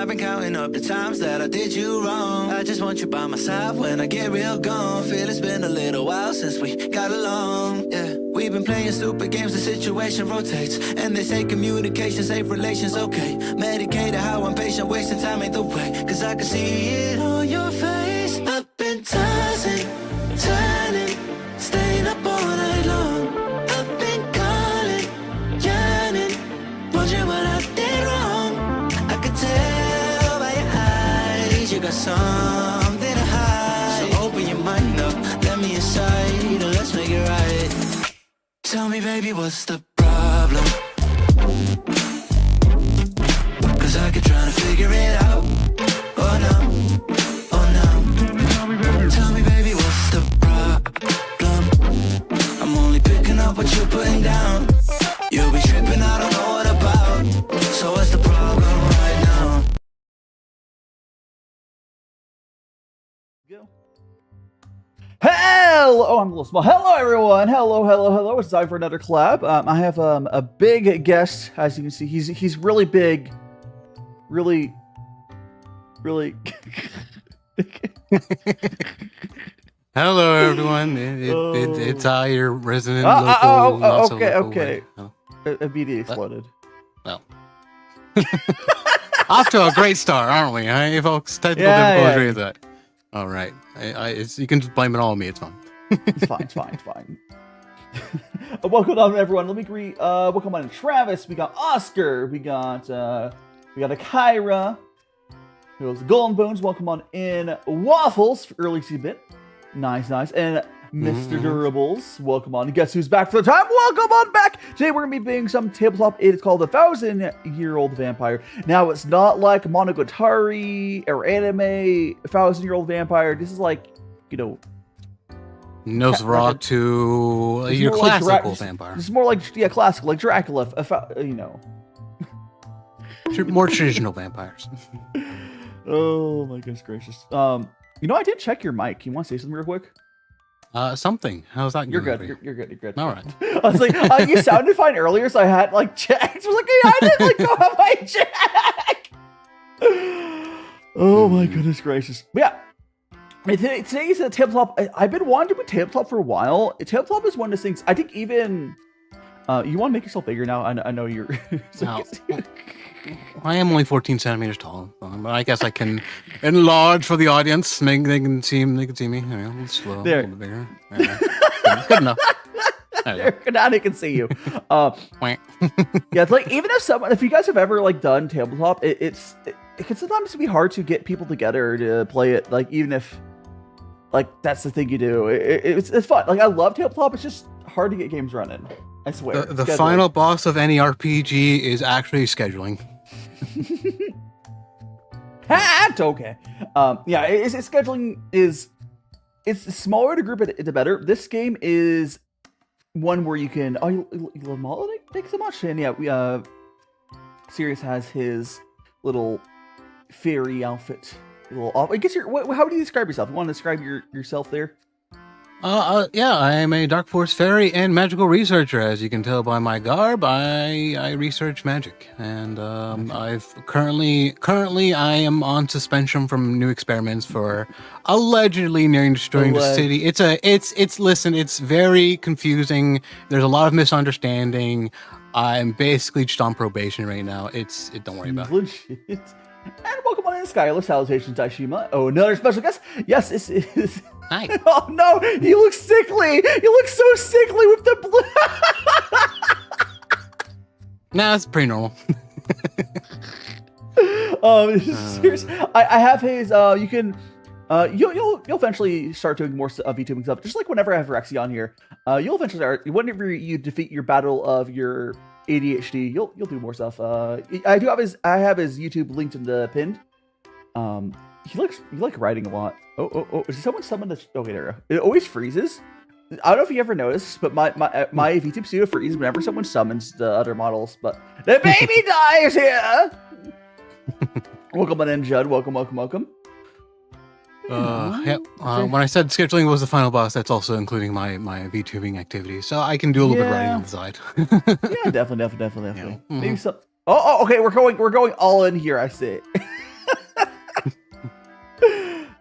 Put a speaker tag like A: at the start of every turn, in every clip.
A: I've been counting up the times that I did you wrong. I just want you by my side when I get real gone. Feel it's been a little while since we got along. Yeah, we've been playing stupid games, the situation rotates. And they say communication, safe relations, okay. Medicated how I'm patient, wasting time ain't the way. Cause I can see it on your face. I've been tossing, turning, staying up all night long. I've been calling, yearning, wondering what I did wrong. I could tell by your eyes you got something to hide. So open your mind up, let me inside, and let's make it right. Tell me, baby, what's the problem? Cause I keep trying to figure it out. Oh no, oh no. Tell me, baby, what's the problem? I'm only picking up what you're putting down. You'll be tripping, I don't know what about. So what's the problem right now?
B: Go. Hello! Oh, I'm a little small. Hello, everyone. Hello. It's time for another collab. I have a big guest, as you can see. He's really big, really.
C: Hello, everyone. It's your resident local.
B: Okay. A BD exploded.
C: Well, off to a great start, aren't we? Hey, folks, technical difficulty is that. All right, you can just blame it all on me. It's fine.
B: It's fine. Welcome on, everyone. Let me greet. Welcome on, Travis. We got Oscar. We got a Kyra. Who goes Golden Bones. Welcome on in Waffles for early bit. Nice. And Mr. Durables, welcome on. And guess who's back for the time? Welcome on back. Today we're gonna be doing some tabletop. It's called the 1,000-Year-Old Vampire. Now it's not like Monogatari or anime 1,000-Year-Old Vampire. This is like,
C: Nosferatu, your classical vampire.
B: This is more like classical, like Dracula.
C: More traditional vampires.
B: Oh my goodness gracious. I did check your mic. You want to say something real quick?
C: Something. How's that?
B: You're good. You're good.
C: All right.
B: I was like, you sounded fine earlier, so I had checked. I was like, I didn't go have my check. Oh my goodness gracious. But yeah. Today's a tabletop. I've been wanting to do tabletop for a while. Tabletop is one of those things. I think even you want to make yourself bigger now. I know you're.
C: I am only 14 centimeters tall, but I guess I can enlarge for the audience. They can see me. Slow,
B: there.
C: A little bit bigger. Good enough.
B: Now they can see you. Yeah, it's like even if you guys have ever done tabletop, it can sometimes be hard to get people together to play it. Even if that's the thing you do, it's fun. I love tabletop. It's just hard to get games running. I swear.
C: The final boss of any RPG is actually scheduling.
B: It's okay. It's scheduling it's the smaller the group, the better. This game is one where you can. Oh, you love Molly? Thanks so much. And yeah, Sirius has his little fairy outfit. I guess how do you describe yourself? You want to describe yourself there?
C: Yeah, I am a Dark Force fairy and magical researcher. As you can tell by my garb, I research magic, and I've currently I am on suspension from new experiments for allegedly nearing destroying the city. It's very confusing. There's a lot of misunderstanding. I'm basically just on probation right now. Don't worry about it.
B: Legit. And welcome on in, Skylar. Salutations, DaiShima. Oh, another special guest. Yes, this is.
C: Hi.
B: Oh no, you look sickly. You look so sickly with the blue.
C: Nah, that's pretty normal.
B: Serious. I have his. You can. You'll eventually start doing more VTubing stuff. Just like whenever I have Rexy on here, you'll eventually start. Whenever you defeat your battle of your ADHD, you'll do more stuff. I have his YouTube linked in the pinned. He like writing a lot. Oh! Is someone summoned this? Okay, there we go. It always freezes. I don't know if you ever noticed, but my VTube studio freezes whenever someone summons the other models. But the baby dies here. Welcome on in, Judd. Welcome.
C: When I said scheduling was the final boss, that's also including my VTubing activities, so I can do a little bit of writing on the side.
B: Yeah, definitely. Yeah. Maybe some. Oh, okay. We're going all in here. I see.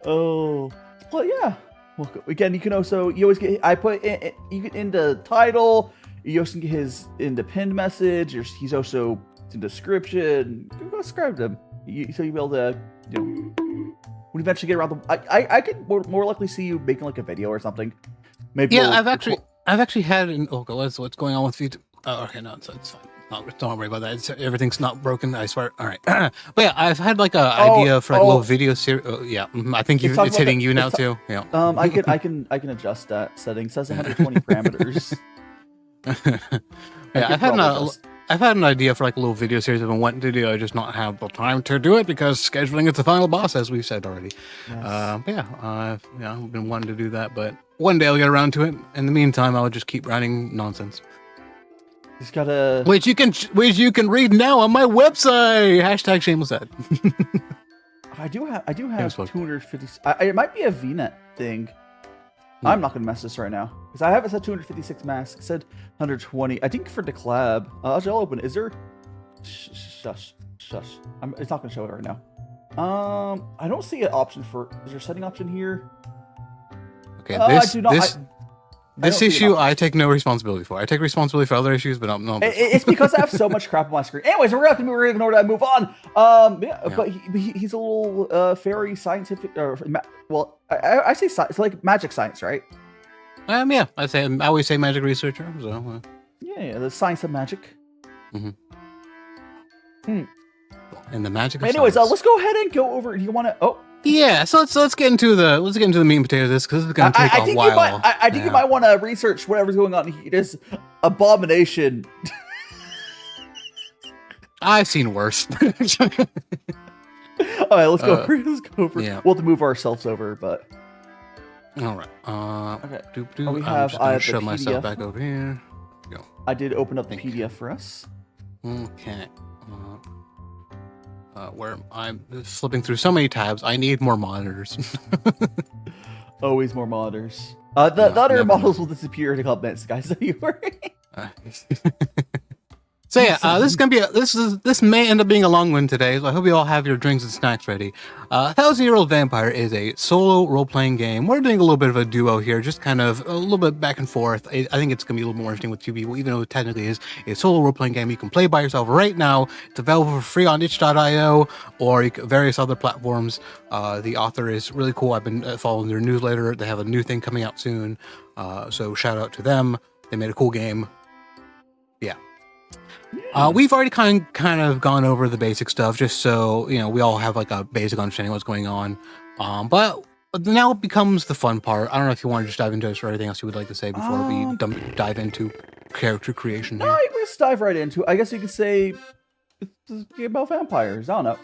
B: Oh, well, yeah. Well, again, you always get. I put you get in the title. You also can get his in the pinned message. He's also in the description. Go subscribe to him. So you'll be able to. When you eventually get around I could more likely see you making like a video or something. Maybe.
C: Yeah, I've actually had an. Oh, what's going on with Vtuber? Oh, okay, no, it's fine. Don't worry about that. Everything's not broken. I swear. All right, but yeah, I've had like a idea for like a little video series. Yeah, I think it's hitting you now too. Yeah.
B: I can adjust that setting. It says 120 parameters.
C: Yeah, I've had an idea for like a little video series I've been wanting to do. I just not have the time to do it because scheduling is the final boss, as we've said already. Yes. But I've been wanting to do that, but one day I'll get around to it. In the meantime, I'll just keep writing nonsense.
B: He's got a
C: which you can read now on my website. # shameless ad.
B: I do have 250. It might be a VNet thing. I'm not gonna mess this right now because I have it set 256 masks. It said 120. I think for the collab. I'll open it. Is there? Shush. It's not gonna show it right now. I don't see an option for. Is there a setting option here?
C: Okay. This issue I take no responsibility for. I take responsibility for other issues, but no.
B: It's because I have so much crap on my screen. Anyways, we're gonna ignore that and move on. But he's a little fairy scientific. I say science. It's like magic science, right?
C: Yeah. I always say magic researcher. So.
B: Yeah, the science of magic.
C: Mm-hmm. And the magic.
B: Anyways, let's go ahead and go over. Do you want to? Oh.
C: Yeah, so let's get into the meat and potatoes of this because it's gonna take a while.
B: I think you might want to research whatever's going on here. This abomination.
C: I've seen worse.
B: All right, let's go over. Yeah. We'll have to move ourselves over, but.
C: All right.
B: Okay.
C: We have. I have show myself back over here. Go.
B: I did open up the PDF for us.
C: Okay. Where I'm flipping through so many tabs, I need more monitors.
B: Always more monitors. The other models will disappear in a couple minutes, guys. So you worry.
C: So yeah, this is gonna be this may end up being a long one today. So I hope you all have your drinks and snacks ready. 1,000-Year-Old Vampire is a solo role-playing game. We're doing a little bit of a duo here, just kind of a little bit back and forth. I think it's gonna be a little more interesting with two people, even though it technically is a solo role-playing game you can play by yourself right now. It's available for free on itch.io or various other platforms. The author is really cool. I've been following their newsletter. They have a new thing coming out soon, so shout out to them. They made a cool game. Yeah. We've already kind of gone over the basic stuff, just so we all have like a basic understanding of what's going on. But now it becomes the fun part. I don't know if you want to just dive into this or anything else you would like to say before we dive into character creation.
B: No, let's dive right into it. I guess you could say it's a game about vampires. I don't know.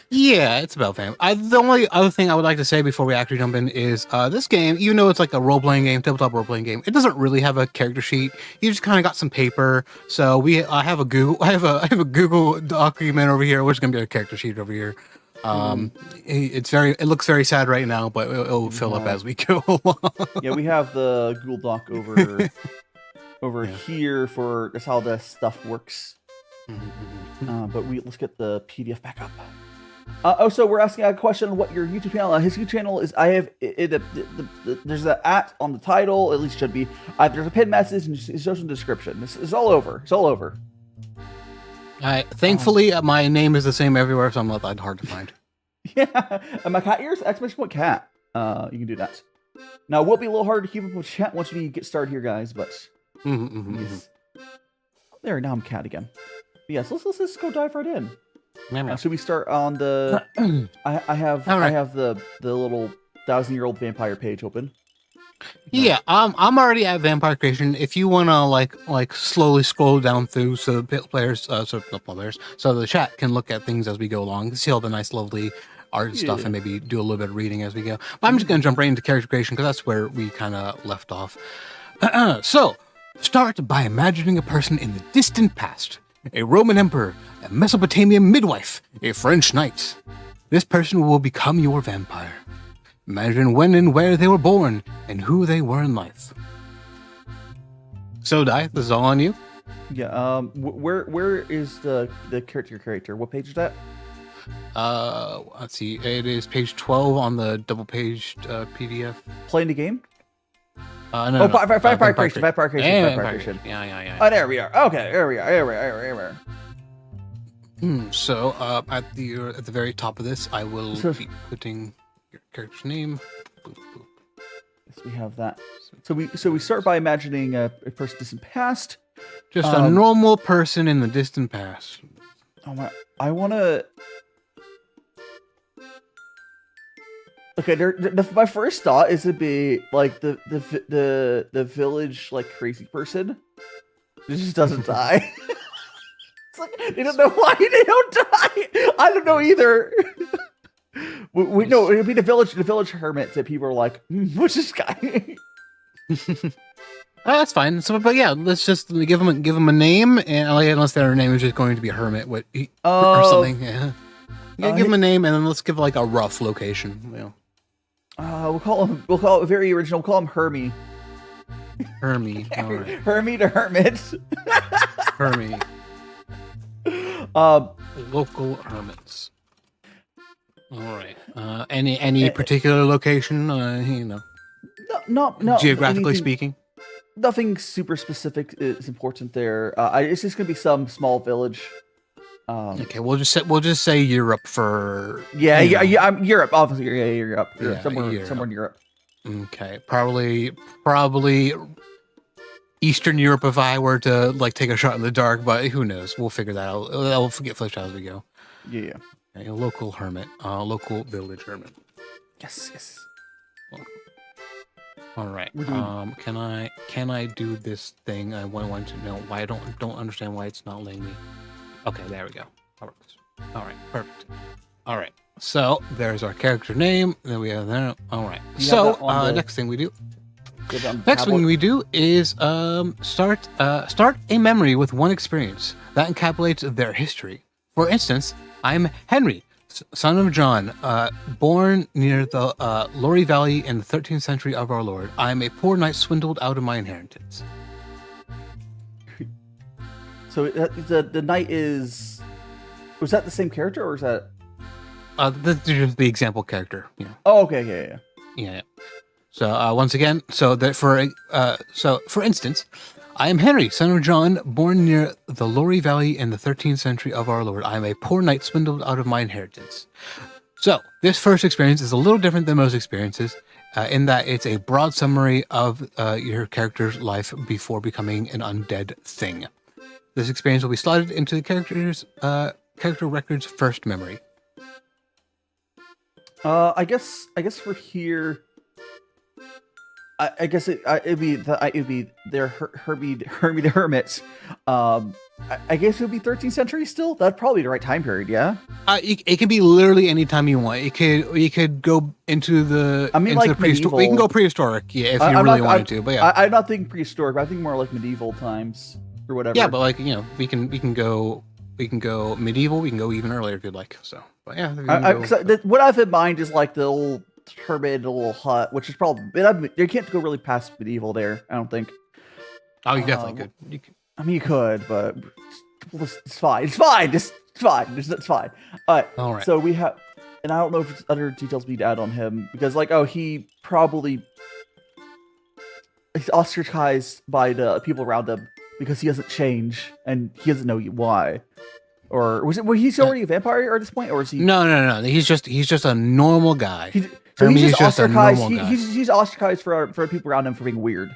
C: Yeah, it's about vampires. The only other thing I would like to say before we actually jump in is this game, even though it's like a role-playing game, tabletop role-playing game, it doesn't really have a character sheet. You just kind of got some paper. So I have a Google document over here, which is gonna be a character sheet over here. It looks very sad right now, but it'll fill up as we go along.
B: Yeah, we have the Google Doc over here for that's how the stuff works. But let's get the PDF back up. So we're asking a question on what your YouTube channel. His YouTube channel is. I have there's an @ on the title. At least should be. There's a pinned message and it's just in the description. It's all over. It's all over.
C: Thankfully, my name is the same everywhere, so I'm not that hard to find.
B: Yeah, and my cat ears !cat. You can do that. Now it will be a little harder to keep up with chat once we get started here, guys. But yes. There, now I'm cat again. Yes, let's just go dive right in. Should we start on the? I have the little 1,000-Year-Old Vampire page open.
C: Yeah, I'm already at Vampire Creation. If you wanna like slowly scroll down through so the so the chat can look at things as we go along, see all the nice, lovely art and stuff, and maybe do a little bit of reading as we go. But I'm just gonna jump right into character creation because that's where we kind of left off. So, start by imagining a person in the distant past. A Roman emperor, a Mesopotamian midwife, a French knight. This person will become your vampire. Imagine when and where they were born, and who they were in life. So, Dai, this is all on you?
B: Yeah, where is the character? What page is that?
C: Let's see. It is page 12 on the double-paged PDF.
B: Playing the game?
C: No,
B: Vampire Creation.
C: Yeah.
B: Oh, there we are. Okay, there we are.
C: So, at the very top of this, I will be putting your character's name. Boop, boop.
B: Yes, we have that. So we start by imagining a person distant past.
C: Just a normal person in the distant past.
B: Oh my! I want to. Okay, my first thought is to be like the village like crazy person. It just doesn't die. It's like they don't know why they don't die. I don't know either. we know it'd be the village hermit that people are like, what's this guy?
C: That's fine. So, but yeah, let's just give him a name, and unless their name is just going to be Hermit, or something. Yeah, give him a name, and then let's give like a rough location.
B: We'll call it very original. We'll call him Hermie.
C: Hermie. All right.
B: Hermie the Hermit.
C: Hermie. Local hermits. All right. Any particular location?
B: No.
C: Geographically speaking.
B: Nothing super specific is important there. It's just gonna be some small village.
C: Okay, we'll just say Europe for
B: I'm Europe, obviously. Yeah, Europe. Somewhere in Europe.
C: Okay, probably Eastern Europe if I were to like take a shot in the dark, but who knows? We'll figure that out. We'll get fleshed out as we go.
B: Yeah.
C: Okay, a local hermit, local village hermit.
B: Yes.
C: All right. Can I do this thing? I want to know why I don't understand why it's not letting me. Okay, there we go. That works. All right, perfect. All right. So there's our character name. Then we have there. All right. So next thing we do. Next thing we do is start a memory with one experience that encapsulates their history. For instance, I'm Henry, son of John, born near the Lorry Valley in the 13th century of our Lord. I am a poor knight swindled out of my inheritance.
B: So the knight is... Was that the same character, or is that...
C: This is just the example character. Yeah.
B: Oh, okay,
C: Yeah. So once again, so for instance, I am Henry, son of John, born near the Lorry Valley in the 13th century of our Lord. I am a poor knight swindled out of my inheritance. So this first experience is a little different than most experiences in that it's a broad summary of your character's life before becoming an undead thing. This experience will be slotted into the character record's first memory.
B: I guess for here, I guess it'd be their Hermie the Hermits. I guess it would be 13th century still. That'd probably be the right time period. Yeah.
C: It can be literally any time you want. You could go into the. I mean, like medieval. We can go prehistoric, yeah, if you really wanted to. But yeah,
B: I'm not thinking prehistoric. But I think more like medieval times or whatever.
C: Yeah, but like we can go medieval. We can go even earlier if you'd like. So, but yeah.
B: What I have in mind is like the old hermit, a little hut, which is probably you can't go really past medieval there. I don't think.
C: Oh, you definitely could. You could.
B: I mean, you could, but it's fine. It's fine. It's fine. All right. So we have, and I don't know if it's other details we need to add on him because, like, he probably he's ostracized by the people around him because he doesn't change and he doesn't know why. Or was he's already a vampire at this point, or is he?
C: No. He's just a normal guy.
B: He's just ostracized. He's ostracized for people around him for being weird.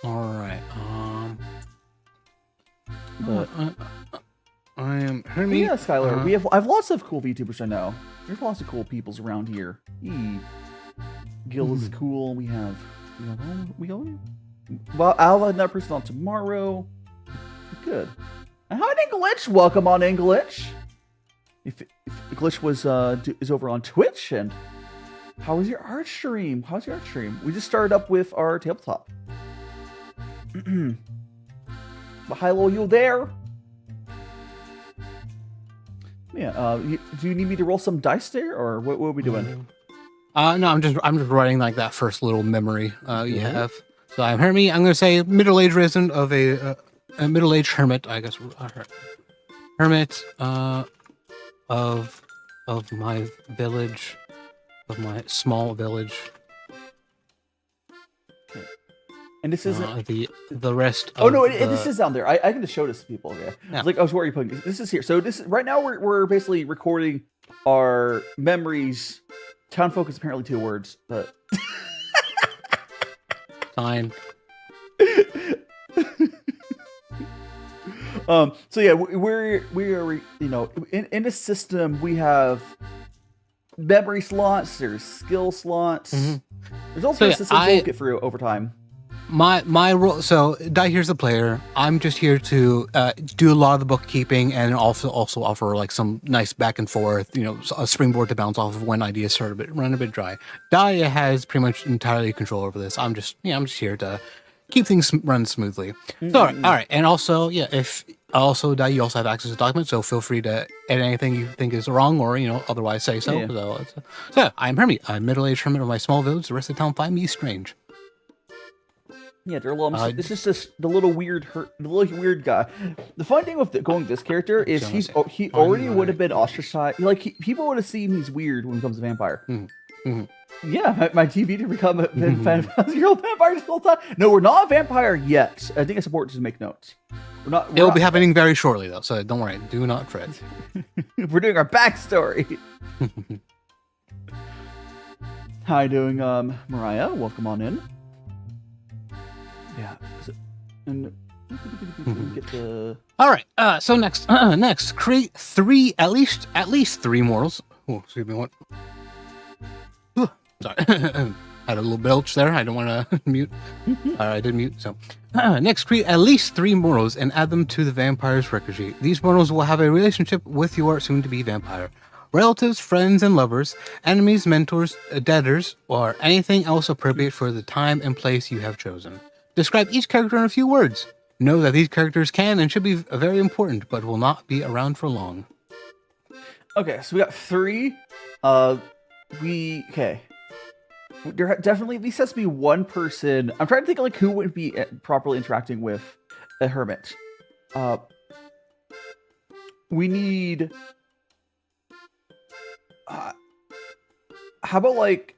C: All right. I am Hermie.
B: Yeah, Skylar. I have lots of cool VTubers I know. There's lots of cool peoples around here. Gil is cool. We have. Well, I'll have that person on tomorrow. Good. And hi, English. Welcome on English. If English was is over on Twitch, and how was your art stream? We just started up with our tabletop. But hello, you there? Yeah. Do you need me to roll some dice there, or what are we doing?
C: No, I'm just writing like that first little memory you have. So I'm Hermie. I'm gonna say middle-aged resident of a middle-aged hermit, I guess. Hermit. of my village, of my small village.
B: And this isn't
C: the rest.
B: Oh no,
C: of
B: this is down there. I can just show this to people. Okay,
C: Yeah.
B: It's like, oh, so where are you putting this? This is here. So this right now we're basically recording our memories. Town folk is apparently 2 words, but
C: Fine.
B: So yeah, we are you know in the system we have memory slots. There's skill slots.
C: Mhm.
B: There's also
C: So,
B: a system we'll get through over time.
C: My role. So Dai here's the player. I'm just here to do a lot of the bookkeeping and also offer like some nice back and forth. You know, a springboard to bounce off of when ideas start run a bit dry. Dai has pretty much entirely control over this. I'm just here to keep things run smoothly. So all right, and also if Dai, you also have access to documents, so feel free to edit anything you think is wrong or otherwise say so.
B: Yeah.
C: So I'm Hermie. I'm a middle-aged hermit of my small village. The rest of the town find me strange.
B: Yeah, they're a little. This is just the little weird guy. The fun thing with going this character is he already would have been ostracized. Like people would have seen he's weird when he becomes a vampire. Yeah, my TV to become a 5,000-year-old vampire this whole time. No, we're not a vampire yet. I think it's important to make notes.
C: It will be happening very shortly though, so don't worry. Do not fret.
B: We're doing our backstory. How you doing, Mariah? Welcome on in. Yeah, and get the.
C: All right. So next, create at least 3 mortals. Oh, excuse me. What? Ooh, sorry, had a little belch there. I don't want to mute. I did mute. So next, create at least 3 mortals and add them to the vampire's record sheet. These mortals will have a relationship with your soon-to-be vampire. Relatives, friends, and lovers, enemies, mentors, debtors, or anything else appropriate for the time and place you have chosen. Describe each character in a few words. Know that these characters can and should be very important, but will not be around for long.
B: Okay, so we got 3. Okay. There definitely at least has to be one person. I'm trying to think of like who would be properly interacting with a hermit. We need. How about like?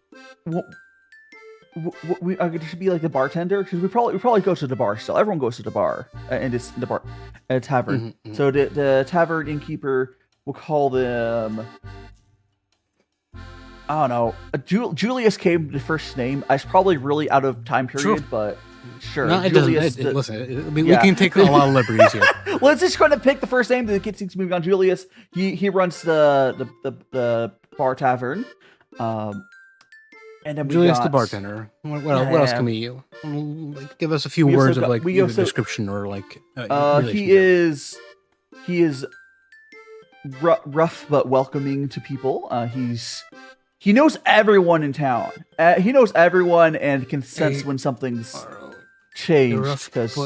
B: It should be like the bartender because we probably go to the bar still. Everyone goes to the bar and it's the bar, a tavern. So the tavern innkeeper, we'll call them. I don't know. Julius came the first name. It's probably really out of time period, but sure.
C: No, it
B: Julius.
C: doesn't. Listen, we can take a lot of liberties here.
B: Let's just kind of pick the first name that gets things moving on. Julius. He runs the bar tavern. And then
C: Julius the bartender. What else can we like? Give us a few words of like description or like.
B: He is rough but welcoming to people. He knows everyone in town. He knows everyone and can sense when something's changed. Because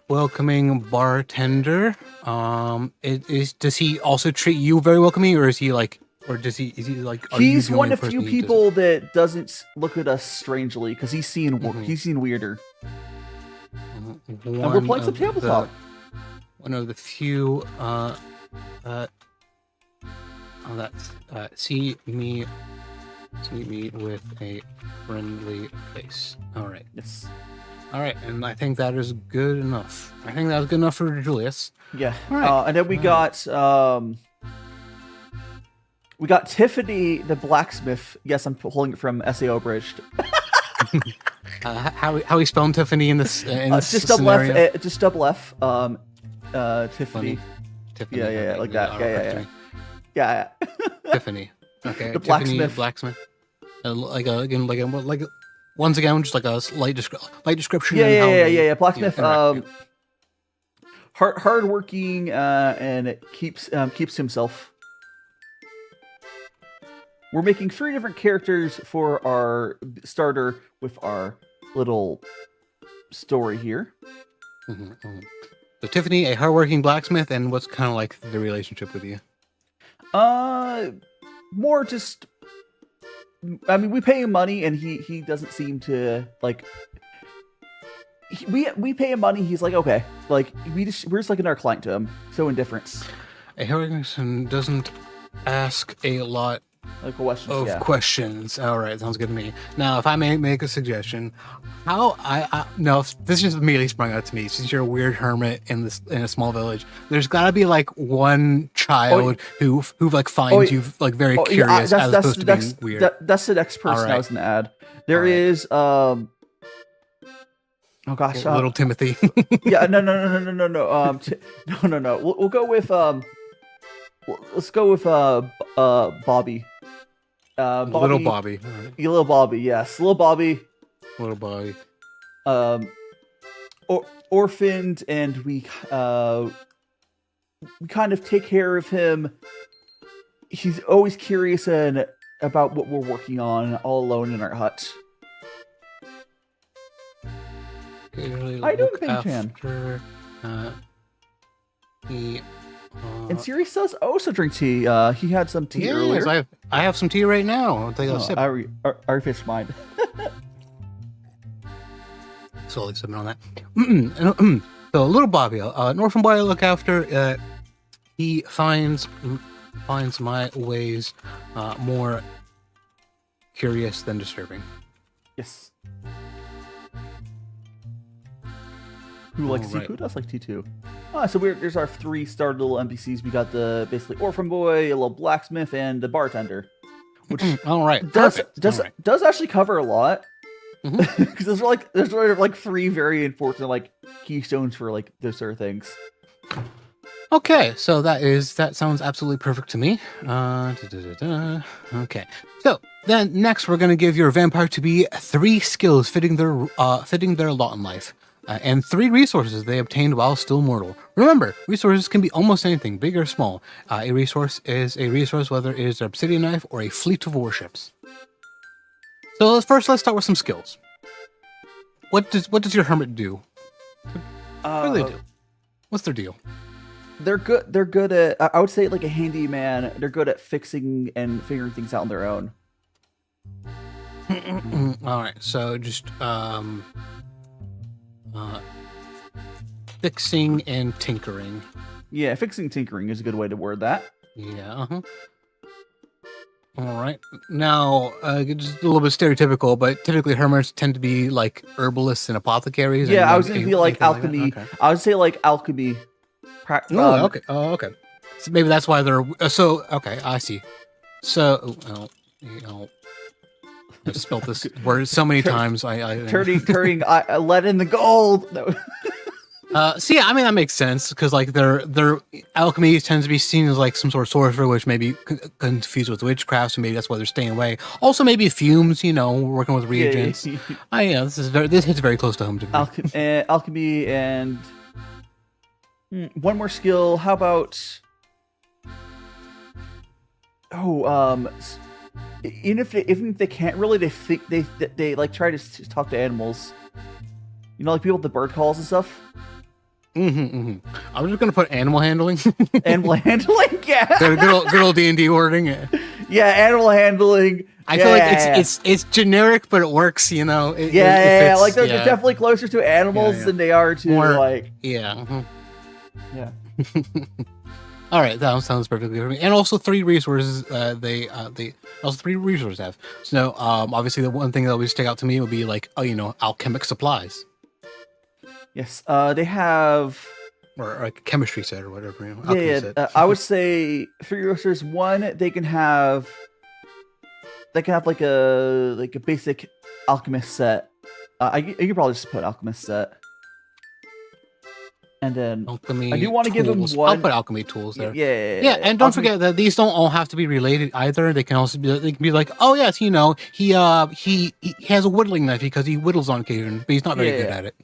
C: welcoming bartender. Does he also treat you very welcoming, or is he like? Or is he like?
B: He's one of the few people that doesn't look at us strangely because he's seen weirder. And we're playing some tabletop.
C: One of the few see me with a friendly face. All right.
B: Yes.
C: All right, and I think that is good enough. I think that was good enough for Julius.
B: Yeah.
C: All right.
B: And then we got. We got Tiffany, the blacksmith. Yes, I'm pulling it from SAO Abridged.
C: How we spelling Tiffany in this
B: just
C: scenario?
B: double F. Just double F. Tiffany.
C: Funny. Tiffany.
B: Yeah,
C: okay,
B: like that. Yeah.
C: Tiffany. Okay.
B: The
C: Tiffany, blacksmith. Like once again, just like a light description.
B: Yeah. Blacksmith. Hardworking and it keeps himself. We're making 3 different characters for our starter with our little story here.
C: So Tiffany, a hardworking blacksmith, and what's kind of like the relationship with you?
B: More just. I mean, we pay him money, and he doesn't seem to like. We pay him money. He's like, okay, like we're just like another client to him. So indifference.
C: A hardworking doesn't ask a lot
B: Like questions.
C: of questions. All right, sounds good to me. Now, if I may make a suggestion, how no, this just immediately sprung out to me. Since you're a weird hermit in a small village, there's got to be like one child who like finds you like very curious as opposed to being weird.
B: That's the next person I was gonna add. There is oh gosh,
C: little Timothy.
B: yeah, no. We'll go with let's go with Bobby.
C: Little Bobby. All right.
B: Little Bobby, yes. Little Bobby.
C: Little Bobby.
B: Orphaned, and we kind of take care of him. He's always curious and about what we're working on, all alone in our hut. How you doing, Chan? And Siri says also drink tea. He had some tea earlier.
C: I have some tea right now. I'll take a sip.
B: I fish mine.
C: Slowly sipping on that. So little Bobby, an orphan boy I look after. He finds my ways more curious than disturbing.
B: Yes. Who likes tea? Who does like tea too? So there's our 3 starred little NPCs. We got the basically orphan boy, a little blacksmith, and the bartender. Which
C: all right,
B: does actually cover a lot. Because there's sort of like 3 very important like keystones for like those sort of things.
C: Okay, so that sounds absolutely perfect to me. Okay, so then next we're gonna give your vampire to be 3 skills fitting their lot in life. And 3 resources they obtained while still mortal. Remember, resources can be almost anything, big or small. A resource is a resource, whether it is an obsidian knife or a fleet of warships. So let's start with some skills. What does your hermit do? What do they do? What's their deal?
B: They're good. They're good at. I would say like a handyman. They're good at fixing and figuring things out on their own.
C: All right, so just fixing and tinkering.
B: Yeah, fixing and tinkering is a good way to word that.
C: Yeah. All right. Now, just a little bit stereotypical, but typically hermits tend to be like herbalists and apothecaries.
B: Yeah, I was going to be like alchemy. Like okay. I would say like alchemy.
C: Okay. Oh, okay. So maybe that's why they're so. Okay, I see. So, I've spelled this word so many times.
B: Turning lead in the gold. No.
C: See, I mean that makes sense because like their alchemy tends to be seen as like some sort of sorcerer, which may be confused with witchcraft, so maybe that's why they're staying away. Also, maybe fumes, working with reagents. Yeah. This hits very close to home to me.
B: Alchemy and one more skill. How about even if they can't really, they like try to talk to animals. Like people with the bird calls and stuff.
C: I'm just gonna put animal handling.
B: Animal handling, yeah.
C: Good old D&D wording.
B: Yeah, animal handling.
C: I feel like it's generic, but it works. It
B: fits, like they're definitely closer to animals than they are to like.
C: Yeah.
B: Yeah.
C: All right, that sounds perfectly for me. And also 3 resources. They also 3 resources have. So obviously the one thing that always stick out to me would be like alchemic supplies.
B: Yes, they have,
C: or like a chemistry set or whatever.
B: Yeah, I would say 3 resources. One, they can have like a basic alchemist set. You could probably just put alchemist set. And then
C: alchemy
B: I do want to give them one.
C: I'll put alchemy tools there.
B: Yeah.
C: And don't forget that these don't all have to be related either. They can also be like, oh yes, he has a whittling knife because he whittles on occasion, but he's not very good at it.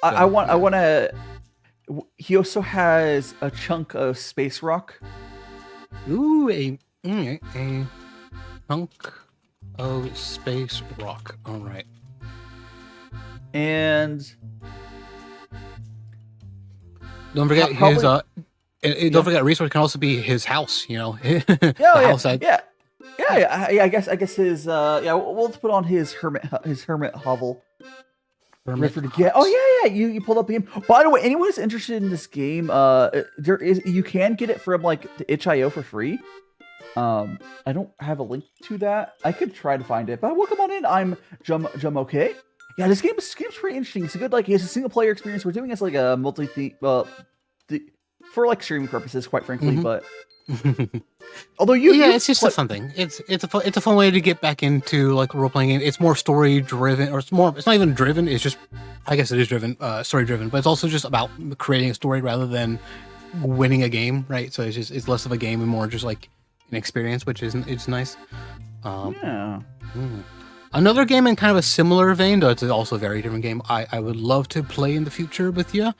C: So,
B: I want to. He also has a chunk of space rock.
C: Ooh, a chunk of space rock. All right.
B: And
C: don't forget his. Don't forget, resource can also be his house.
B: House side. Yeah. I guess his. We'll put on his hermit hovel. You pulled up the game. By the way, anyone who's interested in this game, you can get it from like the itch.io for free. I don't have a link to that. I could try to find it, but welcome on in. I'm Jum okay. Yeah, this game's pretty interesting. It's a good it's a single player experience. We're doing it as like a for like streaming purposes, quite frankly. But although
C: it's just a fun thing. It's a fun way to get back into like a role playing game. It's more story driven, or it's not even driven. It's just, I guess it is driven, story driven, but it's also just about creating a story rather than winning a game, right? So it's less of a game and more just like an experience, which it's nice. Another game in kind of a similar vein, though it's also a very different game, I would love to play in the future with you,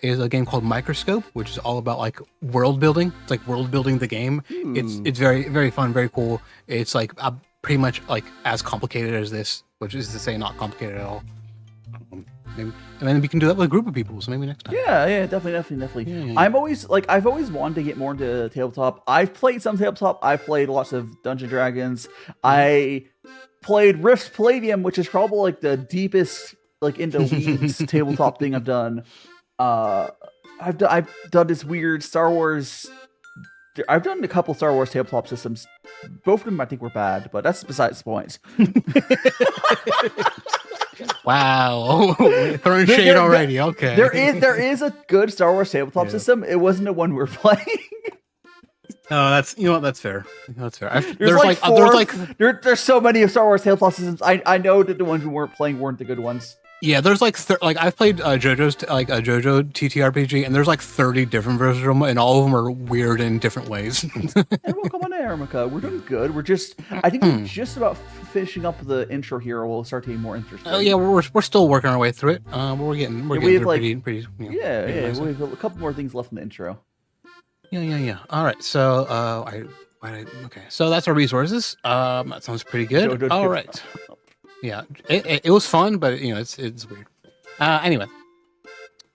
C: is a game called Microscope, which is all about like world building. It's like world building the game. It's very, very fun, very cool. It's like pretty much like as complicated as this, which is to say not complicated at all. Maybe, and then we can do that with a group of people, so maybe next time.
B: Yeah, definitely. Yeah. I've always wanted to get more into tabletop. I've played some tabletop. I've played lots of Dungeons & Dragons. I played Rift Palladium, which is probably like the deepest like into weeds tabletop thing I've done. I've done this weird Star Wars. I've done a couple Star Wars tabletop systems. Both of them I think were bad, but that's besides the point.
C: Wow, throwing shade already. Okay,
B: there is a good Star Wars tabletop system. It wasn't the one we were playing.
C: Oh, that's fair. That's fair.
B: There's so many of Star Wars tabletop systems. I know that the ones we weren't playing weren't the good ones.
C: Yeah, there's like I've played JoJo's JoJo TTRPG, and there's like 30 different versions of them, and all of them are weird in different ways.
B: And welcome on in, Ermica. We're doing good. I think we're just about finishing up the intro here. We'll start getting more interesting.
C: Oh yeah, we're still working our way through it. We're getting there pretty.
B: We have a couple more things left in the intro.
C: Yeah. All right, so okay, so that's our resources. That sounds pretty good. All right. Yeah, it was fun, but it's weird. Anyway,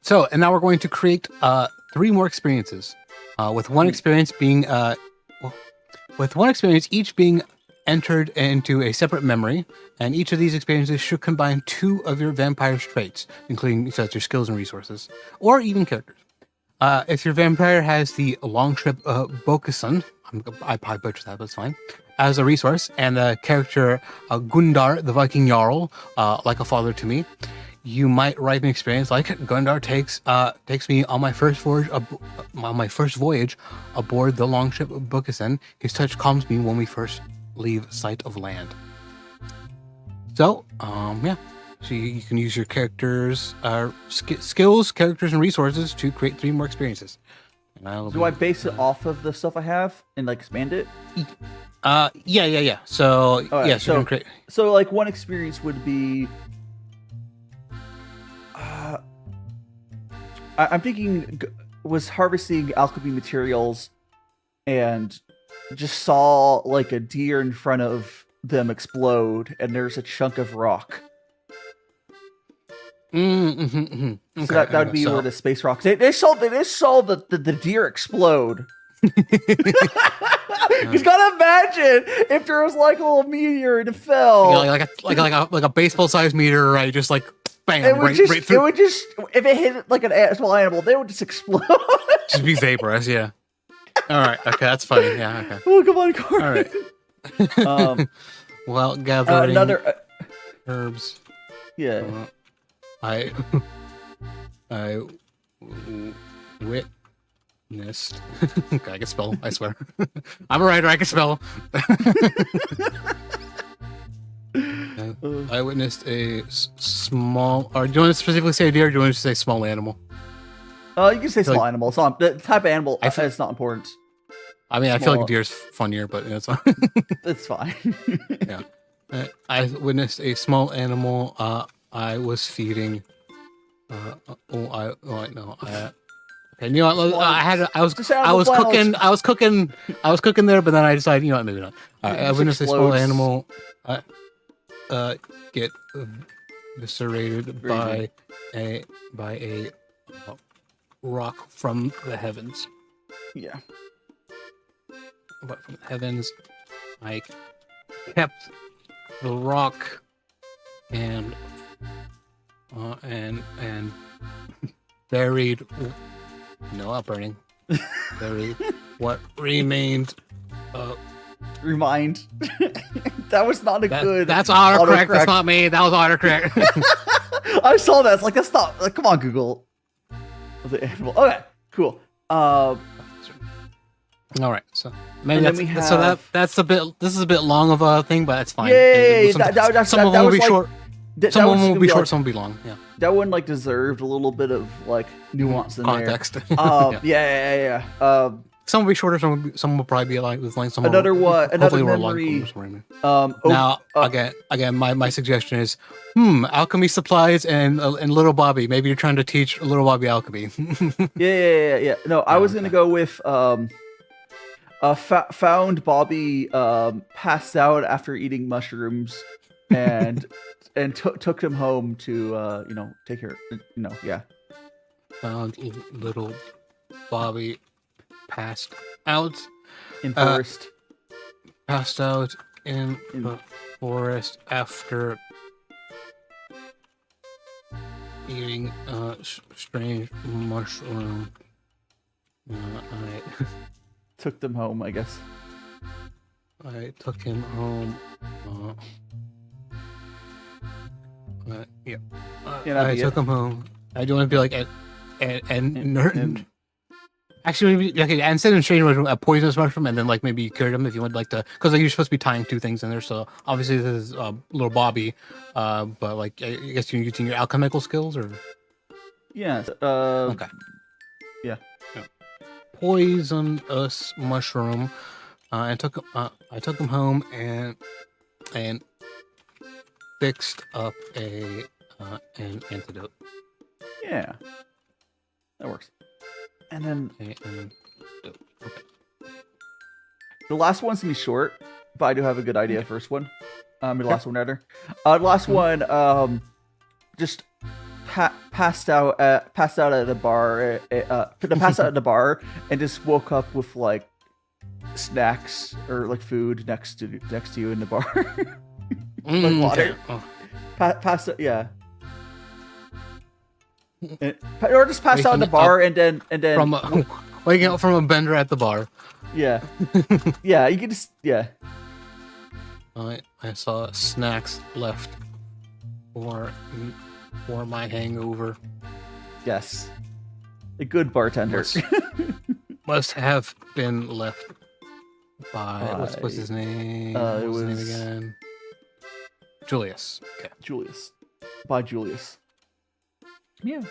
C: so and now we're going to create 3 more experiences, with one experience being each being entered into a separate memory, and each of these experiences should combine 2 of your vampire's traits, including such your skills and resources, or even characters. If your vampire has the Longship Bokusan, I probably butchered that, but it's fine, as a resource, and the character Gundar, the Viking Jarl, like a father to me, you might write an experience like Gundar takes me on my first voyage aboard the Longship Bokusan. His touch calms me when we first leave sight of land. So, so you can use your characters, skills, characters, and resources to create 3 more experiences.
B: Do I base it off of the stuff I have and like expand it?
C: Yeah. So
B: right,
C: so create.
B: So like one experience would be, I'm thinking was harvesting alchemy materials, and just saw like a deer in front of them explode, and there's a chunk of rock.
C: Okay,
B: so that would be where the space rocks. They saw the deer explode. He's gotta imagine if there was like a little meteor and it fell,
C: like a baseball sized meteor, right? Just like bam,
B: it would
C: right through.
B: It would just, if it hit like a small animal, they would just explode.
C: Just be vaporous, yeah. All right, okay, that's funny. Yeah, okay.
B: Oh, come on, Corey.
C: All right. Well, gathering
B: another
C: herbs.
B: Yeah.
C: I witnessed. Okay, I can spell. I swear, I'm a writer. I can spell. I witnessed a small. Or do you want to specifically say deer? Or do you want to say small animal?
B: You can say small animal. It's not the type of animal. It's not important.
C: I mean, I feel like deer's funnier, but it's fine.
B: It's fine.
C: Yeah, I witnessed a small animal. I was feeding. Okay, you know what? I was cooking there, but then I decided, you know what, maybe not. I witnessed a small animal get eviscerated by a rock from the heavens.
B: Yeah.
C: But from the heavens, I kept the rock and buried, no, not burning, buried what remained
B: remind. That was not a good.
C: That's autocorrect. That's
B: autocorrect.
C: not me. That was autocorrect.
B: I saw that. It's like that's not. Like, come on, Google. The animal. Okay, cool.
C: All right, so maybe
B: And
C: that's
B: then we
C: so
B: have-
C: that's a bit. This is a bit long of a thing, but that's fine.
B: Yay!
C: Some,
B: That
C: some of them will
B: was
C: be
B: like-
C: short.
B: that
C: Some of
B: was
C: them will
B: gonna
C: be short.
B: like-
C: Some will be long. Yeah.
B: That one like deserved a little bit of like nuance in
C: Context.
B: there.
C: Yeah.
B: Yeah.
C: Some will be shorter. Some will probably be like with like some.
B: Another
C: will,
B: one- another
C: hopefully we're
B: memory-
C: long.
B: Oh,
C: Now again, my suggestion is, alchemy supplies and little Bobby. Maybe you're trying to teach little Bobby alchemy.
B: Yeah. No, I was gonna
C: okay.
B: go with found Bobby passed out after eating mushrooms and took him home to take care. Yeah.
C: Found little Bobby passed out.
B: In forest.
C: Passed out in
B: In-
C: the forest after eating a strange mushroom.
B: Took them home, I guess.
C: I took him home. Yeah.
B: Yeah, that'd
C: I
B: be
C: took
B: it.
C: him home. I do want to be like and nerd.
B: and-
C: Actually, maybe okay. Instead of strange mushroom, a poisonous mushroom, and then like maybe you cured him if you would like to, because like you're supposed to be tying two things in there. So obviously this is little Bobby, but like I guess you're using your alchemical skills or
B: Yeah.
C: okay.
B: Yeah.
C: Poisonous mushroom. I took him home and fixed up an antidote.
B: Yeah. That works. And then
C: Okay.
B: the last one's gonna be short, but I do have a good idea. First one, the last one rather. The last one, just passed out at a bar. Passed out at the bar and just woke up with like snacks or like food next to you in the bar. Like water.
C: Okay. Oh.
B: Passed out, yeah. Or just passed out in the
C: Waking
B: bar and then
C: From waking up from a bender at the bar.
B: yeah. Yeah, you can just
C: I saw snacks left for my hangover.
B: yes. A good bartender.
C: Must have been left by what's his name?
B: It
C: What's his name
B: was-
C: again? Julius. Okay.
B: Julius. By Julius. Yeah.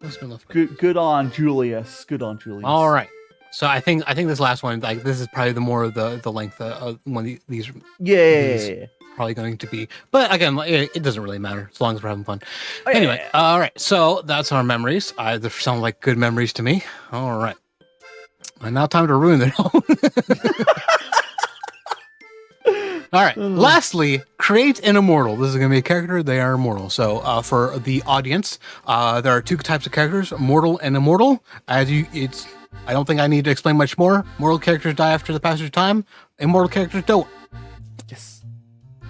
C: Must have been left by
B: Good on Julius. Good on Julius.
C: All right. So I think this last one, like this is probably the more the length of one of these
B: Yeah.
C: probably going to be. But again, it doesn't really matter as long as we're having fun.
B: Oh, yeah,
C: Anyway,
B: yeah,
C: all right. So that's our memories. They sound like good memories to me. All right. And now time to ruin it all. All right. Lastly, create an immortal. This is going to be a character. They are immortal. So for the audience, there are two types of characters: mortal and immortal. I don't think I need to explain much more. Mortal characters die after the passage of time. Immortal characters don't.
B: Yes.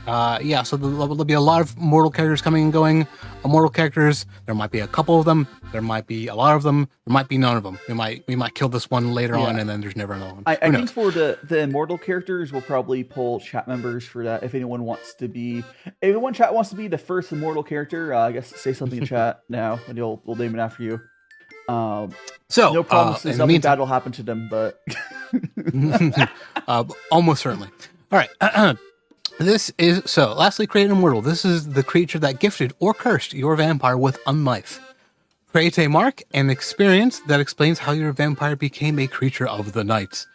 C: Yeah, so there'll be a lot of mortal characters coming and going. Immortal characters, there might be a couple of them. There might be a lot of them. There might be none of them. We might kill this one later on, and then there's never another one.
B: I
C: Who
B: think
C: knows?
B: for the immortal characters, we'll probably pull chat members for that. If anyone wants to be, if anyone chat wants to be the first immortal character, I guess say something in chat now, and we'll name it after you.
C: So
B: No promises
C: in the
B: nothing
C: meantime,
B: bad will happen to them, but
C: almost certainly. All right. This is so. Lastly, create an immortal. This is the creature that gifted or cursed your vampire with unlife. Create a mark and experience that explains how your vampire became a creature of the night.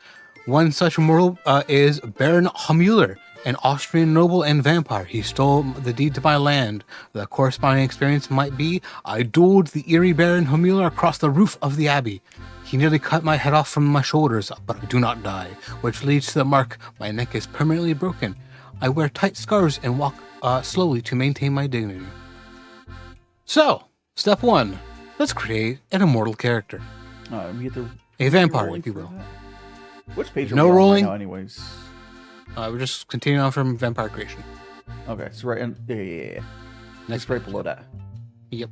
C: One such immortal is Baron Hamuller, an Austrian noble and vampire. He stole the deed to my land. The corresponding experience might be: I dueled the eerie Baron Hamuller across the roof of the abbey. He nearly cut my head off from my shoulders, but I do not die, which leads to the mark: my neck is permanently broken. I wear tight scarves and walk slowly to maintain my dignity. So, step one, let's create an immortal character.
B: we get the
C: A vampire,
B: rolling
C: if you
B: for
C: will.
B: that? Which page are
C: No
B: we on
C: rolling.
B: right now, anyways?
C: We're just continuing on from vampire creation.
B: Okay, so right in yeah. Next right below that.
C: Yep.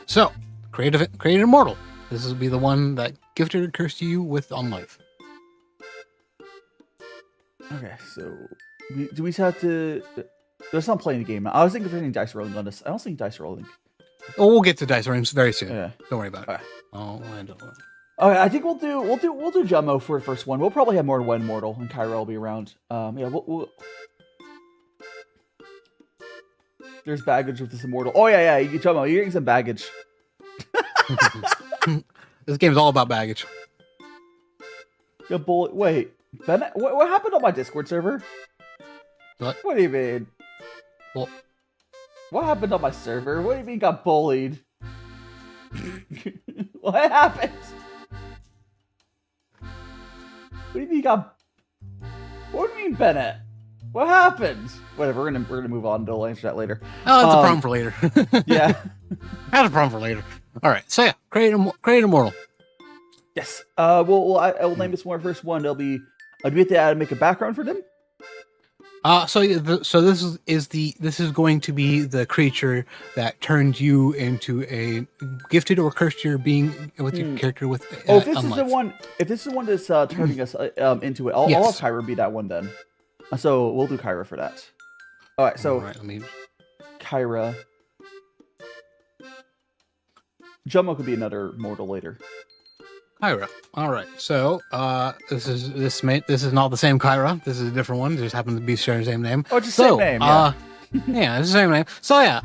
C: So, create an immortal. This will be the one that gifted or cursed you with unlife.
B: Okay, so do we have to? Let's not playing the game. I was thinking of any dice rolling on this. I don't think dice rolling.
C: Oh, we'll get to dice rings very soon.
B: Yeah.
C: Don't worry about it.
B: Okay.
C: Oh, I don't.
B: Okay, I think we'll do Jumbo for the first one. We'll probably have more than one mortal, and Kyra will be around. Yeah, we'll... There's baggage with this immortal. Oh yeah, you Jumbo, you're getting some baggage.
C: This game's all about baggage.
B: Your bullet. Wait, Bennett, what happened on my Discord server? What do you mean?
C: Well,
B: what happened on my server? What do you mean got bullied? What happened? What do you mean got? What do you mean, Bennett? What happened? Whatever, we're gonna move on. I'll answer that later.
C: Oh, that's a problem for later.
B: Yeah,
C: That's a problem for later. All right, so yeah, create a mortal.
B: yes. I will name this one first one. It'll be. Do we have to make a background for them?
C: So this is going to be the creature that turned you into a gifted or cursed your being with your character with.
B: If this is the one, that's turning us into it, I'll have Kyra be that one then. So we'll do Kyra for that. All right, so Kyra. Jumbo could be another mortal later.
C: Kyra. All right. So this is not the same Kyra. This is a different one. They just happen to be sharing the same name.
B: Oh, just the same name. Yeah.
C: Yeah, it's the same name. So yeah,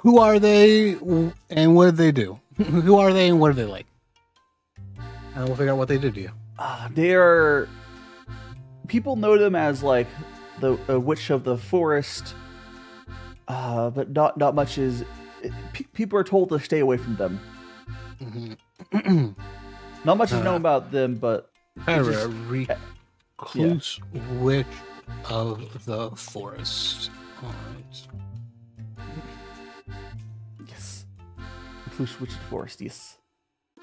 C: who are they and what do they do? Who are they and what are they like? And we'll figure out what they did to you.
B: They are. People know them as like the witch of the forest, but not much is. People are told to stay away from them.
C: Mm-hmm.
B: Not much is known about them, but
C: recluse witch of the forest. All right.
B: Yes, recluse witch of the forest. Yes.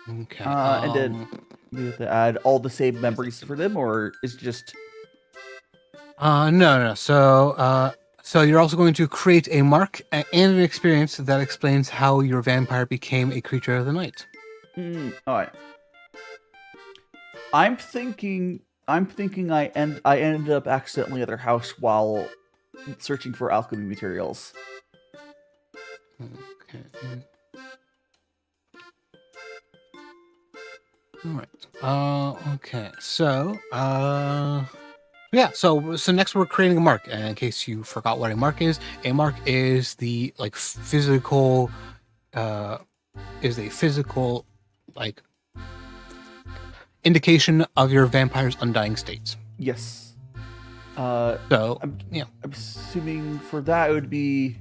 C: Okay.
B: And then we have to add all the same memories for them, or is it just?
C: No. So you're also going to create a mark and an experience that explains how your vampire became a creature of the night.
B: All right. I'm thinking I ended up accidentally at their house while searching for alchemy materials.
C: Okay. All right. Okay. So, yeah. So next we're creating a mark. And in case you forgot what a mark is the physical, like indication of your vampire's undying states.
B: Yes.
C: So
B: I'm
C: yeah.
B: assuming for that it would be.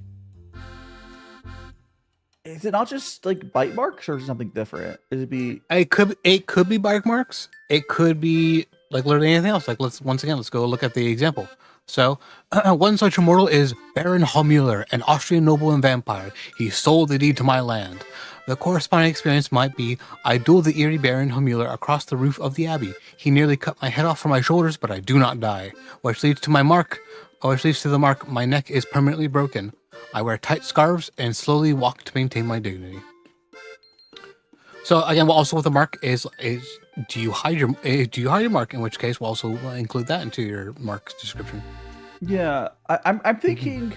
B: Is it not just like bite marks or something different? Is it be?
C: It could be bite marks. It could be like literally anything else. Like let's go look at the example. So one such immortal is Baron Hallmuller, an Austrian noble and vampire. He sold the deed to my land. The corresponding experience might be: I dueled the eerie Baron Hallmuller across the roof of the abbey. He nearly cut my head off from my shoulders, but I do not die. Which leads to the mark. My neck is permanently broken. I wear tight scarves and slowly walk to maintain my dignity. So again, also with the mark is do you hide your mark? In which case, we'll also include that into your mark's description.
B: Yeah, I'm thinking.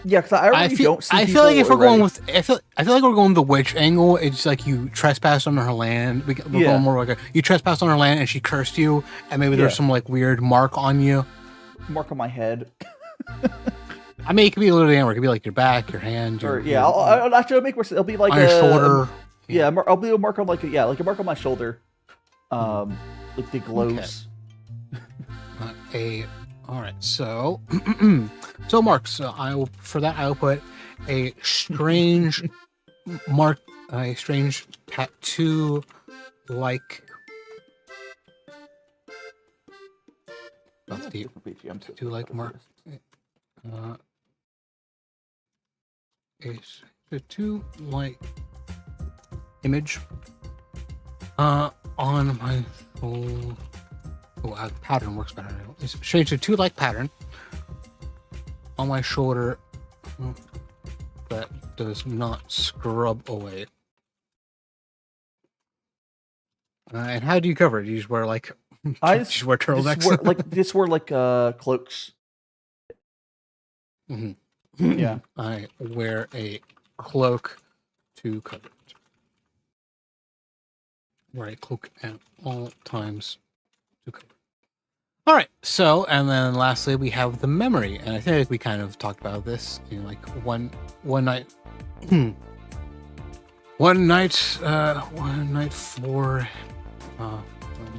B: Yeah, because I don't see.
C: I feel like if we're going with, I feel like we're going the witch angle. It's like you trespassed on her land. We're going more like you trespassed on her land and she cursed you, and maybe there's some like weird mark on you.
B: Mark on my head.
C: I mean, it could be literally anywhere. It could be like your back, your hand,
B: I'll actually make more. It'll be like
C: on your shoulder.
B: Yeah, I'll be a mark on like a mark on my shoulder. Like the glows.
C: Okay. All right. So, marks. So I will put a strange mark, a strange tattoo like. That's deep. Do like mark. A two like image on my whole. Oh, pattern works better. It's changed to two like pattern on my shoulder that does not scrub away. And how do you cover it? You just wear like
B: I
C: just wear turtlenecks.
B: Just wear like cloaks.
C: Mm-hmm.
B: Yeah.
C: I wear a cloak to cover it. Wear a cloak at all times to cover. All right. So, and then lastly, we have the memory, and I think we kind of talked about this in like one night. One night for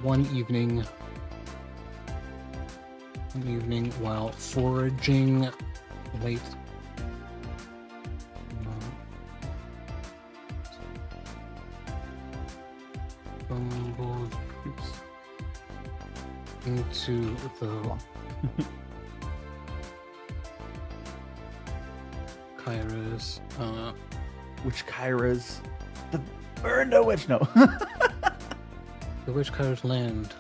C: one evening while foraging late. Stumbled into the Kyra's.
B: Which Kyra's? The Burndo Witch? No.
C: The Witch Kyra's land.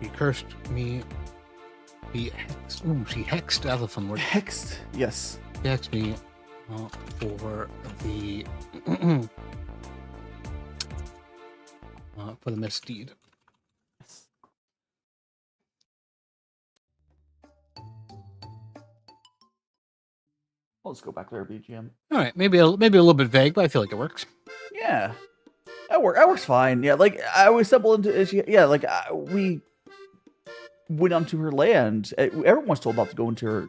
C: He cursed me. He hexed. Ooh, she hexed. That's a fun word.
B: Hexed. Yes.
C: He hexed me for the misdeed.
B: Yes. Let's go back to our BGM.
C: All right, maybe a little bit vague, but I feel like it works.
B: Yeah, that works fine. Yeah, like I was stumbled into. Yeah, like we went onto her land. Everyone's told not to go into her.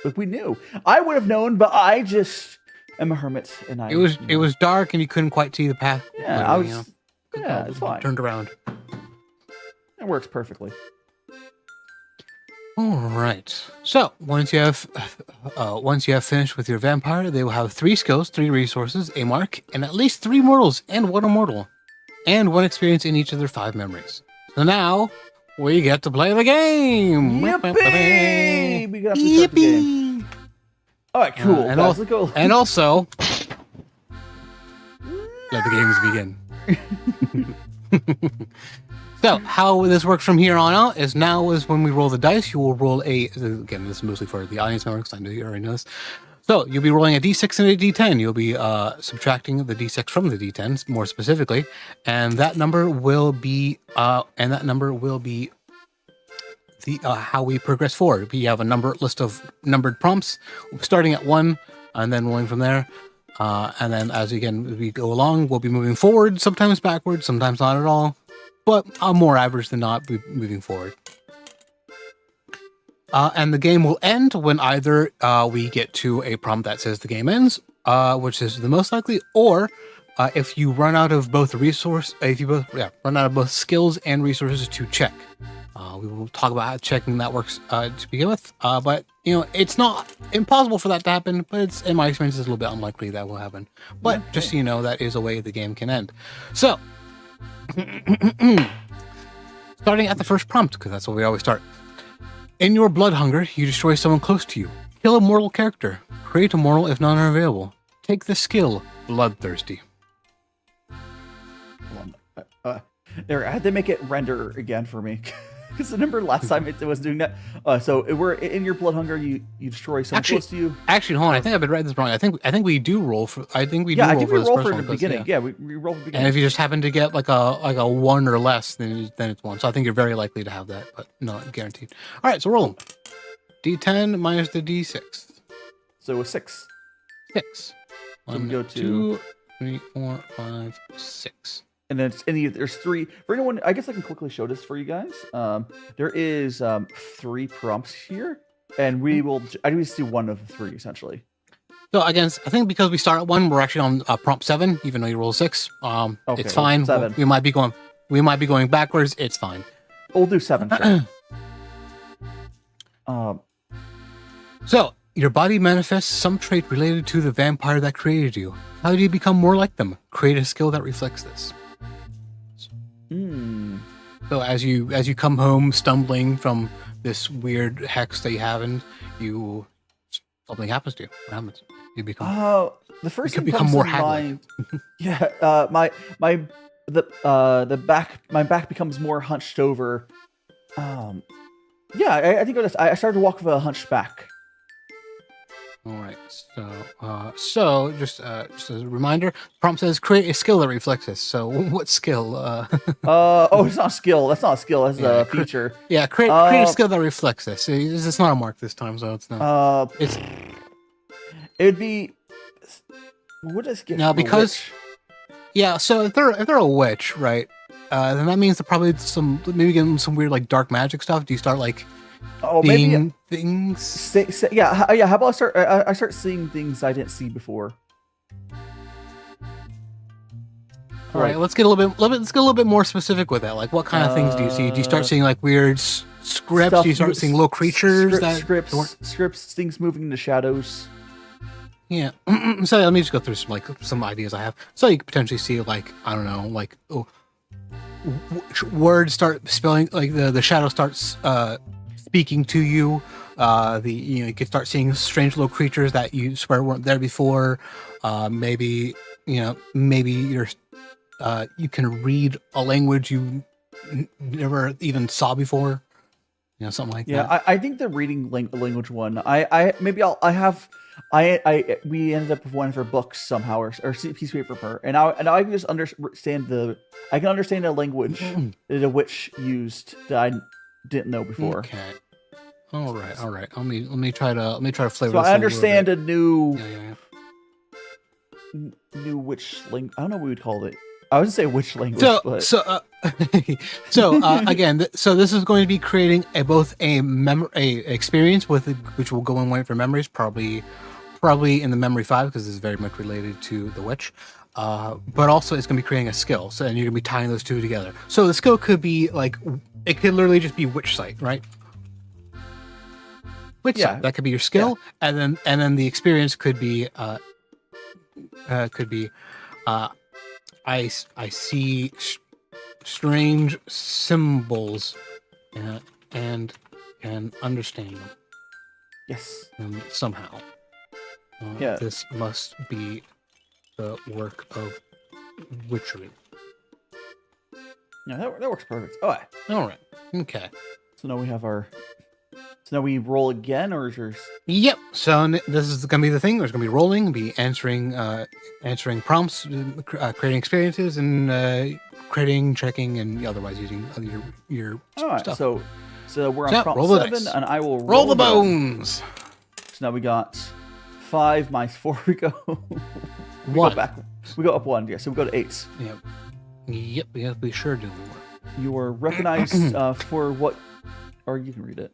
B: If we knew, I would have known, but I just am a hermit, and
C: It was dark, and you couldn't quite see the path.
B: Yeah, I was. Yeah, it's fine.
C: Turned around.
B: It works perfectly.
C: All right. So once you have finished with your vampire, they will have 3 skills, 3 resources, a mark, and at least 3 mortals and 1 immortal, and 1 experience in each of their 5 memories. So now we get to play the game.
B: Yippee! We got to start the game. All right, cool. Let's go.
C: And also, let the games begin. So how this works from here on out is when we roll the dice, you will roll again, this is mostly for the audience members, because I know you already know this. So you'll be rolling a d6 and a d10. You'll be subtracting the d6 from the d10s, more specifically, and that number will be the how we progress forward. We have a list of numbered prompts, starting at 1, and then rolling from there. And then as we go along, we'll be moving forward, sometimes backwards, sometimes not at all. But more average than not, moving forward. And the game will end when either we get to a prompt that says the game ends, which is the most likely, or if you run out of both run out of both skills and resources to check. We will talk about how checking that works to begin with. But it's not impossible for that to happen, but it's, in my experience, it's a little bit unlikely that will happen. But just so you know, that is a way the game can end. So. Starting at the first prompt, because that's where we always start. In your blood hunger, you destroy someone close to you. Kill a mortal character. Create a mortal if none are available. Take the skill, Bloodthirsty.
B: There, I had to make it render again for me. Because remember last time it was doing that. So we're in your blood hunger. You destroy someone close to you.
C: Actually, hold on. I think I've been writing this wrong. I think we do roll for. I think we do roll for this
B: roll
C: first
B: for
C: one.
B: the beginning. Yeah, we roll for the beginning.
C: And if you just happen to get like a 1 or less, then it's 1. So I think you're very likely to have that, but not guaranteed. All right, so roll them. D10 minus the D6.
B: So a 6.
C: 6.
B: So we go to
C: 2, 3, 4, 5, 6.
B: And then there's 3. For anyone, I guess I can quickly show this for you guys. There is 3 prompts here, and I just do 1 of the 3 essentially.
C: So again, I think because we start at 1, we're actually on prompt 7, even though you roll 6. Okay, it's fine.
B: 7.
C: We might be going backwards. It's fine.
B: We'll do 7. Sure.
C: So your body manifests some trait related to the vampire that created you. How do you become more like them? Create a skill that reflects this. So as you come home stumbling from this weird hex that you have, and something happens to you. What happens? You become.
B: The first
C: you
B: thing
C: become
B: comes
C: more
B: to
C: hag-like.
B: mind. Yeah. My back becomes more hunched over. Yeah. I think I started to walk with a hunched back.
C: All right. So just as a reminder, prompt says create a skill that reflects this. So what skill?
B: Oh, it's not a skill. That's not a skill. That's
C: Yeah,
B: a feature.
C: Yeah, create a skill that reflects this. It's not a mark this time, so it's not. It's
B: It would be. What does get
C: now
B: from a
C: because
B: witch?
C: yeah. So if they're a witch, right? Then that means they're probably maybe getting some weird like dark magic stuff. Do you start like
B: Maybe
C: seeing things?
B: yeah. How about I start? I start seeing things I didn't see before.
C: All right, let's get a little bit more specific with that. Like, what kind of things do you see? Do you start seeing like weird scripts?
B: Stuff
C: Do you start seeing little creatures
B: scripts, things moving in the shadows?
C: Yeah. So let me just go through some ideas I have. So you could potentially see like, I don't know, like words start spelling, like the shadow starts speaking to you. You could start seeing strange little creatures that you swear weren't there before. Maybe you're you can read a language you never even saw before. Something like that.
B: Yeah, I think the reading language one. We ended up with one for books somehow, or piece of paper for her, and I can just understand the language that a witch used that I didn't know before.
C: Okay. All right. Let me try to flavor.
B: So
C: this
B: I understand
C: a
B: a new
C: Yeah.
B: new witch language. I don't know what we would call it. I was gonna say witch language, but
C: Again, so this is going to be creating both a experience which will go in wait for memories, probably in the memory 5 because this is very much related to the witch. But also it's going to be creating a skill, so and you're going to be tying those two together. So the skill could be like, it could literally just be witch sight, right? Witch sight, that could be your skill, and then the experience could be I see strange symbols and can understand them.
B: yes,
C: Somehow. This must be the work of witchery.
B: yeah, that works perfect. All right.
C: All right. Okay.
B: So now we have our. So now we roll again, or is yours?
C: Yep. So this is going to be the thing. There's going to be rolling, be answering prompts, creating experiences, and creating, checking, and otherwise using your stuff.
B: So we're on prompt 7, and I will
C: roll the bones.
B: So now we got 5 minus 4. We go. we
C: 1.
B: Go back. We go up 1. Yeah. So we go to 8.
C: Yep. We have to be sure to do more.
B: You are recognized for what. Or you can read it.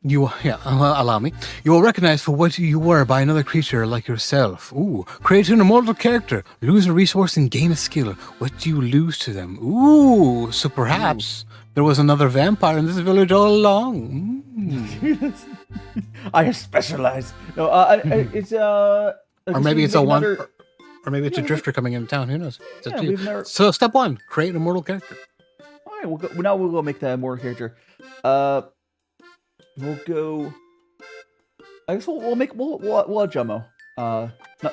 C: Allow me. You will recognize for what you were by another creature like yourself. Ooh, create an immortal character. Lose a resource and gain a skill. What do you lose to them? Ooh, so perhaps there was another vampire in this village all along.
B: I specialize. No, it's
C: or maybe it's
B: another...
C: or maybe it's a drifter coming into town. Who knows?
B: Never...
C: So step 1, create an immortal character.
B: All right, we'll go make that immortal character. We'll go. I guess we'll have Jummo.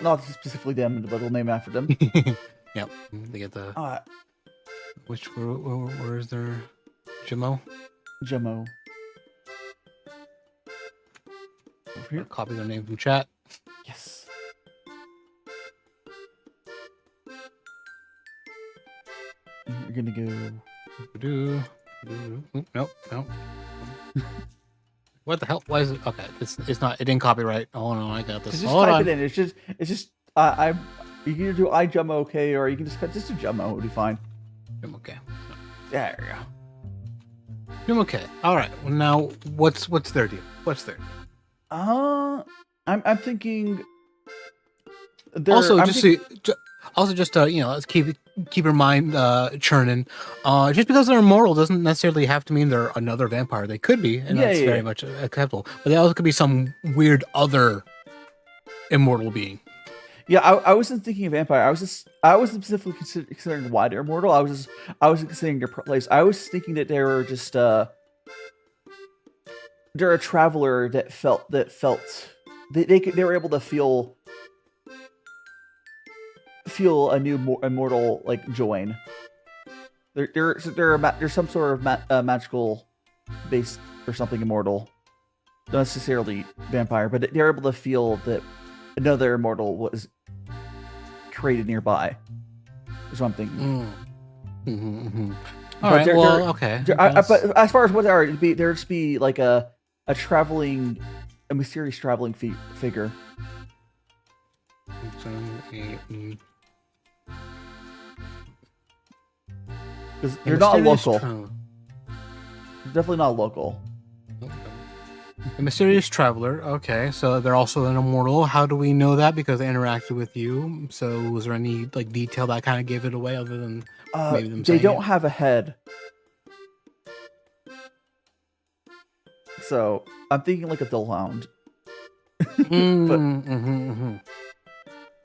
B: Not specifically them, but we'll name it after them.
C: Yep. They get the. Where is their Jummo?
B: Jummo. Over here.
C: Copy their name from chat.
B: Yes. You're gonna go.
C: Nope. What the hell? Why is it? Okay, it's not. It didn't copyright. Oh no, I got this.
B: Just type it in. It's just. You can either do Jummo okay, or you can just do Jummo. It would be fine.
C: Jummo okay.
B: There you go.
C: Jummo okay. All right. Well, now what's their deal? What's their?
B: I'm thinking.
C: Let's keep your mind churning. Just because they're immortal doesn't necessarily have to mean they're another vampire. They could be, and that's very much acceptable. But they also could be some weird other immortal being.
B: Yeah, I wasn't thinking of vampire. I wasn't specifically considering why they're immortal. I was considering their place. I was thinking that they were just they're a traveler that felt they were able to feel a new immortal like join. There's some sort of magical base or something immortal, not necessarily vampire, but they're able to feel that another immortal was created nearby. Is what I'm thinking.
C: All
B: But
C: right.
B: there-
C: Well,
B: there-
C: okay.
B: But as far as what there are, there'd just be like a mysterious traveling figure. Because they're not local. Definitely not local.
C: A mysterious traveler. Okay, so they're also an immortal. How do we know that? Because they interacted with you. So was there any like detail that kind of gave it away, other than maybe them
B: They
C: saying
B: don't
C: it?
B: have a head. So I'm thinking like a Dillhound.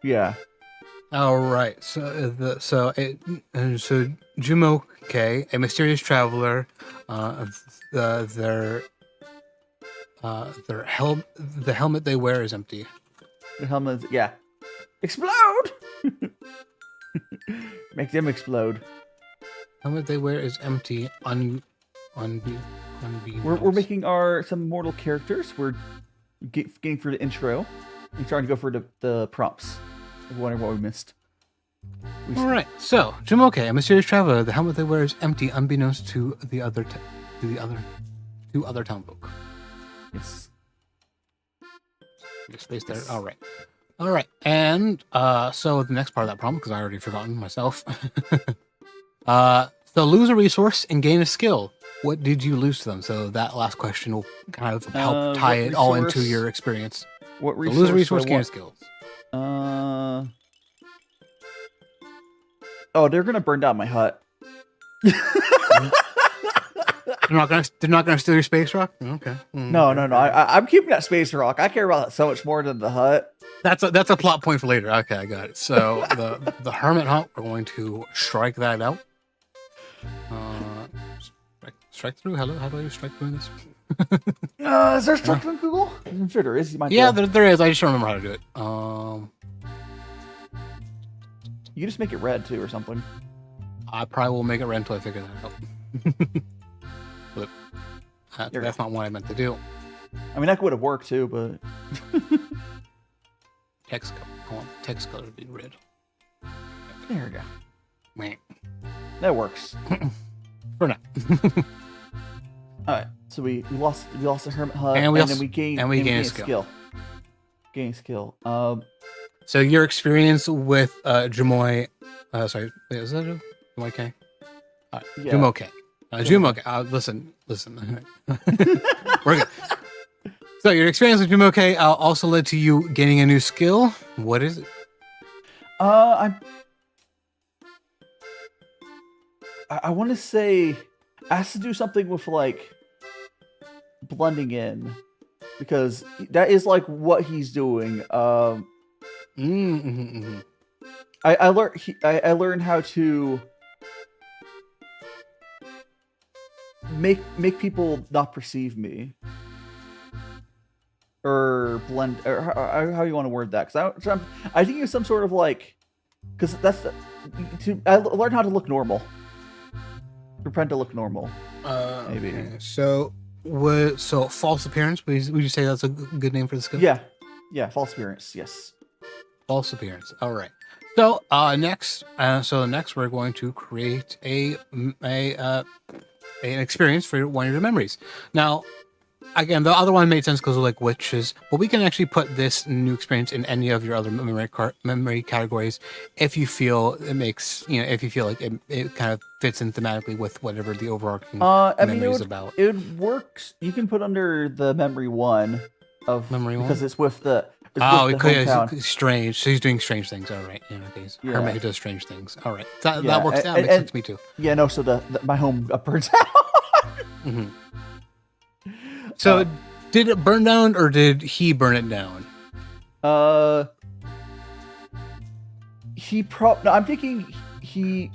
B: Yeah.
C: All right. So Jumoke, a mysterious traveler. The helmet they wear is empty.
B: The helmet, yeah. Explode! Make them explode.
C: Helmet they wear is empty.
B: We're making some mortal characters. We're getting through the intro and trying to go for the prompts. Wondering what we missed.
C: All right. So Jumoke, a mysterious traveler. The helmet they wear is empty, unbeknownst to the other townfolk.
B: Yes.
C: Space there. All right. All right. And so the next part of that problem, because I already forgotten myself. So lose a resource and gain a skill. What did you lose to them? So that last question will kind of help tie it all into your experience.
B: What
C: So
B: resource?
C: lose a resource, gain a skill.
B: Oh, they're gonna burn down my hut.
C: They're not gonna steal your space rock. Okay.
B: No. I'm keeping that space rock. I care about that so much more than the hut.
C: That's a plot point for later. Okay, I got it. So the hermit hut, we're going to strike that out. Strike through. Hello, how do I strike through in this?
B: Is there strike on Google? I'm sure there is.
C: Yeah, there is. I just don't remember how to do it.
B: You just make it red too, or something.
C: I probably will make it red until I figure that out. But that's not what I meant to do.
B: I mean, that would have worked too, but
C: Text color. I want the text color to be red.
B: there we go.
C: Meh.
B: That works.
C: For now.
B: All right, so we lost the hermit hut,
C: And
B: then we gain
C: a skill.
B: Gain skill.
C: So your experience with Jumoy, sorry, wait, is that Jumoy?
B: Yeah.
C: Jumoke. Jumoke. Listen. We're good. So your experience with Jumoke also led to you gaining a new skill. What is it?
B: I want to say it has to do something with like blending in, because that is like what he's doing. I learned how to make people not perceive me, or blend, or how you want to word that, because I think it's some sort of like, because I learned how to look normal, pretend to look normal. Maybe.
C: Okay. So false appearance. Would you say that's a good name for the skill?
B: Yeah, false appearance. Yes.
C: False appearance. All right. So next we're going to create an experience for one of your memories. Now, again, the other one made sense because of like witches, but we can actually put this new experience in any of your other memory categories if you feel it makes, if you feel like it kind of fits in thematically with whatever the overarching memory is about.
B: It works. You can put under the memory one of
C: memory one,
B: because it's with the.
C: It's strange. So he's doing strange things. All right. Okay.
B: Yeah.
C: Hermit who does strange things. All right. That works. That makes sense to me too.
B: Yeah. No. So my home got burnt out.
C: Mm-hmm. So did it burn down, or did he burn it down?
B: I'm thinking we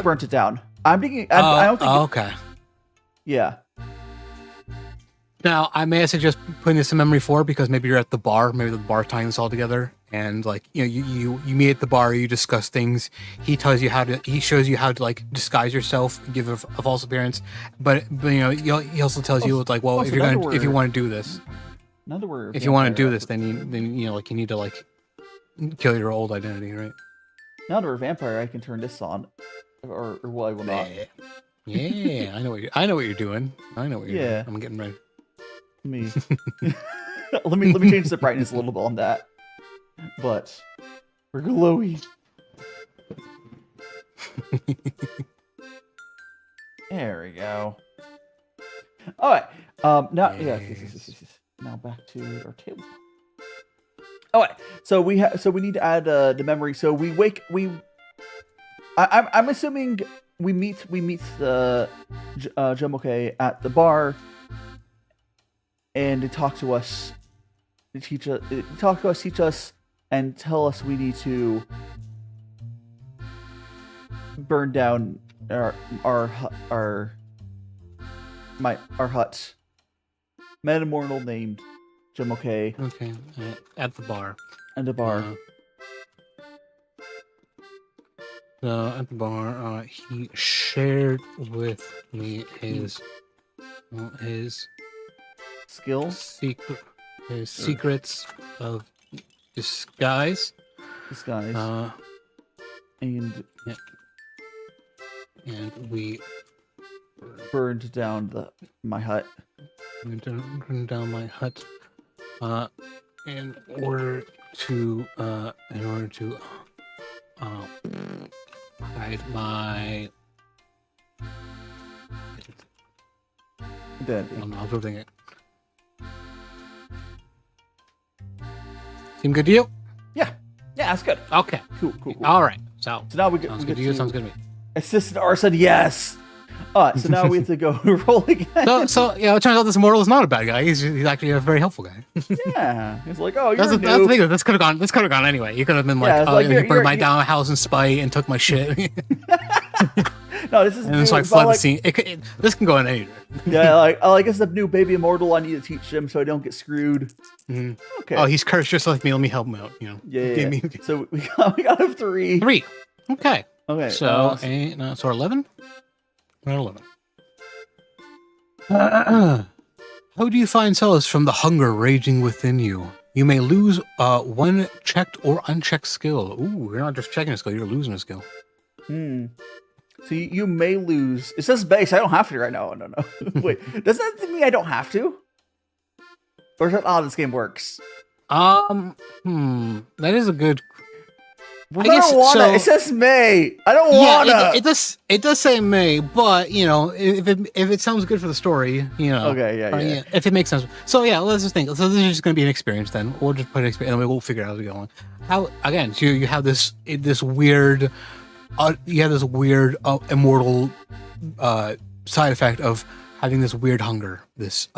B: burnt it down. I'm thinking. I don't think.
C: Okay.
B: Yeah.
C: Now, I may suggest putting this in memory 4 because maybe you're at the bar, maybe the bar tying this all together, and like you meet at the bar, you discuss things. He shows you how to like disguise yourself, give a false appearance, but he also tells you like, well, if you want to do this,
B: Now that we're
C: If you want to do
B: vampire-
C: this, then you know, like you need to like kill your old identity, right?
B: Now that we're a vampire, I can turn this on, or well, I will not.
C: Yeah, I know what you're doing. I know what you're
B: Yeah.
C: doing. I'm getting ready.
B: Me. let me change the brightness a little bit on that. But we're glowy. There we go. All right. Now, yes. Now back to our table. All right. So we need to add the memory. So I'm assuming we meet Jomoke at the bar, and they talk to us, teach us, and tell us we need to burn down our hut. Metamortal named Jomoke
C: Okay, at the bar.
B: and the bar.
C: So at the bar, he shared with me his
B: Skills,
C: secrets of disguise.
B: disguise, and
C: And we
B: burned down my hut.
C: burned down my hut in order to hide my
B: Identity.
C: I'm not holding it. Seem good to you?
B: Yeah, that's good.
C: Okay.
B: Cool.
C: All right. So
B: So now we
C: sounds
B: get
C: good to you. Sounds good to me.
B: Assistant arson, yes. So now we have to go roll again.
C: So yeah, it turns out this immortal is not a bad guy. He's actually a very helpful guy.
B: Yeah, he's like, oh, you're
C: That's
B: a
C: the
B: noob.
C: thing. This could have gone anyway. You could have been like,
B: Yeah, it's
C: oh,
B: like,
C: you
B: you're-
C: burned my
B: you're-
C: down house in spite and took my shit.
B: No, this is
C: And
B: new.
C: so I
B: It's
C: fled
B: not
C: the
B: like,
C: scene. This can go in any direction.
B: yeah, like it's a new baby immortal. I need to teach him so I don't get screwed.
C: Mhm.
B: Okay.
C: Oh, he's cursed just like me. Let me help him out. You know.
B: yeah.
C: Give me
B: So we got a 3.
C: 3. Okay.
B: Okay.
C: So so 11. We're at 11. How do you find solace from the hunger raging within you? You may lose one checked or unchecked skill. Ooh, you're not just checking a skill; you're losing a skill.
B: So you may lose. It says base. I don't have to right now. No. Wait, does that mean I don't have to? Or is that how this game works?
C: That is a good.
B: I don't wanna.
C: so.
B: It says May. I don't
C: Yeah,
B: wanna.
C: it does say May, but you know, if it sounds good for the story, you know.
B: Okay, yeah.
C: If it makes sense. So yeah, let's just think. So this is just going to be an experience then. We'll just put an experience, and we'll figure it out as we go on. How again? So you have this weird, immortal side effect of having this weird hunger, this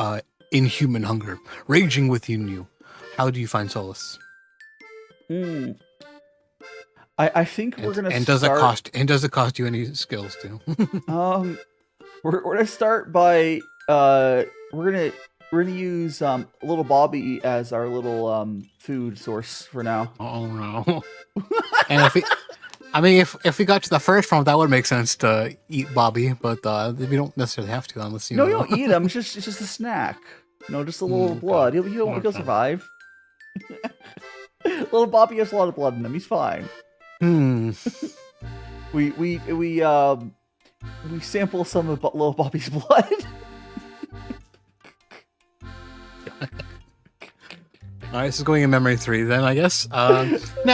C: inhuman hunger raging within you. How do you find solace?
B: I think we're gonna.
C: Does it cost you any skills too?
B: We're gonna start by we're gonna use little Bobby as our little food source for now.
C: Oh no! And if we got to the first round, that would make sense to eat Bobby, but we don't necessarily have to unless you.
B: No, you don't eat him. It's just a snack. No, just a little blood. He'll survive. Little Bobby has a lot of blood in him. He's fine. We sample some of little Bobby's blood.
C: All right, this is going in memory 3 then, I guess. Now,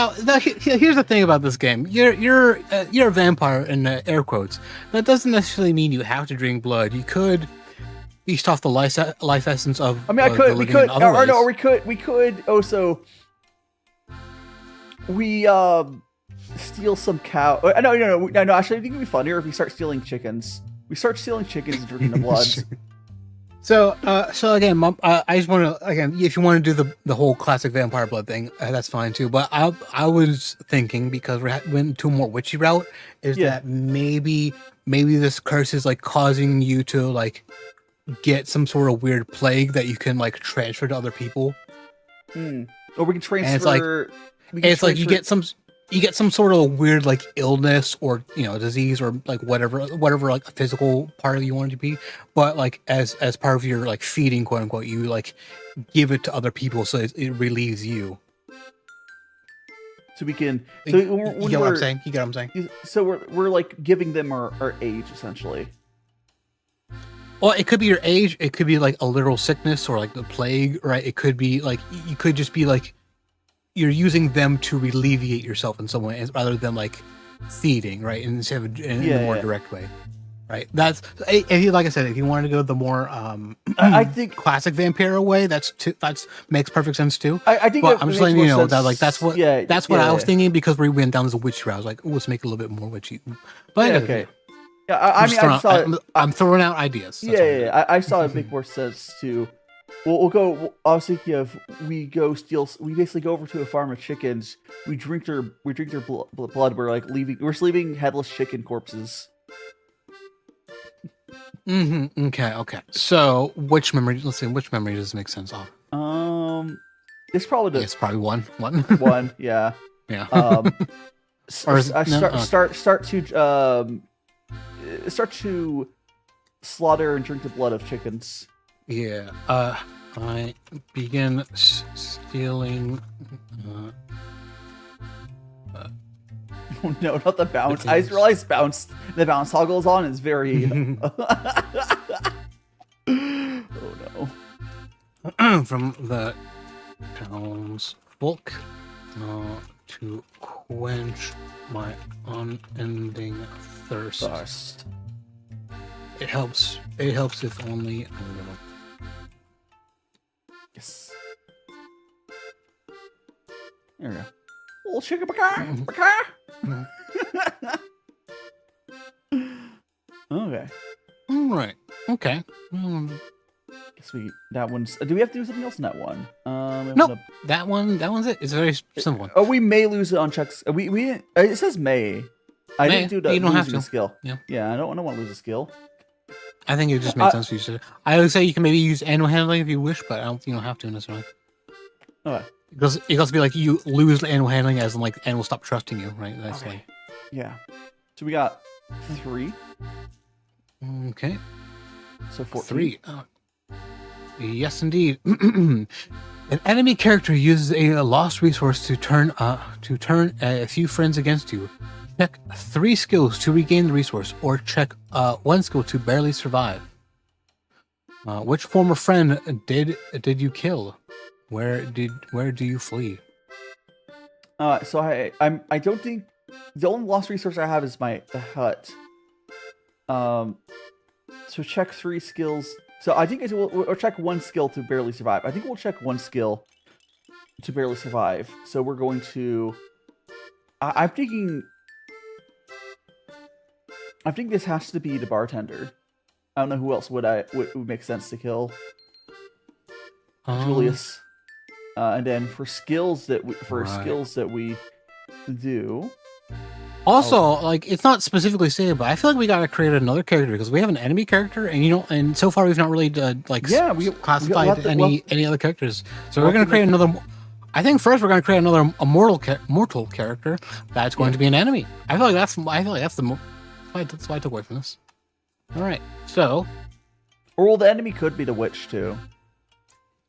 C: here's the thing about this game. You're a vampire in air quotes. That doesn't necessarily mean you have to drink blood. You could feast off the life essence of.
B: I mean, we could also steal some cow. No. Actually, I think it'd be funnier if we start stealing chickens. We start stealing chickens and drinking the blood.
C: So again, Mom, I just want to if you want to do the whole classic vampire blood thing, that's fine too. But I was thinking, because we went to a more witchy route, that maybe this curse is like causing you to like get some sort of weird plague that you can like transfer to other people.
B: Or we can transfer.
C: You get some you get some sort of weird like illness or disease or like whatever like a physical part of you want it to be, but like as part of your like feeding, quote unquote, you like give it to other people so it relieves you.
B: So we can.
C: You
B: So when
C: get what
B: we're-
C: I'm saying? You get what I'm saying?
B: So we're like giving them our age essentially.
C: Well, it could be your age. It could be like a literal sickness or like the plague, right? It could be like you could just be like you're using them to alleviate yourself in some way, rather than like feeding, right? Instead of in a more direct way, right? That's if you, like I said, if you wanted to go the more
B: I think
C: classic vampire way, that's makes perfect sense too.
B: I think.
C: But
B: it
C: I'm just
B: makes
C: letting you
B: more
C: know
B: sense.
C: that like that's what I was thinking, because we went down this witch route. I was like, let's make it a little bit more witchy. But
B: Yeah, okay. Yeah, I mean, I saw it.
C: I'm throwing out ideas. That's all I'm doing.
B: I saw it make more sense to. We'll go. I was thinking of we basically go over to a farm of chickens. We drink their blood. We're like leaving headless chicken corpses.
C: Okay. So which memory? Let's see. Which memory does make sense of?
B: It's probably
C: It's probably one.
B: one. Yeah.
C: Yeah.
B: Or
C: is it- no?
B: start to slaughter and drink the blood of chickens.
C: Yeah. I begin stealing.
B: Oh no, not the bounce. I just realized the bounce toggles on is very. Oh no.
C: From the townsfolk to quench my unending thirst. It helps if only a little.
B: Yes. There we go. Little chicken baka. Okay.
C: All right. Okay.
B: Guess that one's. Do we have to do something else in that one?
C: Nope. That one's it. It's a very simple one.
B: Oh, we may lose it on checks. We it says may. I
C: May.
B: didn't do the
C: You don't have
B: losing
C: to.
B: skill.
C: Yeah.
B: I don't want to lose a skill.
C: I think it just makes sense for you to. I would say you can maybe use animal handling if you wish, but you don't have to necessarily.
B: Okay.
C: Because it has to be like you lose the animal handling as in like animals stop trusting you, right? That's
B: Okay. Yeah. So we got 3.
C: like okay.
B: So 14.
C: 3. Yes, indeed. An enemy character uses a lost resource to turn a few friends against you. Check 3 skills to regain the resource, or check 1 skill to barely survive. Which former friend did you kill? Where do you flee?
B: So I don't think the only lost resource I have is the hut. So check 3 skills. So I think we'll check 1 skill to barely survive. I think we'll check 1 skill to barely survive. So we're going to. I'm thinking this has to be the bartender. I don't know who else would make sense to kill. Julius. And then for skills that we do.
C: Also, like it's not specifically stated, but I feel like we gotta create another character because we have an enemy character, and so far we've not really classified any other characters. So we're gonna create another. I think first we're gonna create another mortal character that's going to be an enemy. I feel like that's the. That's why I took away from this. All right, so.
B: Or well, the enemy could be the witch too.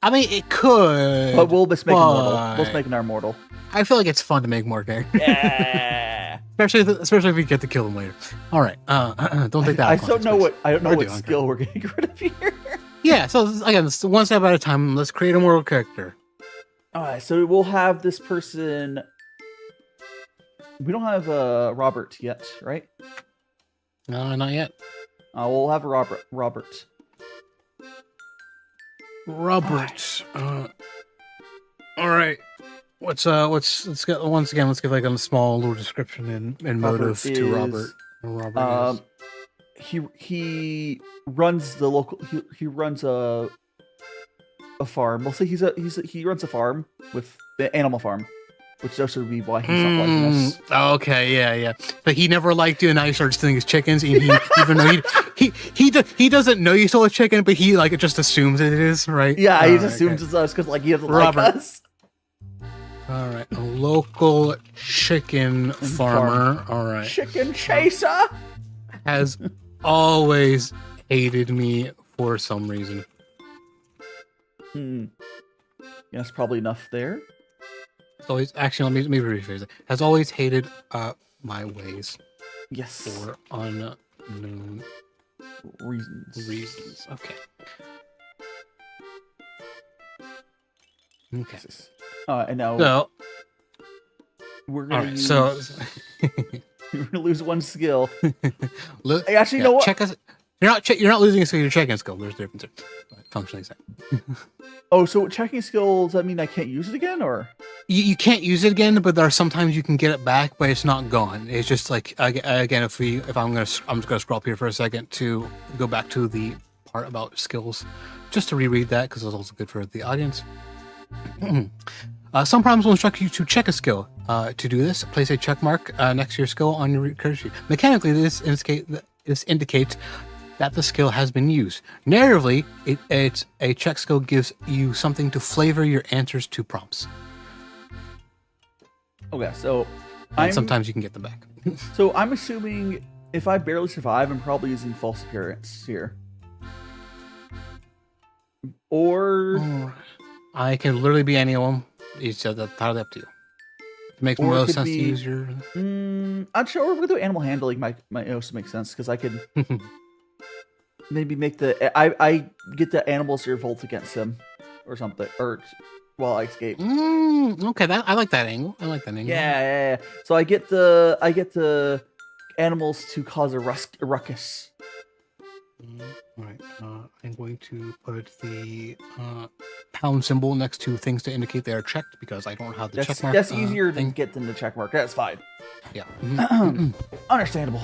C: I mean, it could.
B: But we'll just make him mortal. We'll just make him mortal.
C: I feel like it's fun to make more characters.
B: Yeah.
C: especially if we get to kill them later. All right. Don't take that.
B: I don't know what skill we're getting rid of here.
C: Yeah. So again, one step at a time. Let's create a mortal character.
B: All right. So we'll have this person. We don't have Robert yet, right?
C: No, not yet.
B: We'll have Robert.
C: Robert. All right. Let's get once again. Let's give like a small little description and motive to Robert. Robert
B: he runs the local. He runs a farm. We'll say he runs a farm with the animal farm, which also would be why he's not liking us.
C: Okay, yeah. But he never liked you, and now he starts stealing his chickens. Even though he doesn't know you stole a chicken, but he like just assumes it is right.
B: Yeah, he just assumes it's us because like he doesn't like us.
C: All right, a local chicken farmer. All right,
B: Chicken chaser.
C: has always hated me for some reason.
B: Hmm. Yeah, that's probably enough there.
C: It's always actually let me rephrase it. Has always hated my ways
B: Yes.
C: for unknown reasons. Okay. Okay.
B: And now
C: So
B: we're
C: all
B: gonna
C: right.
B: use,
C: So
B: we're gonna lose one skill.
C: look,
B: Actually, you know what?
C: check us. You're not losing a skill. You're checking a skill. There's a difference there. Functionally same.
B: Oh, so checking skill, does that mean I can't use it again, or?
C: You can't use it again, but there are sometimes you can get it back, but it's not gone. It's just like again, I'm just gonna scroll up here for a second to go back to the part about skills, just to reread that because it's also good for the audience. Some programs will instruct you to check a skill. To do this, place a check mark next to your skill on your recursion sheet. Mechanically, this indicates that the skill has been used. Narratively, it's a check skill gives you something to flavor your answers to prompts.
B: Okay, so
C: And sometimes you can get them back.
B: So I'm assuming if I barely survive, I'm probably using false appearance here. Or
C: I can literally be any of them. It's entirely up to you. It makes
B: Or it
C: more
B: could
C: sense
B: be-
C: to use your.
B: I'm sure we'll do animal handling. Might also make sense because I could maybe make I get the animals to revolt against him or something, or while I escape.
C: Okay, I like that angle. I like that angle.
B: Yeah. So I get the animals to cause a ruckus.
C: All right. I'm going to put the pound symbol next to things to indicate they are checked because I don't have the check mark.
B: That's easier
C: thing.
B: to get than the check mark. That's fine.
C: Yeah.
B: Understandable.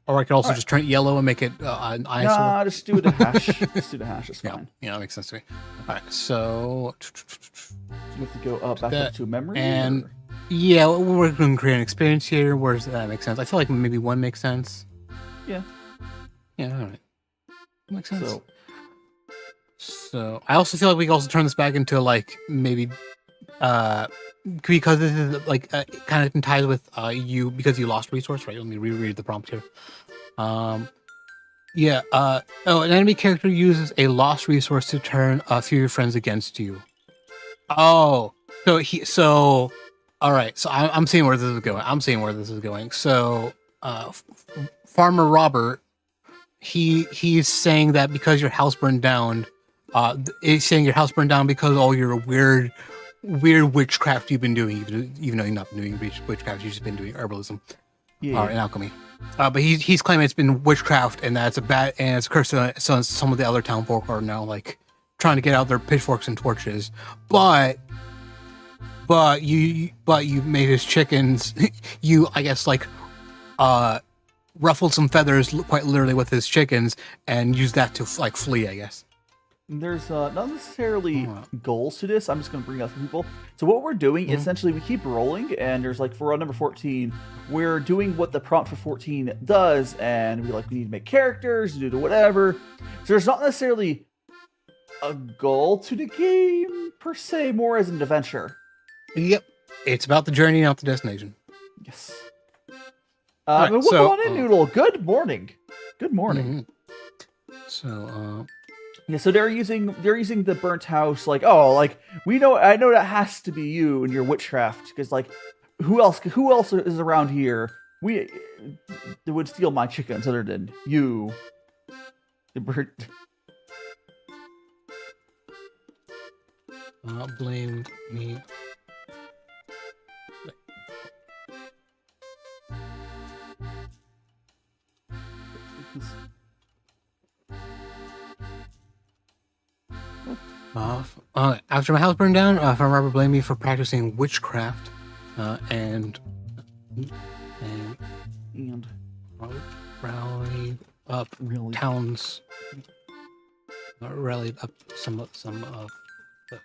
C: Or I could also just turn it yellow and make it an ISO.
B: Nah, just do the hash. Just do the hash. It's fine.
C: Yeah, that makes sense to me. All right, so
B: You have to go back up to memory.
C: and
B: or-
C: yeah, we're going to create an experience here. Where does that make sense? I feel like maybe one makes sense.
B: Yeah.
C: Yeah, all right. Makes sense.
B: So
C: I also feel like we can also turn this back into like maybe because this is like kind of ties with you because you lost resource, right? Let me reread the prompt here. An enemy character uses a lost resource to turn a few of your friends against you. Oh, all right. So I'm seeing where this is going. So Farmer Robert, he's saying that because your house burned down, he's saying your house burned down because of all your weird witchcraft you've been doing, even though you've not been doing witchcraft, you've just been doing herbalism and alchemy. But he's claiming it's been witchcraft and that's it's a curse. So some of the other town folk are now like trying to get out their pitchforks and torches. But you made his chickens. You I guess like ruffled some feathers quite literally with his chickens and used that to like flee. I guess.
B: there's not necessarily goals to this. I'm just going to bring up some people. So what we're doing, essentially, we keep rolling, and there's like for round number 14, we're doing what the prompt for 14 does, and we need to make characters, do the whatever. So there's not necessarily a goal to the game per se, more as an adventure.
C: Yep, it's about the journey, not the destination.
B: Yes.
C: Right,
B: we'll go on in, Noodle. Good morning. Good morning.
C: So,
B: Yeah, so they're using the burnt house, I know that has to be you and your witchcraft, because who else is around here? They would steal my chickens other than you. The burnt.
C: Blame me. After my house burned down, Farmer Robert blamed me for practicing witchcraft, and rallied up towns. Rallied up some of the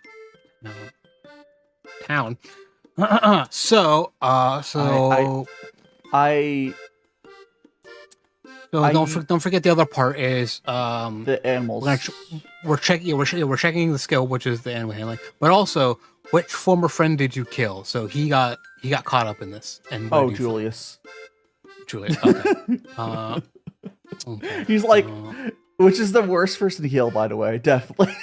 C: town. So don't forget the other part is
B: the animals.
C: we're checking the skill, which is the animal handling, but also which former friend did you kill? So he got caught up in this. And
B: Oh, Julius.
C: Julius. Okay. Okay.
B: He's like, which is the worst person to heal, by the way. Definitely.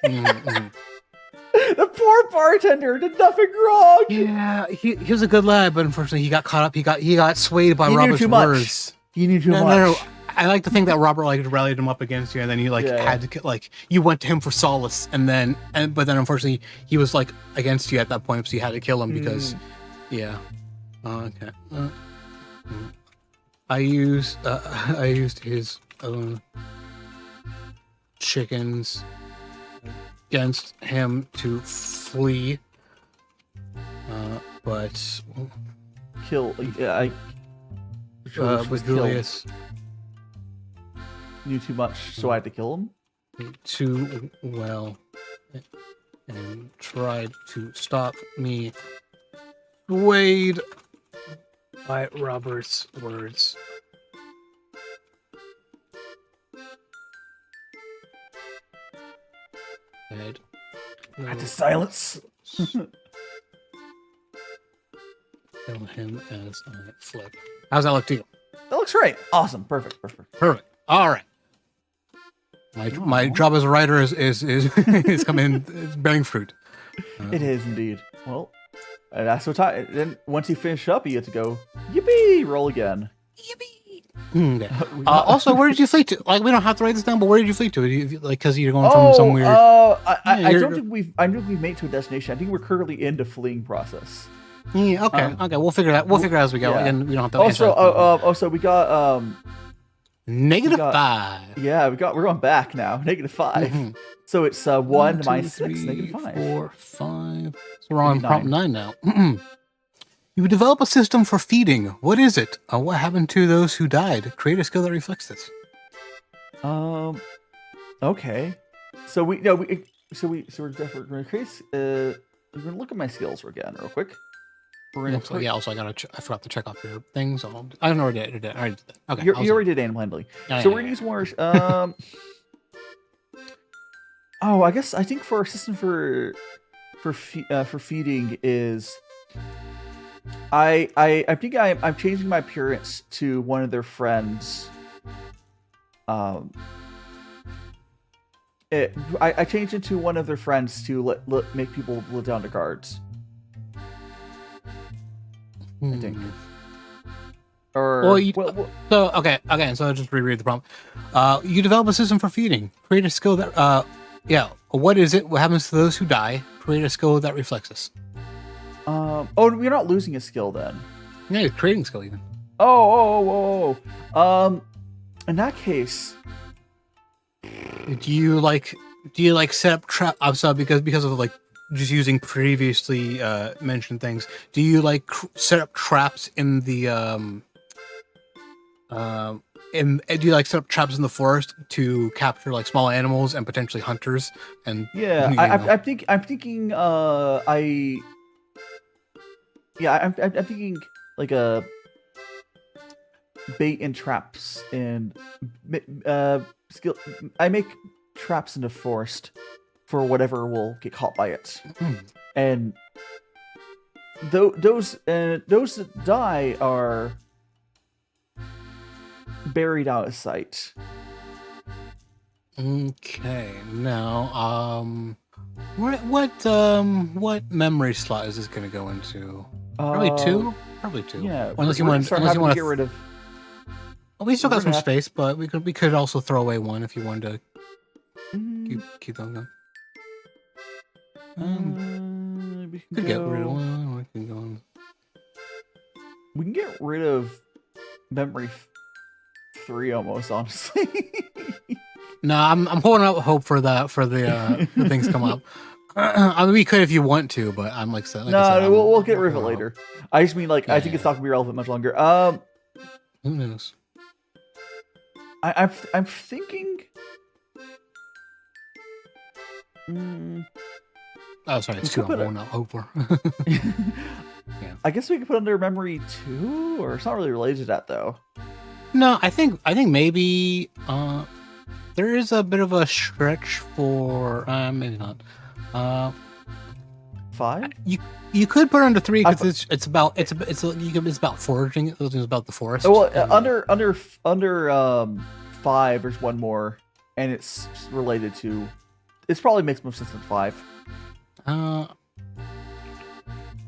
B: The poor bartender did nothing wrong.
C: Yeah, he was a good lad, but unfortunately he got caught up. He got swayed by Robert's words.
B: He knew too much.
C: No. I like to think that Robert like rallied him up against you, and then you had to like you went to him for solace, but then unfortunately he was like against you at that point, so you had to kill him because okay. I used his own chickens against him to flee, but
B: kill. Yeah,
C: with Julius
B: knew too much, so I had to kill him.
C: Too well, and tried to stop me. Swayed by Robert's words. And
B: I had to silence.
C: Kill him as I flip. How's that look to you?
B: That looks great. Awesome. Perfect.
C: Perfect. All right. My job as a writer is coming bearing fruit.
B: It is indeed. Well, that's what time. Then once you finish up, you get to go yippee, roll again.
C: Yippee. Yeah. Also, where did you flee to? Like, we don't have to write this down, but where did you flee to? Because you're going from some weird.
B: I don't think we've made it to a destination. I think we're currently in the fleeing process.
C: Yeah. Okay. Okay. We'll figure that. We'll figure it out as we go.
B: Yeah.
C: Again, we don't have to.
B: Also, we got
C: -5.
B: Yeah, we're going back now. -5.
C: Mm-hmm.
B: So it's 1 minus 6, -5.
C: 4, 5. So we're on prompt 9 now. You would develop a system for feeding. What is it? What happened to those who died? Create a skill that reflects this.
B: Okay. So we're gonna create. We're gonna look at my skills again real quick.
C: Also, I forgot to check off your things. So I don't know where I did. I already did that. Okay.
B: You already did animal handling. So we're gonna use more. I think for our system for feeding is. I think I'm changing my appearance to one of their friends. I changed it to one of their friends to make people let down the guards. I think. Or
C: so I'll just reread the prompt. You develop a system for feeding. Create a skill that what is it? What happens to those who die? Create a skill that reflects this.
B: We're not losing a skill then.
C: Yeah, you're creating a skill even.
B: In that case,
C: do you set up trap? I'm sorry, because of like just using previously mentioned things. Do you set up traps in the do you set up traps in the forest to capture like small animals and potentially hunters? And
B: I'm thinking I'm thinking like a bait and traps and skill. I make traps in the forest for whatever will get caught by it, and those that die are buried out of sight.
C: Okay, now what memory slot is this going to go into? Probably two.
B: Yeah.
C: Unless you want to
B: get rid of.
C: Well, we still got some space, but we could also throw away one if you wanted to keep them going.
B: We
C: could get rid of one. We can go.
B: We can get rid of memory 3 almost, honestly.
C: No, I'm holding out hope for that for the things come up. I mean, we could if you want to, but I'm
B: we'll get rid of it later. I just mean I think it's not gonna be relevant much longer.
C: Who knows?
B: I'm thinking.
C: Oh, sorry, it's 2. I'm not over.
B: Yeah. I guess we could put under memory 2, or it's not really related to that though.
C: No, I think maybe there is a bit of a stretch for maybe not.
B: 5?
C: You could put it under 3 because it's about foraging. It's about the forest.
B: Well, under 5, there's one more, and it's related to. It probably makes more sense than 5.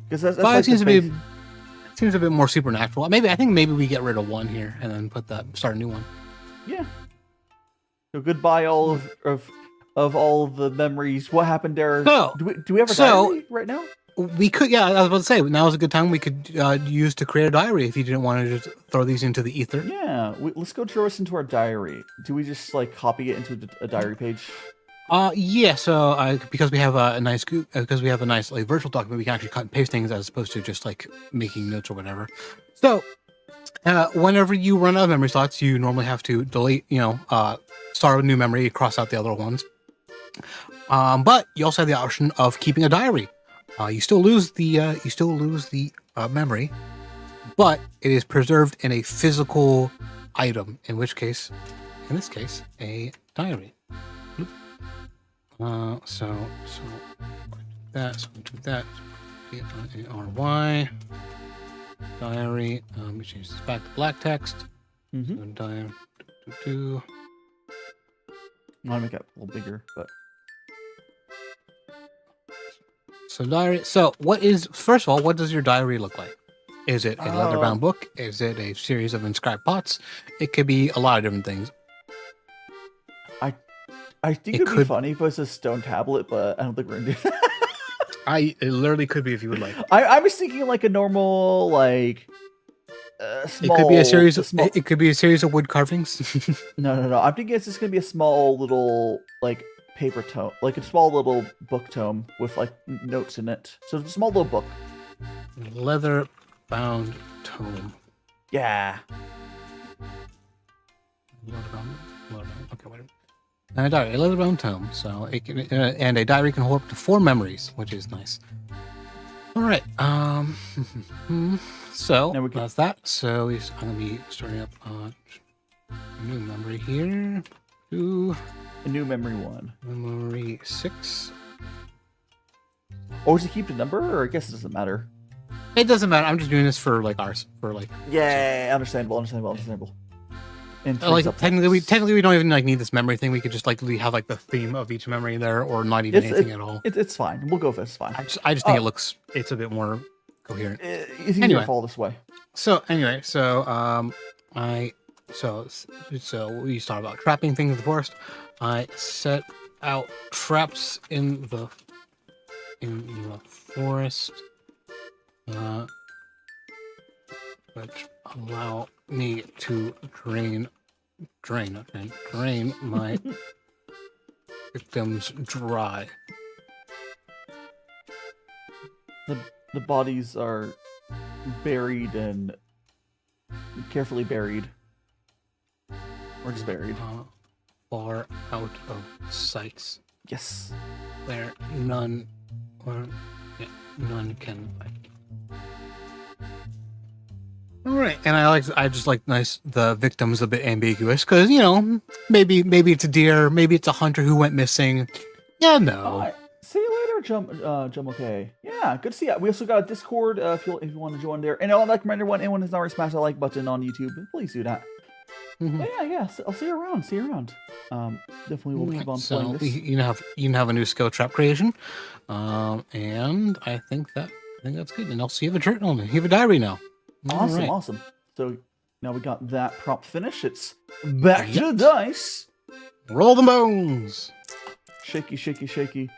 B: Because that's
C: 5
B: like
C: seems to be a bit more supernatural. I think maybe we get rid of 1 here and then start a new one.
B: Yeah. So goodbye all of all the memories. What happened there?
C: So,
B: do we have a diary right now?
C: We could, yeah. I was about to say now is a good time we could use to create a diary if you didn't want to just throw these into the ether.
B: Yeah, let's go throw us into our diary. Do we just like copy it into a diary page?
C: Yeah. So because we have a nice like virtual document, we can actually cut and paste things as opposed to just like making notes or whatever. So whenever you run out of memory slots, you normally have to delete, start a new memory, cross out the other ones. But you also have the option of keeping a diary. You still lose the memory, but it is preserved in a physical item. In this case, a diary. So do that. DIRY diary. We change this back to black text.
B: Mm-hmm.
C: Diary.
B: I want to make it a little bigger, but.
C: So diary. So what does your diary look like? Is it a leather-bound book? Is it a series of inscribed pots? It could be a lot of different things.
B: I think it'd be funny if it was a stone tablet, but I don't think we're gonna do that.
C: It literally could be if you would like.
B: I was thinking like a normal like. Small,
C: it could be a series. It could be a series of wood carvings.
B: No. I'm thinking it's just gonna be a small little like paper tome, like a small little book tome with like notes in it. So it's a small little book.
C: Leather-bound tome.
B: Yeah.
C: Okay, whatever. And a diary, a leather-bound tome. So it can, and a diary can hold up to 4 memories, which is nice. All right. So that's that. So I'm gonna be starting up a new memory here.
B: A new memory 1.
C: Memory 6.
B: Or does it keep the number? Or I guess it doesn't matter.
C: It doesn't matter. I'm just doing this for like ours. For like.
B: Yeah, understandable. And
C: like technically we don't even like need this memory thing. We could just like have like the theme of each memory there, or not even anything at all.
B: It's fine. We'll go with it. It's fine.
C: I just think it's a bit more coherent.
B: It's easier to follow this way.
C: So we start about trapping things in the forest. I set out traps in the forest, which allow me to drain my victims dry.
B: The bodies are buried and carefully buried, or just buried.
C: Far out of sight.
B: Yes.
C: Where none can find. All right, and I just like the victim's a bit ambiguous because maybe it's a deer, maybe it's a hunter who went missing. Yeah, no.
B: See you later, Jum. Okay. Yeah, good to see you. We also got a Discord if you want to join there. And I'd like to remind everyone, anyone who's not already smashed that like button on YouTube, please do that.
C: Mm-hmm.
B: But yeah. So I'll see you around. Definitely we'll keep on playing this.
C: You can have a new skill trap creation, and I think that's good. And also you have a journal, you have a diary now.
B: Awesome. So now we got that prompt finished. It's back to the dice.
C: Roll the bones.
B: Shaky.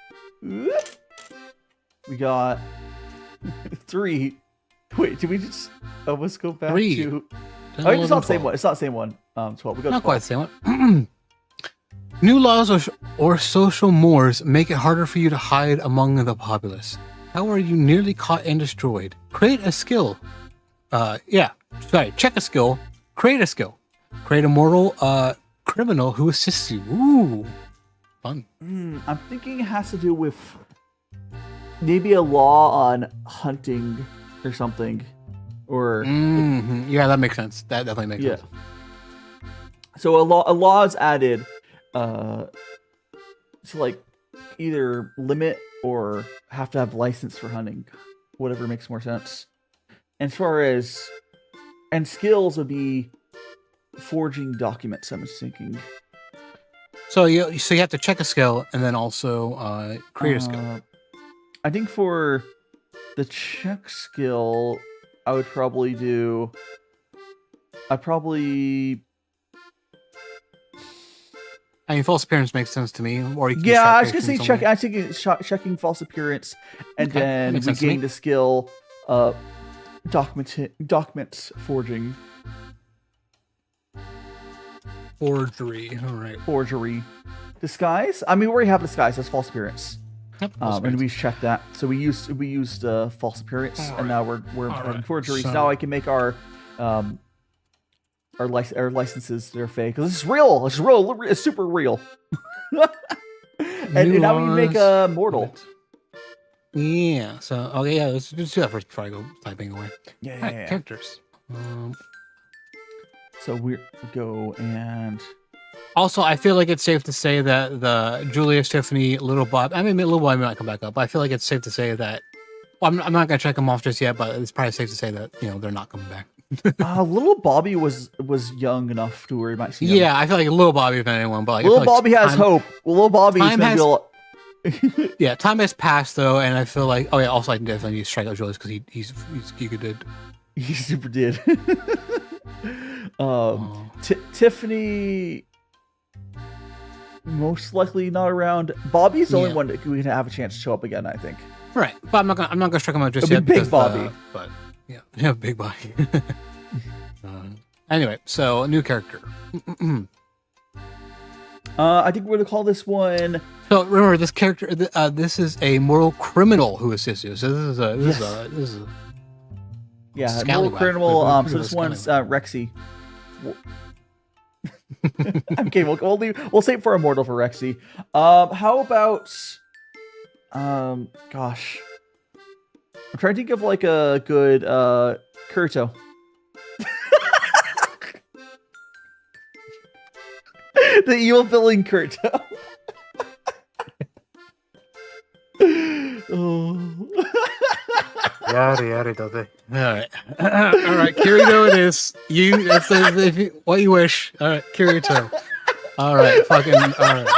B: We got 3. Wait, did we just almost go back
C: 3
B: to? Oh, it's not the same one. It's not the same one. 12. We got
C: not
B: 12.
C: quite the same one. New laws or social mores make it harder for you to hide among the populace. How are you nearly caught and destroyed? Create a skill. Check a skill. Create a skill. Create a mortal criminal who assists you. Ooh, fun.
B: I'm thinking it has to do with maybe a law on hunting or something. Or
C: yeah, that makes sense. That definitely makes sense.
B: So a law is added to like either limit or have to have license for hunting, whatever makes more sense. As far as and skills would be forging documents. I'm thinking.
C: So you have to check a skill and then also create a skill.
B: I think for the check skill, I would probably do.
C: I mean, false appearance makes sense to me. Or you can
B: Yeah, I was gonna say check. I think checking false appearance, and
C: Okay,
B: then
C: makes
B: we
C: sense to me.
B: gain the skill, documents forging,
C: Forgery. All right.
B: forgery, disguise. I mean, we already have disguise. That's false appearance.
C: Yep, false
B: And
C: appearance.
B: we checked that. So we used false appearance,
C: All
B: and
C: right.
B: now we're
C: All
B: having
C: right,
B: forgery. So
C: so-
B: now I can make our licenses that are fake. Because it's real. It's real. It's super real. and now we make a mortal.
C: Yeah. So okay, yeah. Let's do that first before I go typing away.
B: Yeah,
C: All
B: yeah,
C: right,
B: yeah.
C: characters.
B: So we go and
C: Also, I feel like it's safe to say that the Julius, Tiffany, Little Bob. I mean, Little Bob might come back up. But I feel like it's safe to say that. Well, I'm not gonna check them off just yet, but it's probably safe to say that they're not coming back.
B: little Bobby was young enough to where he might see him.
C: Yeah, I feel like Little Bobby, if anyone, but like, I
B: Little
C: feel like
B: Bobby has
C: time-
B: hope. Little Bobby's
C: time
B: gonna
C: has-
B: be a lot.
C: Yeah, time has passed though, and I feel like also I can definitely strike out Julius because he's good.
B: He super did.
C: Oh.
B: Tiffany, most likely not around. Bobby's the only
C: Yeah.
B: one that we can have a chance to show up again, I think.
C: Right, but I'm not gonna strike him out just
B: It'll
C: yet.
B: be Big
C: because,
B: Bobby.
C: But yeah, Big Bobby. Anyway, so a new character.
B: I think we're gonna call this one.
C: So remember, this character. This is a moral criminal who assists you. So this is a
B: Yeah,
C: Scallywag.
B: moral criminal.
C: Look at
B: So
C: this
B: this one's Rexy. Okay, we'll save for immortal for Rexy. How about gosh, I'm trying to think of like a good Kurto. The evil villain Kurto. Oh.
C: Yari does it. All right, all right. Kirito, it is. What you wish. All right, Kirito. All right, fucking. All right.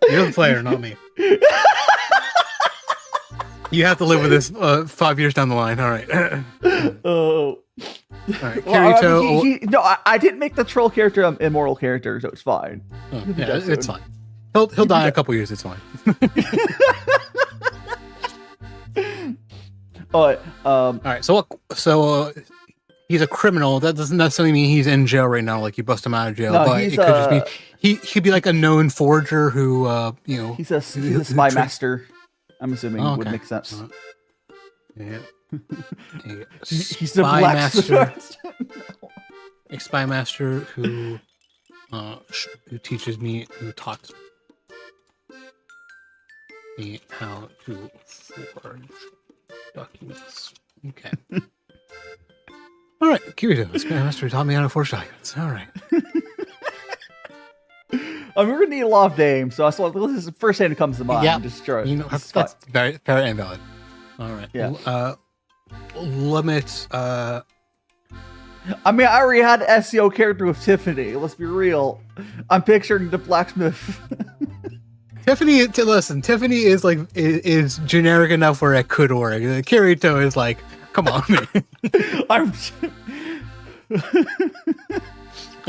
C: You're the player, not me. You have to live with this 5 years down the line. All right.
B: Oh.
C: All right,
B: Well, I
C: Kirito.
B: mean, no, I didn't make the troll character an immoral character, so it's fine.
C: Oh,
B: He'll be
C: yeah,
B: dead
C: it's
B: soon.
C: fine. He'll die in a couple years. It's fine.
B: But
C: All right. So he's a criminal. That doesn't necessarily mean he's in jail right now. Like you bust him out of jail,
B: No,
C: but
B: he's,
C: it could just be he'd be like a known forger who
B: he's a spy master. I'm assuming
C: Oh,
B: would
C: okay.
B: make sense.
C: Yeah.
B: He's the blacksmith.
C: A spy master who teaches me, who taught me how to forge documents. Okay. All right, Kirito, the spy master taught me how to forge documents. All right.
B: I mean, we're gonna need a lot of names, so this is the first name that comes to mind.
C: Yeah,
B: Just try it.
C: You know,
B: It's
C: that's very fair and valid. All right.
B: Yeah.
C: Limits.
B: I mean, I already had an SEO character with Tiffany. Let's be real. I'm picturing the blacksmith.
C: Tiffany, listen. Tiffany is like is generic enough where it could work. Kirito is like, come on, man.
B: I'm.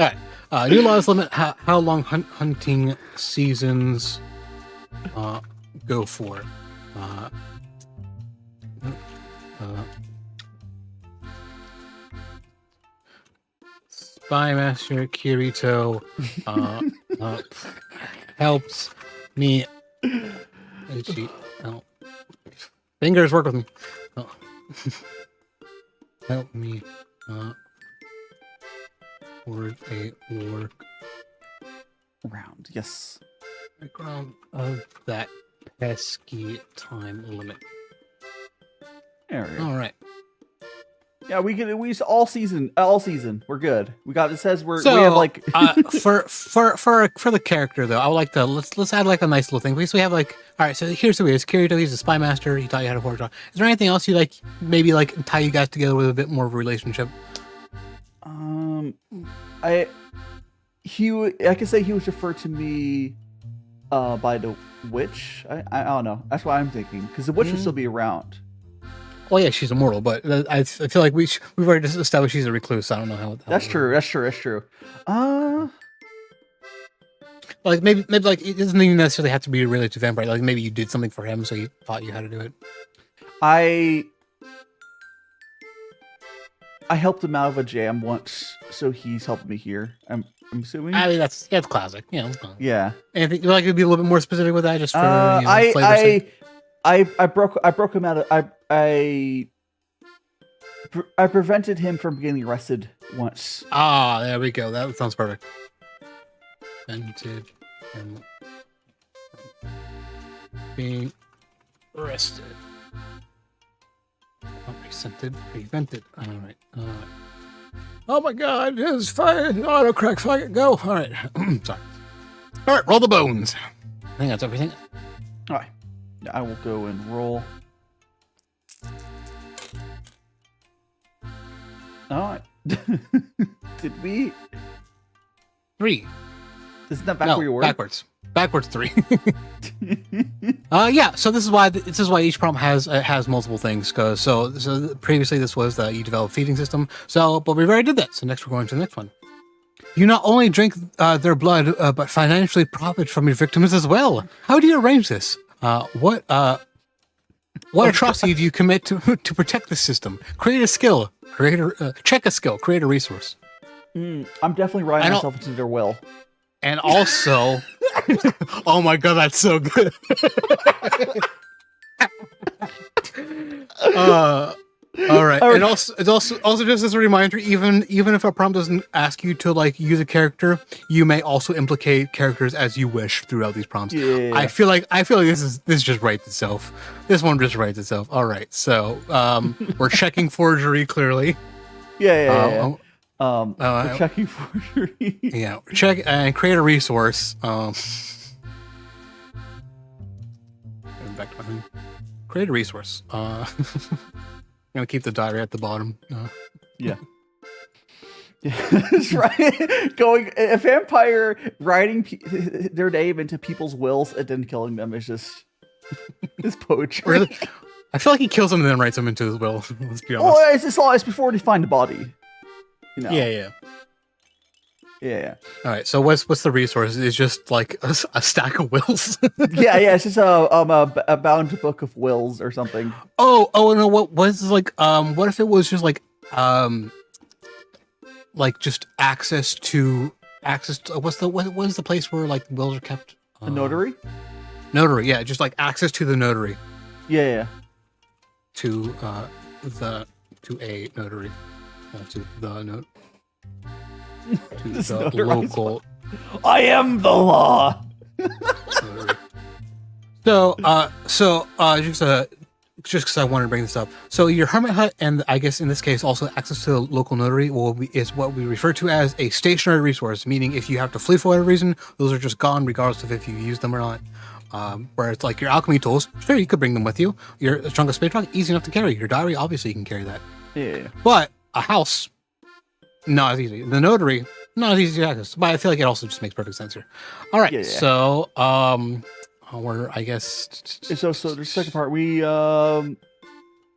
C: All right. New laws limit how long hunting seasons go for. Spy Master Kirito helps me. Fingers work with me. Oh. Help me. Word a work
B: Round, yes.
C: background of that pesky time limit.
B: There we go.
C: All right.
B: Yeah, we use all season. We're good. We got. It says we
C: So
B: have like.
C: for the character though, I would like to let's add like a nice little thing because we have like all right. So here's who he is. Kirito, he's a spy master. He taught you how to forge. Is there anything else you like? Maybe like tie you guys together with a bit more of a relationship.
B: I can say he was referred to me by the witch. I don't know. That's what I'm thinking because the witch would still be around.
C: Well, yeah, she's immortal, but I feel like we've already just established she's a recluse. So I don't know how
B: That's true. That's true.
C: Like maybe like it doesn't even necessarily have to be related to vampire. Like maybe you did something for him, so he taught you how to do it.
B: I helped him out of a jam once, so he's helped me here. I'm assuming.
C: I mean that's classic. Yeah.
B: Yeah.
C: Anything you like to be a little bit more specific with that, just for flavor's sake?
B: I broke him out of I prevented him from getting arrested once.
C: Ah, there we go. That sounds perfect. Prevented him from being arrested. Prevented. All right. Oh my God! It's fine. Autocorrect. So I can go. All right. Sorry. All right. Roll the bones. I think that's everything.
B: All right. I will go and roll. All right. Did we?
C: 3.
B: Isn't that back where you were?
C: Backwards 3. Yeah. So this is why each prompt has multiple things. So previously this was the you develop feeding system. So but we already did that. So next we're going to the next one. You not only drink their blood, but financially profit from your victims as well. How do you arrange this? What atrocity do you commit to protect the system? Create a skill. Check a skill. Create a resource.
B: I'm definitely writing myself into their will.
C: And also, oh my God, that's so good. All right. And it's also just as a reminder, even if a prompt doesn't ask you to like use a character, you may also implicate characters as you wish throughout these prompts.
B: Yeah.
C: I feel like this just writes itself. This one just writes itself. All right. So we're checking forgery clearly.
B: Yeah. We're checking forgery.
C: Yeah. Check and create a resource. Back to my thing. Create a resource. I'm gonna keep the diary at the bottom.
B: Yeah. That's right. Going a vampire writing their name into people's wills and then killing them is just his poetry.
C: Really? I feel like he kills them and then writes them into his will. Let's be honest.
B: Oh, it's before they find the body. You know?
C: Yeah. All right. So what's the resource? It's just like a stack of wills.
B: yeah. It's just a bound book of wills or something.
C: Oh no. What was like? What if it was just like just access to what is the place where like wills are kept?
B: A notary.
C: Notary. Yeah. Just like access to the notary.
B: Yeah.
C: To a notary. To the note. To the local.
B: I am the law.
C: Just because I wanted to bring this up. So your hermit hut, and I guess in this case also access to the local notary, is what we refer to as a stationary resource. Meaning, if you have to flee for whatever reason, those are just gone, regardless of if you use them or not. Where it's like your alchemy tools, sure, you could bring them with you. Your strongest space rock, easy enough to carry. Your diary, obviously, you can carry that.
B: Yeah.
C: But a house, not as easy. The notary, not as easy to access. But I feel like it also just makes perfect sense here. All right, so we're I guess.
B: So the second part, we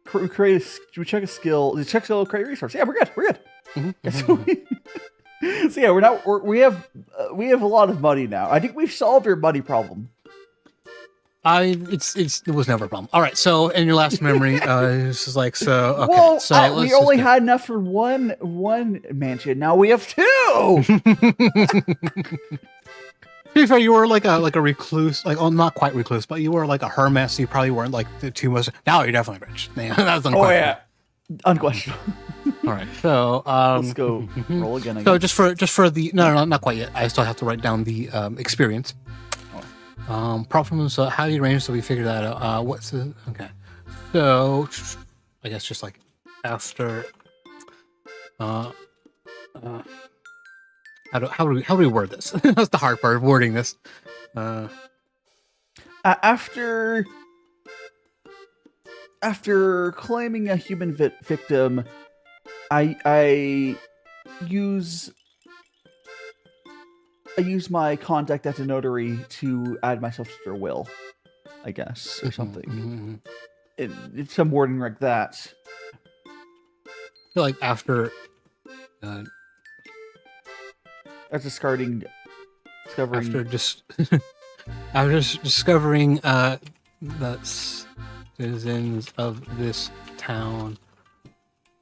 B: create. We check a skill. The check skill, create resource. Yeah, we're good. Mm-hmm. So yeah, we have a lot of money now. I think we've solved your money problem.
C: It was never a problem. All right, so in your last memory, this is like so. Okay,
B: well,
C: so
B: we only had enough for one mansion. Now we have 2.
C: To be fair, you were like a recluse, not quite recluse, but you were like a hermit. So you probably weren't like too much. Now you're definitely rich. Yeah, that's unquestionable.
B: Oh yeah, unquestionable.
C: All right, so
B: let's go roll again.
C: So just for the no, not quite yet. I still have to write down the experience. Problem. So how do you arrange? So we figured that out. Okay. So I guess just like after uh, uh, how do we word this? That's the hard part of wording this.
B: After claiming a human victim, I use my contact at the notary to add myself to their will, I guess, or something. It's some wording like that.
C: I feel like after
B: discovering
C: after discovering the citizens of this town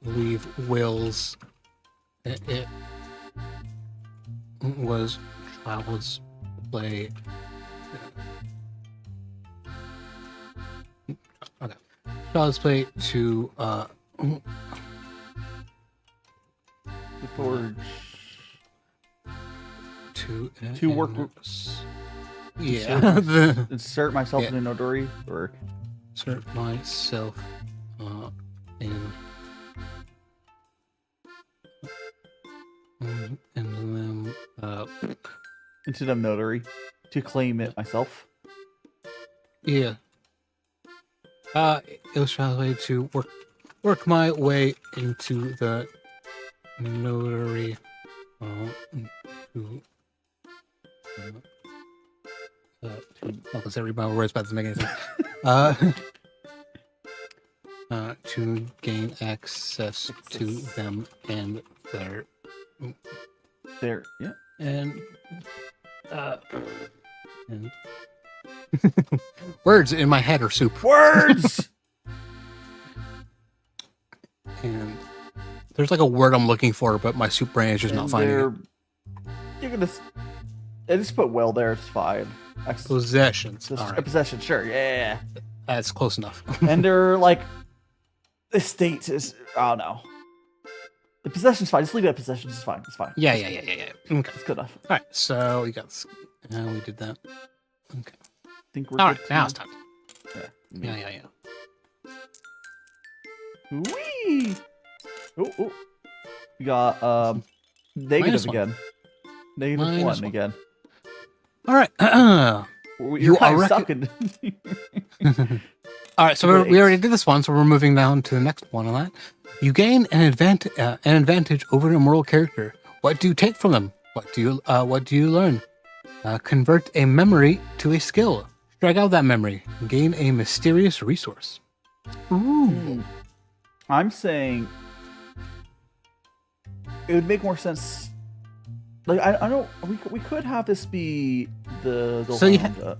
C: leave wills, it was child's play. Okay, child's play to
B: the forge
C: to
B: work.
C: Yeah,
B: insert myself in a notary, or
C: insert myself in. And then
B: into the notary to claim it myself.
C: Yeah. It was translated to work my way into the notary. Because every my words about to make any sense. To gain access to them and their.
B: Yeah.
C: And words in my head are soup.
B: Words.
C: And there's like a word I'm looking for, but my soup brain is just not finding it.
B: You're gonna. I just put well there. It's fine.
C: Possessions. All right.
B: Possession. Sure. Yeah.
C: That's close enough.
B: And they're like, estate is. Oh no. The possession's fine. Just leave it at possessions. It's fine. It's fine.
C: Yeah. Okay.
B: It's good enough.
C: All right. So we got this. We did that. Okay.
B: I think we're
C: all
B: good
C: right. Now it's time.
B: Yeah. Wee. Oh. We got negative again. -1 again.
C: All right.
B: You're kind of stuck in.
C: All right. So we already did this one, so we're moving down to the next one on that. You gain an advantage over an immortal character. What do you take from them? What do you learn? Convert a memory to a skill. Drag out that memory. Gain a mysterious resource. Ooh.
B: I'm saying it would make more sense. Like I don't. We could have this be the
C: so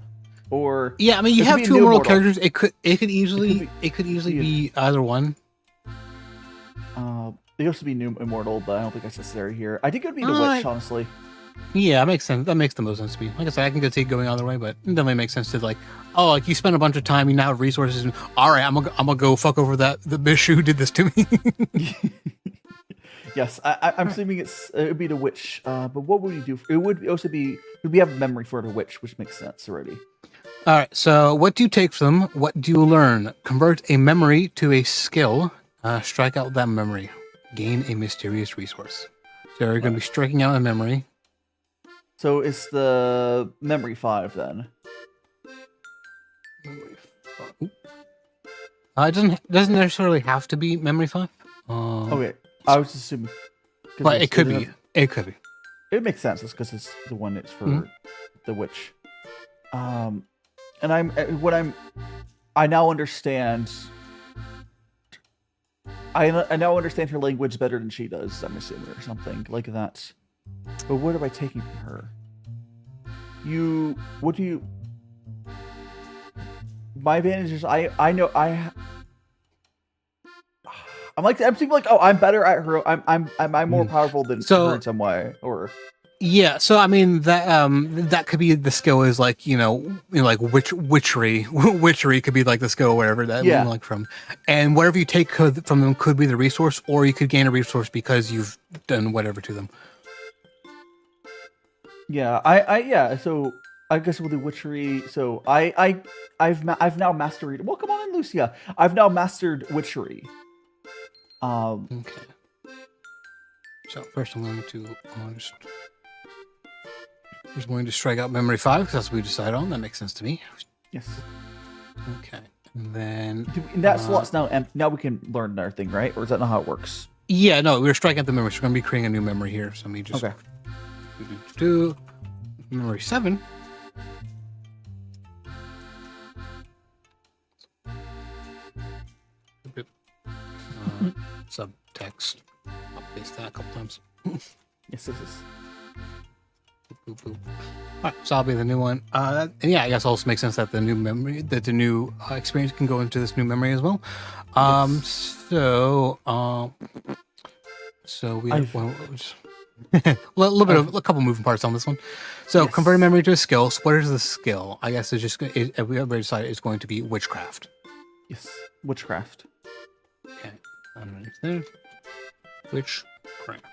B: or
C: yeah. I mean, you have two immortal characters. It could easily be either one.
B: It used to be new immortal, but I don't think that's necessary here. I think it would be the witch, honestly.
C: Yeah, that makes sense. That makes the most sense to me. Like I said, I can see it going either way, but it definitely makes sense to like you spend a bunch of time, you now have resources, and all right, I'm gonna go fuck over the bitch who did this to me.
B: Yes, I'm assuming it would be the witch. But what would you do? It would also be. We have memory for the witch, which makes sense already.
C: All right. So, what do you take from them? What do you learn? Convert a memory to a skill. Strike out that memory. Gain a mysterious resource. So you're going to be striking out a memory.
B: So it's the memory 5 then.
C: Memory 5. It doesn't necessarily have to be memory 5.
B: Okay, I was assuming.
C: But it could be. It could be.
B: It makes sense. It's because it's the one that's for the witch. And I now understand. I now understand her language better than she does. I'm assuming, or something like that. But what am I taking from her? What do you? My advantage is I know I'm thinking like, oh, I'm better at her. I'm more powerful than her in some way, or.
C: Yeah, so I mean that could be the skill is like like witchery could be like the skill or whatever that like from, and whatever you take from them could be the resource, or you could gain a resource because you've done whatever to them.
B: Yeah, so I guess we'll do witchery. So I've now mastered. Well, come on in, Lucia. I've now mastered witchery.
C: Okay. So first I'm going to just going to strike out memory 5 because that's what we decide on. That makes sense to me.
B: Yes.
C: Okay. And then
B: That slot's now empty. Now we can learn another thing, right? Or is that not how it works?
C: yeah, no, we're striking out the memory. So we're going to be creating a new memory here. So let me just
B: Okay.
C: do memory 7. Subtext. I'll paste that a couple times.
B: Yes, this is.
C: Boop, boop. All right, so I'll be the new one. And yeah, I guess it also makes sense that the new memory, that the new experience can go into this new memory as well.
B: Yes.
C: So we have a couple moving parts on this one. So
B: Yes.
C: converting memory to a skill. So what is the skill? I guess it's just we already decided it's going to be witchcraft.
B: Yes. Witchcraft.
C: Okay, underneath there. Witchcraft.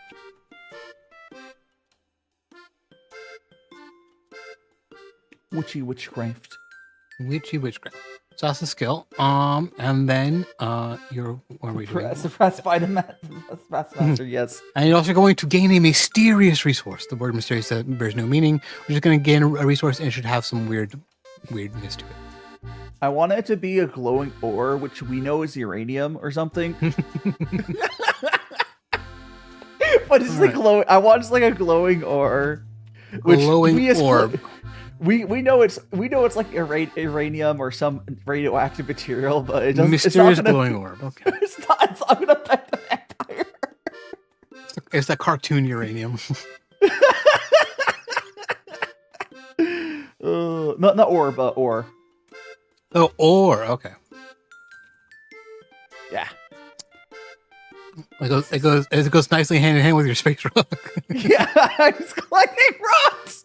B: Witchcraft.
C: Witchcraft. So that's the skill. And then you're what are we doing?
B: Suppressed by the master. Yes.
C: And you're also going to gain a mysterious resource. The word mysterious bears no meaning. We're just going to gain a resource and it should have some weirdness to it.
B: I want it to be a glowing ore, which we know is uranium or something. But it's like glowing. I want just like a glowing ore.
C: Glowing orb.
B: We know it's like uranium or some radioactive material, but it doesn't.
C: Mysterious
B: it's not
C: glowing orb. Okay.
B: It's not gonna affect the vampire.
C: It's that cartoon uranium.
B: Not orb, but ore.
C: Oh, ore. Okay.
B: Yeah.
C: It goes nicely hand in hand with your space rock.
B: Yeah, he's collecting rocks.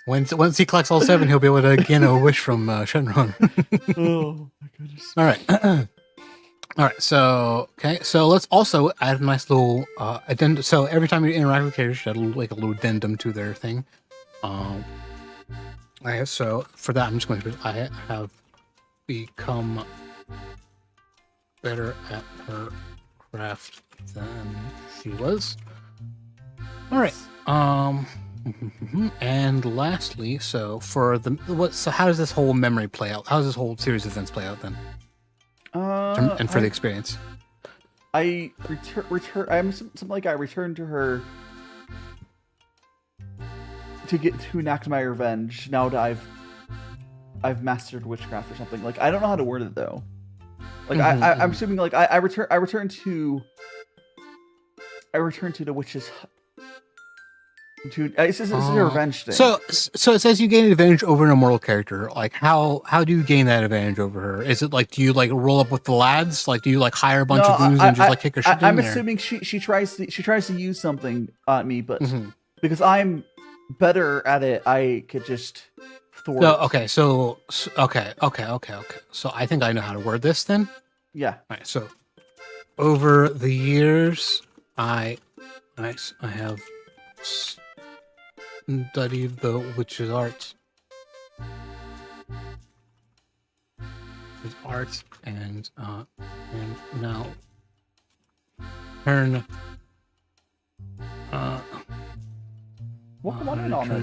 C: Once he collects all 7, he'll be able to gain a wish from Shenron.
B: Oh my goodness.
C: All right. All right. So so let's also add a nice little addendum. So every time you interact with characters, you add a little addendum to their thing. So for that, I'm just going to. I have become better at her craft than she was. All right. And lastly, so for the so how does this whole memory play out? How does this whole series of events play out then? And for the experience,
B: I return. I'm something like I return to her to enact my revenge. Now that I've mastered witchcraft or something. Like I don't know how to word it though. Like I'm assuming like I return to the witch's. This is a revenge thing.
C: So it says you gain an advantage over an immortal character. Like how do you gain that advantage over her? Is it like do you like roll up with the lads? Like do you like hire a bunch of goons and just like kick her shit?
B: I'm assuming she tries to use something on me, but because I'm better at it, I could just thwart.
C: Okay. So I think I know how to word this then.
B: Yeah.
C: All right. So over the years, I have studied the witch's arts. And now turn
B: on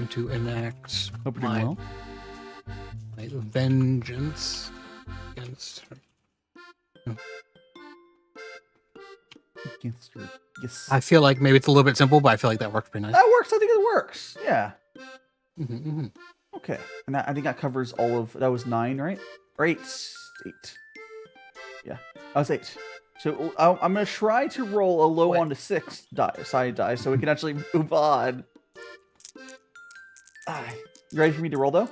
C: to enact
B: Hope you're doing well.
C: my vengeance against her.
B: Against her. Yes.
C: I feel like maybe it's a little bit simple, but I feel like that works pretty nice.
B: That works. I think it works. Yeah.
C: Mm-hmm.
B: Okay. And I think that covers all of that was 9, right? Or 8. Yeah. That was 8. So I'm gonna try to roll a low on the 6 side die so we can actually move on. You ready for me to roll though?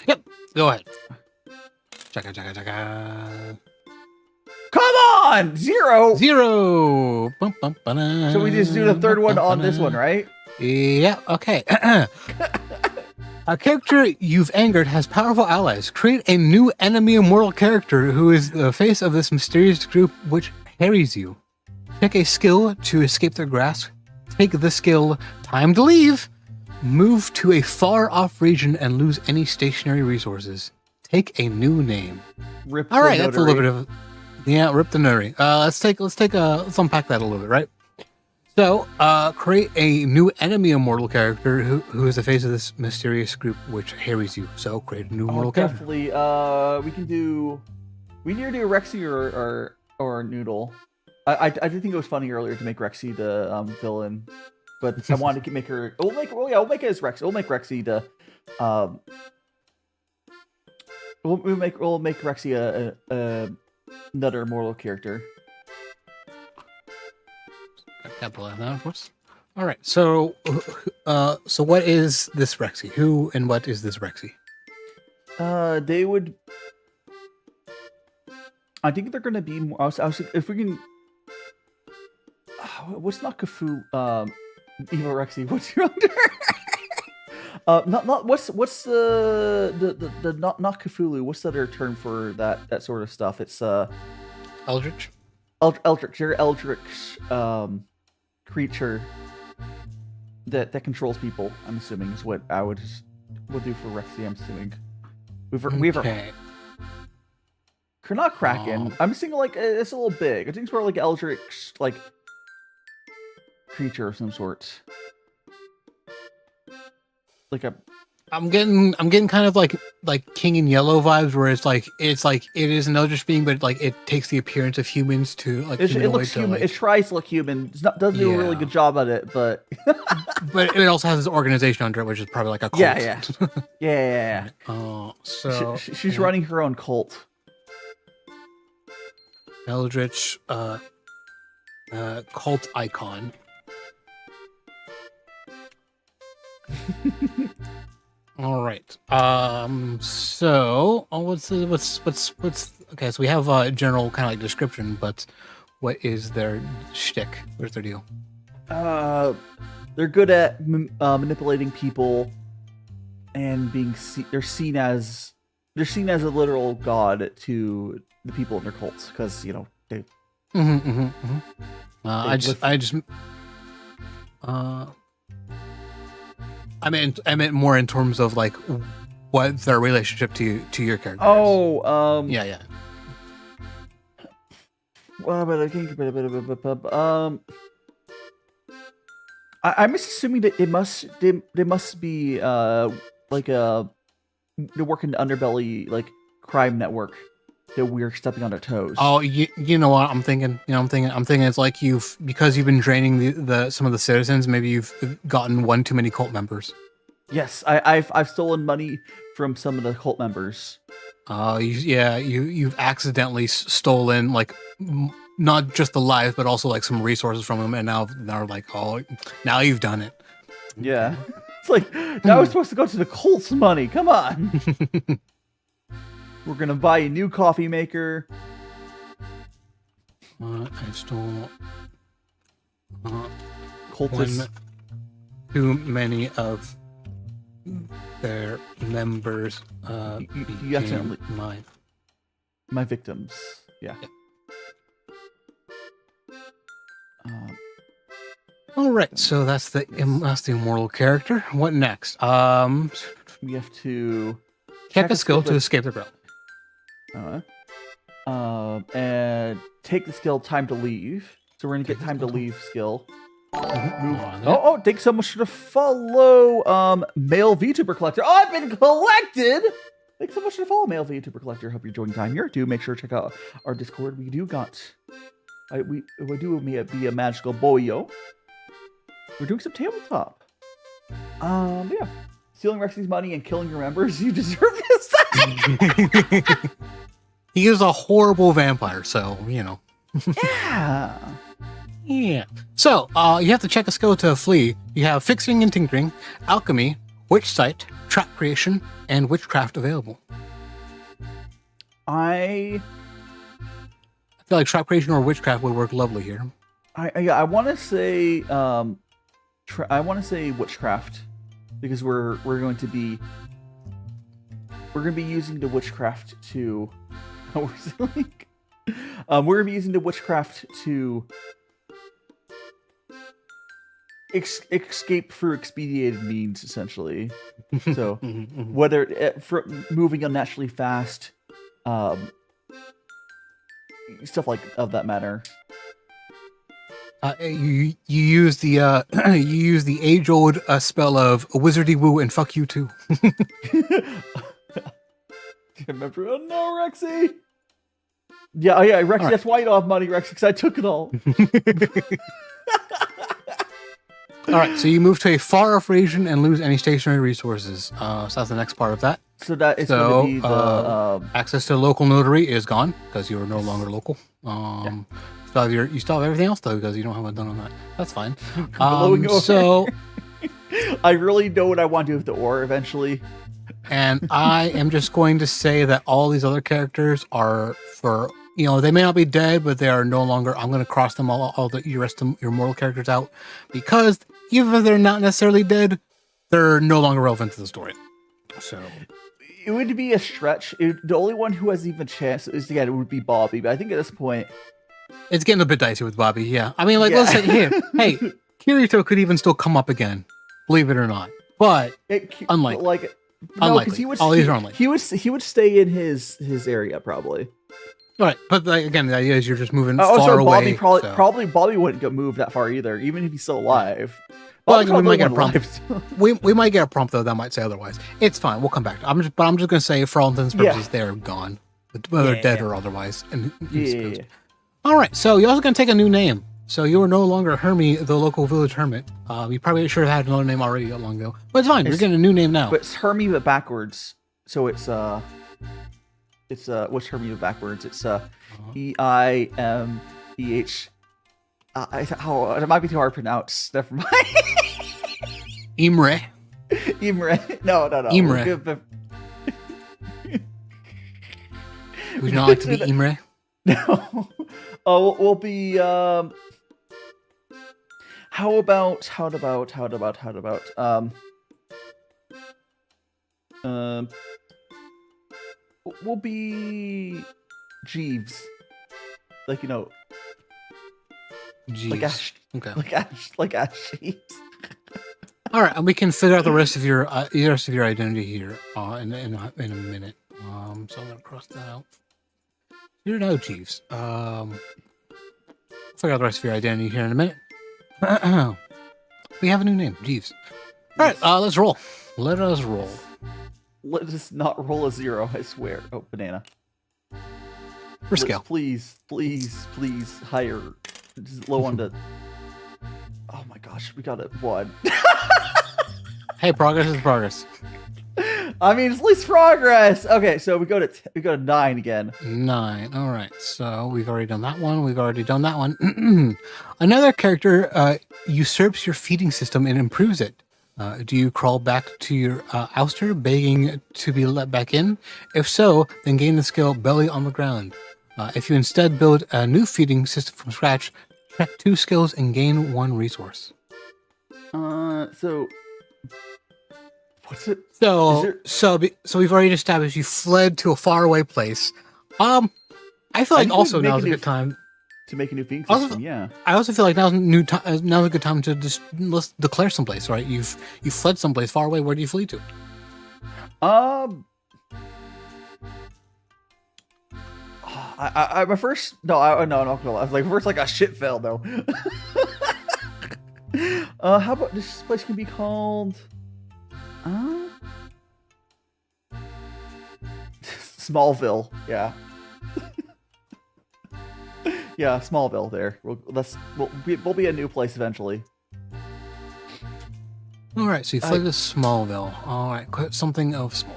C: Yep. Go ahead. Chaka.
B: Come on! 0!
C: 0.
B: So we just do the third one on this one, right?
C: Yeah, okay. A character you've angered has powerful allies. Create a new enemy immortal character who is the face of this mysterious group which harries you. Pick a skill to escape their grasp. Take the skill Time to Leave. Move to a far-off region and lose any stationary resources. Take a new name. All right, that's a little bit of... Yeah, rip the notary. Let's unpack that a little bit, right? So, create a new enemy immortal character who is the face of this mysterious group which harries you. So, create a new immortal character.
B: Definitely. We need to do Rexy or Noodle. I did think it was funny earlier to make Rexy the villain, but I wanted to make her. We'll make it as Rex. We'll make Rexy the. We'll make Rexy another immortal character.
C: Capitalize that, of course. All right. So, so what is this Rexy? Who and what is this Rexy?
B: They would. I think they're going to be more. I was if we can. What's not Cthulhu? Eva Rexy. What's your under? Not what's the not Cthulhu? What's the other term for that sort of stuff? It's
C: Eldritch.
B: Eldritch. Your Eldritch creature that controls people. I'm assuming is what I would do for Rexy. I'm assuming we've not Kraken. I'm thinking like it's a little big. I think it's more like Eldritch like creature of some sort. Like a.
C: I'm getting kind of like King in Yellow vibes, where it's like it is an eldritch being, but like it takes the appearance of humans to like.
B: It looks human. Like, it tries to look human. Doesn't do a really good job at it, but.
C: But it also has this organization under it, which is probably like a cult.
B: Yeah.
C: Oh, so
B: she's running her own cult.
C: Eldritch, cult icon. All right. So what's okay? So we have a general kind of like description, but what is their shtick? What's their deal?
B: They're good at manipulating people, and they're seen as a literal god to the people in their cults because they.
C: I meant more in terms of like what their relationship to your character is.
B: Oh,
C: yeah.
B: Well, but I think I'm assuming that they must be like they work in the underbelly like crime network that we're stepping on their toes.
C: Oh, you know what I'm thinking? I'm thinking it's like because you've been draining the some of the citizens, maybe you've gotten one too many cult members.
B: Yes, I've stolen money from some of the cult members.
C: You've accidentally stolen like not just the lives, but also like some resources from them, and now like, oh, now you've done it.
B: Yeah, it's like now we're supposed to go to the cult's money. Come on. We're gonna buy a new coffee maker.
C: I stole
B: cultists.
C: Too many of their members
B: you accidentally my victims. Yeah.
C: All right, so that's the immortal character. What next?
B: We have to
C: check a skill to escape the realm.
B: And take the skill time to leave. So we're gonna get time to leave skill. Move. Thanks so much for the follow, male Vtuber collector. Oh, I've been collected. Thanks so much for the follow, male Vtuber collector. Hope you're enjoying time here. Do make sure to check out our Discord. We do we do be a magical boyo. We're doing some tabletop. Yeah. Stealing Rexy's money and killing your members. You deserve this.
C: He is a horrible vampire, so
B: Yeah.
C: Yeah. So, you have to check a skill to flee. You have fixing and tinkering, alchemy, witch sight, trap creation, and witchcraft available.
B: I
C: feel like trap creation or witchcraft would work lovely here.
B: I want to say witchcraft because we're going to be using the witchcraft to we're gonna be using the witchcraft to escape through expedited means, essentially. So whether for moving unnaturally fast, stuff like of that matter.
C: You use the you use the age old spell of wizardy woo and fuck you too.
B: Remember? Oh no, Rexy. Yeah, oh yeah, Rexy.
C: Right.
B: That's why you don't have money, Rexy, because I took it all.
C: All right, so you move to a far off region and lose any stationary resources. So that's the next part of that.
B: So that is
C: So,
B: going to be the
C: Access to local notary is gone because you are no longer local. You still have everything else though because you don't have it done on that. That's fine.
B: blowing over.
C: So,
B: I really know what I want to do with the ore eventually.
C: and I am just going to say that all these other characters are for they may not be dead, but they are no longer. I'm going to cross them all the rest of your mortal characters out because even if they're not necessarily dead, they're no longer relevant to the story. So.
B: It would be a stretch. The only one who has even chance is again it would be Bobby, but I think at this point
C: It's getting a bit dicey with Bobby, yeah. I mean, like, let's say, hey, Kirito could even still come up again, believe it or not. But unlikely.
B: Like, no,
C: unlikely. All these are unlikely.
B: He would stay in his area probably.
C: All right, but like, again, the idea is you're just moving
B: Also,
C: far
B: Bobby
C: away.
B: probably Bobby wouldn't go move that far either, even if he's still alive.
C: Well,
B: Bobby
C: we might get a
B: probably
C: prompt. we might get a prompt though that might say otherwise. It's fine. We'll come back. I'm just going to say for all intents and purposes, they're gone, whether dead or otherwise.
B: Yeah.
C: All right, so you're also going to take a new name. So you are no longer Hermie, the local village hermit. You probably should have had another name already that long ago, but it's fine. You're getting a new name now.
B: But it's Hermie but backwards. So it's what's Hermie but backwards? It's EIMEH. It might be too hard to pronounce. Never mind.
C: Imre.
B: Imre. No.
C: Imre. Would you not like to be Imre?
B: No. Oh, we'll be. How about? We'll be Jeeves. Like
C: Jeeves.
B: Like Ash. Like Ash Jeeves.
C: All right, and we can figure out the rest of your identity here in a minute. So I'm gonna cross that out. You're now Jeeves. Figure out the rest of your identity here in a minute. We have a new name, Jeeves. All right, let's roll. Let us roll.
B: Let us not roll a 0, I swear. Oh, banana.
C: For scale.
B: Please, higher. Just low on the... Oh my gosh, we got it. 1.
C: Hey, progress is progress.
B: I mean, it's at least progress. Okay, so we go to 9 again.
C: 9. All right. So we've already done that one. We've already done that one. Another character usurps your feeding system and improves it. Do you crawl back to your ouster, begging to be let back in? If so, then gain the skill Belly on the Ground. If you instead build a new feeding system from scratch, check 2 skills and gain 1 resource.
B: So what's it?
C: So we've already established you fled to a faraway place. I feel like also now's a good time
B: to make a new feeding system. Yeah.
C: I also feel like now's a good time to just let's declare someplace, right? You fled someplace far away. Where do you flee to?
B: My first I'm not gonna lie. Like first, like a shit fell though. How about this place can be called? Smallville. Yeah. Yeah, Smallville. There. We'll be a new place eventually.
C: All right. So you fled to Smallville. All right. Something of Smallville.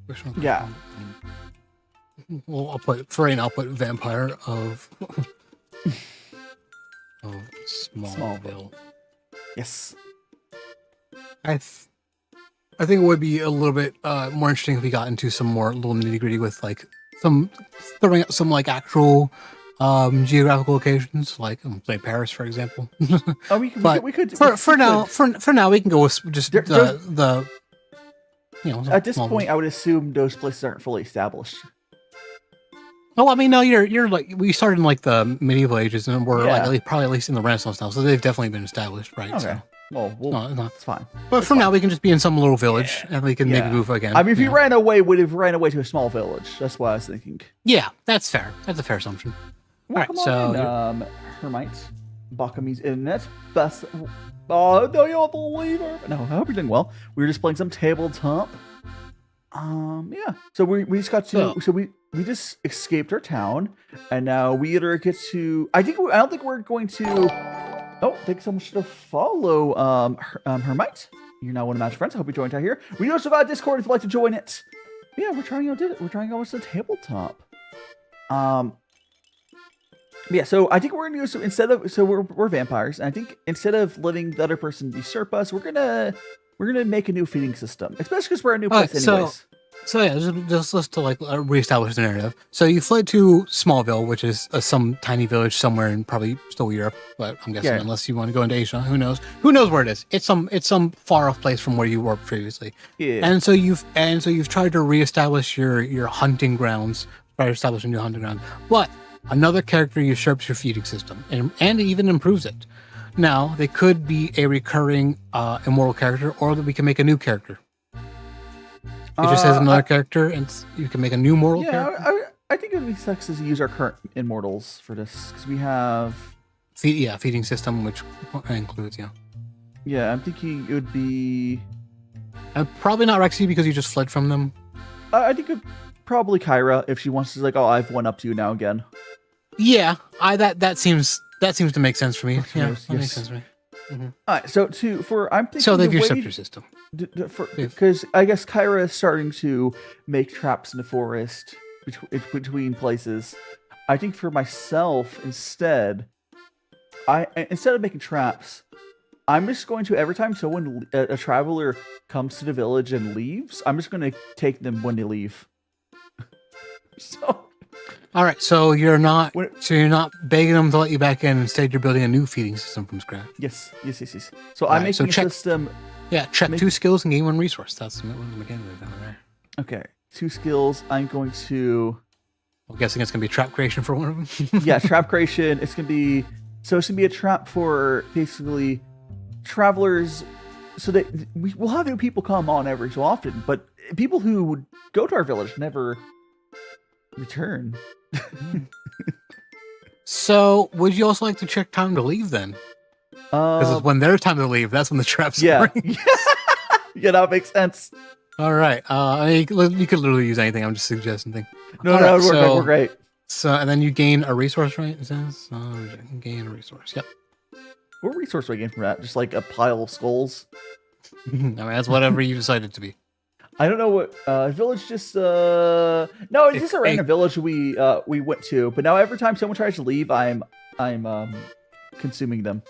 C: Okay.
B: Yeah.
C: Well, I'll put Vampire of Smallville.
B: Yes.
C: I think it would be a little bit more interesting if we got into some more little nitty gritty with like throwing out some like actual geographical locations, like say Paris, for example.
B: Oh, we could.
C: For now, we can go with just the.
B: At this point, I would assume those places aren't fully established.
C: Oh, I mean, no, you're like we started in like the medieval ages, and we're like probably at least in the Renaissance now, so they've definitely been established, right?
B: Okay.
C: So.
B: Well, it's fine.
C: But for now, we can just be in some little village, and we can maybe move again.
B: I mean, if we would have ran away to a small village. That's what I was thinking.
C: Yeah, that's fair. That's a fair assumption.
B: Welcome
C: so
B: on in, Hermite. Bakami's internet. Best. Oh, no, you don't believe her. No, I hope you're doing well. We were just playing some tabletop. Yeah. So we just got to. So we just escaped our town, and now we either get to. I don't think we're going to. Oh, thanks so much to follow, Hermite. You're now one of my friends. I hope you joined out here. We also have a Discord if you'd like to join it. Yeah, we're trying out. We're trying out the tabletop. Yeah, so I think we're gonna do we're vampires, and I think instead of letting the other person usurp us, we're gonna make a new feeding system, especially because we're a new place anyways.
C: So yeah, just to like reestablish the narrative. So you fled to Smallville, which is some tiny village somewhere in probably still Europe, but I'm guessing unless you want to go into Asia, who knows? Who knows where it is? It's some far off place from where you were previously.
B: Yeah.
C: And so you've tried to reestablish your hunting grounds, try to establish a new hunting ground, but another character usurps your feeding system and even improves it. Now, they could be a recurring immortal character, or that we can make a new character. It just has another character, and you can make a new mortal character.
B: I think it would be sexy to use our current immortals for this, because we have...
C: feeding system, which includes,
B: Yeah, I'm thinking it would be...
C: probably not Rexy, because you just fled from them.
B: I think it probably Kyra, if she wants to, like, oh, I've one up to you now again.
C: Yeah, that seems to make sense for me. Yeah,
B: Yes.
C: that makes sense for me. Mm-hmm.
B: All right, so I'm thinking...
C: So they've usurped your system.
B: Because I guess Kyra is starting to make traps in the forest between places. I think for myself, instead of making traps, I'm just going to, every time a traveler comes to the village and leaves, I'm just going to take them when they leave. So...
C: All right, so you're not begging them to let you back in. Instead, you're building a new feeding system from scratch.
B: Yes. So I'm making a system.
C: Yeah, check 2 skills and gain 1 resource. That's the mechanic down there.
B: Okay, 2 skills. I'm going to.
C: I'm guessing it's gonna be trap creation for one of them.
B: Yeah, trap creation. It's gonna be a trap for basically travelers, so that we'll have new people come on every so often, but people who would go to our village never return.
C: So, would you also like to check time to leave then? Because it's when their time to leave, that's when the traps
B: yeah.
C: spring.
B: Yeah, that makes sense.
C: All right. You could literally use anything. I'm just suggesting things.
B: No, we're great.
C: So, and then you gain a resource, right? It says gain a resource. Yep.
B: What resource do I gain from that? Just like a pile of skulls?
C: I mean, that's whatever you decide it to be.
B: I don't know what village just no, it's just a random village we went to, but now every time someone tries to leave, I'm consuming them.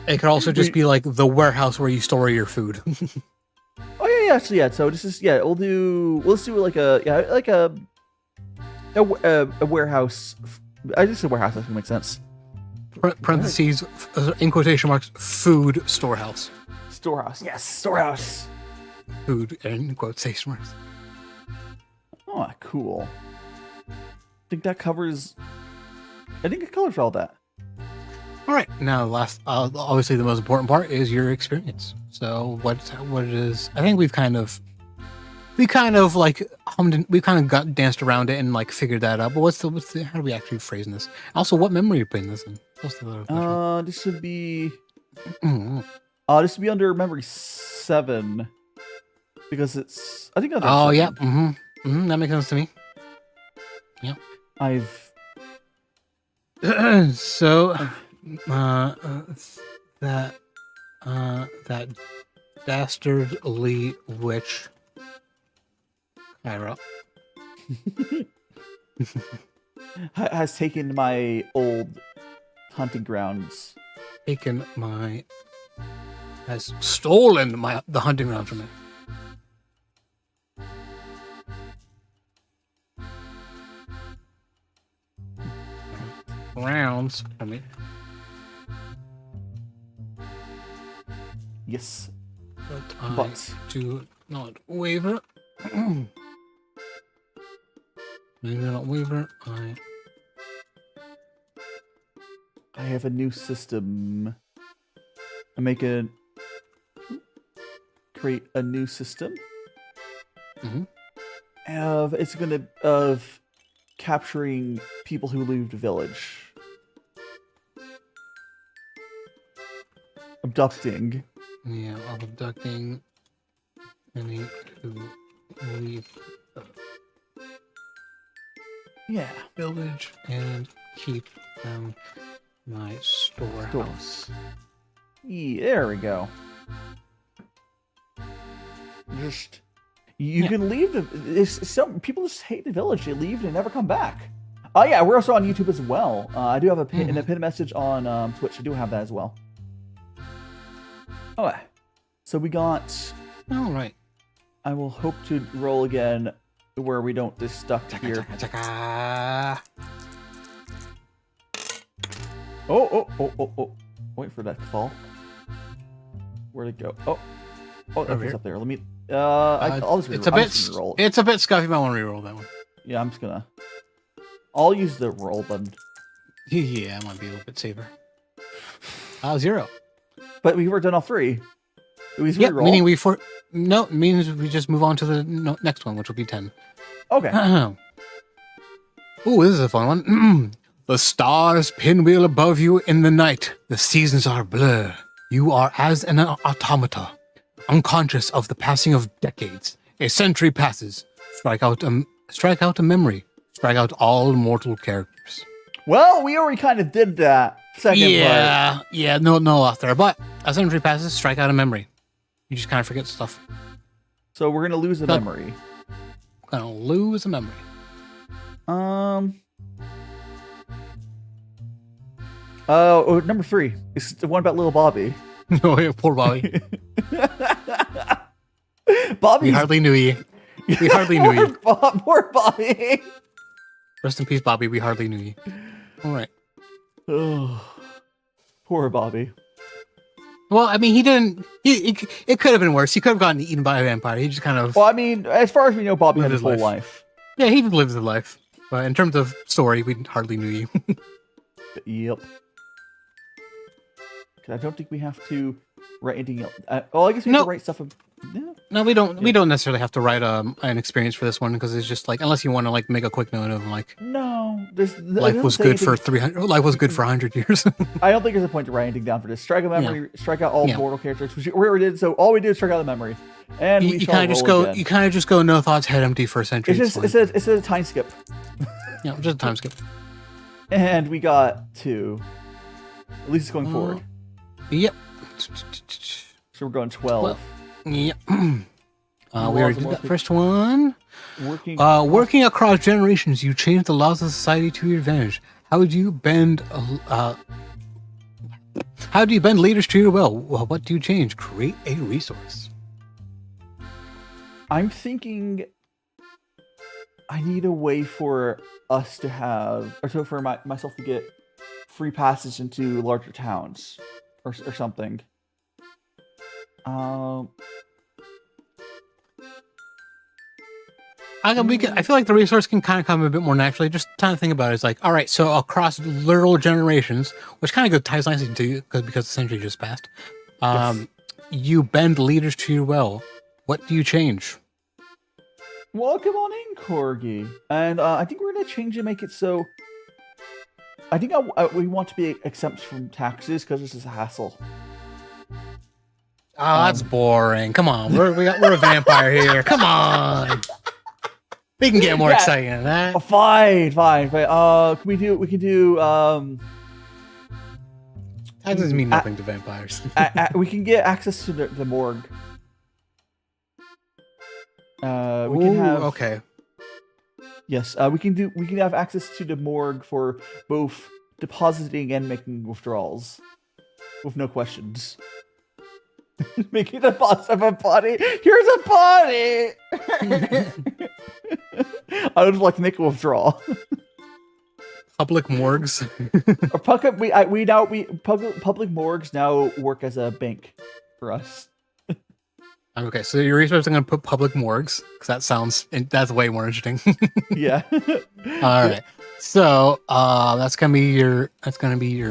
C: It could also just be like the warehouse where you store your food.
B: Oh yeah. So this is let's do like a warehouse. I just said warehouse. That doesn't make sense.
C: Parentheses in quotation marks food storehouse.
B: Storehouse. Yes, storehouse.
C: Food in quotation marks.
B: Oh, cool. I think it covers all that.
C: All right. Now, obviously the most important part is your experience. So what it is? I think we've kind of like got danced around it and like figured that out. But what's the how do we actually phrasing this? Also, what memory are you putting this in? What's the other question?
B: This should be. This would be under memory 7. Because it's, I think.
C: Oh yeah, that makes sense to me. Yeah, so that dastardly witch, Kyra,
B: has taken my old hunting grounds.
C: Has stolen the hunting ground from me. Rounds for me.
B: Yes.
C: But I do not waver. I do not waver.
B: I have a new system. Create a new system.
C: Mm-hmm.
B: It's gonna capturing people who leave the village. Abducting.
C: Yeah, of abducting any who leave the village and keep them in my storehouse.
B: Yeah, there we go. Just you can leave some people just hate the village. They leave and never come back. Oh yeah, we're also on YouTube as well. I do have a pin message on Twitch. I do have that as well. Okay, so we got.
C: All right.
B: I will hope to roll again where we don't just stuck here. Oh! Wait for that to fall. Where'd it go? Oh, that's up there. Let me. I'll just re-roll.
C: It's a bit scuffy. You might want to reroll that one.
B: Yeah, I'm just gonna. I'll use the roll button.
C: Yeah, it might be a little bit safer. 0.
B: But we were done all 3.
C: Yeah, meaning means we just move on to the next one, which will be 10.
B: Okay.
C: Ooh, this is a fun one. The stars pinwheel above you in the night. The seasons are blur. You are as an automata, unconscious of the passing of decades. A century passes. Strike out a memory. Strike out all mortal characters.
B: Well, we already kind of did that.
C: Yeah, no loss there. But a century passes, strike out a memory. You just kind of forget stuff.
B: So we're gonna lose a memory.
C: Gonna lose a memory.
B: Number 3. It's the one about little Bobby.
C: Oh, yeah, poor Bobby.
B: Bobby.
C: We hardly knew you. We hardly knew you.
B: Poor Bobby.
C: Rest in peace, Bobby. We hardly knew you. All right.
B: Oh, poor Bobby.
C: Well, I mean, he didn't. It could have been worse. He could have gotten eaten by a vampire. He just kind of.
B: Well, I mean, as far as we know, Bobby had his whole life.
C: Yeah, he lives his life. But in terms of story, we hardly knew you.
B: Yep. I don't think we have to write anything else. I guess we have to write stuff.
C: No, we don't. Yeah. We don't necessarily have to write an experience for this one because it's just like unless you want to like make a quick note of like.
B: No,
C: life was good for 300. Life was good for 100 years.
B: I don't think there's a point to write anything down for this. Strike a memory. Yeah. Strike out all mortal characters, which we already did. So all we did is strike out the memory, and you kind of just go.
C: Again. You kind of just go. No thoughts, head empty for a century.
B: It's a time skip.
C: Yeah, just a time skip.
B: And we got 2. At least it's going forward.
C: Yep.
B: So we're going 12.
C: Yep. We already did that first one. Working across generations, you change the laws of society to your advantage. How do you bend? How do you bend leaders to your will? Well, what do you change? Create a resource.
B: I'm thinking I need a way for us to have, or so for myself to get free passage into larger towns, or something.
C: I feel like the resource can kind of come a bit more naturally. Just trying to think about it. It's like, all right, so across literal generations, which kind of ties nicely to because the century just passed. Yes. You bend leaders to your will. What do you change?
B: Welcome on in, Corgi. And I think we're going to change it, make it so... I think we want to be exempt from taxes because this is a hassle.
C: Oh, that's boring. Come on, we're a vampire here. Come on. We can get more exciting than that.
B: Oh, fine. We can do
C: that doesn't mean nothing to vampires.
B: We can get access to the morgue. We can have
C: okay.
B: Yes, we can have access to the morgue for both depositing and making withdrawals with no questions. Making the boss of a body. Here's a body. I would like to make a withdrawal.
C: Public morgues.
B: Public morgues now work as a bank for us.
C: Okay, so your research, I'm going to put public morgues because that's way more interesting.
B: Yeah.
C: All right. So that's gonna be your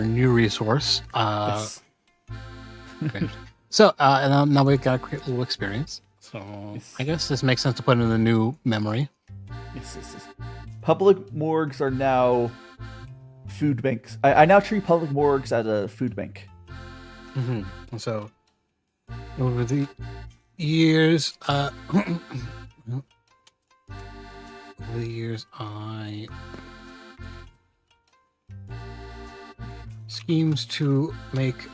C: new resource.
B: Yes.
C: Okay. So and now we've got to create a little experience. So yes. I guess this makes sense to put in the new memory.
B: Yes. Public morgues are now food banks. I now treat public morgues as a food bank.
C: Mm-hmm. So, over the years, I schemes to make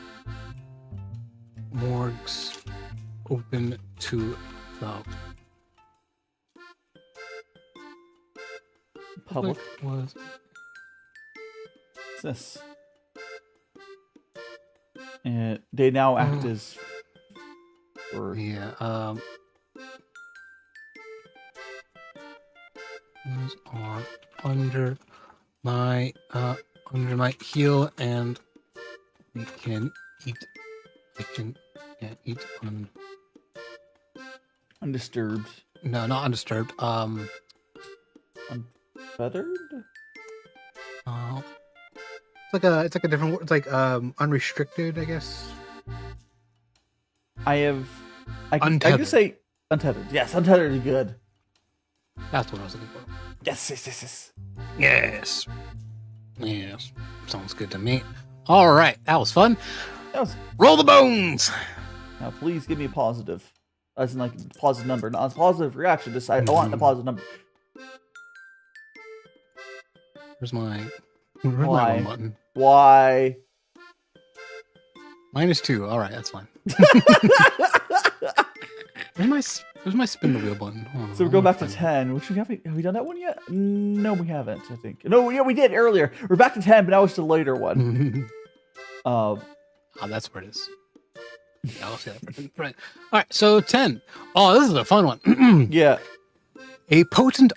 C: morgues open to the
B: Public
C: was
B: this. And they now act as or these are under my heel, and we can eat. I can eat undisturbed.
C: No, not undisturbed.
B: Unfeathered?
C: It's like a different word. It's like unrestricted, I guess.
B: I can just say untethered. Yes, untethered is good.
C: That's what I was looking for.
B: Yes.
C: Yes. Sounds good to me. All right, that was fun. Roll the bones.
B: Now, please give me a positive. As in, like, a positive number, not a positive reaction. Just I want a positive number.
C: Where's my one button?
B: Why?
C: -2. All right, that's fine. Where's my spin the wheel button?
B: So we go back to 10. Which have we done that one yet? No, we haven't. I think. No, yeah, we did earlier. We're back to 10, but now it's the later one.
C: That's where it is. Yeah, I'll see that. Right. All right. So 10. Oh, this is a fun one.
B: Yeah.
C: A potent.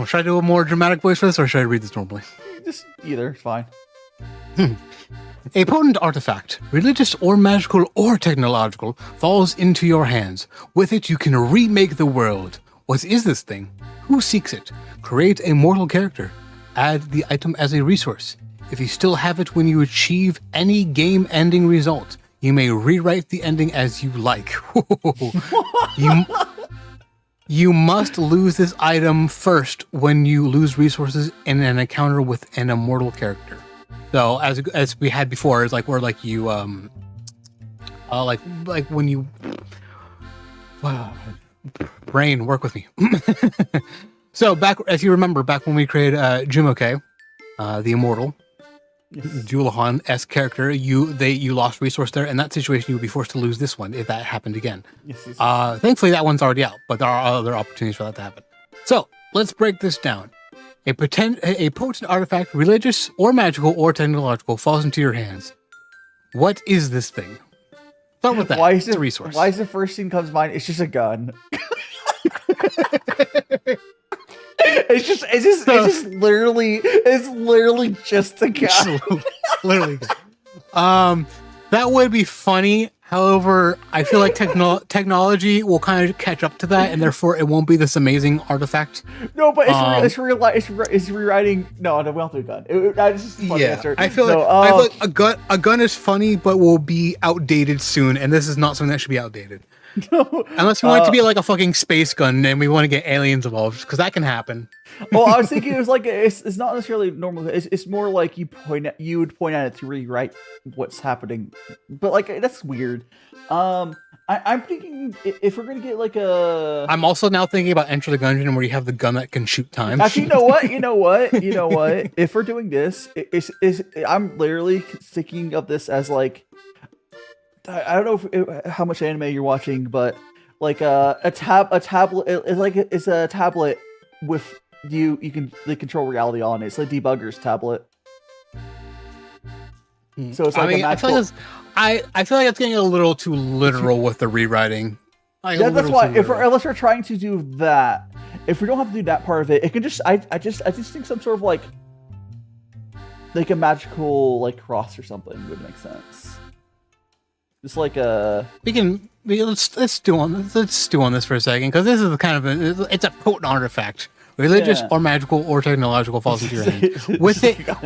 C: Should I do a more dramatic voice for this, or should I read this normally?
B: Just either. It's fine.
C: A potent artifact, religious or magical or technological, falls into your hands. With it, you can remake the world. What is this thing? Who seeks it? Create a mortal character. Add the item as a resource. If you still have it when you achieve any game-ending result, you may rewrite the ending as you like. You must lose this item first when you lose resources in an encounter with an immortal character. So as we had before, it's like where like you like when you brain work with me. So back, if you remember, back when we created Jumoke, the immortal Julahan-esque character, you lost resource there. In that situation, you would be forced to lose this one if that happened again.
B: Yes.
C: Thankfully, that one's already out, but there are other opportunities for that to happen. So let's break this down. A potent artifact, religious or magical or technological, falls into your hands. What is this thing? Start with that.
B: Why is
C: it's a resource?
B: Why is the first thing comes to mind? It's just a gun. It's literally just a gun.
C: Literally. That would be funny. However, I feel like technology will kind of catch up to that, and therefore it won't be this amazing artifact.
B: No, but it's rewriting. No, we don't do a gun. That's just a funny answer.
C: I feel like a gun is funny, but will be outdated soon, and this is not something that should be outdated.
B: No,
C: unless we want it to be like a fucking space gun, and we want to get aliens involved, because that can happen.
B: Well, I was thinking it was like it's not necessarily normal. It's more like you would point at it to rewrite what's happening, but like that's weird. I'm thinking if we're gonna get like a.
C: I'm also now thinking about Enter the Gungeon, where you have the gun that can shoot time.
B: Actually, you know what? If we're doing this, I'm literally thinking of this as like. I don't know how much anime you're watching, but like a tablet. It's a tablet with you can control reality on it. It's a debugger's tablet. So it's like
C: I feel like it's getting a little too literal with the rewriting.
B: That's why unless we're trying to do that, if we don't have to do that part of it, it can just I just think some sort of like a magical like cross or something would make sense. Just like a let's stew on this for a second, because this is the kind of it's a potent artifact, religious or magical or technological, falls into your hands.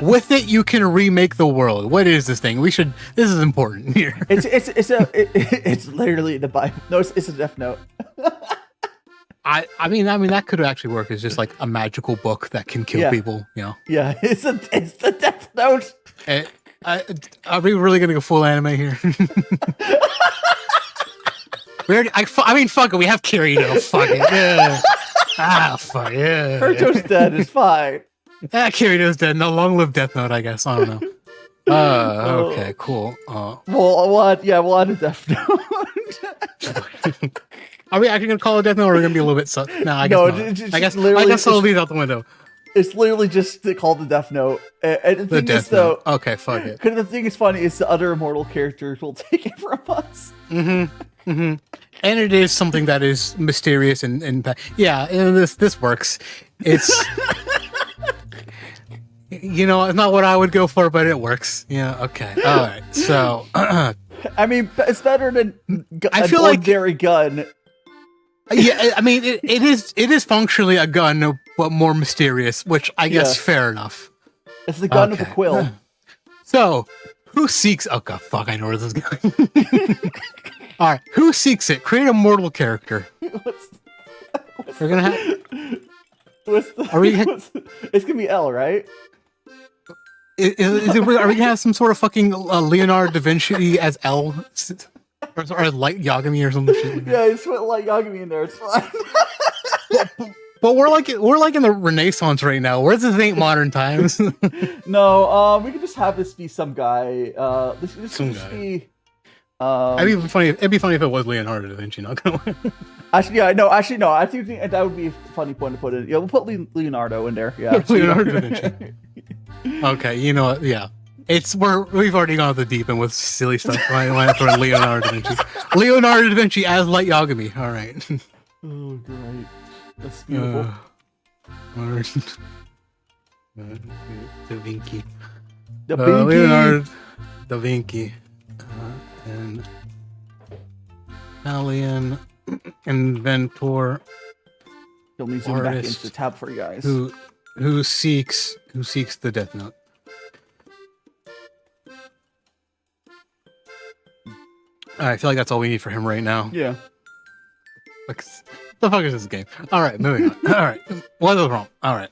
B: With it you can remake the world. What is this thing? This is important here. It's literally the Bible. No, it's a Death Note.
C: I mean that could actually work. It's just like a magical book that can kill
B: Yeah.
C: people. You know.
B: Yeah, it's the Death Note.
C: Are we really gonna go full anime here? I mean, fuck it. We have Kirito. Fuck it. Yeah. Fuck yeah.
B: Naruto's dead. It's fine.
C: Kirito's dead. No, long live Death Note. I guess. I don't know. Okay, cool.
B: We'll add a Death Note.
C: Are we actually gonna call it Death Note, or are we gonna be a little bit? No, I guess
B: No,
C: not.
B: it's
C: I guess
B: literally-
C: I'll leave out the window.
B: It's literally just called the Death Note. And the thing
C: Death
B: is, though,
C: Note. Okay, fuck it.
B: because the thing is funny is the other immortal characters will take it from us.
C: And it is something that is mysterious and yeah, and this works. It's you know, it's not what I would go for, but it works. Yeah. Okay. All right. So
B: I mean, it's better than
C: I
B: an
C: feel like-
B: ordinary gun.
C: yeah, I mean, it is functionally a gun, but more mysterious, which I guess
B: Yeah.
C: fair enough.
B: It's the gun with a
C: Okay.
B: quill.
C: So, who seeks? Oh god, fuck! I know where this is going. All right, who seeks it? Create a mortal character. We're gonna have.
B: It's gonna be L, right?
C: Are we gonna have some sort of fucking Leonardo da Vinci as L, or Light Yagami or some shit? Like that?
B: Yeah, just put like Yagami in there. It's fine.
C: But we're like in the Renaissance right now. Where's this ain't modern times?
B: No, we could just have this be some guy. This could
C: Some
B: just
C: guy.
B: be.
C: It'd be funny if it was Leonardo da Vinci. Not gonna lie.
B: Actually, no. I think that would be a funny point to put in. Yeah, we'll put Leonardo in there. Yeah,
C: Leonardo da Vinci. Okay, you know what? Yeah, we've already gone off the deep end with silly stuff. Why not throw in Leonardo da Vinci? Leonardo da Vinci as Light Yagami. All right.
B: Oh, great. That's beautiful.
C: Da Vinci.
B: The Binky.
C: Leonardo da Vinci. And Italian inventor
B: Let me zoom back
C: artist
B: into the tab for you guys.
C: who seeks the Death Note. I feel like that's all we need for him right now.
B: Yeah.
C: Like, the fuck is this game? All right, moving on. All right, what was wrong? All right.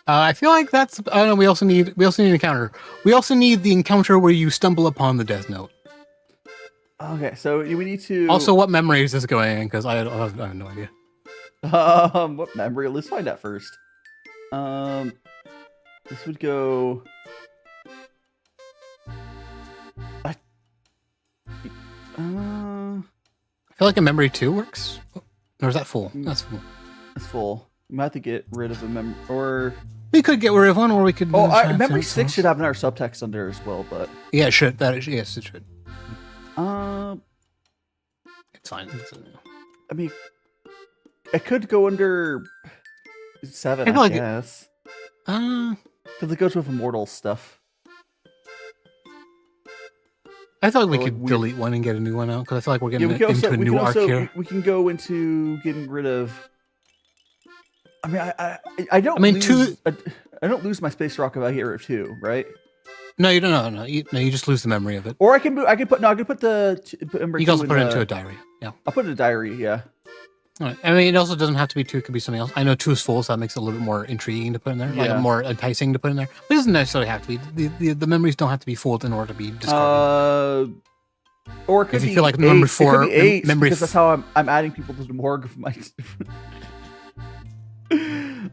C: I feel like that's. I don't know. We also need an encounter. We also need the encounter where you stumble upon the Death Note.
B: Okay, so we need to.
C: Also, what memory is this going in? Because I have no idea.
B: What memory? Let's find out first. This would go. I
C: feel like a memory 2 works. Or is that full? That's full.
B: It's full. We might have to get rid of a memory, or
C: We could get rid of one, or we could.
B: memory 6 should have another subtext under as well, but
C: Yeah, it should. Yes, it should. It's fine.
B: I mean, it could go under 7,
C: I feel
B: I
C: like
B: guess, because it goes with immortal stuff.
C: I thought we
B: Or, like,
C: could
B: weird-
C: delete one and get a new one out because I feel like we're
B: Yeah,
C: getting
B: we can
C: into
B: also
C: a new arc here.
B: we can go into getting rid of. I mean, I don't.
C: I mean,
B: lose, I don't lose my space rock if I get rid of 2, right?
C: No, you don't. No, you just lose the memory of it.
B: Or I can put the.
C: You can also put it into a diary. Yeah.
B: I'll put it in a diary. Yeah.
C: All right. I mean, it also doesn't have to be 2. It could be something else. I know 2 is full, so that makes it a little bit more intriguing to put in there,
B: Yeah.
C: like more enticing to put in there. But it doesn't necessarily have to be. The memories don't have to be full in order to be discarded.
B: Or it could
C: If you
B: be
C: feel like
B: 8.
C: number
B: It
C: 4
B: could be 8
C: memory
B: because that's how I'm adding people to the morgue of my.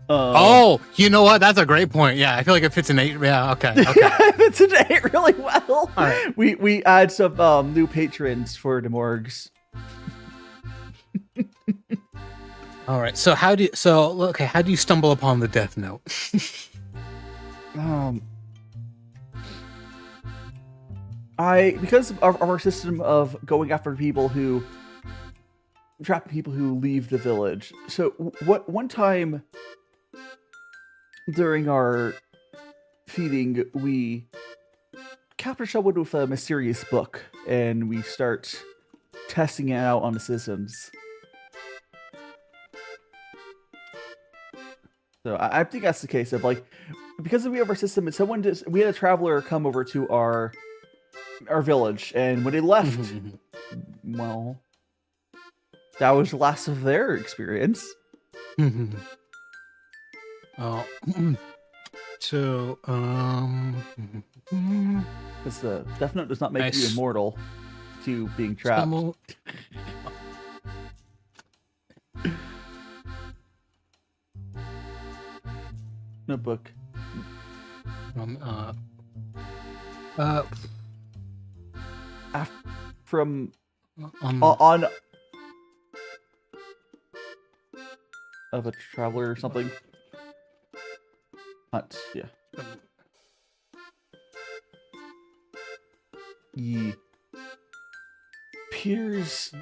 C: Oh, you know what? That's a great point. Yeah, I feel like it fits in 8. Yeah, okay.
B: It's an 8 really well.
C: All right.
B: We add some new patrons for the morgues.
C: All right. So how do you stumble upon the Death Note?
B: Because of our system of going after people who trap people who leave the village. So one time during our feeding, we capture someone with a mysterious book, and we start testing it out on the citizens. So I think that's the case of like, because we have our system, and we had a traveler come over to our village, and when they left, well, that was the last of their experience.
C: Oh, so
B: Because the Death Note does not make you
C: Nice.
B: immortal to being trapped.
C: stumble-
B: Notebook. From on of a traveler or something. Yeah. Ye Piers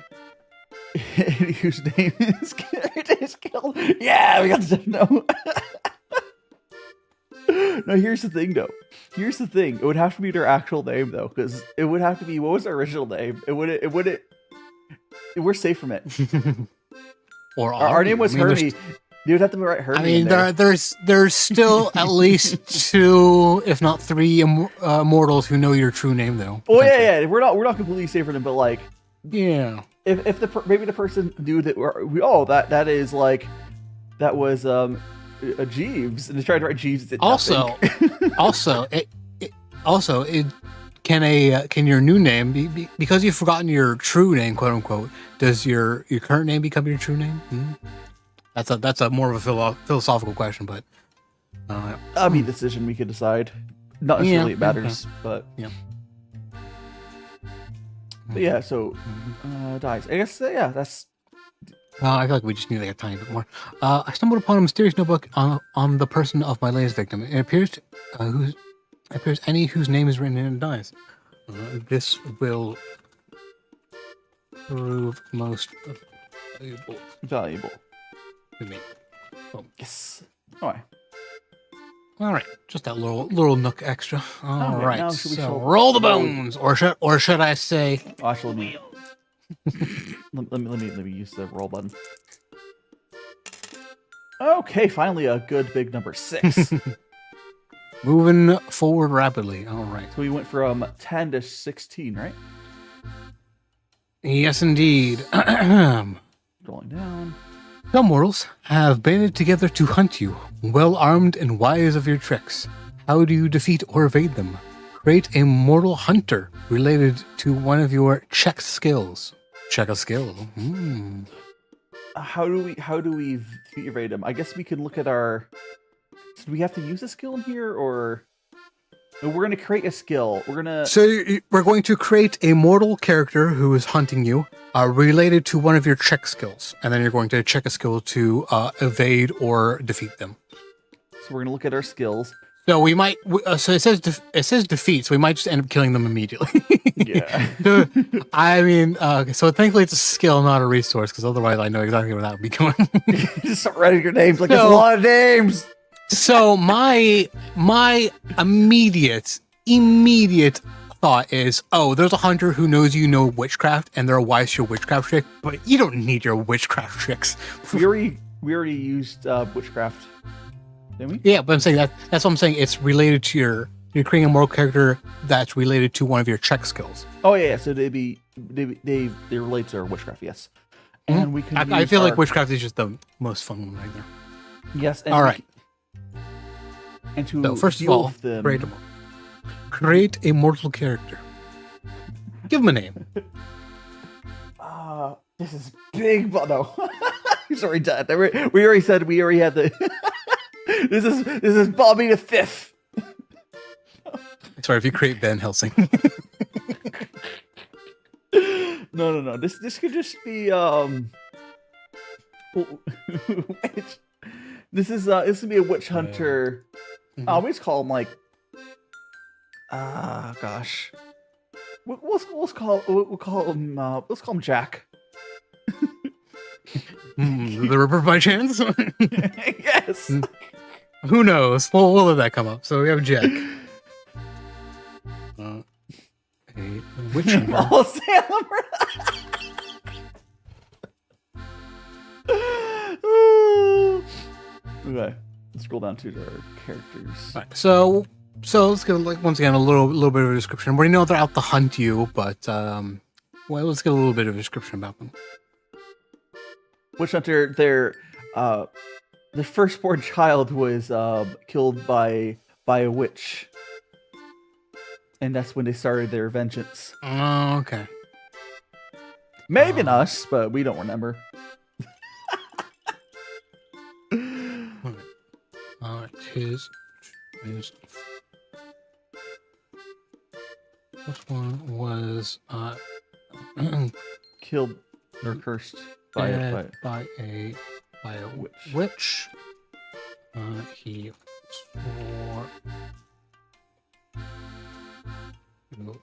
B: whose name is killed. Yeah, we got the no. No, here's the thing though. Here's the thing. It would have to be their actual name though, because it would have to be, what was their original name? We're safe from it.
C: or
B: Our name was
C: there's-
B: Hermie. You would have to write Hermie.
C: I mean,
B: in there.
C: there's still at least 2, if not 3, mortals who know your true name, though.
B: Oh
C: potentially.
B: yeah. We're not completely safe from them, but like,
C: Yeah.
B: if maybe the person knew that that is like that was a Jeeves, and they tried to write Jeeves. It
C: Also, can your new name be because you've forgotten your true name, quote unquote? Does your current name become your true name? That's a more of a philosophical question, but
B: that'd be a decision we could decide. Not necessarily it matters, but
C: yeah.
B: But yeah, so dies. I guess yeah, that's
C: I feel like we just need like a tiny bit more. I stumbled upon a mysterious notebook on the person of my latest victim. It appears any whose name is written in it dies. This will prove most
B: valuable.
C: To me.
B: Yes. Alright.
C: All right, just that little nook extra. All
B: Okay,
C: right,
B: now should we
C: so
B: show-
C: roll the bones, or should I say?
B: Oh, actually, let me use the roll button. Okay, finally a good big number 6.
C: Moving forward rapidly. All right.
B: So we went from 10 to 16, right?
C: Yes, indeed.
B: Going down.
C: Some mortals have banded together to hunt you, well armed and wise of your tricks. How do you defeat or evade them? Create a mortal hunter related to one of your check skills. Check a skill.
B: How do we evade them? I guess we can look at our. Do we have to use a skill in here, or no, we're gonna create a skill?
C: We're going to create a mortal character who is hunting you, related to one of your check skills, and then you're going to check a skill to evade or defeat them.
B: So we're gonna look at our skills.
C: So we might. So it says defeat. So we might just end up killing them immediately.
B: Yeah.
C: I mean, so thankfully it's a skill, not a resource, because otherwise I know exactly where that would be going.
B: Just start writing your names like
C: So-
B: there's a lot of names.
C: So my immediate thought is, oh, there's a hunter who knows you know witchcraft, and they're wise to your witchcraft trick, but you don't need your witchcraft tricks.
B: We already used witchcraft, didn't we?
C: Yeah, but I'm saying that's what I'm saying. It's related to you're creating a mortal character that's related to one of your check skills.
B: Oh yeah. So they relate to our witchcraft, yes. And we can.
C: I
B: use
C: feel like
B: our-
C: witchcraft is just the most fun one right there.
B: Yes. And
C: All right.
B: And to
C: So first of
B: deal
C: all,
B: with them,
C: create a mortal character. Give him a name.
B: this is big, but no, he's already done. We already said we already had the. This is Bobby the Fifth.
C: Sorry if you create Van Helsing.
B: No. This could just be witch. This would be a witch hunter. We just call him like. Gosh. We'll call him Jack.
C: The Ripper by chance?
B: Yes.
C: Who knows? We'll let that come up. So we have Jack. A witch hunter.
B: All Salem. Okay, let's scroll down to our characters.
C: Right, so let's get once again a little bit of a description. We know they're out to hunt you, but let's get a little bit of a description about them.
B: witch hunter, the firstborn child was killed by a witch, and that's when they started their vengeance.
C: Oh, okay.
B: Maybe not us, but we don't remember.
C: Tis. This one was
B: Killed or cursed by
C: a witch. He swore to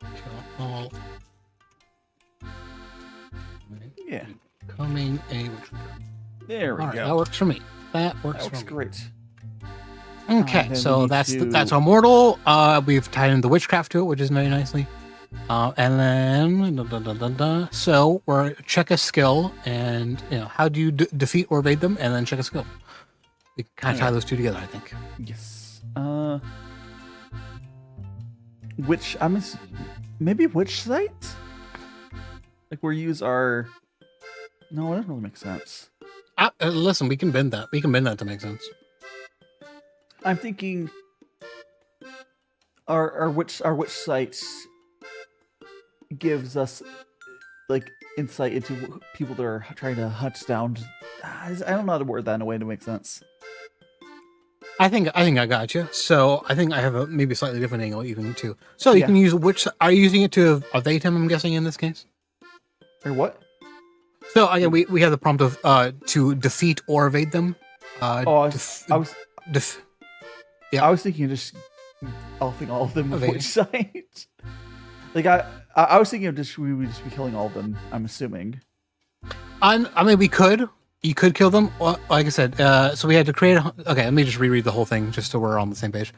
C: kill all.
B: Yeah.
C: Becoming a witch.
B: There we
C: All right,
B: go.
C: that works for me. That works
B: That looks
C: for me.
B: great.
C: Okay,
B: then
C: so
B: we need
C: that's
B: to-
C: that's our mortal. We've tied in the witchcraft to it, which is very nicely. And then so we're check a skill, and how do you defeat or evade them, and then check a skill. We can kind of tie those two together, I think.
B: Yes. Which maybe which site? Like we use our. No, it doesn't really make sense.
C: Listen, we can bend that. We can bend that to make sense.
B: I'm thinking our witch sites gives us like insight into people that are trying to hunt down. I don't know how to word that in a way to make sense.
C: I think I got you. So I think I have a maybe slightly different angle even too. So you
B: Yeah.
C: can use which are you using it to evade him? I'm guessing in this case.
B: Or what?
C: So again, we have the prompt of to defeat or evade them.
B: I was
C: Yeah.
B: I was thinking of just offing all of them with
C: Evade.
B: which site. Like I was thinking of we would just be killing all of them. I'm assuming.
C: I mean, we could. You could kill them. Well, like I said, so we had to create okay, let me just reread the whole thing just so we're on the same page.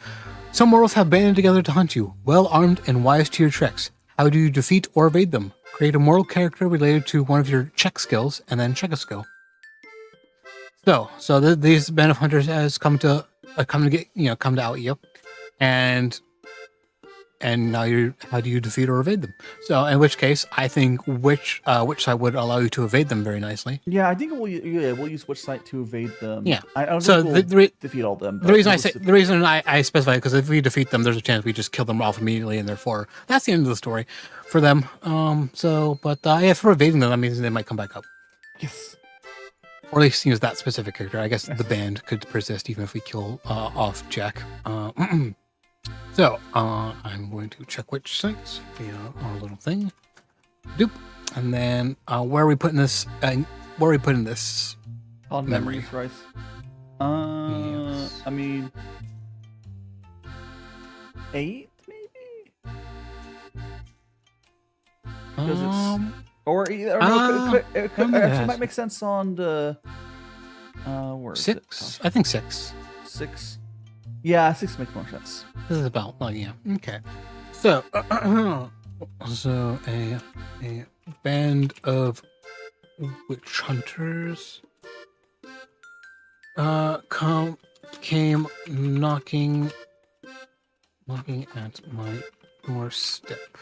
C: Some mortals have banded together to hunt you, well armed and wise to your tricks. How do you defeat or evade them? Create a mortal character related to one of your check skills, and then check a skill. So these band of hunters has come to out you, and now how do you defeat or evade them? So in which case, I think which side would allow you to evade them very nicely.
B: Yeah, I think we'll use which site to evade them.
C: Yeah.
B: I don't
C: So
B: think we'll defeat all of them.
C: The reason I specify because if we defeat them, there's a chance we just kill them off immediately, and therefore that's the end of the story for them. If we're evading them, that means they might come back up,
B: Yes.
C: or at least use that specific character. I guess the band could persist even if we kill off Jack. So I'm going to check which sites via our little thing. Doop, and then where are we putting this? Where are we putting this?
B: On
C: Memory.
B: memories, Rice.
C: Yes.
B: I mean, 8 maybe. Because it's or no, it could actually might make sense on the where is it?
C: 6. I think 6.
B: 6. Yeah, 6 makes more sense.
C: This is about okay. So so a band of witch hunters came knocking at my doorstep.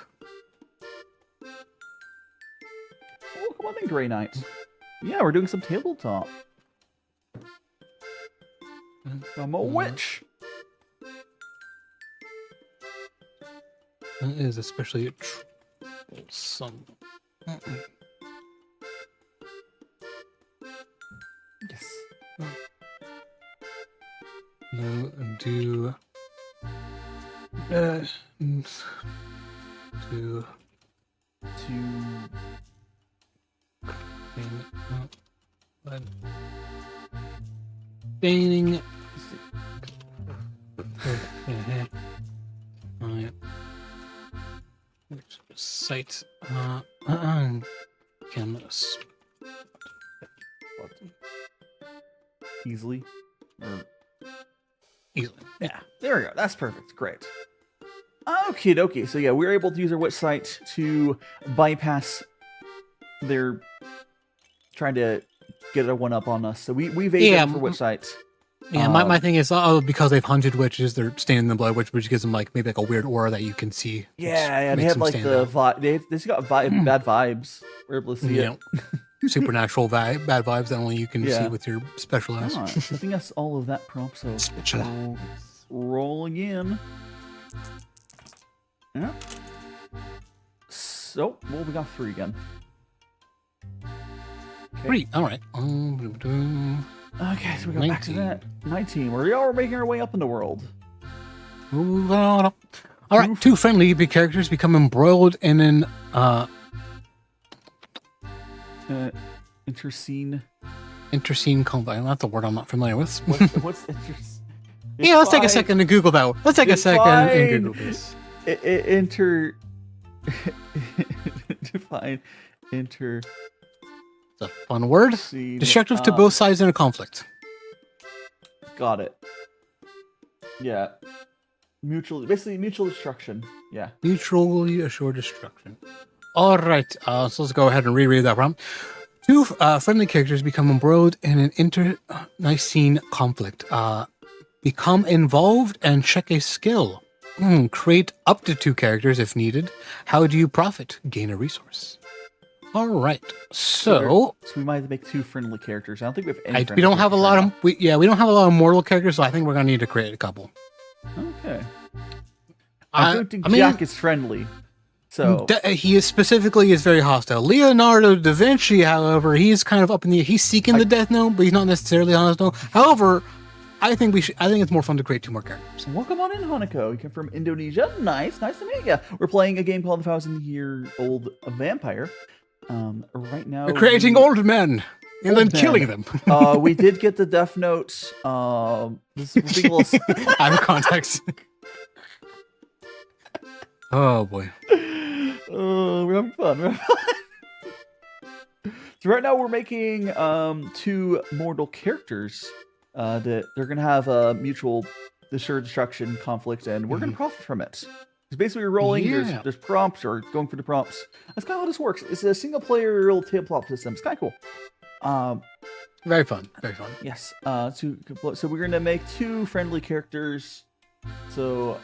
B: Oh, come on then, Grey Knight. Yeah, we're doing some tabletop. I'm a witch.
C: That is especially troublesome.
B: Yes.
C: No, do Baining. Which site can
B: Easily.
C: easily?
B: Yeah, there we go. That's perfect. Great. Okie dokie. So yeah, we're able to use our witch site to bypass their trying to get a one up on us. So we've aided them for witch sites.
C: Yeah, my thing is because they've hunted witches, they're staining in the blood, which gives them like maybe like a weird aura that you can see.
B: Yeah, they
C: makes
B: have
C: them
B: like
C: stand
B: the
C: out.
B: vibe. They've got bad vibes. We're able to see it.
C: supernatural bad vibes that only you can
B: Yeah.
C: see with your special ass.
B: Ah, I think that's all of that prompt. So roll again. Yeah. So, well, we got 3 again. Okay.
C: 3. All right.
B: Okay, so we go back to that 19. We're making our way up in the world.
C: Move on up. All right. 2 friendly yipppe characters become embroiled in an
B: Interscene
C: conflict. That's the word I'm not familiar with.
B: What's interscene?
C: Yeah, let's take a second to Google that. Let's take a second and Google this.
B: Define inter.
C: It's a fun word. Destructive to both sides in a conflict.
B: Got it. Yeah. Basically mutual destruction. Yeah.
C: Mutually assured destruction. All right. So let's go ahead and reread that prompt. 2 friendly characters become embroiled in an internecine conflict. Become involved and check a skill. Create up to 2 characters if needed. How do you profit? Gain a resource. All right. So
B: we might have to make 2 friendly characters. I don't think we have any.
C: We don't have a lot of we don't have a lot of mortal characters, so I think we're gonna need to create a couple.
B: Okay. I don't think Jack is friendly. So
C: he is very hostile. Leonardo da Vinci, however, he's kind of up in the. He's seeking the death note, but he's not necessarily hostile. However, I think it's more fun to create 2 more characters.
B: Welcome on in, Hanako. You come from Indonesia. Nice to meet you. We're playing a game called 1,000-Year-Old Vampire. Right now
C: we're creating old men and then killing them.
B: We did get the death note. This is a little
C: out of context. Oh boy.
B: We're having fun. So right now we're making 2 mortal characters that they're gonna have a mutual assured destruction conflict, and we're gonna profit from it. It's basically rolling.
C: Yeah.
B: There's prompts or going for the prompts. That's kind of how this works. It's a single player little tabletop system. It's kind of cool.
C: Very fun. Very fun.
B: Yes. So we're gonna make 2 friendly characters. So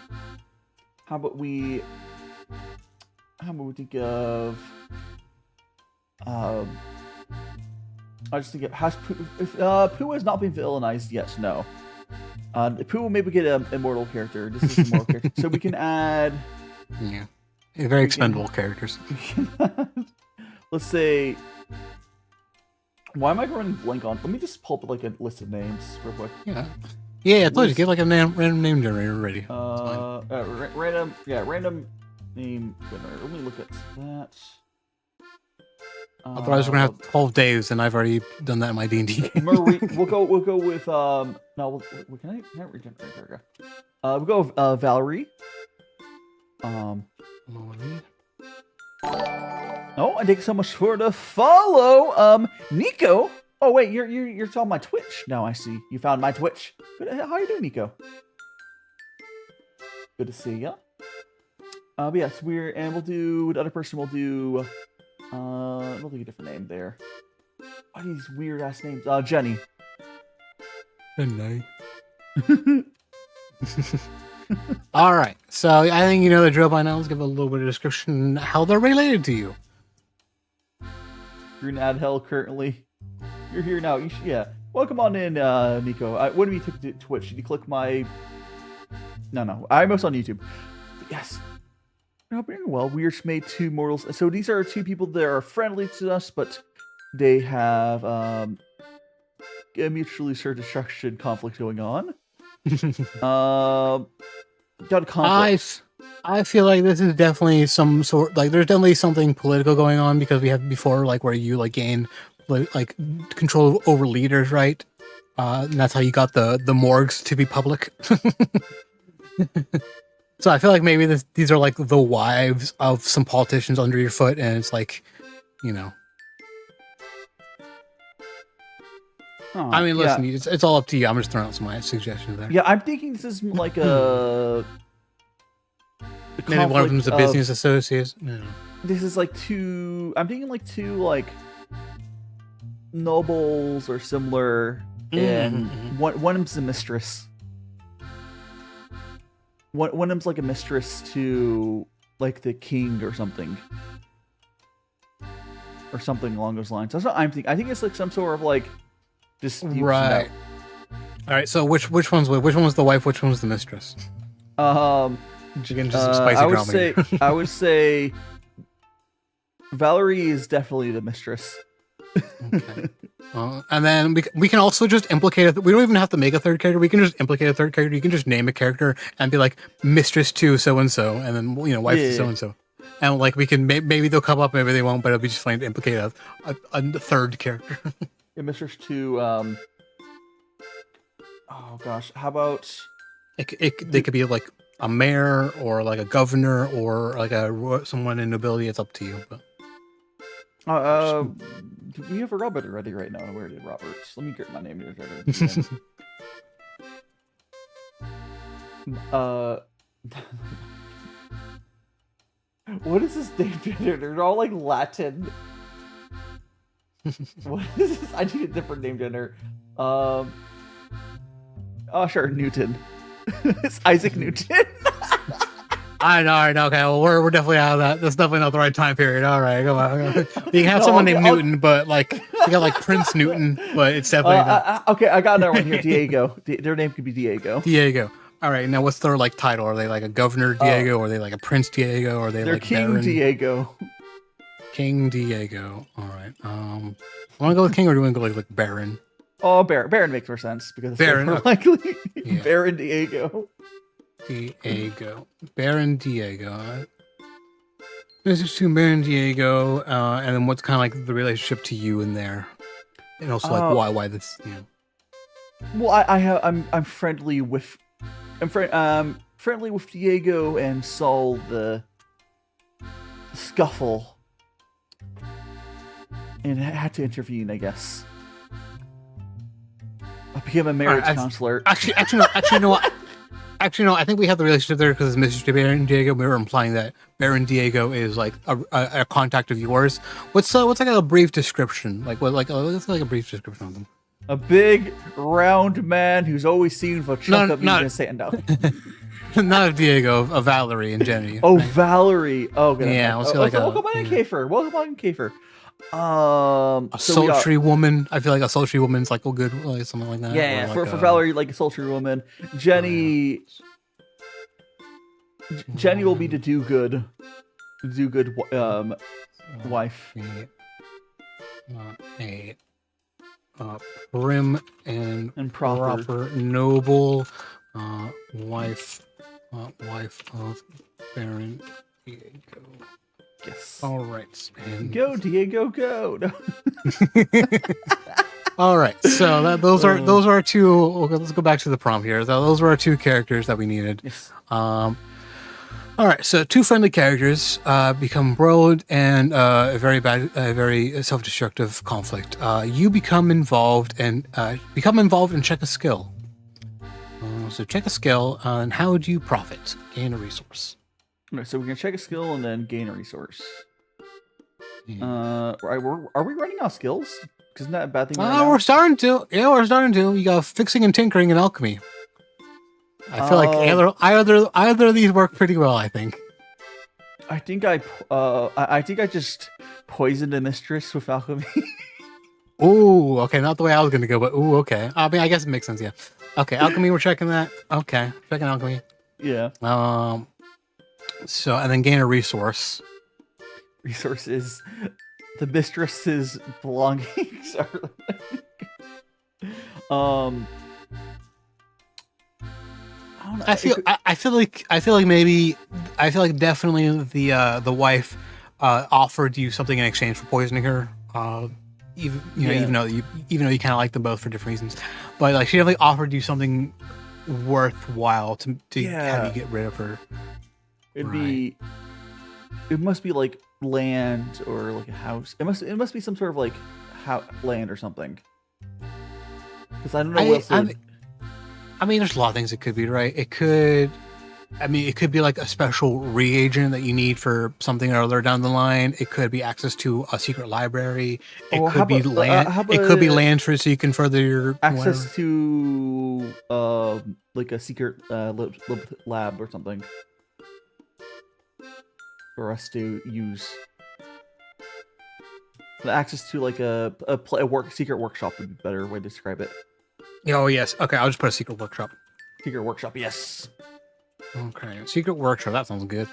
B: how about we think of I just think of Pooh has not been villainized yet. No. Pooh will maybe get an immortal character. This is a mortal character, so we can add.
C: Yeah, very expendable characters.
B: Let's say. Why am I running blank on? Let me just pull up like a list of names real quick.
C: Yeah. Please get like a random name generator ready.
B: Random name generator. Let me look at that.
C: Otherwise, we're gonna have 12 days, and I've already done that in my D&D.
B: Marie, we'll go with no. Can I regenerate? There we go. We'll go with Valerie. Oh, and thank you so much for the follow, Nico. Oh wait, you're on my Twitch. No, I see. You found my Twitch. Good. How are you doing, Nico? Good to see ya. But yes, we'll do the other person. We'll do a different name there. What are these weird ass names? Jenny.
C: Jenny. All right. So I think you know the drill by now. Let's give a little bit of description how they're related to you.
B: You're in ad hell currently. You're here now. Welcome on in, Nico. When you took to Twitch, did you click my? No. I'm also on YouTube. But yes. No, very well. We just made 2 mortals. So these are 2 people that are friendly to us, but they have a mutually assured destruction conflict going on. Got a conflict.
C: I feel like this is definitely some sort there's definitely something political going on because we had before where you gain control over leaders, right? And that's how you got the morgues to be public. So I feel like maybe these are the wives of some politicians under your foot, and it's I mean, listen, it's all up to you. I'm just throwing out some of my suggestions there.
B: Yeah, I'm thinking this is like a
C: maybe one of them is a business associate. No.
B: This is I'm thinking 2 nobles or similar, and one of them's a mistress. One of them's a mistress to the king or something. or something along those lines. That's what I'm thinking. I think it's like some sort of like dispute.
C: Right. All right. So which one was the wife? Which one was the mistress?
B: Again,
C: just some spicy drama here.
B: I would say Valerie is definitely the mistress.
C: Okay. And then we can also just implicate we don't even have to make a third character. We can just implicate a third character. You can just name a character and be like mistress to so and so, and then wife to so and so, and like we can maybe they'll come up, maybe they won't, but it'll be just fun to implicate a third character.
B: Yeah, mistress to oh gosh, how about
C: they could be like a mayor or like a governor or like someone in nobility. It's up to you. But
B: we have a Robert already right now. Where did Roberts? Let me get my name here. What is this name generator? They're all like Latin. What is this? I need a different name generator. Oh sure, Newton. It's Isaac Newton.
C: I know. Okay, well, we're definitely out of that. That's definitely not the right time period. All right, come on. You can have someone named Newton, but like you got like Prince Newton, but it's definitely not.
B: Okay, I got another one here. Diego. Their name could be Diego.
C: Diego. All right, now what's their like title? Are they like a Governor Diego? Or are they like a Prince Diego? Or are they
B: they're
C: like
B: King
C: Baron?
B: Diego?
C: King Diego. All right. Want to go with King or do you want to go like Baron?
B: Oh, Baron makes more sense because it's
C: Baron,
B: more likely.
C: Yeah.
B: Baron Diego.
C: Baron Diego. This is to Baron Diego, and then what's kind of like the relationship to you in there, and also like why this,
B: Well, I'm friendly with, friendly with Diego and Saul the scuffle, and had to intervene, I guess. I became a marriage counselor.
C: Actually, no. Actually, no. I think we have the relationship there because it's Mr. Baron Diego. We were implying that Baron Diego is like a contact of yours. What's like a brief description? Like what? Like what's like a brief description of them?
B: A big, round man who's always seen for chunk up and stand up.
C: Not of Diego, of Valerie and Jenny.
B: Oh, Valerie. Oh, good.
C: Yeah, let's go like
B: welcome on in, Kiefer. Welcome on in, Kiefer.
C: A sultry woman. I feel like a sultry woman's like good, like something like that.
B: Yeah,
C: like
B: for Valerie, like a sultry woman. Jenny, Jenny will be the do good wife.
C: A prim and proper noble wife of Baron Diego.
B: Yes.
C: All right. And
B: go Diego, go. No.
C: All right. So those are our two. Okay, let's go back to the prompt here. Those were our two characters that we needed.
B: Yes.
C: All right. So two friendly characters become embroiled in a very self-destructive conflict. You become involved and check a skill. So check a skill, and how would you profit? Gain a resource.
B: Okay, so we can check a skill and then gain a resource.
C: Yeah.
B: Are we running out of skills? Because isn't that a bad thing?
C: We're starting to. Yeah, we're starting to. You got fixing and tinkering and alchemy. I feel like either of these work pretty well. I think.
B: I think I just poisoned a mistress with alchemy.
C: Ooh, okay, not the way I was gonna go, but ooh, okay. I mean, I guess it makes sense. Yeah. Okay, alchemy. We're checking that. Okay, checking alchemy.
B: Yeah.
C: So, and then gain a resource.
B: Resources. The mistress's belongings are.
C: I feel like definitely the wife offered you something in exchange for poisoning her. Even though you kind of like them both for different reasons, but like she definitely offered you something worthwhile to have you get rid of her.
B: It must be like land or like a house. It must be some sort of like land or something. Because I don't know what else.
C: I mean, there's a lot of things it could be, right? It could be like a special reagent that you need for something or other down the line. It could be access to a secret library. It could be land. It could be land for so you can further your
B: access to like a secret lab or something for us to use. The access to like a secret workshop would be a better way to describe it.
C: Oh yes. Okay, I'll just put a secret workshop.
B: Secret workshop, yes.
C: Okay, secret workshop. That sounds good.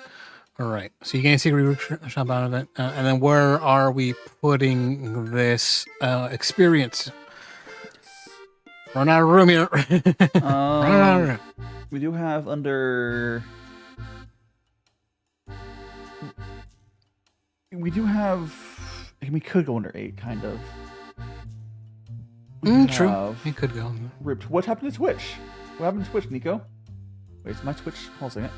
C: All right. So you gain a secret workshop out of it, and then where are we putting this experience? Run out of room here. Run out of room.
B: We do have under. We do have. We could go under 8, kind of.
C: True. We could go.
B: Ripped. What happened to Twitch? What happened to Twitch, Nico? Wait, is my Twitch pausing it?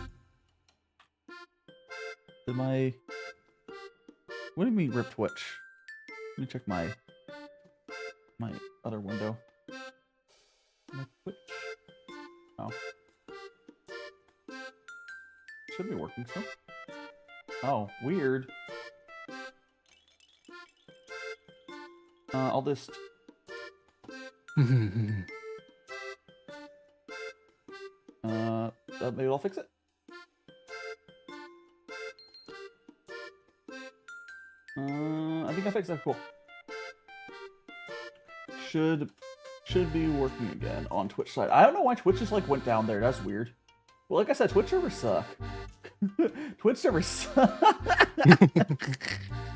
B: Did my... What do you mean ripped Twitch? Let me check my other window. My Twitch? Oh. Should be working still. Oh, weird. I'll just... maybe I'll fix it. I think I fixed that. Cool. Should be working again on Twitch side. I don't know why Twitch just like went down there. That's weird. Well, like I said, Twitch servers suck. Twitch servers suck.
C: All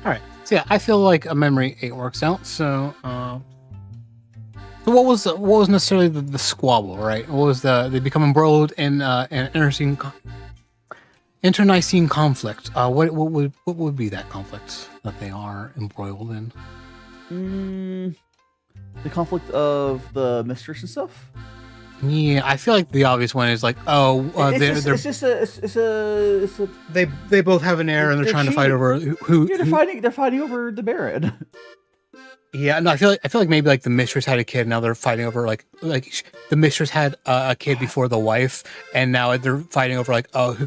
C: right. So yeah, I feel like a memory 8 works out. So, so what was necessarily the squabble, right? What was they become embroiled in an internecine conflict? What would be that conflict that they are embroiled in?
B: The conflict of the mistress and stuff.
C: Yeah, I feel like the obvious one is like, they both have an heir and they're trying to fight over who.
B: Yeah, they're fighting over the Baron.
C: Yeah, no, I feel like maybe like the mistress had a kid, now they're fighting over like the mistress had a kid before the wife, and now they're fighting over like but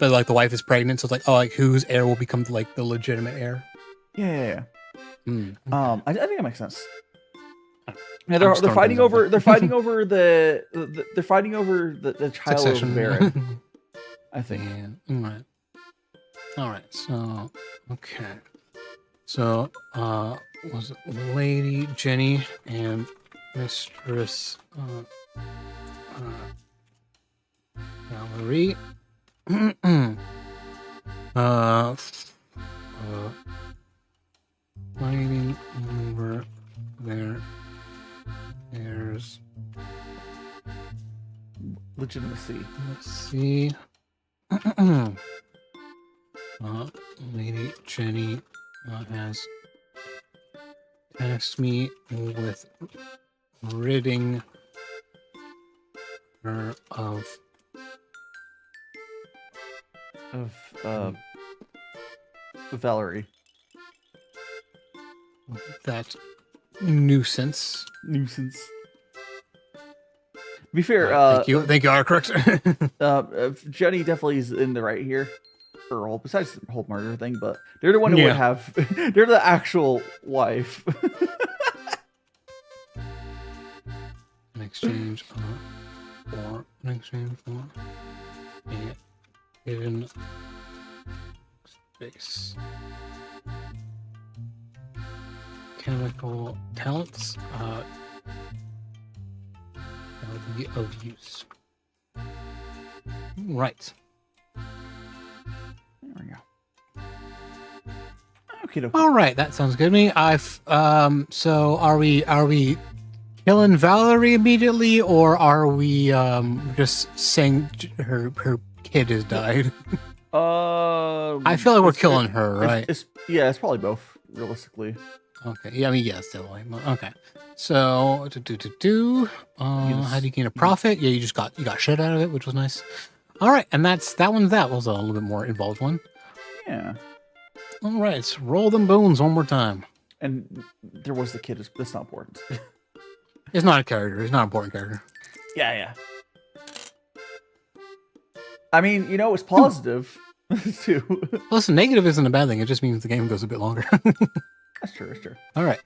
C: like the wife is pregnant, so it's like like whose heir will become like the legitimate heir.
B: Yeah.
C: Okay.
B: I think that makes sense. Yeah, they're fighting over the child
C: Succession.
B: of the Baron. I think.
C: Yeah. All right. So okay. So was it Lady Jenny and Mistress Valerie fighting over there's
B: Legitimacy.
C: let's see. Lady Jenny has tasked me with ridding her of
B: Valerie.
C: that nuisance.
B: To be fair,
C: thank you, are correct.
B: Jenny definitely is in the right here. Earl, besides the whole murder thing, but they're the one who would have. They're the actual wife.
C: An exchange for a hidden space. Chemical talents that would be of use. Right.
B: There we go. Okay.
C: All right, that sounds good to me. So are we killing Valerie immediately, or are we just saying her kid has died? I feel like we're killing her, right?
B: It's probably both, realistically.
C: Okay. Yeah, I mean, yes, definitely. Okay. So, how do you gain a profit? Yeah, you got shit out of it, which was nice. All right, and that was a little bit more involved one.
B: Yeah.
C: All right, let's roll them bones one more time.
B: And there was the kid. That's not important.
C: It's not a character. It's not an important character.
B: Yeah. I mean, it's positive too.
C: Listen, negative isn't a bad thing. It just means the game goes a bit longer.
B: That's true.
C: All right.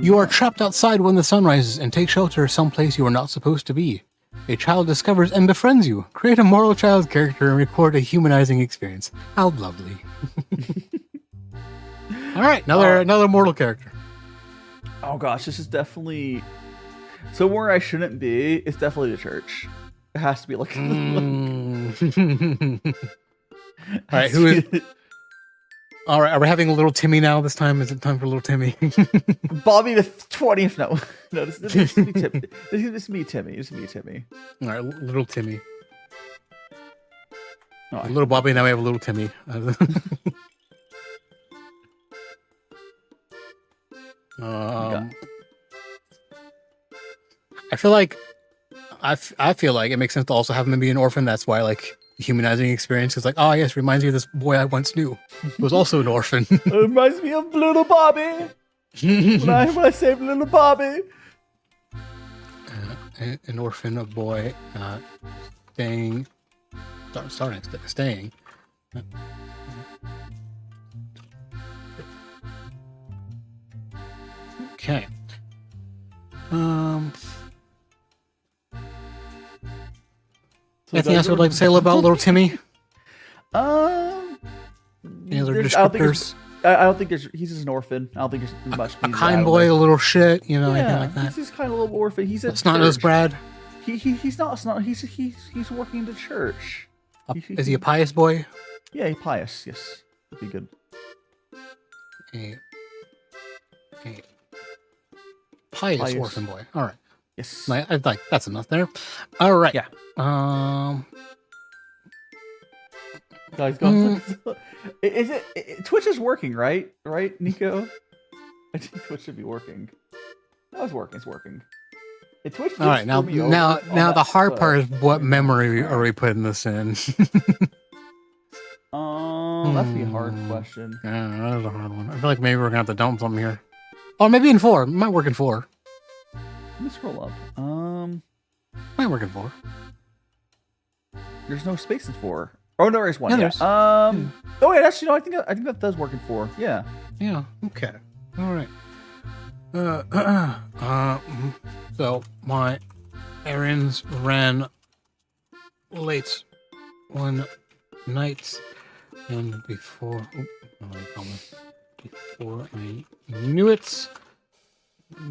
C: You are trapped outside when the sun rises and take shelter someplace you are not supposed to be. A child discovers and befriends you. Create a moral child character and record a humanizing experience. How lovely. All right, another mortal character.
B: Oh gosh, this is definitely somewhere I shouldn't be. It's definitely the church. It has to be like.
C: All right, who is? All right, are we having a little Timmy now? This time, is it time for little Timmy?
B: Bobby the 20th? No, no. This is me, Timmy. This is me, Timmy. This is me, Timmy.
C: All right, little Timmy.
B: Oh,
C: Little Bobby. Now we have a little Timmy. I feel like it makes sense to also have him be an orphan. That's why, like, the humanizing experience is like, oh yes, reminds me of this boy I once knew who was also an orphan.
B: It reminds me of little Bobby. when I saved little Bobby.
C: An orphan, a boy, staying. Okay. Anything else you would like to say about little Timmy? Any other descriptors?
B: I don't think there's. He's just an orphan. I don't think there's much.
C: A kind boy, a little shit, you know, anything like that.
B: He's just kind of a little orphan. He's a
C: snot-nosed Brad.
B: He's not snot. He's working in the church.
C: Is he a pious boy?
B: Yeah, he's pious. Yes, would be good.
C: A pious orphan boy. All right.
B: Yes.
C: I like that's enough there. All right.
B: Yeah. Guys, is it Twitch is working, right? Right, Nico? I think Twitch should be working. No, it's working. It's working. Hey, Twitch.
C: All right. Now the hard part is what memory are we putting this in?
B: That'd be a hard question.
C: Yeah, that is a hard one. I feel like maybe we're gonna have to dump something here. Oh, maybe in 4. It might work in 4.
B: Let me scroll up.
C: Might work in 4.
B: There's no space in 4. Oh no, there's one.
C: Yeah,
B: Oh wait, actually no. I think that does work in 4. Yeah.
C: Yeah. Okay. All right. So my errands ran late one night, and before I knew it,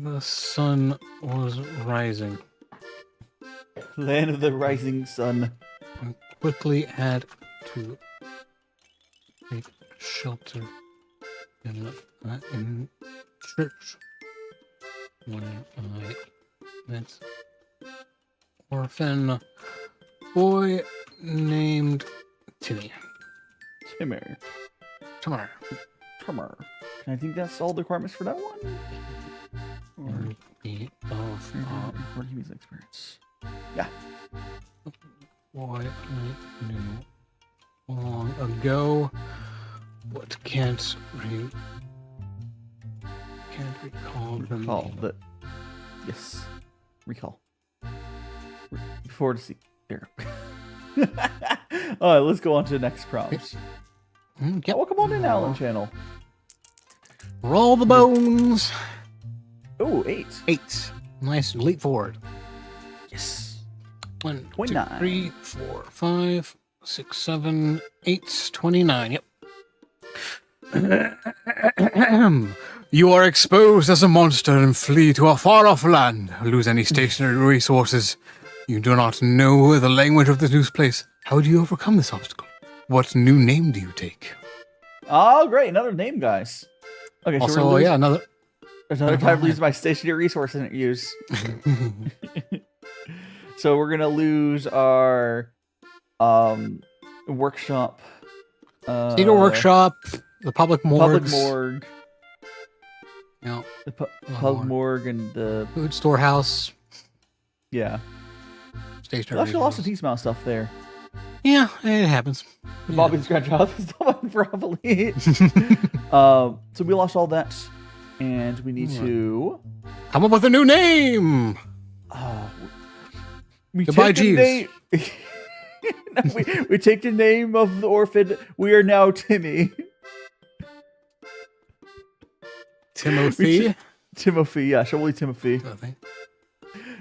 C: the sun was rising.
B: Land of the rising sun.
C: I quickly had to take shelter in church when I met orphan boy named Timmy.
B: Timmer. Can I think that's all the requirements for that one? Or music experience. Yeah.
C: Boy I knew long ago, but can't recall the name.
B: Yes. Recall. Before to see. There. Alright, let's go on to the next prompts.
C: Yep.
B: Welcome on in, Alan channel.
C: Roll the bones.
B: Oh, 8.
C: 8. Nice leap forward.
B: Yes.
C: 1,
B: 29.
C: 2, 3, 4, 5, 6, 7, 8, 29. Yep. You are exposed as a monster and flee to a far-off land. Lose any stationary resources. You do not know the language of this new place. How do you overcome this obstacle? What new name do you take?
B: Oh, great. Another name, guys. Okay,
C: also,
B: so
C: another
B: time to lose my stationary resource I didn't use. So we're going to lose our workshop.
C: Theater workshop, the public morgue. Yeah.
B: The public morgue and the
C: food storehouse.
B: Yeah.
C: Stationary.
B: We actually lost a decent amount of stuff there.
C: Yeah, it happens.
B: Bobby's scratch off is probably. So we lost all that, and we need to
C: come up with a new name.
B: Goodbye, Jeeves. We take the name of the orphan. We are now Timmy.
C: Timothy.
B: Timothy, yeah, surely Timothy.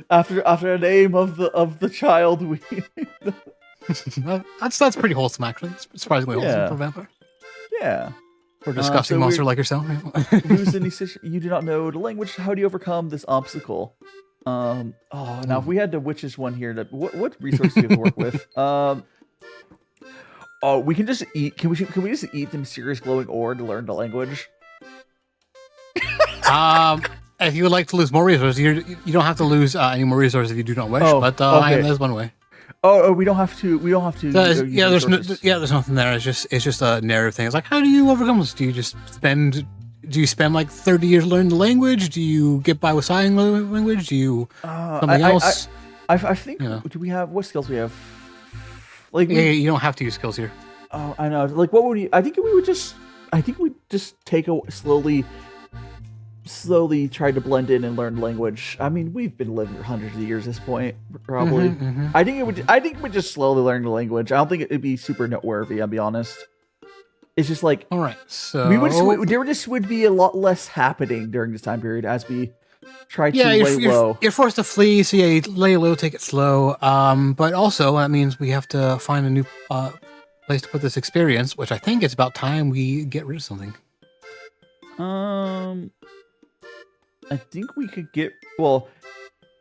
B: After the name of the child, we.
C: That's pretty wholesome, actually. It's surprisingly wholesome for a vampire.
B: Yeah.
C: Or disgusting
B: so
C: monster like yourself.
B: Lose any you do not know the language. How do you overcome this obstacle? Now if we had to which is one here, what resources do we have to work with? We can just eat. Can we just eat the mysterious glowing ore to learn the language?
C: If you would like to lose more resources, you don't have to lose any more resources if you do not wish. But
B: okay.
C: there's one way.
B: We don't have to. We don't have to.
C: There's nothing there. It's just a narrative thing. It's like, how do you overcome this? Do you spend like 30 years learning the language? Do you get by with sign language? Do you something else?
B: I think. Do we have what skills we have? Like
C: you don't have to use skills here.
B: Oh, I know. Like, what would you? I think we'd just take a slowly try to blend in and learn language. I mean, we've been living for hundreds of years at this point, probably. I think we'd just slowly learn the language. I don't think it'd be super noteworthy, I'll be honest. It's just like,
C: all right, so
B: there would be a lot less happening during this time period as we try to lay low.
C: You're forced to flee, so you lay low, take it slow. But also that means we have to find a new place to put this experience, which I think it's about time we get rid of something.
B: I think we could get. Well,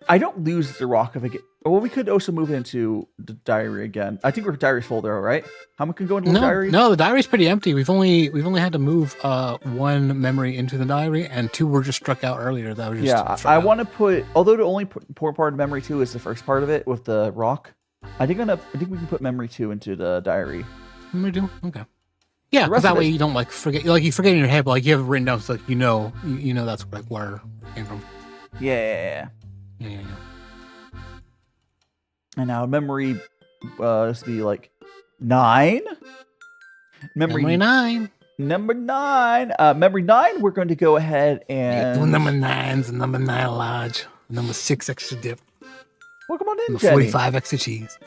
B: I don't lose the rock if I get. Well, we could also move into the diary again. I think our diary's full there, right? How much can go into the diary?
C: No, the diary's pretty empty. We've only had to move one memory into the diary, and two were just struck out earlier. That was just
B: I want to put. Although the only important part of memory 2 is the first part of it with the rock. I think we can put memory 2 into the diary.
C: Memory 2, okay. Yeah, because that way you don't like forget. Like you forget in your head, but like you have it written down, so like you know that's like where it came from.
B: Yeah. And now memory, this would be like 9. Memory 9. Number 9. Memory 9. We're going to go ahead and
C: number 9's and number 9 large, number 6 extra dip.
B: Well, come on in,
C: Jenny. 45 extra cheese.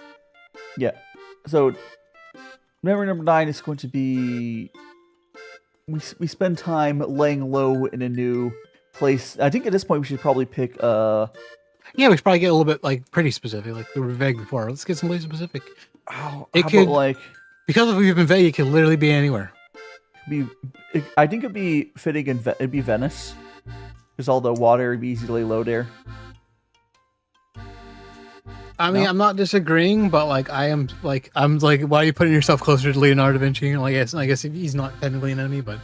B: Yeah. So. Memory number 9 is going to be we spend time laying low in a new place. I think at this point we should probably pick
C: we should probably get a little bit like pretty specific, like we were vague before. Let's get someplace specific. Because we've been vague, it could literally be anywhere.
B: I think it'd be fitting it'd be Venice. Because all the water would be easy to lay low there.
C: I mean, I'm not disagreeing, but like I'm like, why are you putting yourself closer to Leonardo da Vinci? Like, I guess he's not technically an enemy, but.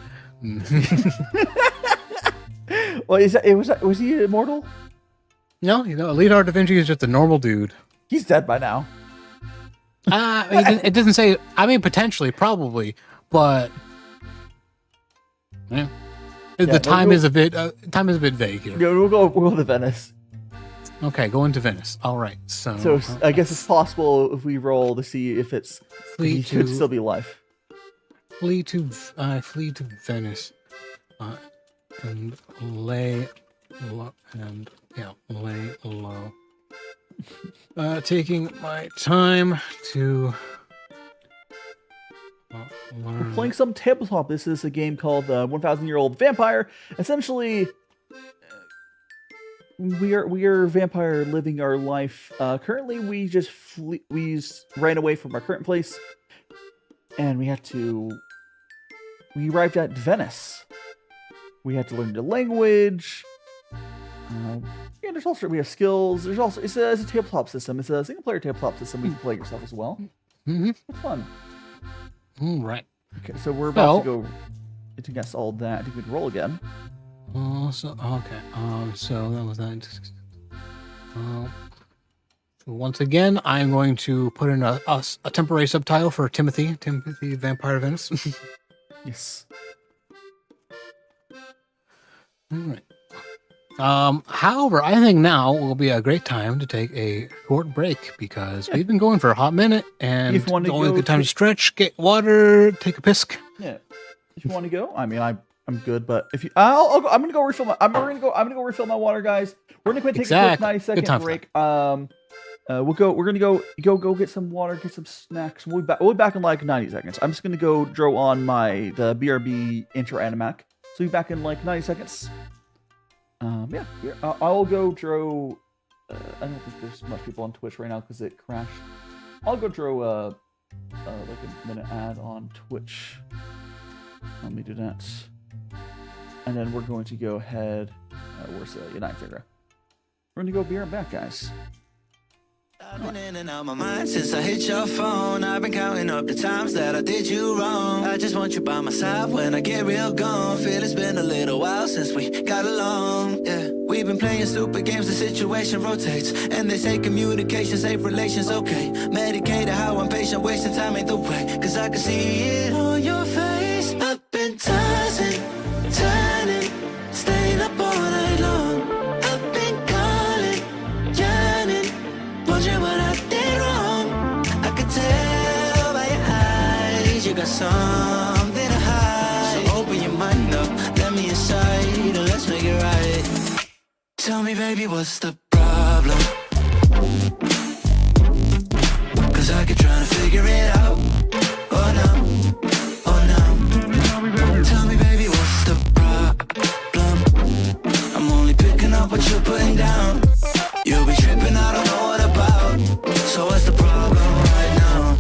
B: Well, was he immortal?
C: No, Leonardo da Vinci is just a normal dude.
B: He's dead by now.
C: It doesn't say. I mean, potentially, probably, but yeah. The time is a bit vague here.
B: Yeah, we'll go to Venice.
C: Okay, going to Venice. All right,
B: so I guess it's possible if we roll to see if he should still be alive.
C: Flee to Venice, and lay low, lay low. Taking my time to.
B: We're playing some tabletop. This is a game called 1,000-Year-Old Vampire. Essentially. We are vampire living our life. Currently, we ran away from our current place, and we arrived at Venice. We had to learn the language. We have skills. It's a tabletop system. It's a single player tabletop system. We can play yourself as well.
C: Mm-hmm.
B: It's fun.
C: All right.
B: Okay, so we're about to go to guess all that. I think we can roll again.
C: So that was that. Once again, I'm going to put in a temporary subtitle for Timothy, Vampire of Venice.
B: Yes.
C: All right. However, I think now will be a great time to take a short break because we've been going for a hot minute, and it's only a good time to stretch, get water, take a piss.
B: Yeah. If you want to go, I mean, I'm good, but if you, I'm gonna go refill my. I'm gonna go refill my water, guys. We're gonna take a quick 90-second break. We're gonna go get some water, get some snacks. We'll be back in like 90 seconds. I'm just gonna go draw on the BRB intro animatic. So we'll be back in like 90 seconds. Here, I'll go draw. I don't think there's much people on Twitch right now because it crashed. I'll go draw like a minute ad on Twitch. Let me do that. And then we're going to go ahead. Where's the United Figure? We're going to go be right back, guys.
A: I've been in and out my mind since I hit your phone. I've been counting up the times that I did you wrong. I just want you by my side when I get real gone. Feel it's been a little while since we got along. Yeah, we've been playing stupid games, the situation rotates. And they say communication, safe relations, okay. Medicated how I'm patient, wasting time ain't the way. Cause I can see it on your face. I've been tossing, turning, staying up all night long. I've been calling, yearning, wondering what I did wrong. I could tell by your eyes you got something to hide. So open your mind up, let me inside, and let's make it right. Tell me, baby, what's the problem? Cause I keep trying to figure it out. Oh no, oh no. Tell me, baby, what's the problem? I'm only picking up what you're putting down. You'll be tripping, I don't know what about. So what's the problem right now?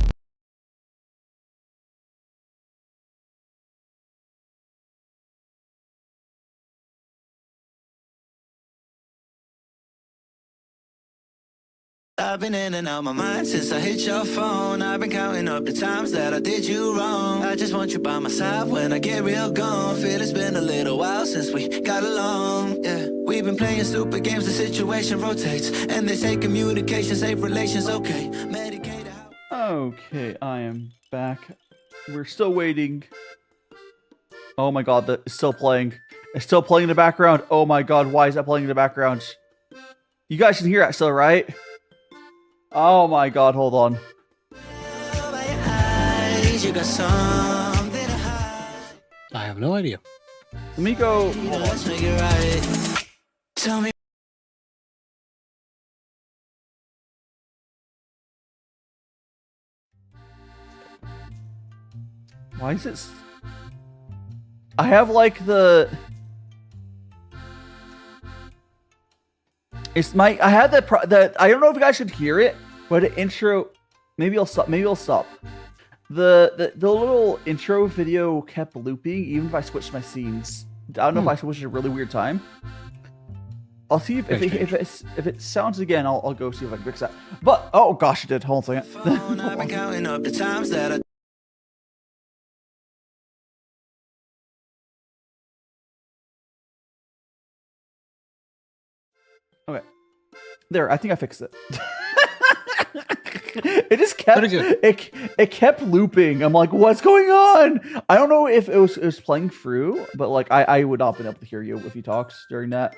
A: I've been in and out my mind since I hit your phone. I've been counting up the times that I did you wrong. I just want you by my side when I get real gone. Feel it's been a little while since we got along. Yeah, we've been playing stupid games, the situation rotates. And they say communication, safe relations, okay. Medicated how...
B: Okay, I am back. We're still waiting. Oh my god, it's still playing. It's still playing in the background. Oh my god, why is that playing in the background? You guys can hear that still, right? Oh my god, hold on.
C: I have no idea.
B: Let me go.
A: Let's make it right. Tell me.
B: Why is it? I have like the. It's my. I had that. I don't know if you guys should hear it, but the intro. Maybe I'll stop. Maybe I'll stop. The little intro video kept looping, even if I switched my scenes. I don't know if I switched at a really weird time. I'll see if it sounds again. I'll go see if I can fix that. But oh gosh, it did. Hold on a second.
A: I've been counting up the times that I...
B: Okay. There, I think I fixed it. It just kept it kept looping. I'm like, what's going on? I don't know if it was playing through, but like I would not have been able to hear you if you talked during that.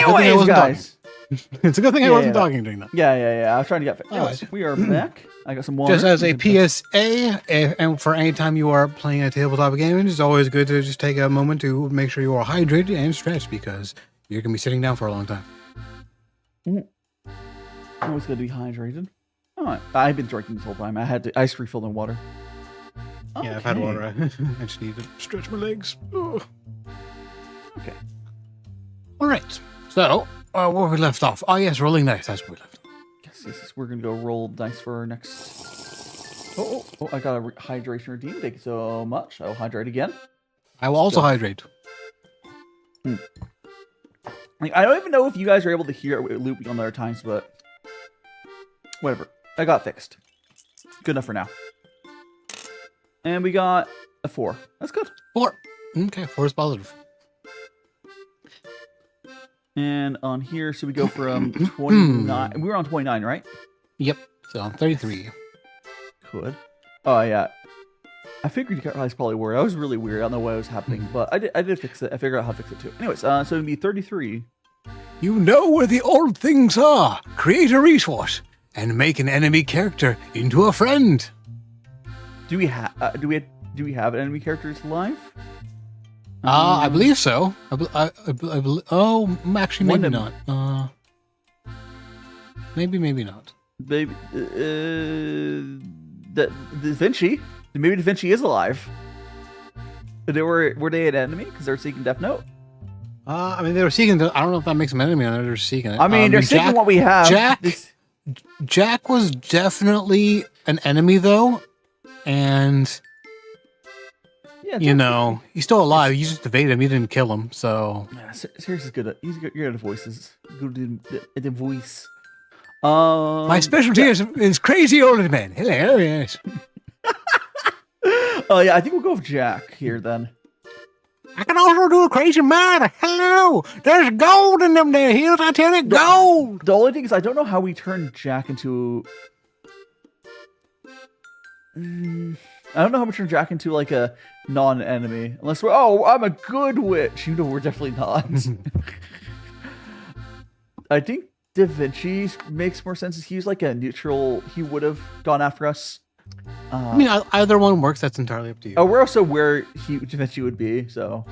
B: Anyways, guys.
C: It's a good thing I wasn't talking during that.
B: Yeah. I was trying to get fixed. We are back. I got some water.
C: Just as a PSA, and for any time you are playing a tabletop game, it's always good to just take a moment to make sure you are hydrated and stretched because you're going to be sitting down for a long time.
B: Always good to be hydrated. Oh, I've been drinking this whole time. I had to ice refill in water.
C: Okay. Yeah, I've had water. I just need to stretch my legs. Ugh.
B: Okay.
C: All right. So, where we left off? Oh, yes, rolling dice. That's where we left off.
B: Yes. We're going to go roll dice for our next... Oh, I got a hydration routine. Thank you so much. I'll hydrate again.
C: I will also hydrate.
B: Like, I don't even know if you guys are able to hear it looping on other times, but whatever. I got fixed. Good enough for now. And we got a 4. That's good.
C: 4. Okay, 4 is positive.
B: And on here, so we go from 29. We were on 29, right?
C: Yep. So I'm 33.
B: Good. Oh, yeah. I figured you guys probably were. That was really weird. I don't know what was happening, but I did fix it. I figured out how to fix it too. Anyways, so it'd be 33.
C: You know where the old things are. Create a resource and make an enemy character into a friend.
B: Do we have enemy characters live?
C: I believe so. Oh, actually, maybe not. Maybe not.
B: Maybe Da Vinci. Maybe Da Vinci is alive. Were they an enemy because they're seeking Death Note?
C: I mean, they were seeking. I don't know if that makes them enemy or they're seeking it.
B: I mean, they're seeking what we have.
C: Jack was definitely an enemy, though, and you know, he's still alive. You just evaded him. You didn't kill him. So
B: Yeah, Sirius is good. You're good at voices. Good at the voice.
C: my specialty is crazy old men. Hello, yes.
B: Oh yeah, I think we'll go with Jack here then.
C: I can also do a crazy man. Hello, there's gold in them there hills. I tell you, gold.
B: The only thing is, I don't know how we turn Jack into. I don't know how we turn Jack into like a non-enemy, unless we're. Oh, I'm a good witch. You know, we're definitely not. I think Da Vinci makes more sense. He's like a neutral. He would have gone after us.
C: I mean, either one works. That's entirely up to you.
B: Oh, we're also where Da Vinci would be. So.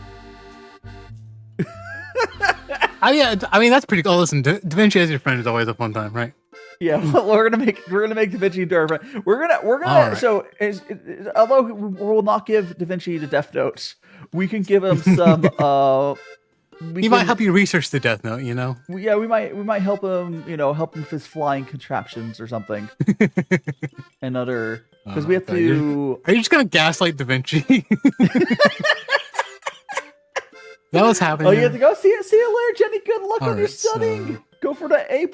C: I mean, that's pretty cool. Listen, Da Vinci as your friend is always a fun time, right?
B: Yeah, well, we're gonna make Da Vinci into our friend. We're gonna.
C: Right.
B: So, although we will not give Da Vinci the Death Notes, we can give him some.
C: He might help you research the Death Note. You know.
B: Yeah, we might help him. You know, help him with his flying contraptions or something. And other because we have to.
C: Are you just gonna gaslight Da Vinci? That was happening.
B: Oh, you have to go. See you later, Jenny. Good luck on your
C: Alright,
B: studying.
C: so-
B: Go for the A+.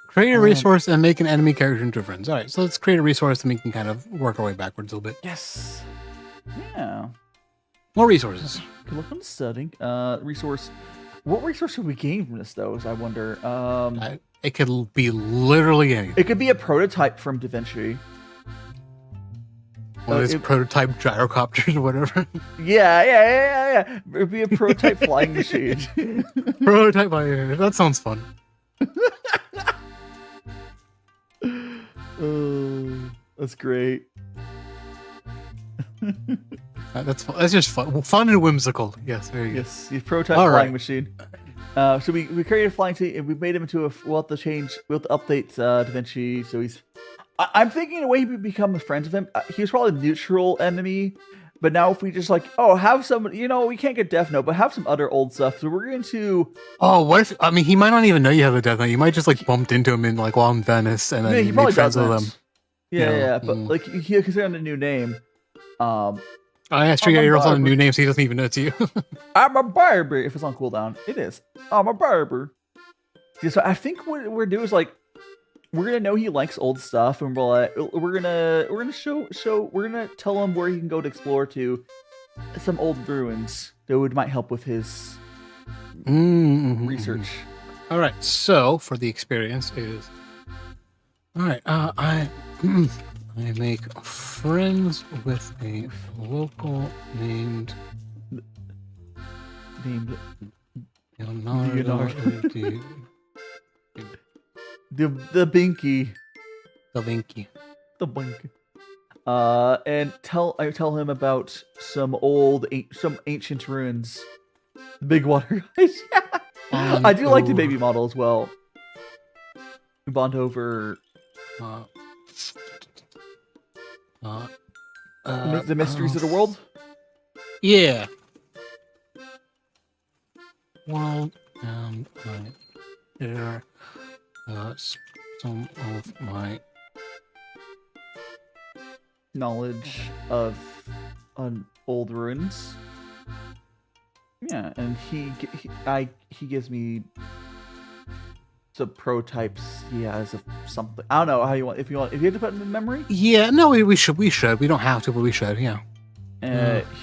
C: Create a resource and make an enemy character into friends. All right, so let's create a resource and we can kind of work our way backwards a little bit.
B: Yes. Yeah.
C: More resources.
B: Good luck on studying. Resource. What resource should we gain from this, though? I wonder.
C: It could be literally anything.
B: It could be a prototype from Da Vinci.
C: One of his prototype gyrocopters or whatever.
B: Yeah. It'd be a prototype flying machine.
C: Prototype. That sounds fun.
B: Oh, that's great.
C: That's fun. That's just fun. Fun and whimsical. Yes, there you go.
B: Yes, the prototype
C: All
B: flying
C: right.
B: machine. So we created a flying machine and we made him into a. We'll have to update Da Vinci. So he's. I'm thinking a way we become friends with him. He was probably a neutral enemy, but now if we just have some, we can't get Death Note, but have some other old stuff. So we're going to.
C: Oh, what if? I mean, he might not even know you have a Death Note. You might just bumped into him in while in Venice, and then
B: Yeah, he probably
C: made friends with
B: doesn't.
C: him.
B: Yeah, but he'll consider him a new name.
C: Oh, yeah, sure. You're also on a new name, so he doesn't even know it's you.
B: I'm a barber. If it's on cooldown, it is. I'm a barber. Yeah, so I think what we're doing is we're gonna know he likes old stuff, and we're gonna tell him where he can go to explore to some old ruins that might help with his research.
C: All right. So for the experience is, all right. I make friends with a local named Leonardo.
B: The Binky.
C: Da Vinci.
B: The Binky. And I tell him about some ancient ruins. The big water guys. I do like the baby model as well. We bond over the mysteries of the world.
C: Yeah. Well, there some of my
B: Knowledge of old ruins. Yeah, and he gives me some prototypes he has of something. I don't know how you want. If you have to put it in memory.
C: Yeah, no, we should. We don't have to, but we should. Yeah.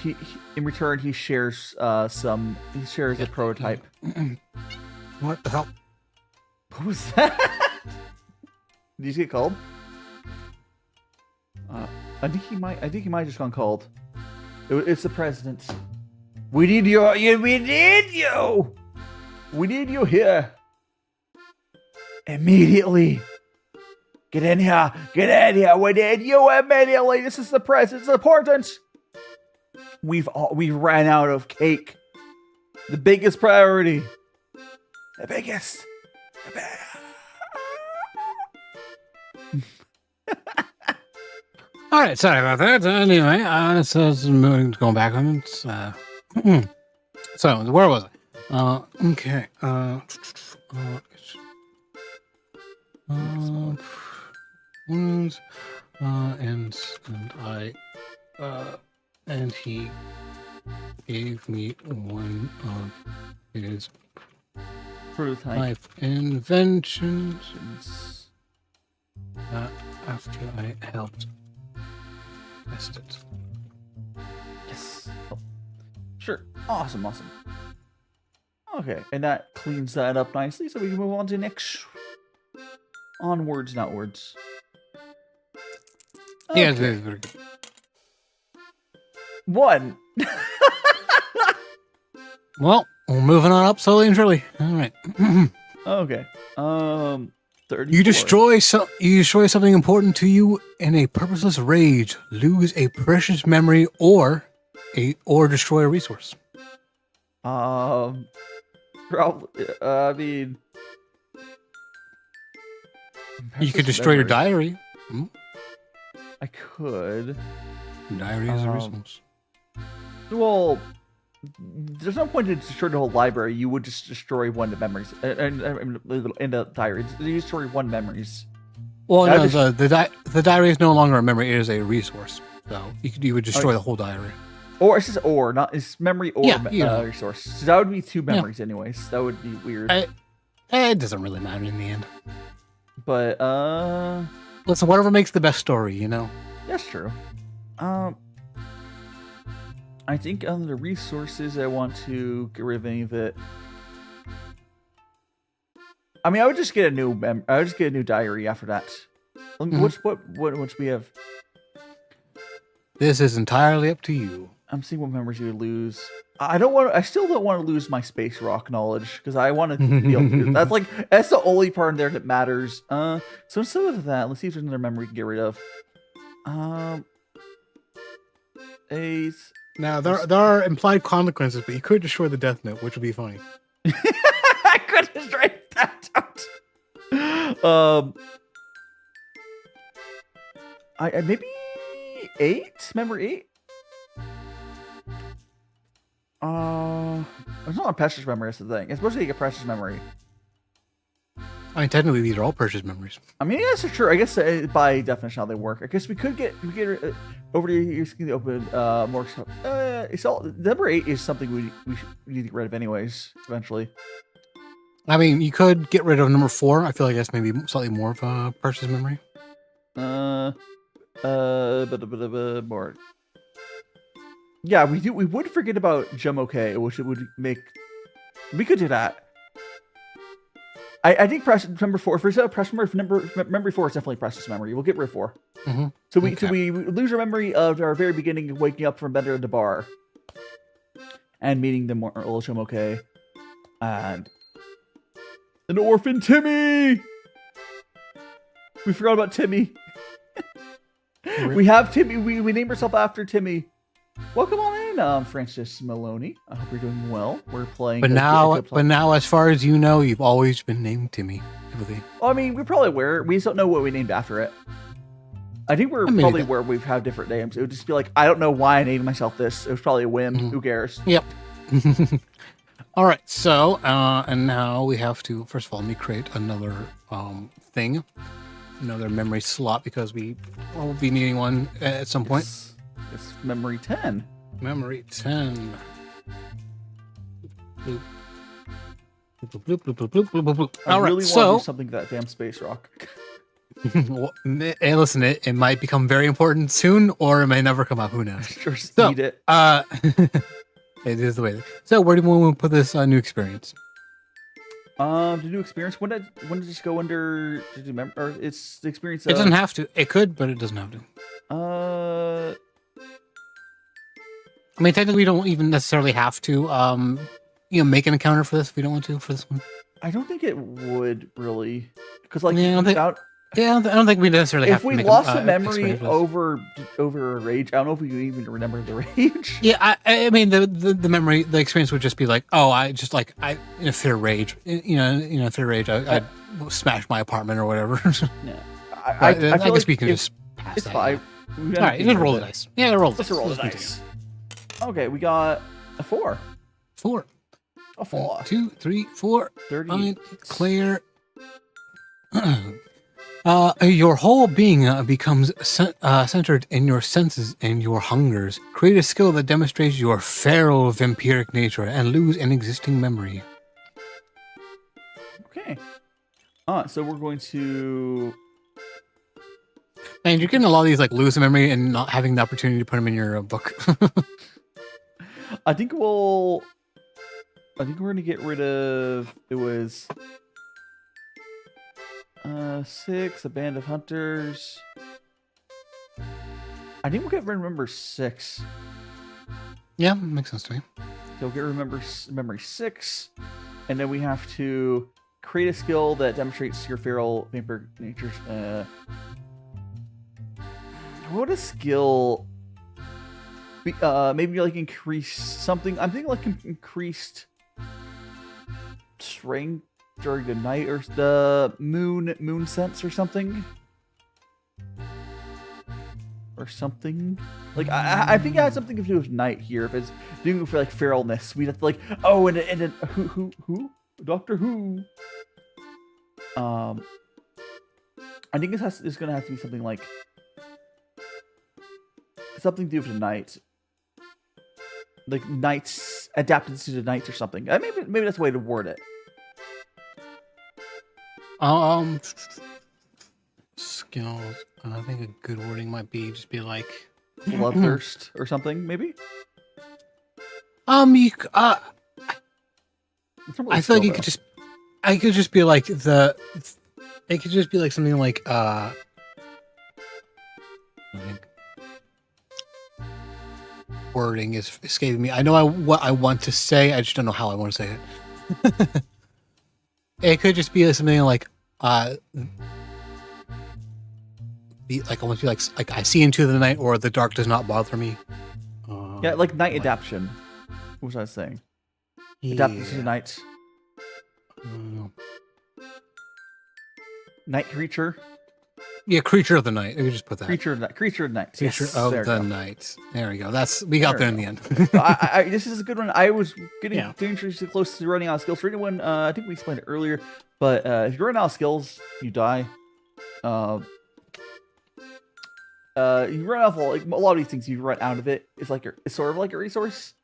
B: He in return he shares a prototype.
C: What the hell?
B: What was that? Did you get called? I think he might have just gone cold. It's the president. We need you. We need you. We need you here. Immediately. Get in here. Get in here. We need you immediately. This is the president. It's important. We ran out of cake. The biggest priority. The biggest.
C: All right, sorry about that. Anyway, going back on it. So where was I? Okay. And I And he gave me one of his
B: Prototype.
C: life inventions after I helped test it.
B: Yes. Oh. Sure. Awesome. Okay, and that cleans that up nicely, so we can move on to next. Onwards, not words. Okay.
C: Yeah, very good.
B: 1.
C: Well, we're moving on up slowly and surely. All right.
B: Okay. 30.
C: You destroy something important to you in a purposeless rage. Lose a precious memory or destroy a resource.
B: Probably. I mean,
C: You could destroy your diary.
B: I could.
C: Diary is a resource.
B: Well, there's no point in destroying the whole library. You would just destroy one of the memories. And in the diary, you destroy one memories.
C: Well, no, the diary is no longer a memory; it is a resource. So you would destroy the whole diary.
B: Or it's just not it's memory or
C: yeah.
B: resource. So that would be 2 memories, anyways. That would be weird.
C: It doesn't really matter in the end.
B: But
C: listen, whatever makes the best story, you know.
B: That's true. I think under the resources, I want to get rid of any of it. I mean, I would just get a new diary after that. What we have?
C: This is entirely up to you.
B: I'm seeing what memories you would lose. I still don't want to lose my space rock knowledge because I want to be able to. That's the only part in there that matters. So instead of that, let's see if there's another memory we can get rid of.
C: Now there are implied consequences, but you could destroy the Death Note, which would be funny.
B: I could destroy that out. I maybe 8. Memory 8. It's not a precious memory. That's the thing. It's supposed to be a precious memory.
C: I mean, technically, these are all precious memories.
B: I mean, yes, it's true. I guess by definition, how they work. I guess we get over to your screen to open more stuff. Number 8 is something we need to get rid of, anyways. Eventually.
C: I mean, you could get rid of number 4. I feel like that's maybe slightly more of a precious memory.
B: More. Yeah, we would forget about Jumoke, which it would make. We could do that. I think number 4. If it's a precious memory 4 is definitely precious memory. We'll get rid of 4.
C: Mm-hmm.
B: So we lose our memory of our very beginning of waking up from bed at the bar and meeting the little Jumoke and an orphan Timmy. We forgot about Timmy. We have Timmy. We named ourselves after Timmy. Welcome on in, Francis Maloney. I hope you're doing well. We're playing.
C: But now, as far as you know, you've always been named Timmy.
B: Well, I mean, we probably were. We just don't know what we named after it. I think we're probably where we've had different names. It would just be like, I don't know why I named myself this. It was probably a whim. Who cares?
C: Yep. All right. So, and now we have to, first of all, let me create another thing, another memory slot, because we will be needing one at some point.
B: It's memory 10.
C: Memory 10. Bloop. Bloop, bloop, bloop, bloop, bloop, bloop, bloop.
B: I really want to do something to that damn space rock.
C: Hey, listen, it might become very important soon, or it may never come up. Who knows?
B: Just need it.
C: It is the way. So, where do we want to put this new experience?
B: The new experience. When did this go under? Or it's the experience.
C: It doesn't have to. It could, but it doesn't have to. I mean, technically, we don't even necessarily have to, make an encounter for this if we don't want to for this one.
B: I don't think it would really, because like,
C: I don't think we necessarily have to.
B: If we lost the memory over rage, I don't know if we could even remember the rage.
C: Yeah, I mean, the memory, the experience would just be like, oh, I in a fit of rage, I smashed my apartment or whatever.
B: Yeah,
C: I guess we can just pass
B: it's
C: that.
B: fine.
C: All right, you can roll the dice. Yeah, roll the dice.
B: Let's roll the dice. Okay, we got a 4.
C: 4.
B: A 4.
C: 1, 2, 3, 4.
B: 30.
C: Fine, clear. Your whole being becomes centered in your senses and your hungers. Create a skill that demonstrates your feral vampiric nature and lose an existing memory.
B: Okay. So we're going to.
C: And you're getting a lot of these like lose a memory and not having the opportunity to put them in your book.
B: I think we're gonna get rid of. It was 6, a band of hunters. I think we'll get rid of remember 6.
C: Yeah, makes sense to me.
B: So we'll get memory 6, and then we have to create a skill that demonstrates your feral vampire natures. What a skill? Maybe like increase something. I'm thinking like increased strength during the night or the moon sense or something. Or something. Like I think it has something to do with night here. If it's doing it for like feralness, we'd have to like and then who Doctor Who. I think it's gonna have to be something like something to do with the night. Like nights adapted to the nights or something. Maybe that's the way to word it.
C: Skills. I think a good wording might be just be like
B: bloodthirst or something, maybe.
C: I
B: Really
C: feel like I could just be like it could just be like something like wording is escaping me. I know what I want to say, I just don't know how I want to say it. It could just be something like I want to be like I see into the night, or the dark does not bother me.
B: Yeah, like night adaptation. What was I saying? Adapted to the night. Night creature.
C: Yeah, creature of the night. We just put that.
B: Creature of night. Creature of night.
C: Creature
B: Yes,
C: of
B: there
C: the
B: we go.
C: night. There we go. We got there in the end.
B: This is a good one. I was getting dangerously close to running out of skills. For anyone, I think we explained it earlier, but if you run out of skills, you die. You run out of like a lot of these things. You run out of it. It's sort of like a resource.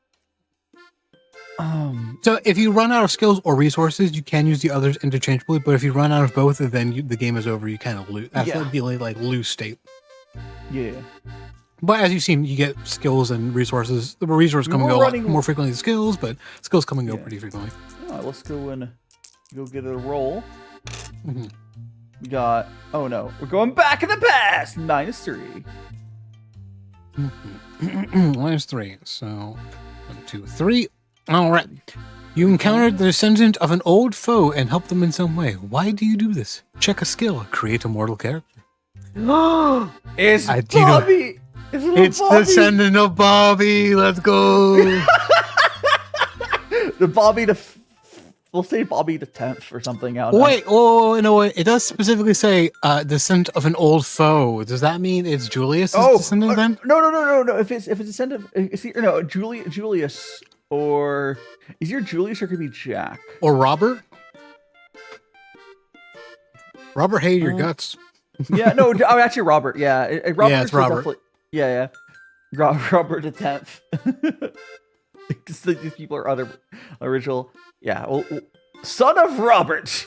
C: So if you run out of skills or resources, you can use the others interchangeably. But if you run out of both, then the game is over. You kind of lose. That's the only like lose state.
B: Yeah.
C: But as you've seen, you get skills and resources. The resources come and go a lot more frequently than skills, but skills come and go pretty frequently.
B: All right, let's go and go get a roll.
C: Mm-hmm.
B: We got. Oh no, we're going back in the past. -3.
C: -3. So 1, 2, 3. All right. You encountered the descendant of an old foe and helped them in some way. Why do you do this? Check a skill. Create a mortal character.
B: It's Bobby.
C: It's the descendant of Bobby. Let's go.
B: The Bobby we'll say Bobby the 10th or something out.
C: Wait, no, it does specifically say descendant of an old foe. Does that mean it's Julius' descendant then?
B: No. If it's descendant, Julius, or is your Julius, or could be Jack
C: or Robert? Robert hated your guts.
B: Yeah, no, actually Robert. Yeah,
C: it's Robert.
B: Yeah. Robert the 10th. These people are original. Yeah, well, son of Robert.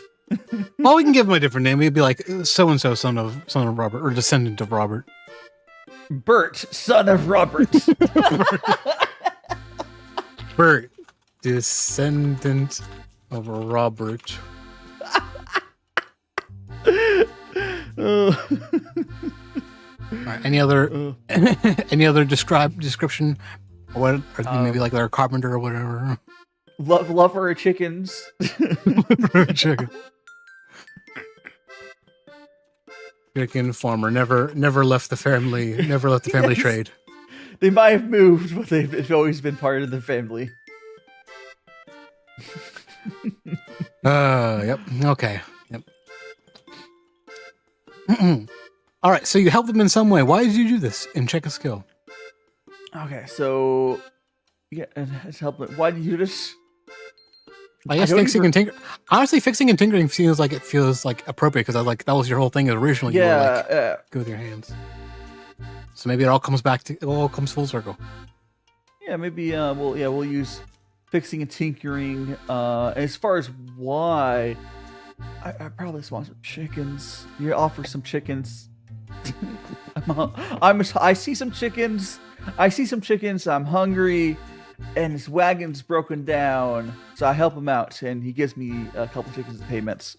C: Well, we can give him a different name. We'd be like so and so, son of Robert, or descendant of Robert.
B: Bert, son of Robert.
C: Bert, descendant of Robert.
B: All
C: right, any other description? What? Or maybe like they're a carpenter or whatever.
B: Lover of chickens.
C: Chicken. Chicken farmer never left the family. Never left the family trade.
B: They might have moved, but they've always been part of the family.
C: Yep. Okay. Yep. All right. So you helped them in some way. Why did you do this? And check a skill.
B: Okay. So, yeah, it's help. Why did you do this?
C: I guess fixing and tinkering. Honestly, fixing and tinkering feels like appropriate because I like that was your whole thing originally. You were like, go with your hands. So maybe it all comes full circle.
B: Yeah, maybe we'll use fixing and tinkering. As far as why, I probably just want some chickens. You offer some chickens. I see some chickens. I'm hungry, and his wagon's broken down. So I help him out, and he gives me a couple chickens as payments.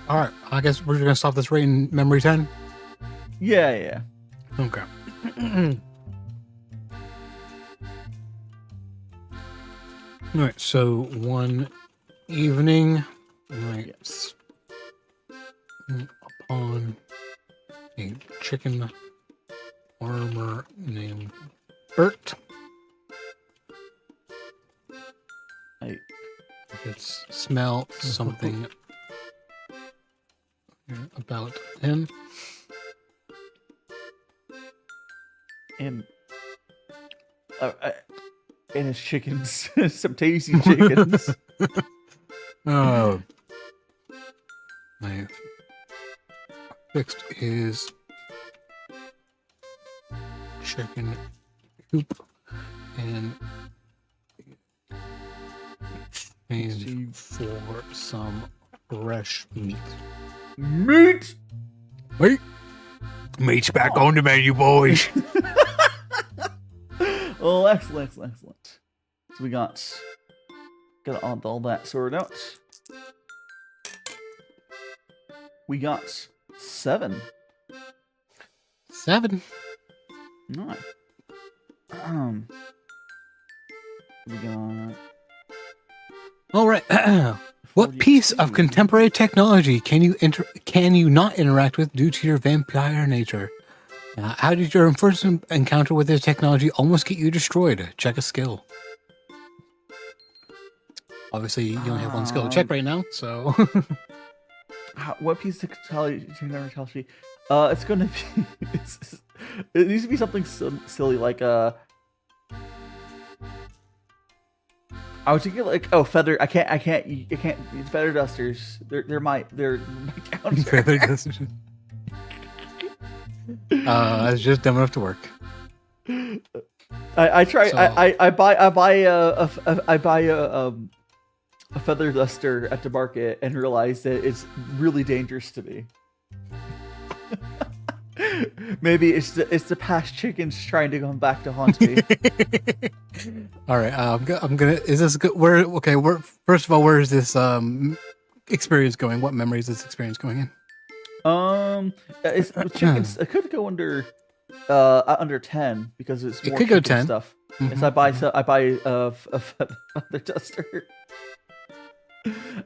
C: All right, I guess we're gonna stop this right in memory 10.
B: Yeah.
C: Okay. All right. So one evening, upon a chicken farmer named Bert.
B: I
C: could smell something about him.
B: And his chickens, some tasty chickens.
C: Oh, I fixed his chicken coop and changed for some fresh meat.
B: Meat!
C: Wait! Meat's back on the menu, boys.
B: Oh, excellent. So we got all that sorted out. We got 7.
C: 7.
B: Nice. We got.
C: All right. What piece of contemporary technology can you not interact with due to your vampire nature? How did your first encounter with this technology almost get you destroyed? Check a skill. Obviously, you only have one skill to check right now, so.
B: What piece of technology? It's going to be. It needs to be something silly like I was thinking like feather. I can't. Feather dusters. They're my counter.
C: Feather dusters. It's just dumb enough to work.
B: I try. So, I buy a feather duster at the market and realize that it's really dangerous to me. Maybe it's the past chickens trying to come back to haunt me.
C: All right, I'm gonna. Is this good? First of all, where is this experience going? What memory is this experience going in?
B: It's chickens. It could go under 10 because it's more.
C: It could go 10
B: stuff. Mm-hmm. So I buy a feather duster.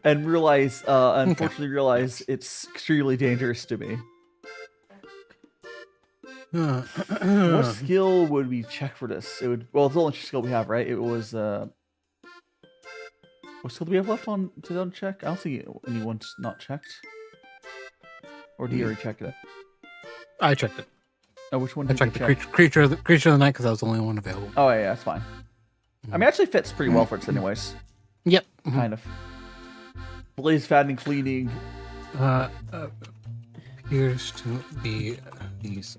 B: And unfortunately realize it's extremely dangerous to me. What skill would we check for this? It's the only skill we have, right? It was what skill do we have left on to uncheck? I don't see anyone's not checked. Or do you already check it?
C: I checked it.
B: Oh, which one
C: did you check? I checked the creature of the night because that was the only one available.
B: Oh yeah, that's fine. I mean, it actually fits pretty well for it anyways.
C: Yep.
B: Kind of. Blaze fattening cleaning.
C: Appears to be these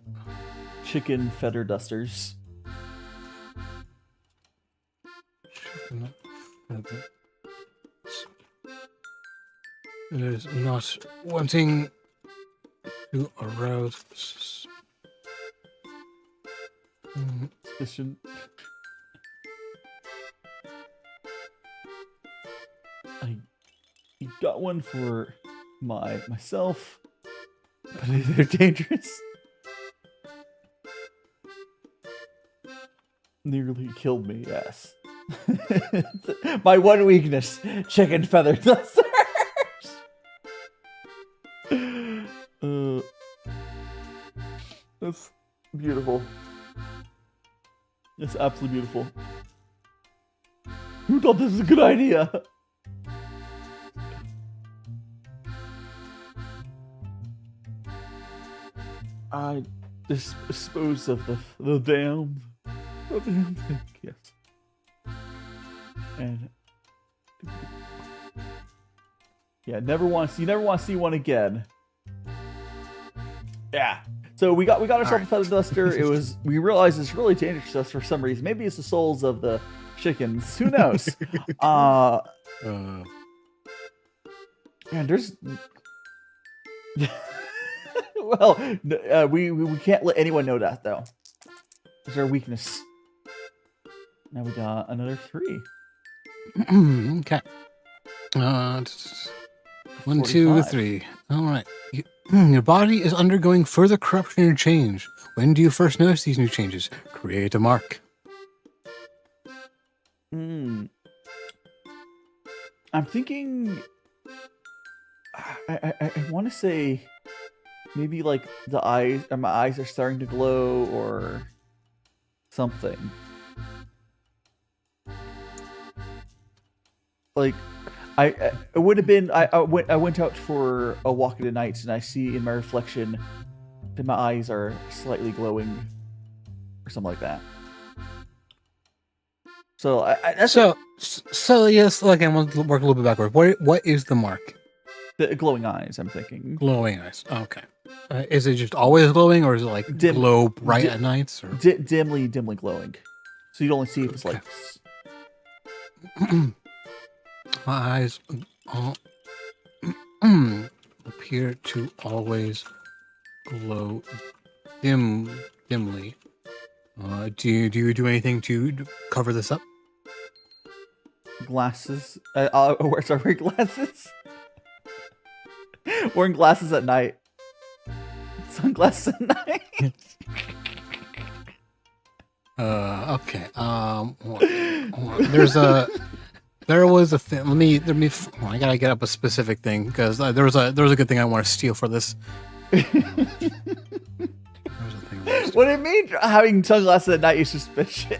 B: chicken feather dusters.
C: Chicken feather. It is not wanting to arouse
B: suspicion. I got one for myself, but they're dangerous. Nearly killed me, yes. My one weakness, chicken feather dusters. That's beautiful. It's absolutely beautiful. Who thought this was a good idea? I dispose of the damned thing, yes. And Yeah, you never want to see one again. Yeah. So we got ourselves a feather duster. We realized it's really dangerous to us for some reason. Maybe it's the souls of the chickens. Who knows? Man, there's well, we can't let anyone know that though. It's our weakness. Now we got another 3.
C: Okay. 1, 2,
B: 45.
C: 3. All right. Your body is undergoing further corruption and change. When do you first notice these new changes? Create a mark.
B: I'm thinking. I want to say maybe like the eyes, or my eyes are starting to glow, or something. Like, it would have been. I went out for a walk in the night, and I see in my reflection that my eyes are slightly glowing, or something like that. So
C: so yes, like I want to work a little bit backward. What is the mark?
B: the glowing eyes. I'm thinking.
C: Glowing eyes. Okay. Is it just always glowing, or is it like glow bright at nights? Or?
B: Dimly glowing. So you'd only see if it's like.
C: My eyes appear to always glow dimly. Do you do anything to cover this up?
B: Glasses. Wear glasses. Wearing glasses at night. Sunglasses at night.
C: Okay. There was a thing. I gotta get up a specific thing because there was a good thing I want to steal for this.
B: What do you mean having sunglasses at night is suspicious?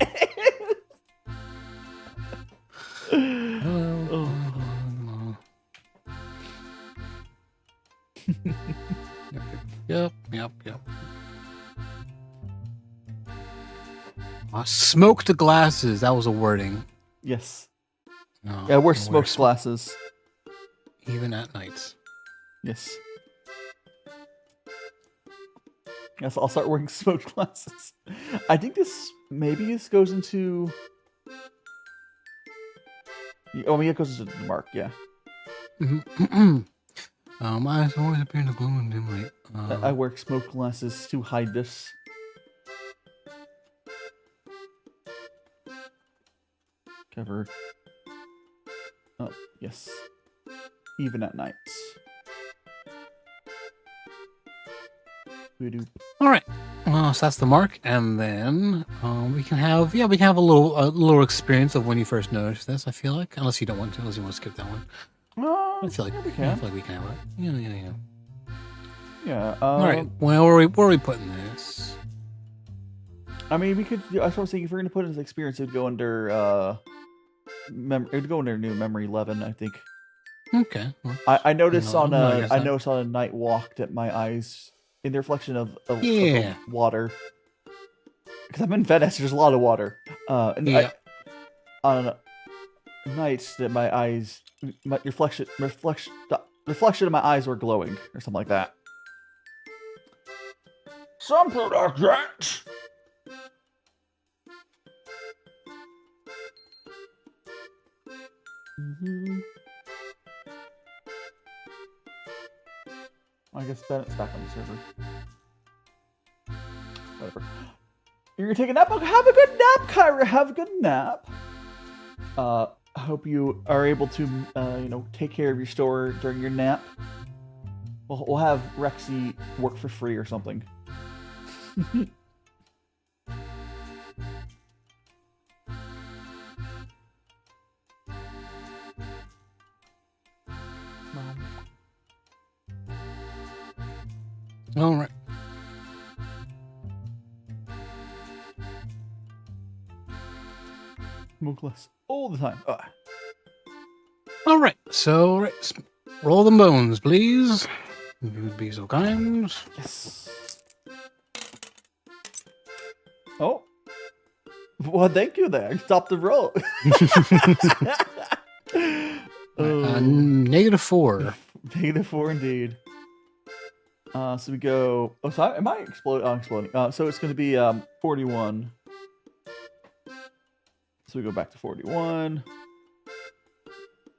C: Yep. Smoked glasses. That was a wording.
B: Yes.
C: No,
B: Yeah, wear smoked glasses.
C: Even at nights.
B: Yes. Yes, I'll start wearing smoked glasses. I think this goes into. Oh, I mean, it goes into the mark, yeah.
C: Eyes always appear to glow in dim light.
B: I wear smoked glasses to hide this. Cover. Oh, yes. Even at night.
C: All right. So that's the mark, and then we can have a little experience of when you first noticed this. I feel like, unless you want to skip that one. I feel like we can have it. Yeah.
B: Yeah.
C: All right. Well, where are we putting this?
B: I mean, we could. I was thinking if we're going to put in this experience, it would go under. It would go under new memory 11, I think.
C: Okay. Well,
B: I noticed on a night walk that my eyes, in the reflection of water, because I'm in Venice, there's a lot of water. On nights that my eyes, my reflection of my eyes were glowing or something like that. Something like that. I guess Bennett's back on the server. Whatever. You're gonna take a nap? Okay, have a good nap, Kyra. Have a good nap. I hope you are able to, take care of your store during your nap. We'll have Rexy work for free or something.
C: All right.
B: Smokeless all the time.
C: All right. So roll the bones, please. If you would be so kind.
B: Yes. Oh. Well, thank you there. Stop the roll.
C: -4.
B: -4 indeed. So we go. Oh, so am I exploding? Oh, exploding. So it's going to be 41. So we go back to 41.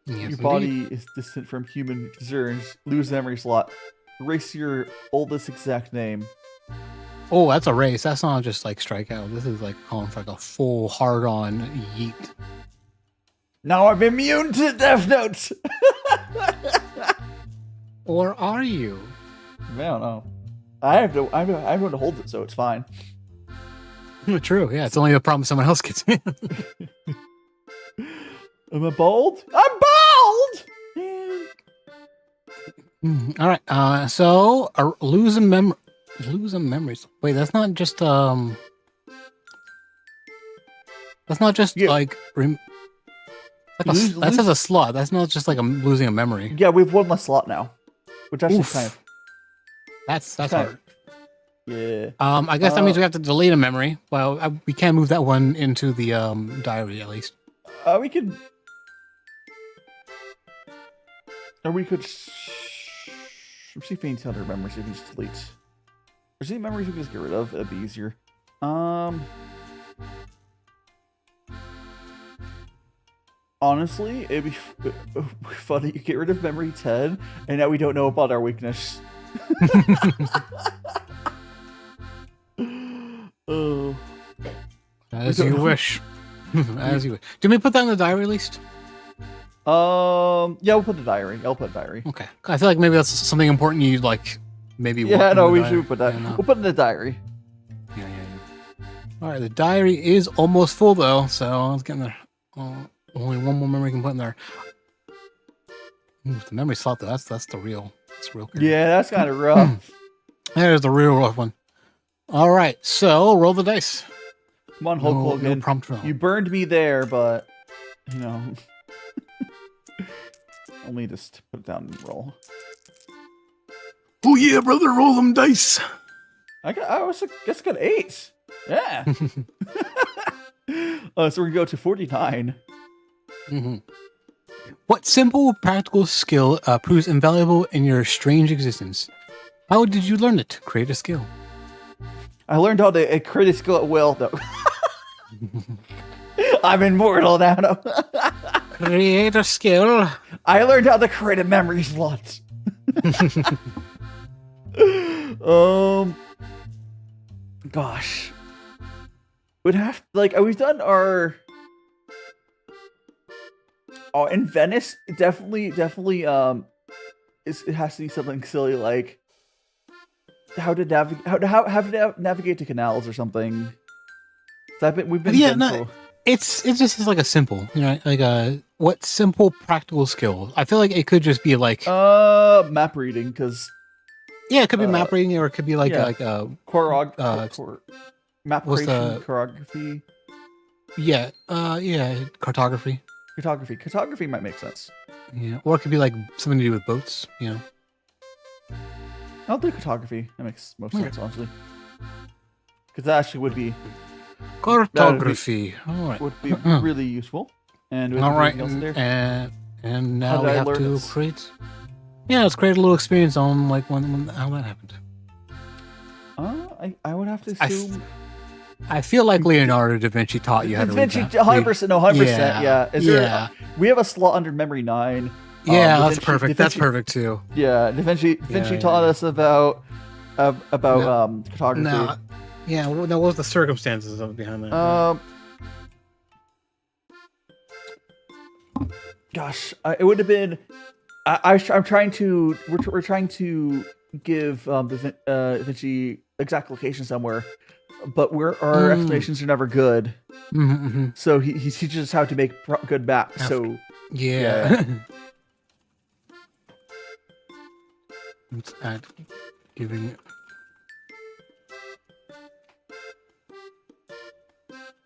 C: Yes,
B: Your body is distant from human concerns. Lose memory slot. Erase your oldest exact name.
C: Oh, that's a race. That's not just like strikeout. This is like calling for like a full hard-on yeet.
B: Now I'm immune to death notes.
C: Or are you?
B: I don't know. I'm going to hold it, so it's fine.
C: True. Yeah, it's only a problem someone else gets in.
B: Am I bald? I'm bald.
C: All right. So lose a memories. Wait, that's not just That's not just
B: Yeah.
C: like that says a slot. That's not just like I'm losing a memory.
B: Yeah, we have one less slot now, which actually
C: Oof.
B: kind of.
C: That's
B: kind
C: hard.
B: Yeah.
C: I guess that means we have to delete a memory. Well, we can't move that one into the diary at least.
B: We could. Or we could. See if any other memories if you just delete. Or see memories we can just get rid of. That'd be easier. Honestly, it'd be funny. You get rid of memory 10, and now we don't know about our weakness. Oh.
C: As you wish. As you wish. Did we put that in the diary at least?
B: Yeah, we'll put the diary. I'll put diary.
C: Okay. I feel like maybe that's something important you'd like. Maybe.
B: Yeah, no, we
C: diary.
B: should put that.
C: Yeah, no.
B: We'll put it in the diary.
C: Yeah. All right, the diary is almost full though, so I was getting there. Only one more memory can put in there. Ooh, the memory slot though, that's the real. That's real. Good.
B: Yeah, that's kind of rough.
C: There's the real rough one. All right, so roll the dice.
B: Come on, Hulk Hogan.
C: No prompt roll.
B: You burned me there, but you know, I'll need us to put it down and roll.
C: Oh yeah, brother, roll them dice.
B: I guess I got 8. Yeah. So we go to 49.
C: Mm-hmm. What simple practical skill proves invaluable in your strange existence? How did you learn it? Create a skill.
B: I learned how to create a skill at will, though. I'm immortal now. No.
C: Create a skill.
B: I learned how to create a memory slot. Gosh. Would have like we've done our. Oh, in Venice, definitely. It has to be something silly like how to navigate to canals or something. We've been
C: it's just like a simple, you know, like what simple practical skill. I feel like it could just be like
B: map reading because
C: it could be map reading or it could be like
B: map creation, choreography.
C: Cartography.
B: Cartography might make sense.
C: Yeah, or it could be like something to do with boats, you know.
B: I'll do cartography. That makes most sense, honestly. Because that actually would be
C: cartography. All right,
B: would be really useful. And
C: all right, and now we have to create. Yeah, let's create a little experience on like when how that happened.
B: I would have to assume.
C: I feel like Leonardo da Vinci taught you how to read that.
B: 100%. No, 100%. Yeah. Is there? We have a slot under memory 9.
C: Yeah, that's perfect. That's perfect too.
B: Yeah, Da Vinci taught us about cartography.
C: Now, what was the circumstances behind that?
B: Gosh, it would have been. I'm trying to. We're trying to give Da Vinci exact location somewhere, but our explanations are never good.
C: Mm-hmm.
B: So he teaches us how to make good maps. So
C: yeah. Let's add giving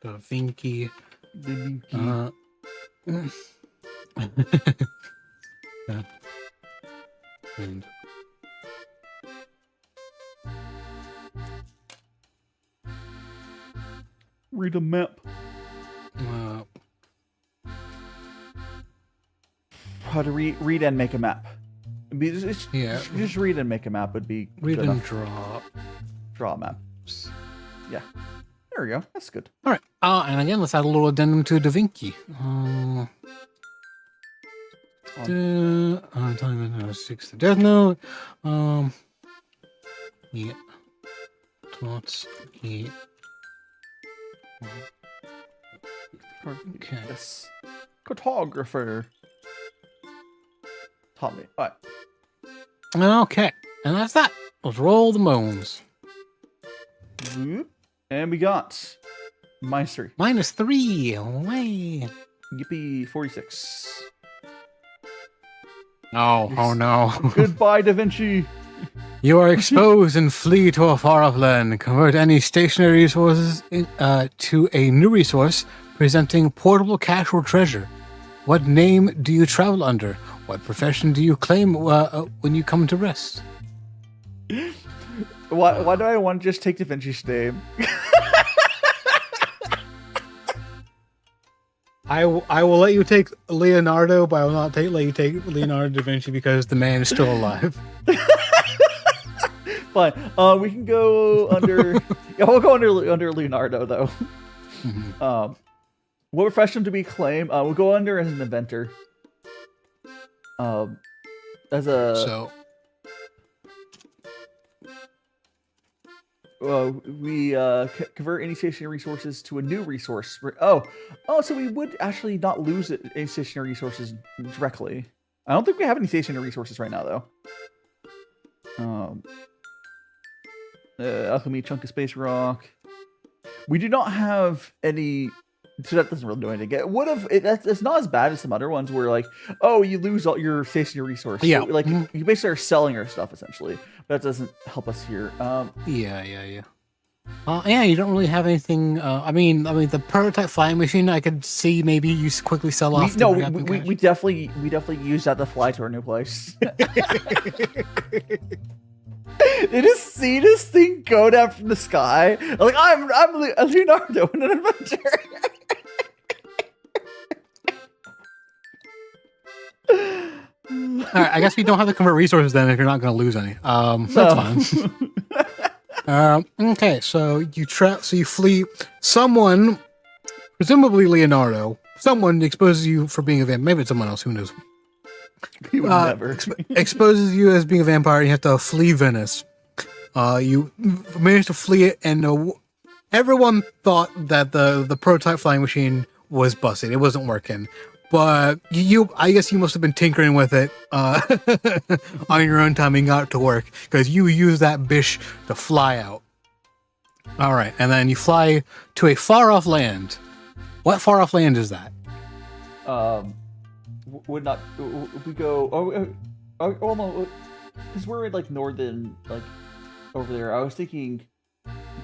C: Da Vinci. And
B: read a map. how to read and make a map. Just read and make a map would be
C: read
B: good
C: and
B: enough. Draw a map. Yeah. There we go. That's good.
C: All right. And again, let's add a little addendum to DaVinci. Telling me 6 the Death Note. Yeah. Plots. Yeah. Okay.
B: Yes. Cartographer. Taught me. All right.
C: Okay. And that's that. Let's roll the moans.
B: And we got -3.
C: -3. Away.
B: Yippee 46.
C: Oh no.
B: Goodbye, Da Vinci.
C: You are exposed and flee to a far-off land. Convert any stationary resources to a new resource, presenting portable cash or treasure. What name do you travel under? What profession do you claim when you come to rest?
B: Why do I want to just take Da Vinci's name?
C: I will let you take Leonardo, but I will not let you take Leonardo da Vinci because the man is still alive.
B: Fine. We can go under. Yeah, we'll go under Leonardo though.
C: Mm-hmm.
B: What profession do we claim? We'll go under as an inventor. As a.
C: So.
B: We convert any stationary resources to a new resource. So we would actually not lose any stationary resources directly. I don't think we have any stationary resources right now, though. Alchemy, chunk of space rock. We do not have any, so that doesn't really do anything. It would have. It's not as bad as some other ones where like, oh, you lose all your stationary resources.
C: Yeah,
B: so, like you basically are selling your stuff essentially. But that doesn't help us here.
C: Yeah. Yeah, you don't really have anything. I mean, the prototype flying machine, I could see maybe you quickly sell off.
B: We definitely use that to fly to our new place. They just see this thing go down from the sky. Like I'm Leonardo in an adventure.
C: All right, I guess we don't have to convert resources then if you're not going to lose any. That's fine. Okay, so you flee. Someone, presumably Leonardo, someone exposes you for being a vampire. Maybe it's someone else. Who knows?
B: He would never
C: exposes you as being a vampire. And you have to flee Venice. You managed to flee it, and everyone thought that the prototype flying machine was busted. It wasn't working. But I guess you must have been tinkering with it on your own time and got it to work because you use that bish to fly out. All right, and then you fly to a far-off land. What far-off land is that?
B: Would not we go? Oh no, because we're in like northern, like over there. I was thinking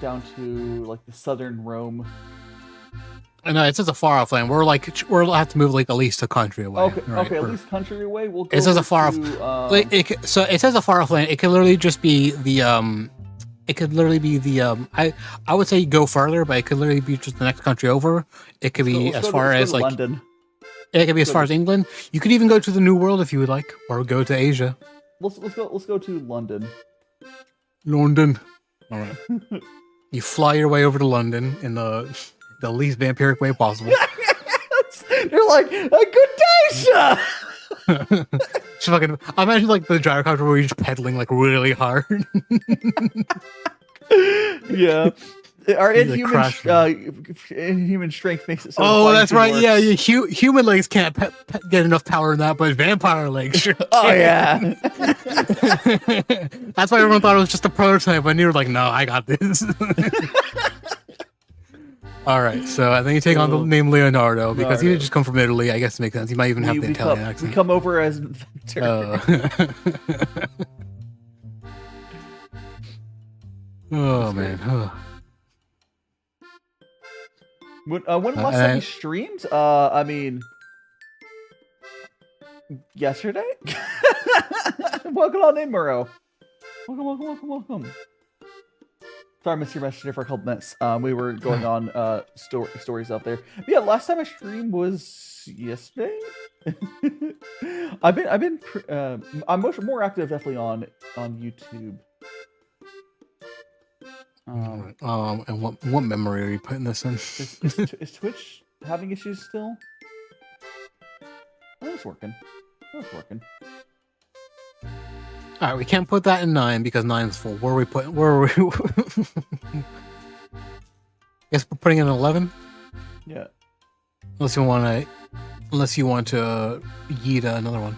B: down to like the southern Rome.
C: No, it says a far off land. We'll have to move like at least a country away.
B: Okay,
C: right?
B: At least country away. We'll go
C: it says a far off. So it says a far off land. It could literally just be the It could literally be the I would say go further, but it could literally be just the next country over. It could be as far as like
B: London.
C: It could be as far as England. You could even go to the New World if you would like, or go to Asia.
B: Let's go to London.
C: London. All right. You fly your way over to London in the least vampiric way possible.
B: You're like, a good day, sir.
C: Just fucking, I imagine like the gyrocopter where you're just pedaling like really hard.
B: Yeah. Our inhuman strength makes it so.
C: Oh, that's right. Works. Yeah, human legs can't get enough power in that, but vampire legs sure can.
B: Oh, yeah.
C: That's why everyone thought it was just a prototype, and you were like, no, I got this. All right, so I think you take on the name Leonardo because he did just come from Italy. I guess it makes sense. He might even have the Italian accent.
B: We come over as an inventor.
C: Oh, man.
B: When last time you streamed? I mean, yesterday? Welcome on in, Murrow. Welcome. Sorry, I missed your message there for a couple minutes. We were going on stories out there. But yeah, last time I streamed was yesterday. I'm more active definitely on YouTube.
C: And what memory are you putting this in?
B: Is Twitch having issues still? Oh, it's working.
C: All right, we can't put that in 9 because 9 is full. Where are we putting? Where are we? Guess we're putting in 11.
B: Yeah.
C: Unless you want to yeet another one.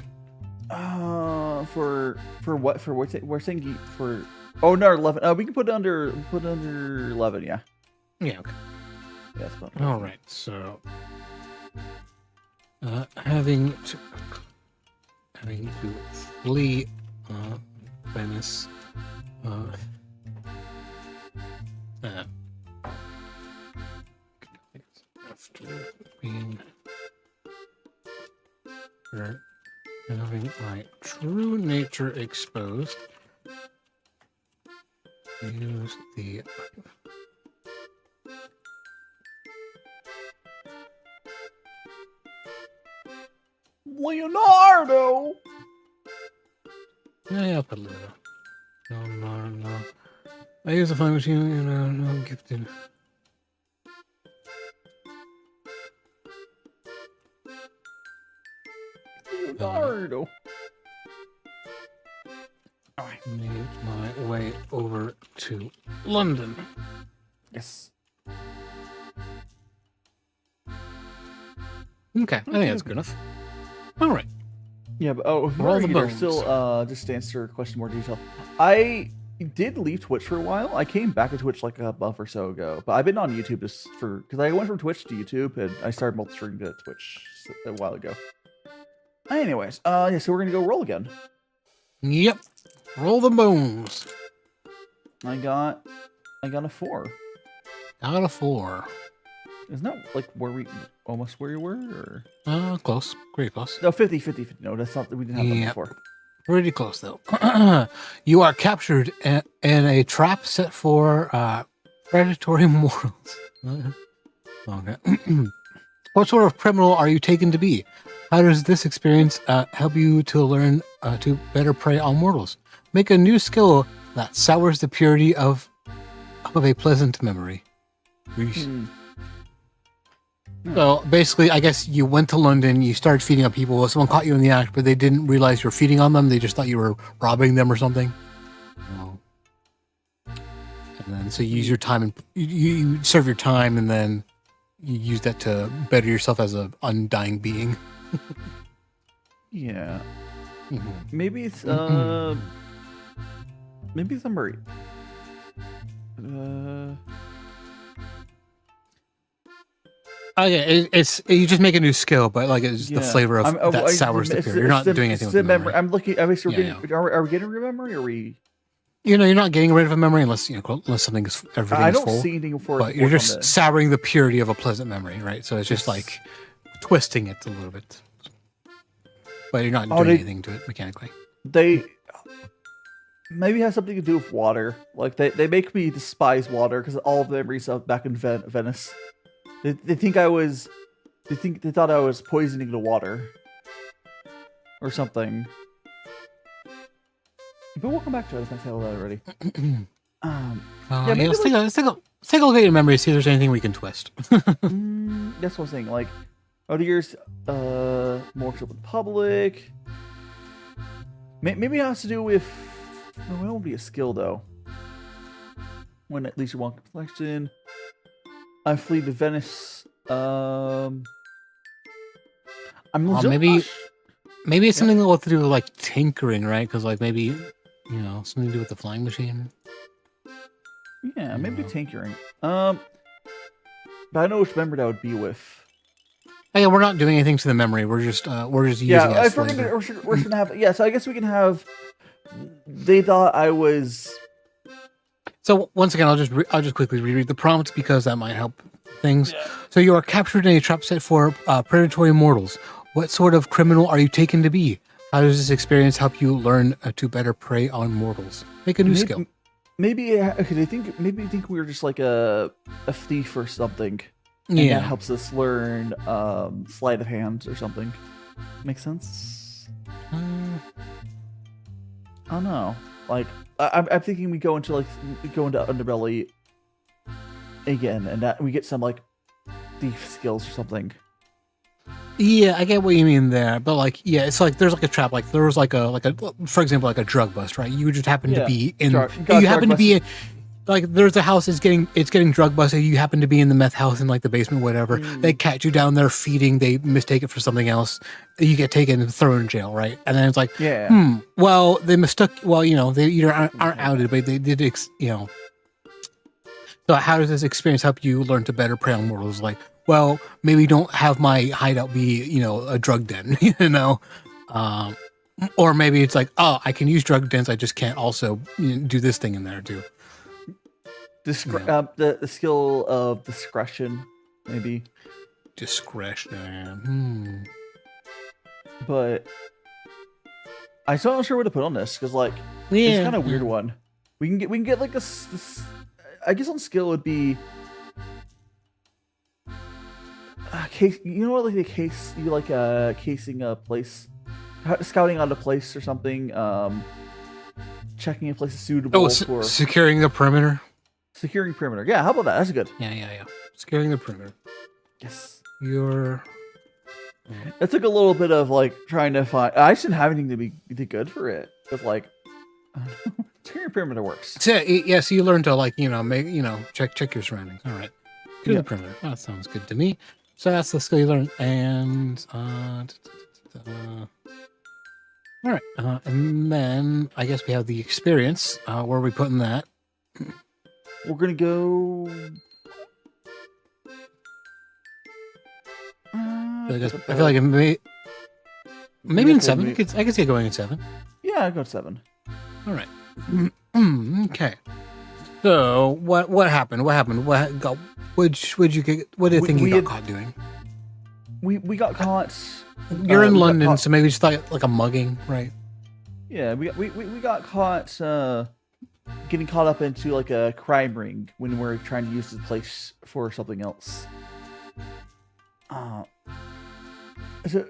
B: For what? For what? We're saying for. Oh no, 11. We can put it under 11. Yeah.
C: Yeah. Okay.
B: Yeah. That's fine.
C: All right. So, having to flee Venice. After being having my true nature exposed, use the
B: Leonardo.
C: Yeah, I'll put a little. No. I use a flying machine, no gifted.
B: Leonardo. Alright.
C: Made my way over to London.
B: Yes.
C: Okay, I think that's good enough. All right.
B: Yeah, but still just to answer a question in more detail. I did leave Twitch for a while. I came back to Twitch like a month or so ago, but I've been on YouTube just because I went from Twitch to YouTube and I started multi-streaming to Twitch a while ago. Anyways, yeah, so we're gonna go roll again.
C: Yep. Roll the bones.
B: I got a 4.
C: Got a 4.
B: Isn't that like almost where you were, or?
C: Close. Pretty close.
B: No, 50. No, that's not. We didn't have that before.
C: Pretty close though. You are captured in a trap set for predatory mortals. Okay. What sort of criminal are you taken to be? How does this experience help you to learn to better prey on mortals? Make a new skill that sours the purity of a pleasant memory. So basically, I guess you went to London, you started feeding on people, someone caught you in the act, but they didn't realize you were feeding on them, they just thought you were robbing them or something. And then, so you use your time, and you serve your time, and then you use that to better yourself as an undying being.
B: Yeah. Maybe it's, maybe it's a Murray.
C: Okay, it's you just make a new skill, but like it's the flavor of that sours the beer. You're not doing anything with the memory.
B: I'm looking. Are we getting rid of memory? Or are we?
C: You're not getting rid of a memory unless something is everything
B: I
C: is
B: don't
C: full.
B: see anything for.
C: But you're just souring the purity of a pleasant memory, right? So it's just like twisting it a little bit, but you're not doing anything to it mechanically.
B: They maybe have something to do with water. Like they make me despise water because all of the memories of back in Venice. They thought I was poisoning the water or something. But we'll come back to it if I say all that already.
C: Let's take a look at your memory, see if there's anything we can twist.
B: That's what I'm saying. Like, years, more to the public. Maybe it has to do with. No, it won't be a skill though. When at least you want collection. I flee to Venice.
C: Maybe it's something that will have to do with like tinkering, right? Because like maybe something to do with the flying machine.
B: Yeah, maybe tinkering. But I know which memory that would be with.
C: Oh, yeah, we're not doing anything to the memory. We're just using.
B: Yeah, if we're gonna have. Yeah, so I guess we can have. They thought I was.
C: So once again, I'll just quickly reread the prompt because that might help things. Yeah. So you are captured in a trap set for predatory mortals. What sort of criminal are you taken to be? How does this experience help you learn to better prey on mortals? Make a new skill.
B: Maybe okay. Maybe think we were just like a thief or something. And that helps us learn sleight of hand or something. Make sense? I don't know. Like I'm thinking we go into Underbelly again, and that we get some like thief skills or something.
C: Yeah, I get what you mean there, but like, yeah, it's like there's like a trap. Like there was like a for example, like a drug bust, right? You just happen to be in. You happen to be in. Like there's a house it's getting drug busted. You happen to be in the meth house in like the basement, whatever. They catch you down there feeding. They mistake it for something else. You get taken and thrown in jail, right? And then it's like, well, they mistook. Well, you know, they either aren't outed, but they did, you know. So how does this experience help you learn to better prey on mortals? Like, well, maybe don't have my hideout be, you know, a drug den, you know. Or maybe it's like, oh, I can use drug dens. I just can't also do this thing in there too.
B: The skill of discretion, maybe.
C: Discretion.
B: But I'm still not sure what to put on this because, like, it's kind of a weird one. We can get like I guess on skill would be case. You know what, like the case you like casing a place, scouting out a place or something. Checking a place is suitable for
C: securing the perimeter.
B: Securing perimeter. Yeah, how about that? That's good.
C: Yeah. Securing the perimeter.
B: Yes.
C: It
B: took a little bit of like trying to find. I just didn't have anything to be good for it. But like, securing perimeter works.
C: So, yeah. So you learn to like check your surroundings. All right. Secure the perimeter. That sounds good to me. So that's the skill you learn. And all right. And then I guess we have the experience. Where are we putting that?
B: We're gonna go.
C: I feel like it maybe in 7. I could see it going in 7.
B: Yeah, I go 7.
C: All right. Okay. So what happened? What did you get? What do you think you got caught doing?
B: We got caught.
C: You're in London, so maybe just like a mugging, right?
B: Yeah, we got caught. Getting caught up into like a crime ring when we're trying to use the place for something else. So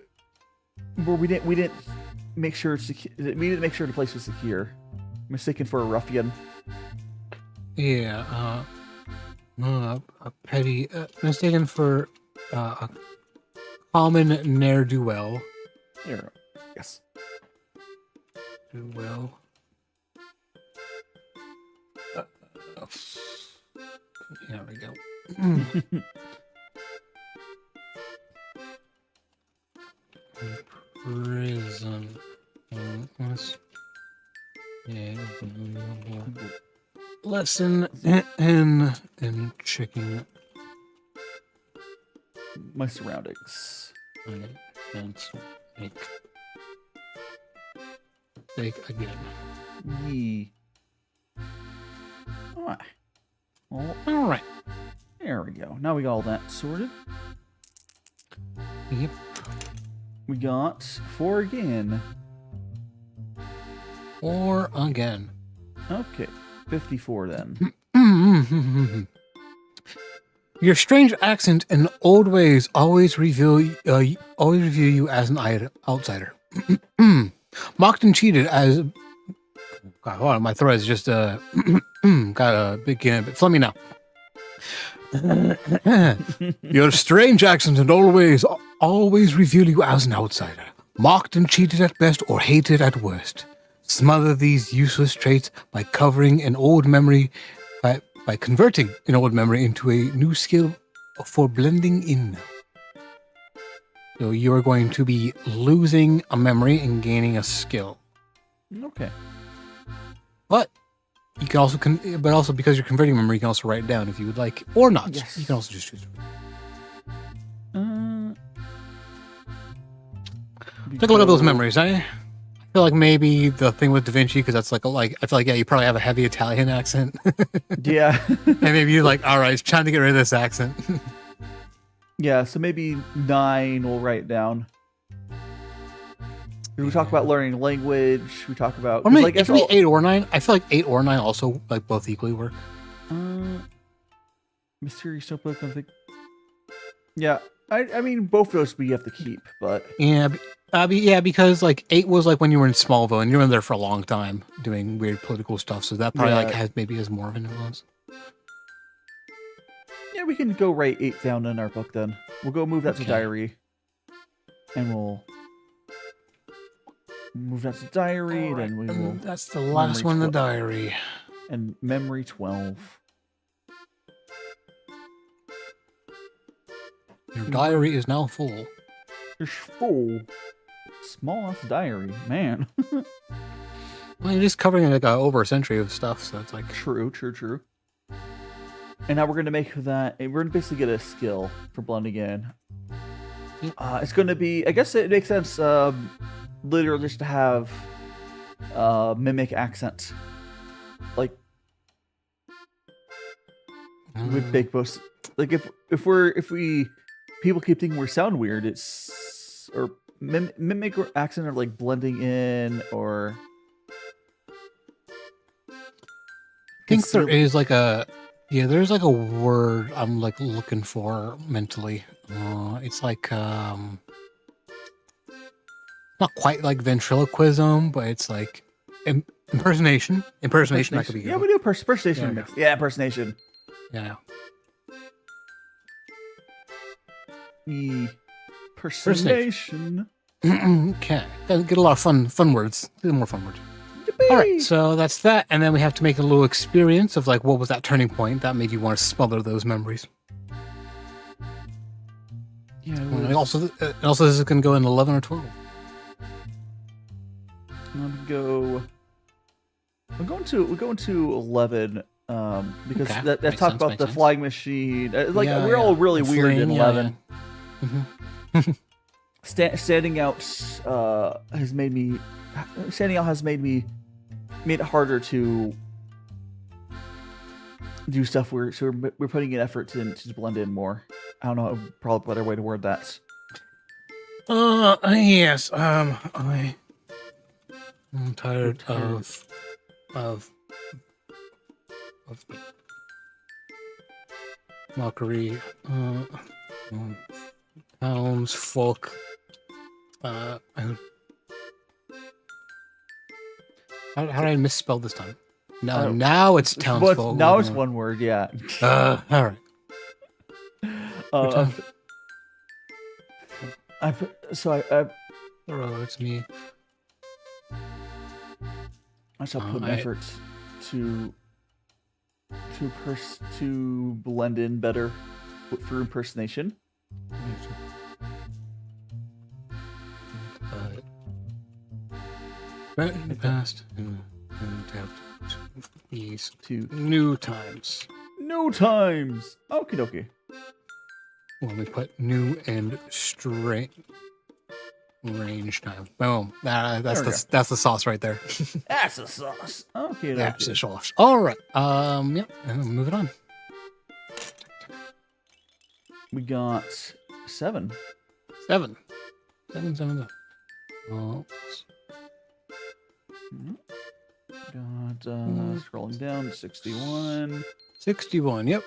B: we didn't make sure the place was secure. Mistaken for a ruffian.
C: Yeah. A petty mistaken for a common ne'er-do-well.
B: Yes.
C: Do well. There we go. Prison. Lesson in checking
B: my surroundings.
C: Make again.
B: Yee.
C: All right.
B: There we go. Now we got all that sorted.
C: Yep.
B: We got 4 again.
C: 4 again.
B: Okay. 54 then.
C: Your strange accent and old ways always reveal you as an outsider. Mocked and cheated as. God, hold on, my throat is just got a big gambit. Let me know. Your strange accent and old ways always reveal you as an outsider, mocked and cheated at best or hated at worst. Smother these useless traits by converting an old memory into a new skill for blending in. So you are going to be losing a memory and gaining a skill.
B: Okay.
C: But you can also, but also because you're converting memory, you can also write it down if you would like, or not.
B: Yes.
C: You can also just choose. Take a look at those memories. I feel like maybe the thing with Da Vinci, because that's like I feel like you probably have a heavy Italian accent.
B: Yeah.
C: And maybe you're like, all right, it's trying to get rid of this accent.
B: Yeah, so maybe 9 we'll write down. We talk about learning language. We talk about
C: Or maybe
B: like
C: it can be 8 or 9. I feel like 8 or 9 also like both equally work.
B: Mysterious notebook. I think. Yeah, I mean both of those we have to keep, but
C: Yeah, yeah, because like 8 was like when you were in Smallville and you were there for a long time doing weird political stuff, so that probably like has more of an influence.
B: Yeah, we can go write 8 down in our book then. We'll go move that to diary, and we'll move that to diary.
C: Right,
B: Then we will.
C: That's the last one in the diary.
B: And memory 12.
C: Your diary is now full.
B: You're full. Small ass diary, man.
C: Well, you're just covering like over a century of stuff, so it's like
B: true. And now we're gonna make that. We're gonna basically get a skill for blending in. It's gonna be. I guess it makes sense. Literally just to have mimic accent, like with big posts. Like if we people keep thinking we sound weird, it's or mimic or accent or like blending in or.
C: I think there is like there's like a word I'm like looking for mentally. It's like not quite like ventriloquism, but it's like impersonation. Impersonation. That could be good.
B: Yeah, we do impersonation. Yeah, impersonation.
C: Yeah.
B: Impersonation.
C: Okay. Get a lot of fun words. Get more fun words. All right, so that's that, and then we have to make a little experience of like what was that turning point that made you want to smother those memories. Yeah. And also, this is going to go in 11 or 12.
B: We're going to 11 because that talk about the flying machine. Like we're all really weird in 11. Standing out has made me made it harder to do stuff we're putting in effort to blend in more. I don't know, probably a better way to word that.
C: Yes. I'm tired of mockery. Townsfolk. How did I misspell this time? No, now it's townsfolk.
B: Now it's one word, yeah.
C: All right.
B: Oh,
C: it's me.
B: I shall put an effort to blend in better for impersonation.
C: In the past, and these two new times.
B: New times. Okie dokie.
C: When we put new and straight range time. Boom. That's the sauce right there.
B: That's the sauce. Okay.
C: That's the sauce. All right. Yep. And move it on.
B: We got 7.
C: 7. 7. Oh.
B: Got scrolling down 61.
C: 61. Yep.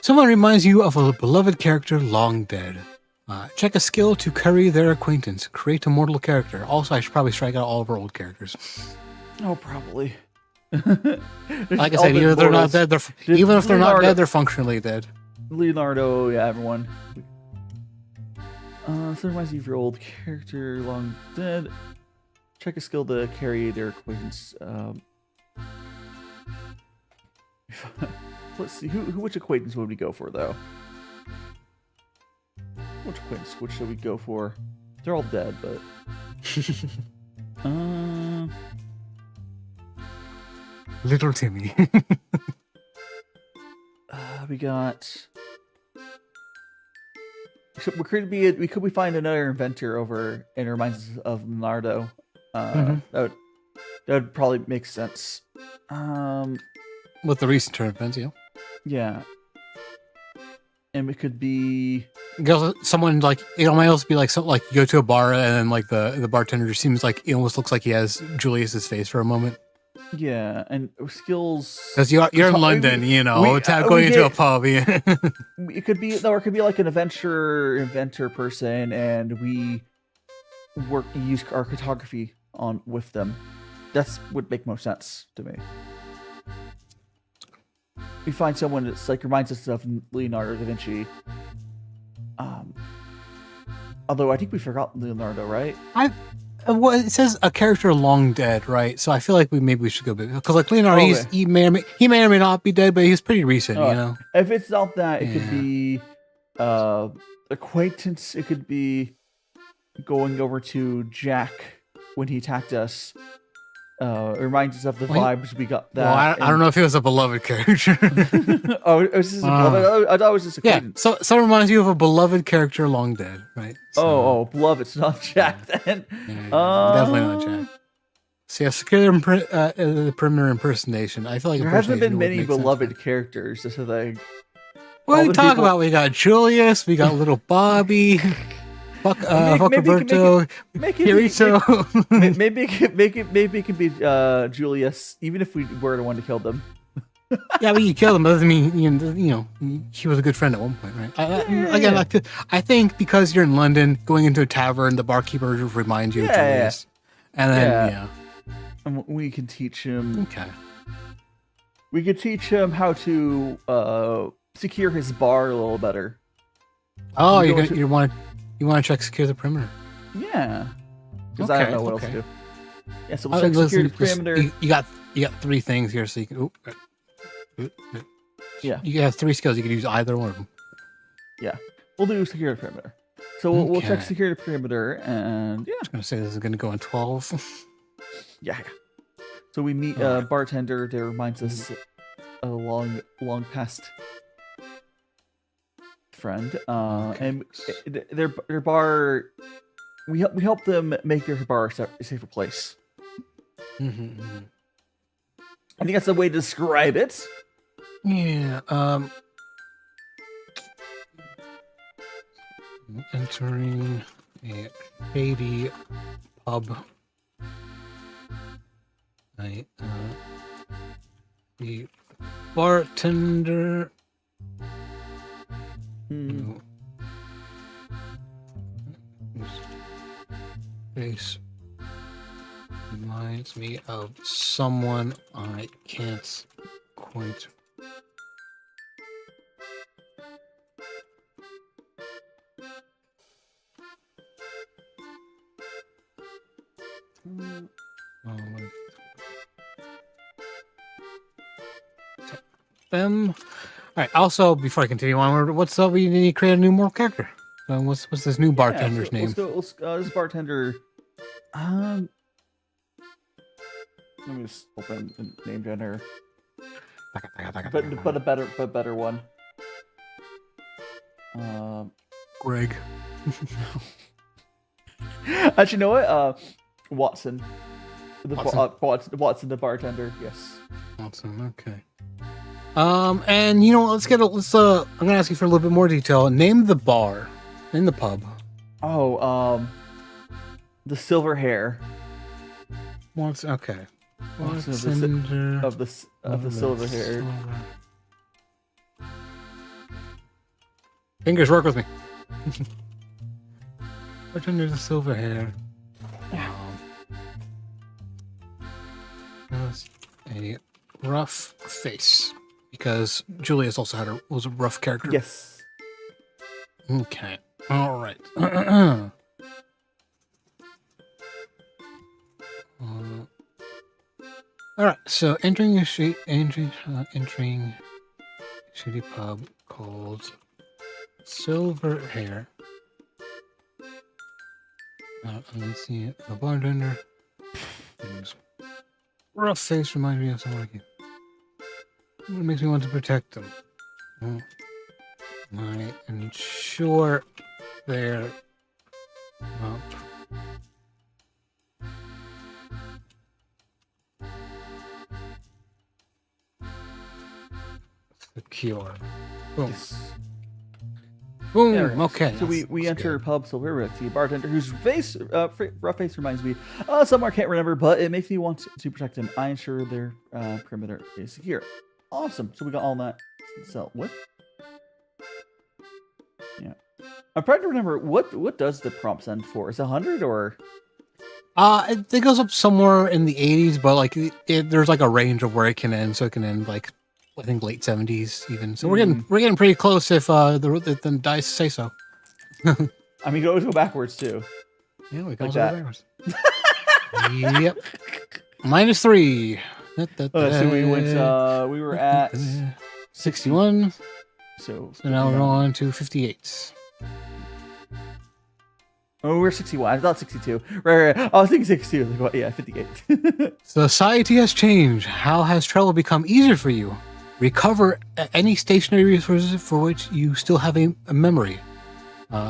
C: Someone reminds you of a beloved character long dead. Check a skill to curry their acquaintance. Create a mortal character. Also, I should probably strike out all of our old characters.
B: Oh, probably.
C: Like I said, either they're not dead. Even if they're not dead, they're functionally dead.
B: Leonardo, yeah, everyone. So reminds you of your old character long dead. Check a skill to carry their acquaintance. Let's see. Which acquaintance would we go for, though? Which acquaintance? Which should we go for? They're all dead, but.
C: Little Timmy.
B: We got. We could find another inventor over and it reminds us of Leonardo. That would probably make sense.
C: With the recent turn events, yeah.
B: Yeah. And we could
C: someone like it might also be like something like you go to a bar and then like the bartender just seems like it almost looks like he has Julius's face for a moment.
B: Yeah, and skills.
C: Because you're in London, you know, going into a pub. Yeah.
B: It could be, or it could be like an inventor person, and we use our cartography on with them. That's would make most sense to me. We find someone that's like reminds us of Leonardo da Vinci. Although I think we forgot Leonardo, right?
C: Well, it says a character long dead, right? So I feel like maybe we should go because like Leonardo, he may or may not be dead, but he's pretty recent, you know.
B: If it's not that, it could be acquaintance. It could be going over to Jack when he attacked us. It reminds us of the vibes we got. That
C: I don't know if he was a beloved character.
B: Oh, it was just a beloved. I thought it was just a acquaintance.
C: Yeah, so it reminds you of a beloved character long dead, right? So,
B: beloved. It's not Jack then.
C: Definitely not Jack. So yeah, secure the perimeter impersonation. I feel like
B: there hasn't been many beloved characters. Just so like,
C: what do we talk about? We got Julius. We got little Bobby. Fuck Roberto. Kirito.
B: Maybe it could be Julius, even if we were the one to kill them.
C: Yeah, but you killed him. That doesn't mean you know he was a good friend at one point, right? Again, I think because you're in London, going into a tavern, the barkeeper reminds you of Julius, and then
B: and we can teach him.
C: Okay.
B: We could teach him how to secure his bar a little better.
C: Oh, you want to check secure the perimeter? Yeah.
B: Because I don't know what else to do. Yeah, so we'll check secure the perimeter.
C: You got 3 things here, so you can.
B: Yeah.
C: You have 3 skills. You can use either one of them.
B: Yeah. We'll do secure the perimeter. So we'll check secure the perimeter, and yeah.
C: I was going to say this is going to go on 12.
B: Yeah. So we meet a bartender that reminds us a long past friend, and their bar. We help them make their bar a safer place. I think that's the way to describe it.
C: Yeah. Entering a shady pub. The bartender. Face reminds me of someone I can't quite. Them. All right. Also, before I continue on, what's up? We need to create a new moral character. What's this new bartender's name?
B: Let's go. This bartender. Let me just open the name generator. But a better one.
C: Greg.
B: Actually, you know what? Watson. Watson, the bartender. Yes.
C: Watson. Okay. And you know, I'm gonna ask you for a little bit more detail. Name the bar, name the pub.
B: Oh, the Silver Hair.
C: Okay.
B: Of the Silver Hair.
C: Fingers, work with me. Bartender, the Silver Hair. Has a rough face. Because Julius also was a rough character.
B: Yes.
C: Okay. All right. All right. So entering a shitty pub called Silver Hair. Let's see. The bartender. Rough face reminds me of someone like you. It makes me want to protect them. I ensure they're not secure. Boom.
B: Yes.
C: Boom.
B: There it is.
C: Okay.
B: So we
C: that's
B: enter
C: good.
B: pub silver see a bartender whose face rough face reminds me someone I can't remember, but it makes me want to protect him. I ensure their perimeter is secure. Awesome. So we got all that to sell with. Yeah. I'm trying to remember what does the prompt send for? Is it 100 or?
C: It goes up somewhere in the 80s, but like there's like a range of where it can end. So it can end like I think late 70s even. So we're getting pretty close if the dice say so.
B: I mean, go backwards too.
C: Yeah, we
B: Like
C: go
B: that.
C: backwards. Yep. -3.
B: So we went. We were at
C: 61.
B: So
C: now we're on to 58.
B: Oh, we're 61. I thought 62. Right. I was thinking 62. Like, what? Yeah, 58.
C: Society has changed. How has travel become easier for you? Recover any stationary resources for which you still have a memory.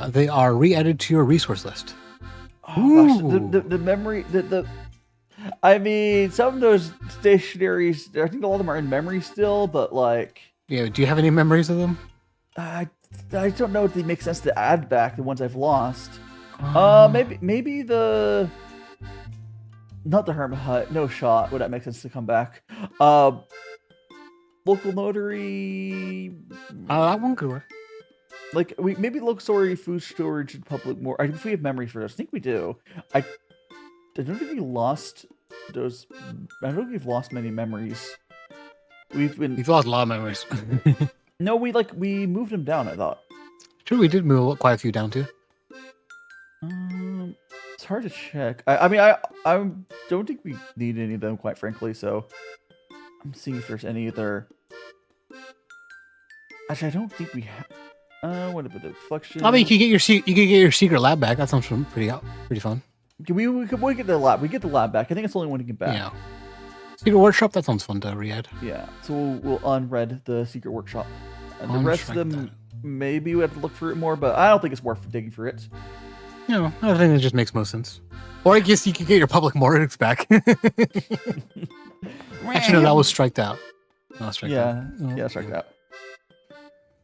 C: They are re-added to your resource list.
B: Oh gosh, the memory I mean, some of those stationaries, I think a lot of them are in memory still, but like,
C: Yeah, do you have any memories of them?
B: I don't know if they make sense to add back the ones I've lost. Maybe not the Hermit Hut, no shot. Would that make sense to come back? Local notary.
C: That one could work.
B: Like maybe local story, food storage, and public more. If we have memory for those, I think we do. I don't think we lost those. I don't think we've lost many memories.
C: We've lost a lot of memories.
B: No, we moved them down. I thought.
C: True, we did move quite a few down too.
B: It's hard to check. I don't think we need any of them, quite frankly. So I'm seeing if there's any other. Actually, I don't think we have. What about the reflection?
C: I mean, you could get your secret lab back. That sounds pretty fun.
B: We get the lab. We get the lab back. I think it's the only one to get back.
C: Yeah. Secret workshop. That sounds fun to re-add.
B: Yeah. So we'll unread the secret workshop. And the rest of them, maybe we have to look for it more, but I don't think it's worth digging for it.
C: Yeah, I think it just makes most sense. Or I guess you could get your public mortgage back. Actually, no, that was striked out.
B: Yeah, striked out.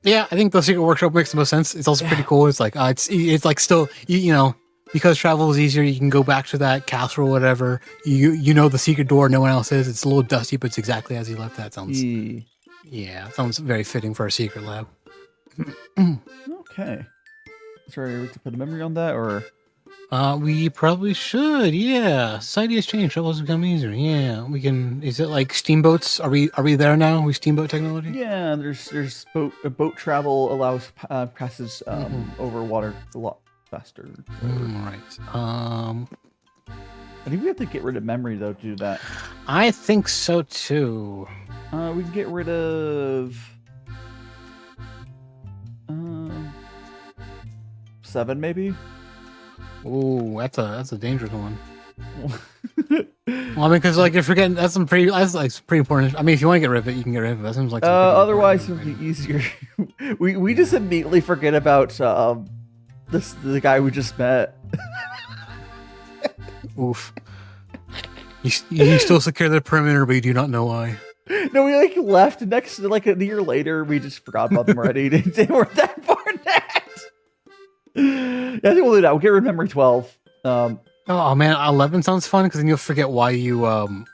C: Yeah, I think the secret workshop makes the most sense. It's also pretty cool. It's like it's like still you know, because travel is easier. You can go back to that castle or whatever. You know the secret door. No one else is. It's a little dusty, but it's exactly as you left. That sounds sounds very fitting for a secret lab.
B: Okay. Sorry, we to put a memory on that, or
C: we probably should. Yeah, society has changed. Travel has become easier. Yeah, we can. Is it like steamboats? Are we there now? We steamboat technology?
B: Yeah, there's boat travel allows passes over water a lot faster.
C: Right.
B: I think we have to get rid of memory though to do that.
C: I think so too.
B: We can get rid of 7 maybe.
C: Oh, that's a dangerous one. Well, I mean, because like you're forgetting that's pretty important. I mean, if you want to get rid of it, you can get rid of it. That seems like
B: otherwise it'll be easier. we just immediately forget about the guy we just met.
C: Oof. You still secure the perimeter, but you do not know why.
B: No, we left next a year later. We just forgot about them already. They weren't that important. Yeah, I think we'll do that. We'll get rid of memory 12.
C: Oh man, 11 sounds fun because then you'll forget why you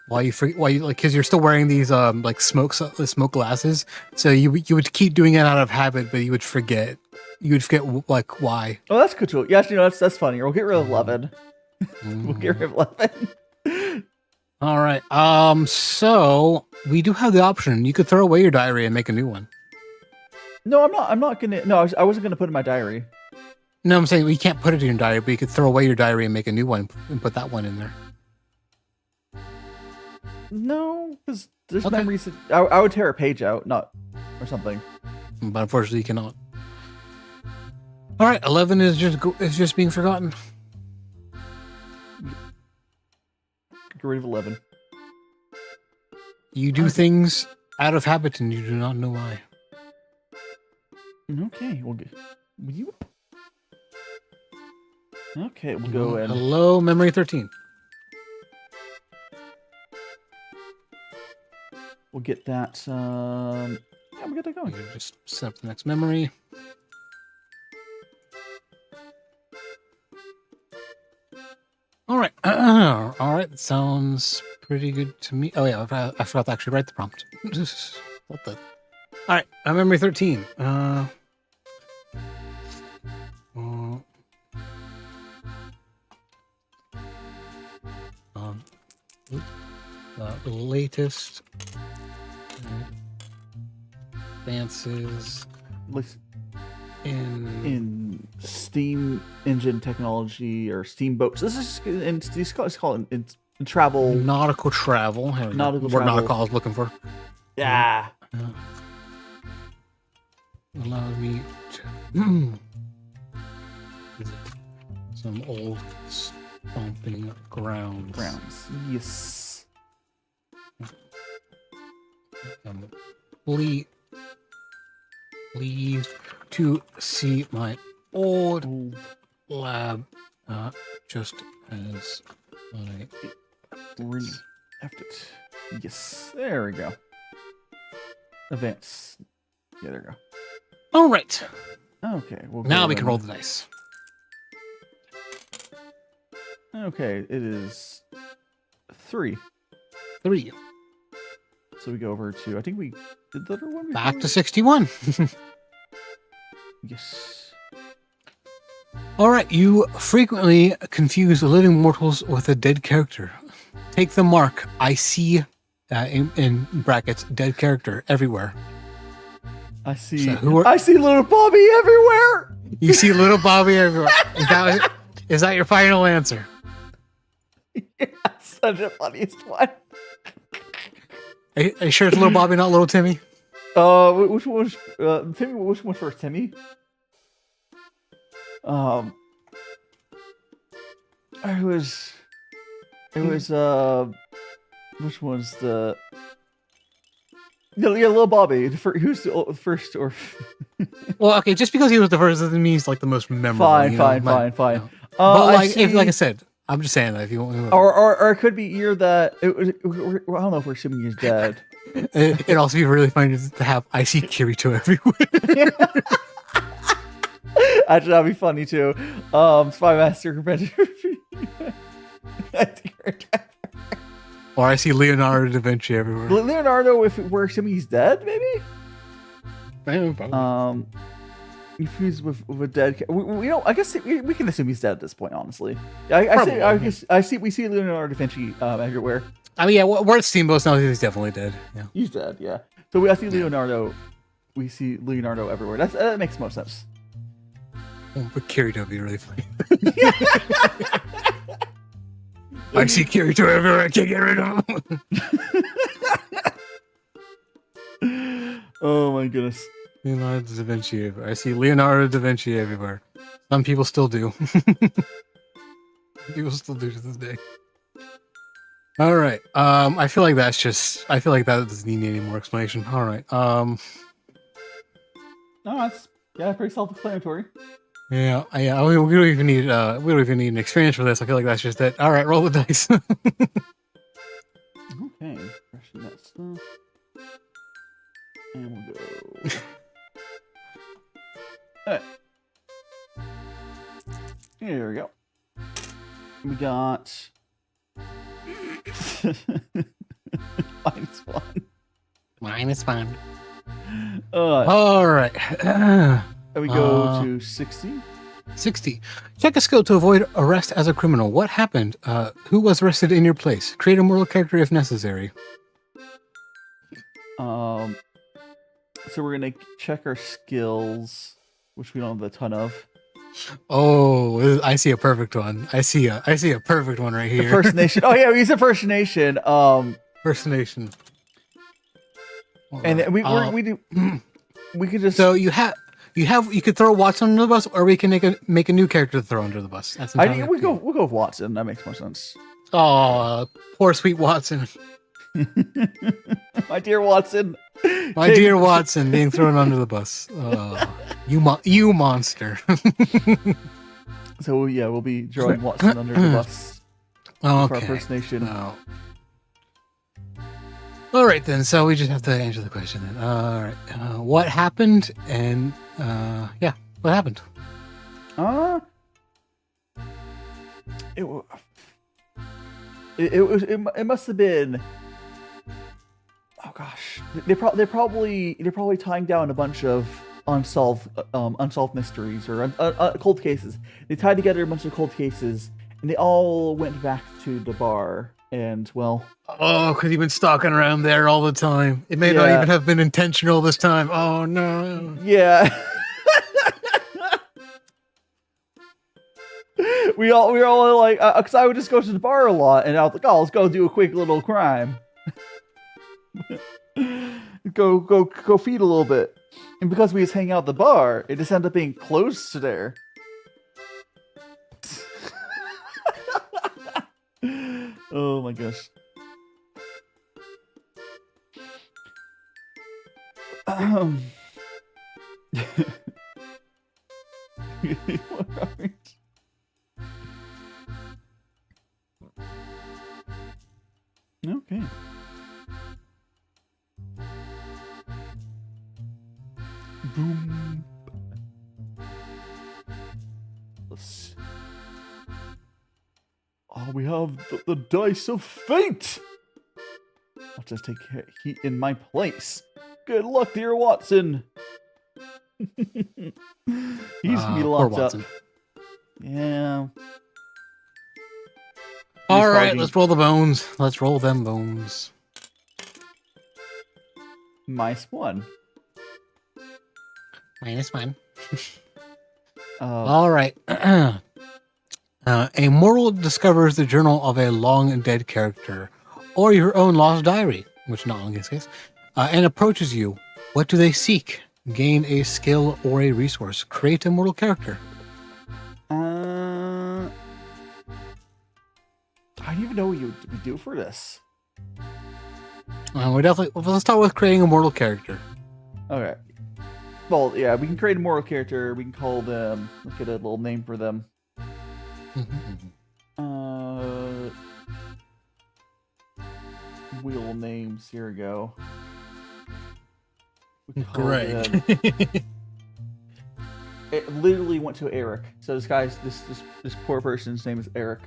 C: because you're still wearing these smoke glasses. So you would keep doing it out of habit, but you would forget why.
B: Oh, that's cool too. Yeah, that's funny. We'll get rid of 11. We'll get rid of 11.
C: All right. So we do have the option. You could throw away your diary and make a new one.
B: No, I'm not gonna. No, I wasn't gonna put it in my diary.
C: No, I'm saying we can't put it in your diary, but you could throw away your diary and make a new one and put that one in there.
B: No, because there's memories. I would tear a page out, or something.
C: But unfortunately, you cannot. All right, 11 is just being forgotten.
B: Get rid of 11.
C: You do things out of habit and you do not know why.
B: Okay, we'll get. Okay, we'll go in.
C: Hello, memory 13.
B: We'll get that. Yeah, we'll get that going.
C: Just set up the next memory. right. All right. That sounds pretty good to me. Oh yeah, I forgot to actually write the prompt. What the? All right. Memory 13. The latest advances
B: Like,
C: in
B: steam engine technology or steamboats. This is in it's called in travel.
C: nautical travel. Here we go.
B: Nautical
C: What
B: travel.
C: nautical I was looking for.
B: Yeah.
C: Allows me to visit some old stomping grounds.
B: Yes.
C: Please to see my old lab, just as I
B: Left it. Yes. There we go. Advance. Yeah, there we go.
C: All right.
B: Okay. We'll
C: Now
B: go
C: we can
B: and-
C: roll the dice.
B: Okay, it is 3.
C: 3.
B: So we go over to. I think we did the other one. Before?
C: Back to 61.
B: Yes.
C: All right. You frequently confuse living mortals with a dead character. Take the mark. I see, in brackets, dead character everywhere.
B: I see.
C: So
B: I see little Bobby everywhere.
C: You see little Bobby everywhere. Is that your final answer?
B: Yeah, such a funniest one.
C: Are you sure it's little Bobby, not little Timmy?
B: Which one was Timmy? Which one was first, Timmy? It was. Which one's the? Yeah, little Bobby. Who's the first or?
C: Well, okay, just because he was the first doesn't mean he's like the most memorable.
B: Fine.
C: You know? But like, like I said, I'm just saying that if you want,
B: or it could be either that. I don't know if we're assuming he's dead.
C: it'd also be really funny to have I see Kirito everywhere.
B: Actually, that'd be funny too. Spy Master Commander.
C: Or I see Leonardo da Vinci everywhere.
B: Leonardo, if we're assuming he's dead, maybe.
C: Probably.
B: If he's with a dead, we don't. I guess we can assume he's dead at this point. Honestly, I see. We see Leonardo da Vinci everywhere.
C: I mean, yeah, we're at Steamboats now. He's definitely dead. Yeah.
B: He's dead. Yeah. So I see Leonardo. We see Leonardo everywhere. That makes most sense.
C: Oh, but Kirito would be really funny. I see Kirito everywhere. I can't get rid of
B: him. Oh my goodness.
C: Leonardo da Vinci everywhere. I see Leonardo da Vinci everywhere. Some people still do. People still do to this day. All right. I feel like that doesn't need any more explanation. All right.
B: No, that's pretty self-explanatory.
C: Yeah. We don't even need an experience for this. I feel like that's just it. All right, roll the dice.
B: Okay, freshen that stuff, and we'll go. All right. Here we go. We got
C: -1.
B: All
C: right.
B: We go to 60.
C: 60. Check a skill to avoid arrest as a criminal. What happened? Who was arrested in your place? Create a mortal character if necessary.
B: So we're gonna check our skills, which we don't have a ton of.
C: Oh, I see a perfect one. I see a perfect one right here.
B: The First Nation. Oh yeah, we use a First Nation.
C: First Nation.
B: And we do. We could just.
C: So you could throw Watson under the bus, or we can make a new character to throw under the bus. That's
B: we'll go with Watson. That makes more sense.
C: Oh, poor sweet Watson.
B: My dear Watson.
C: My dear Watson being thrown under the bus. You monster.
B: So yeah, we'll be throwing Watson under the bus.
C: Okay.
B: For our First Nation.
C: Oh. All right then. So we just have to answer the question then. All right. What happened? And what happened?
B: It must have been. Oh gosh, they're probably tying down a bunch of unsolved mysteries or cold cases. They tied together a bunch of cold cases, and they all went back to the bar. And well,
C: Oh, because you've been stalking around there all the time. It may not
B: Yeah.
C: even have been intentional this time. Oh no.
B: yeah. we all like, because I would just go to the bar a lot, and I was like, oh, let's go do a quick little crime. go feed a little bit. And because we just hang out at the bar, it just ended up being close to there. Oh my gosh. Okay. Boom. Let's... Oh, we have the dice of fate. I'll just take heat in my place. Good luck, dear Watson. He's gonna be locked up. Yeah.
C: All right, let's roll the bones. Let's roll them bones.
B: -1.
C: -1.
B: Uh,
C: All right. A mortal discovers the journal of a long dead character, or your own lost diary, which not in this case, and approaches you. What do they seek? Gain a skill or a resource. Create a mortal character.
B: I don't even know what you would do for this.
C: Let's start with creating a mortal character.
B: Okay. Well, yeah, we can create a mortal character. We can call them. Let's get a little name for them. Wheel names. Here we go. We call them- It literally went to Eric. So this poor person's name is Eric.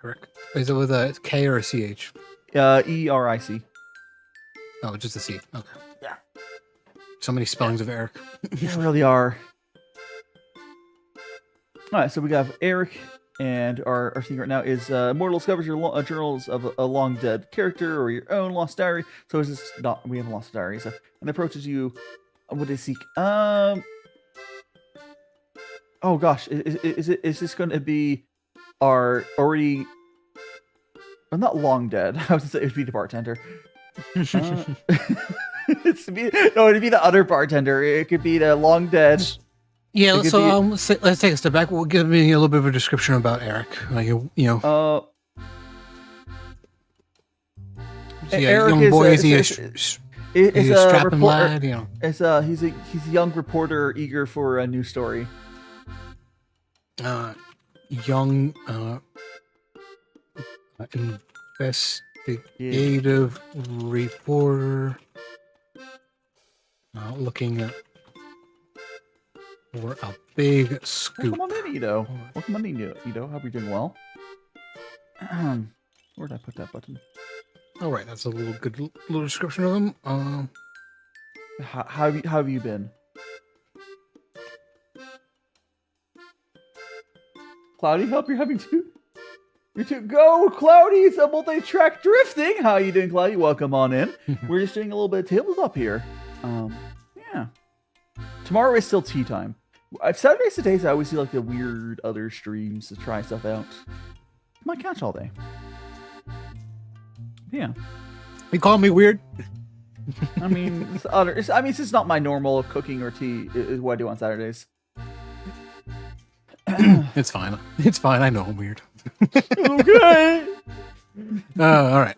C: Eric. Is it with a K or a CH?
B: ERIC.
C: Oh, just a C. Okay.
B: Yeah.
C: So many spellings of Eric.
B: There really are. All right, so we have Eric, and our thing right now is mortal discovers your journals of a long dead character or your own lost diary. So is this not? We have a lost diary. So and approaches you. What do they seek? Oh gosh, is this going to be our already? I'm not long dead. I was gonna say it'd be the bartender. It'd be the other bartender. It could be the long dead.
C: Yeah, so let's take a step back. We'll give me a little bit of a description about Eric. Like
B: Eric
C: young
B: is
C: boy, is he a strapping lad? You know,
B: he's a young reporter eager for a new story.
C: Young investigative reporter looking at for a big scoop.
B: Welcome on in, Ito. Welcome on in, Ito. Hope you're doing well. Where did I put that button?
C: All right, that's a little description of him.
B: How have you been? Cloudy, help you're having to. You two go, Cloudy. It's a multi-track drifting. How you doing, Cloudy? Welcome on in. We're just doing a little bit of tabletop here. Yeah. Tomorrow is still tea time. Saturdays to days, I always see like the weird other streams to try stuff out. Might catch all day. Yeah.
C: You call me weird?
B: I mean, this is not my normal cooking or tea. Is what I do on Saturdays.
C: It's fine. It's fine. I know I'm weird.
B: Okay.
C: All right.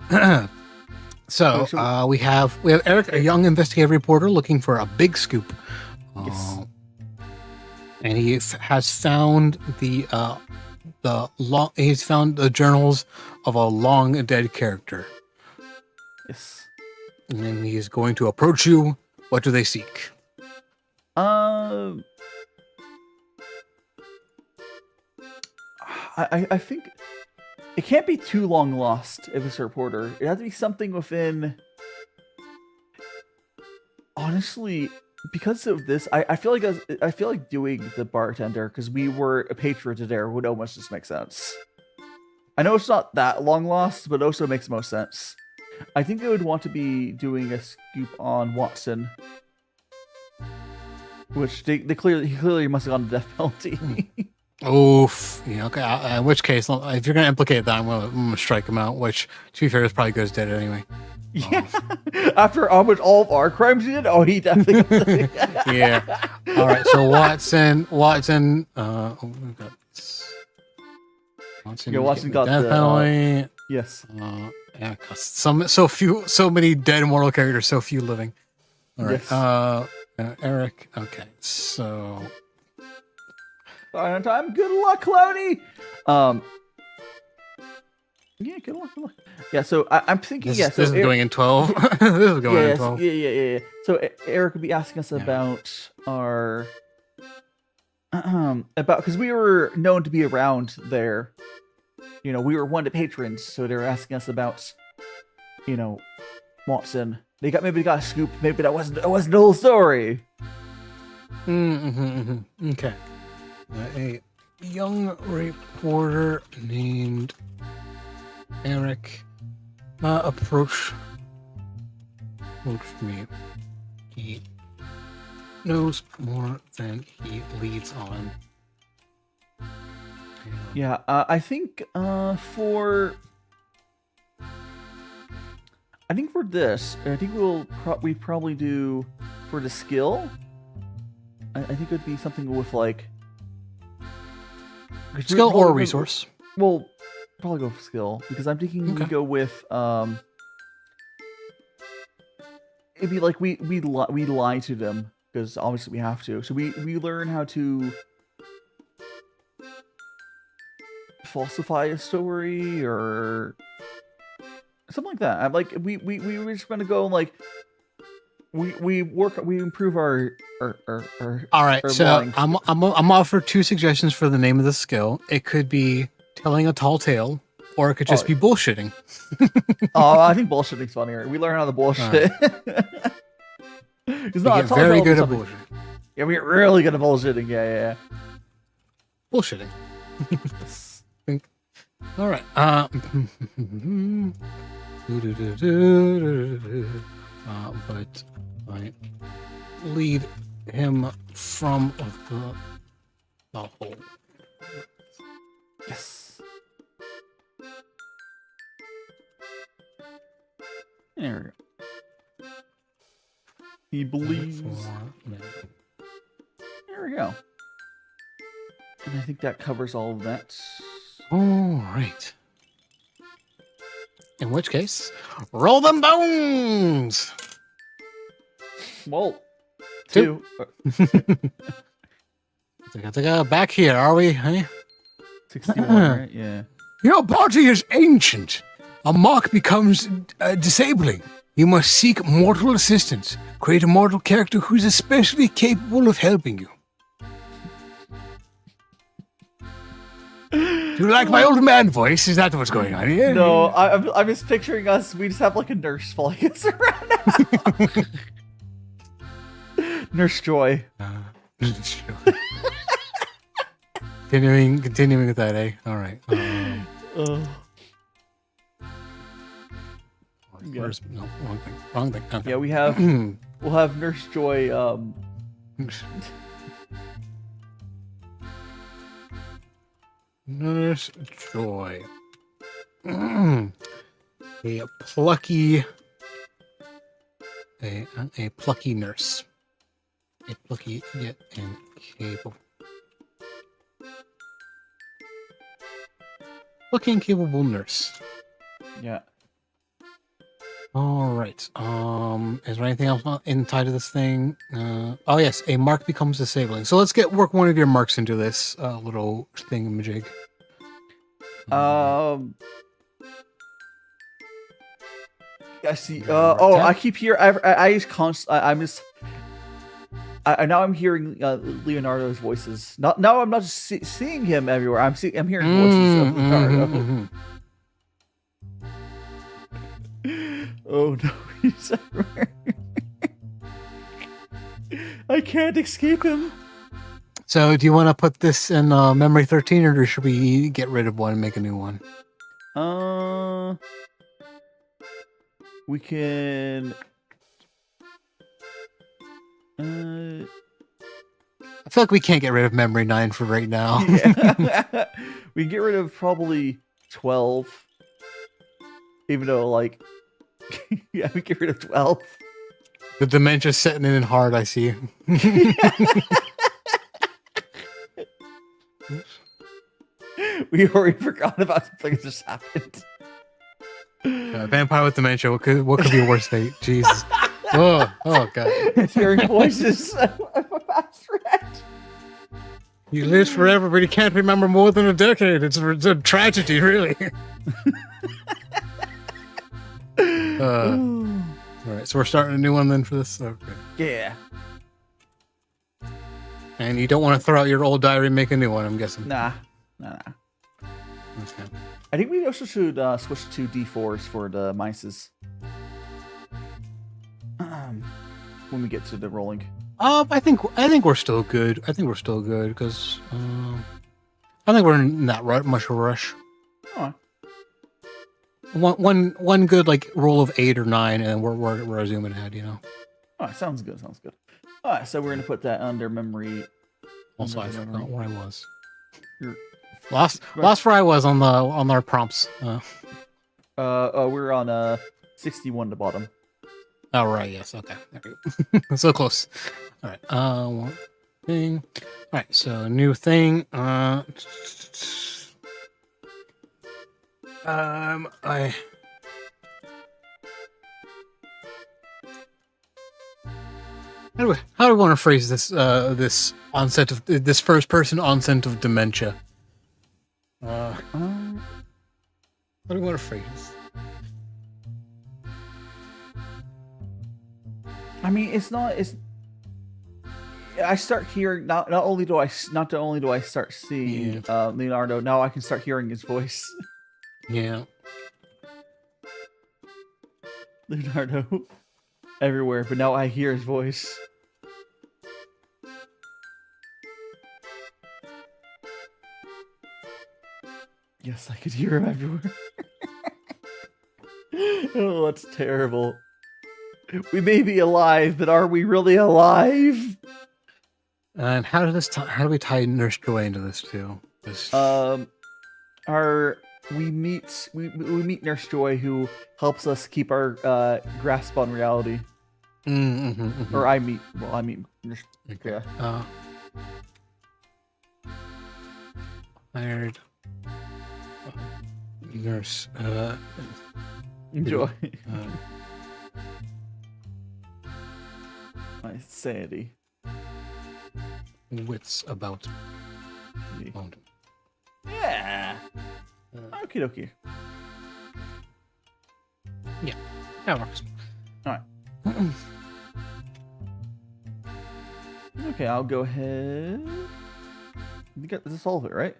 C: So we have Eric, a young investigative reporter looking for a big scoop.
B: Yes.
C: And he has found he's found the journals of a long dead character.
B: Yes.
C: And he is going to approach you. What do they seek?
B: I think it can't be too long lost if it's a reporter. It has to be something within. Honestly, because of this, I feel like doing the bartender because we were a patron there would almost just make sense. I know it's not that long lost, but also makes most sense. I think they would want to be doing a scoop on Watson, which he clearly must have gotten the death penalty.
C: Oof. Yeah, okay. In which case, if you're going to implicate that, I'm going to strike him out, which, to be fair, is probably good as dead anyway.
B: Yeah. After almost all of our crimes he did, he definitely.
C: Yeah. All right. So Watson. Watson got
B: got
C: death
B: the
C: penalty.
B: Yes.
C: Yeah. So many dead mortal characters, so few living. All right.
B: Yes.
C: Eric. Okay. So.
B: Final time. Good luck, Cloudy. Yeah, good luck. Yeah, so I'm thinking.
C: This is going in 12. This is going in 12.
B: Yeah. So Eric would be asking us about our about because we were known to be around there. We were one of the patrons, so they were asking us about, Watson. Maybe they got a scoop. Maybe that wasn't the whole story.
C: Okay. A young reporter named Eric approached me. He knows more than he leads on.
B: Yeah, I think for this, I think we probably do for the skill. I think it would be something with like
C: skill or resource.
B: Well, probably go for skill because I'm thinking we go with it'd be like we lie to them because obviously we have to. So we learn how to falsify a story or something like that. I'm like we just gonna go and like we improve our
C: all right.
B: our
C: So
B: lines.
C: I'm offer two suggestions for the name of the skill. It could be telling a tall tale, or it could just be bullshitting.
B: I think bullshitting's funnier. We learn how to bullshit. It's not
C: very good at bullshit.
B: Yeah, we get really good at bullshitting. Yeah.
C: Bullshitting. All right. But I lead him from the hole.
B: Yes. There we go. He believes. There we go. And I think that covers all of that.
C: All right. In which case, roll them bones.
B: Well,
C: 2.
B: 2.
C: Back here, are we? Hey?
B: 61, right? Yeah.
C: Your body is ancient. A mark becomes disabling. You must seek mortal assistance. Create a mortal character who's especially capable of helping you. Do you like my old man voice? Is that what's going on here?
B: No, I'm just picturing us. We just have like a nurse following us around now. Nurse Joy.
C: Continuing with that, eh? All right. Where's, no, wrong thing. Okay.
B: Yeah, we have. We'll have Nurse Joy.
C: Nurse Joy. A plucky nurse. A plucky yet incapable. Plucky and capable nurse.
B: Yeah.
C: All right. Is there anything else inside of this thing? Oh yes, a mark becomes disabling. So let's work one of your marks into this little thingamajig.
B: I see. I keep hearing. Now I'm hearing Leonardo's voices. Now I'm not just seeing him everywhere. I'm hearing voices of Leonardo. Oh no, he's everywhere. I can't escape him.
C: So, do you want to put this in memory 13, or should we get rid of one and make a new one?
B: We can.
C: I feel like we can't get rid of memory 9 for right now.
B: Yeah. We can get rid of probably 12. Even though, like, yeah, we get rid of 12.
C: The dementia's setting in hard, I see.
B: We already forgot about something that just happened.
C: Vampire with dementia. What could be a worse fate? Jesus. Oh god.
B: Hearing voices. A fast rat.
C: He lives forever, but he can't remember more than a decade. It's a tragedy, really. All right, so we're starting a new one then for this. Okay.
B: Yeah.
C: And you don't want to throw out your old diary and make a new one, I'm guessing.
B: Nah.
C: Okay.
B: I think we also should switch to D4s for the mices. When we get to the rolling.
C: I think we're still good. I think we're still good because I think we're in not much of a rush.
B: Oh.
C: One good like roll of 8 or 9, and we're zooming ahead. You know.
B: Oh, sounds good. Sounds good. All right, so we're gonna put that under memory.
C: Also, I forgot where I was.
B: You're
C: Lost where I was on our prompts.
B: We're on 61 the bottom.
C: Oh right, yes, okay. There we go. So close. All right. One thing. All right, so new thing. I how do we want to phrase this this onset of this first person onset of dementia? How do we want to phrase this?
B: I mean, it's. I start hearing not only do I start seeing Leonardo. Now I can start hearing his voice.
C: Yeah.
B: Leonardo, everywhere, but now I hear his voice. Yes, I could hear him everywhere. Oh, that's terrible. We may be alive, but are we really alive?
C: And how do we tie Nurse Joy into this too?
B: We meet Nurse Joy, who helps us keep our grasp on reality. Or I meet Nurse.
C: Okay.
B: Yeah.
C: Hired Nurse
B: Joy. My sanity.
C: Wits about.
B: Yeah. Okie dokie.
C: Yeah, that works.
B: All right. Okay, I'll go ahead. You got this all of it, right?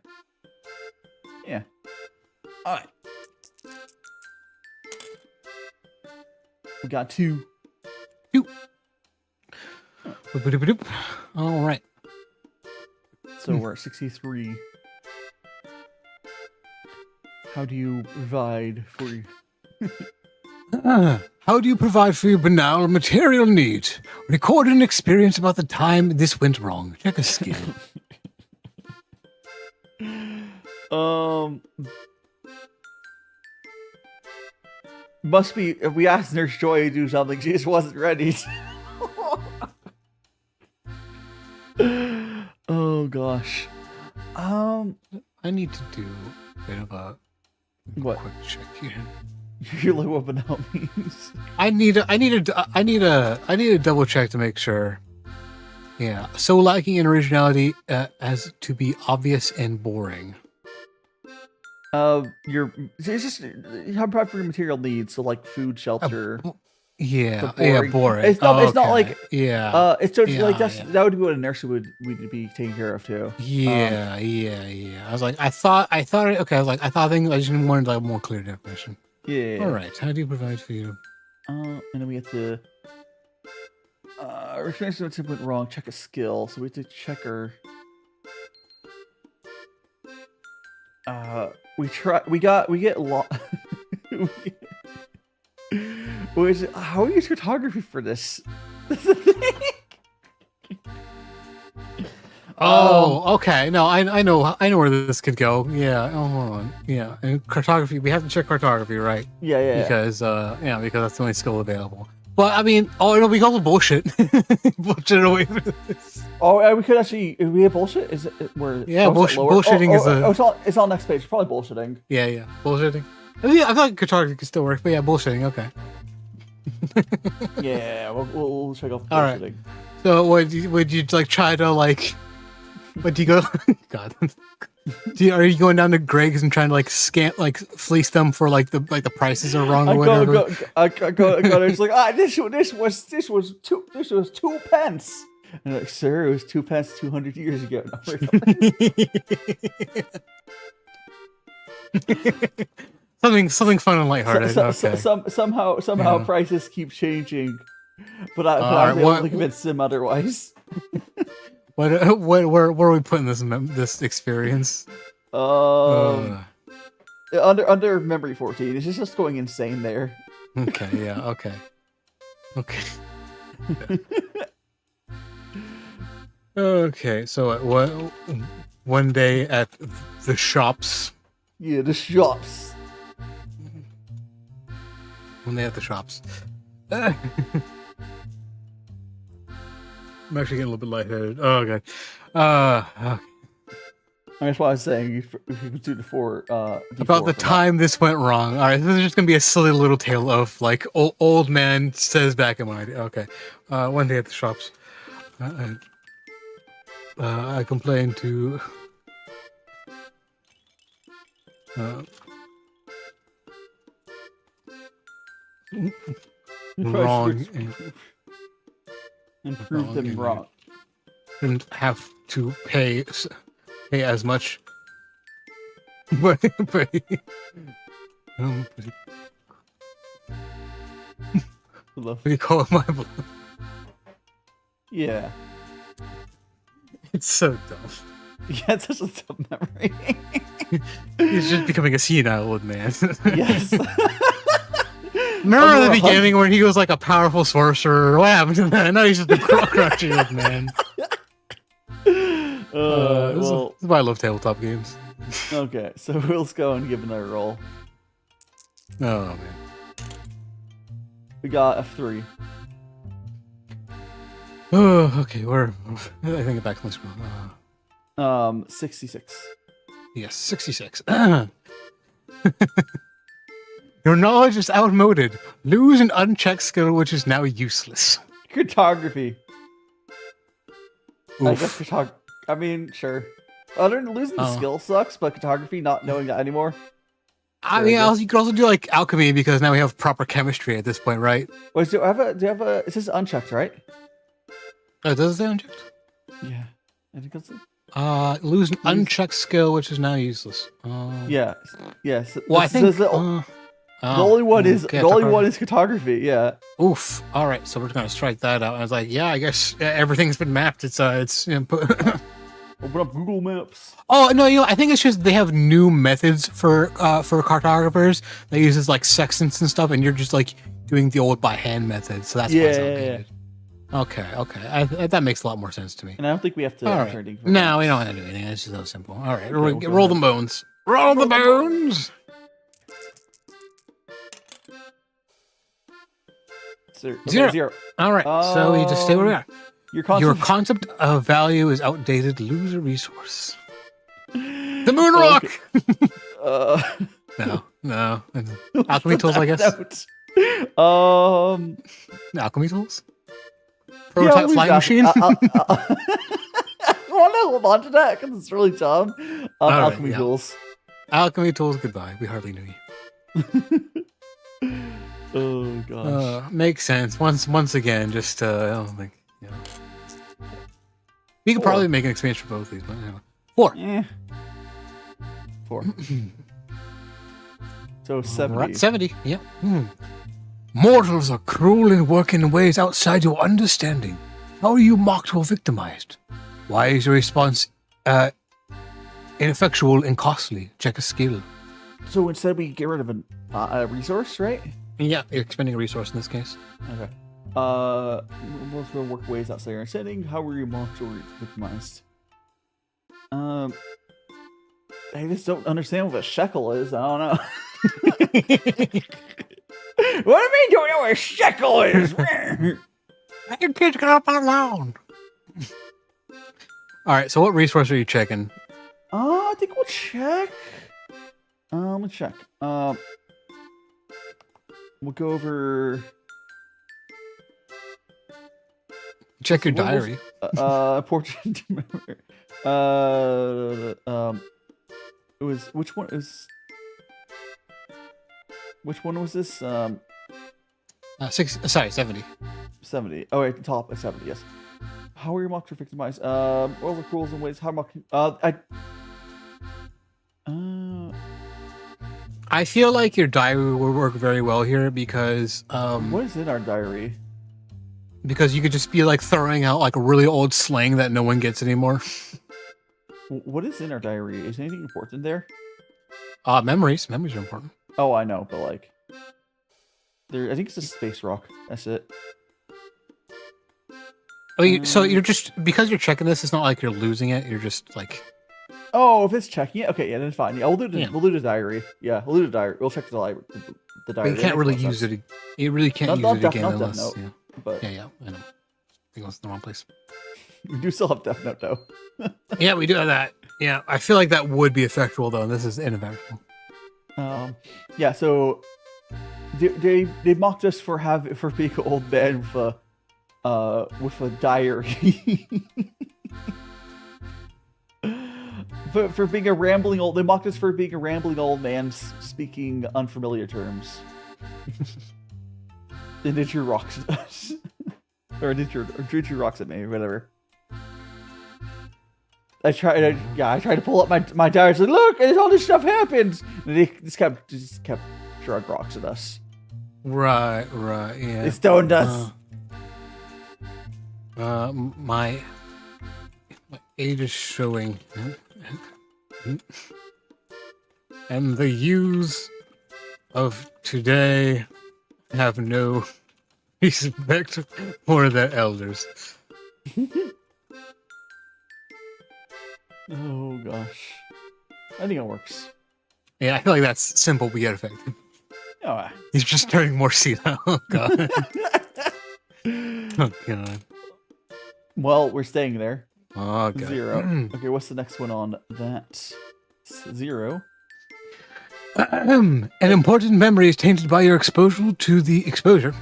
B: Yeah. All right. We got 2.
C: All right.
B: So we're at 63. How do you provide for you?
C: How do you provide for your banal material needs? Record an experience about the time this went wrong. Check a skill.
B: Must be if we asked Nurse Joy to do something, she just wasn't ready. Oh gosh.
C: I need to do a bit of a quick check here.
B: You're like what banal means.
C: I need a double check to make sure. Yeah. So lacking in originality as to be obvious and boring.
B: It's just you have proper material needs, so like food, shelter.
C: Boring.
B: It's not like it's just like that would be what a nurse would be taking care of too.
C: Yeah. I was like, I thought I just wanted like more clear definition. Yeah. All right. How do you provide for you?
B: And then we have to. Our experience went wrong. Check a skill, so we have to check our. We try. We get lost. How we use cartography for this?
C: Oh, okay. No, I know where this could go. Yeah. Oh, hold on. Yeah, and cartography. We have to check cartography, right?
B: Yeah.
C: Because because that's the only skill available. But I mean, oh no, we call it bullshit. Bullshit away from this.
B: Oh, we could actually. We have bullshit. Is it where?
C: Yeah, bullshitting is a.
B: It's on next page. Probably bullshitting.
C: Yeah, bullshitting. I feel like cartography can still work, but yeah, bullshitting. Okay.
B: Yeah, we'll check off bullshitting.
C: All right. So would you like try to like? What do you go? God. Are you going down to Greg's and trying to like fleece them for like the prices are wrong or whatever?
B: I go. It's like this was 2 pence. And like, sir, it was 2 pence 200 years ago.
C: something fun and lighthearted. Okay.
B: Somehow prices keep changing, but I was able to convince him otherwise.
C: Where are we putting this experience?
B: Under memory 14. It's just going insane there.
C: Okay. Yeah. Okay. Okay. So one day at the shops.
B: Yeah, the shops.
C: One day at the shops. I'm actually getting a little bit lightheaded. Oh, okay.
B: That's why I was saying if you could do the four.
C: About the time this went wrong. All right, this is just gonna be a silly little tale of like old man says back in my idea. Okay, one day at the shops, I complained to. Wrong.
B: And prove them wrong.
C: Didn't have to pay as much. But what do you call it? My blood.
B: Yeah.
C: It's so dumb.
B: Yeah, it's such a dumb memory.
C: He's just becoming a senile old man.
B: Yes.
C: Remember the beginning when he was like a powerful sorcerer? What happened to that? Now he's just a crunchy old man. This is why I love tabletop games.
B: Okay, so let's go and give another roll.
C: Oh man.
B: We got F3.
C: Oh, okay. I think back to my scroll.
B: 66.
C: Yes, 66. Your knowledge is outmoded. Lose an unchecked skill which is now useless.
B: Cartography.
C: Oof.
B: I guess I mean, sure. Other than losing the skill sucks, but cartography, not knowing that anymore.
C: I mean, you could also do like alchemy because now we have proper chemistry at this point, right?
B: Wait, do you have a? It says unchecked, right?
C: Oh, does it say unchecked?
B: Yeah, I think that's it.
C: Lose an unchecked skill which is now useless.
B: Yeah. Yes.
C: Well, I think
B: the only one is cartography. Yeah.
C: Oof. All right, so we're gonna strike that out. I was like, yeah, I guess everything's been mapped. It's
B: Open up Google Maps.
C: Oh no, I think it's just they have new methods for cartographers that uses like sextants and stuff, and you're just like doing the old by hand method. So that's why it's outdated. Okay. That makes a lot more sense to me.
B: And I don't think we have to.
C: All right. No, we don't have to do anything. It's just so simple. All right, roll the bones. Roll the bones. Zero. All right, so we just stay where we are. Your concept of value is outdated. Lose a resource. The moon rock. No. Alchemy tools, I guess. Alchemy tools. Prototype flying machine.
B: I want to hold on to that because it's really dumb. Alchemy tools.
C: Alchemy tools. Goodbye. We hardly knew
B: you. Oh gosh.
C: Makes sense. Once again, just I don't think. We could probably make an experience for both of these, but anyway. 4.
B: Yeah. 4. So 70.
C: Right, 70. Yeah. Mortals are cruel and work in ways outside your understanding. How are you mocked or victimized? Why is your response ineffectual and costly? Check a skill.
B: So instead we get rid of a resource, right?
C: Yeah, you're expending a resource in this case.
B: Okay. Most will work ways outside your understanding. How were you mocked or victimized? I just don't understand what a shekel is. I don't know. What do you mean you don't know what a shekel is?
C: I can pick it up alone. All right, so what resource are you checking?
B: I think we'll check. Let's check. We'll go over.
C: Check your diary.
B: Portrait. It was which one is? Which one was this?
C: 70.
B: 70. Oh, wait, the top is 70. Yes. How are you mocked or victimized? All the rules and ways. How mock?
C: I feel like your diary will work very well here because
B: what is in our diary?
C: Because you could just be like throwing out like a really old slang that no one gets anymore.
B: What is in our diary? Is anything important there?
C: Memories. Memories are important.
B: Oh, I know, but like, I think it's a space rock. That's it.
C: Oh, so you're just because you're checking this. It's not like you're losing it. You're just like.
B: Oh, if it's checking it, okay, yeah, then fine. Yeah, we'll do the
C: Yeah.
B: We'll do the diary. Yeah, we'll do the diary. We'll check the diary. The diary.
C: You can't really use it. You really can't use it again unless.
B: Note,
C: Yeah.
B: But
C: Yeah, I know. I think I was in the wrong place.
B: we do still have Death Note though.
C: Yeah, we do have that. Yeah, I feel like that would be effectual though. And this is ineffectual.
B: Yeah. So they mocked us for being an old man with a diary. for being a rambling old. They mocked us for being a rambling old man speaking unfamiliar terms. And did your rocks at us. Or did your rocks at me, whatever. I tried to pull up my diary. I said, look, and all this stuff happened. And they just kept throwing rocks at us.
C: Right, yeah.
B: They stoned us.
C: My age is showing. And the yous of today have no respect for their elders.
B: Oh gosh, I think it works.
C: Yeah, I feel like that's simple but yet effective.
B: Oh,
C: He's just turning more senile. Oh god. Oh god.
B: well, we're staying there.
C: Oh god.
B: 0. Okay, what's the next one on that? 0.
C: An important memory is tainted by your exposure to the exposure.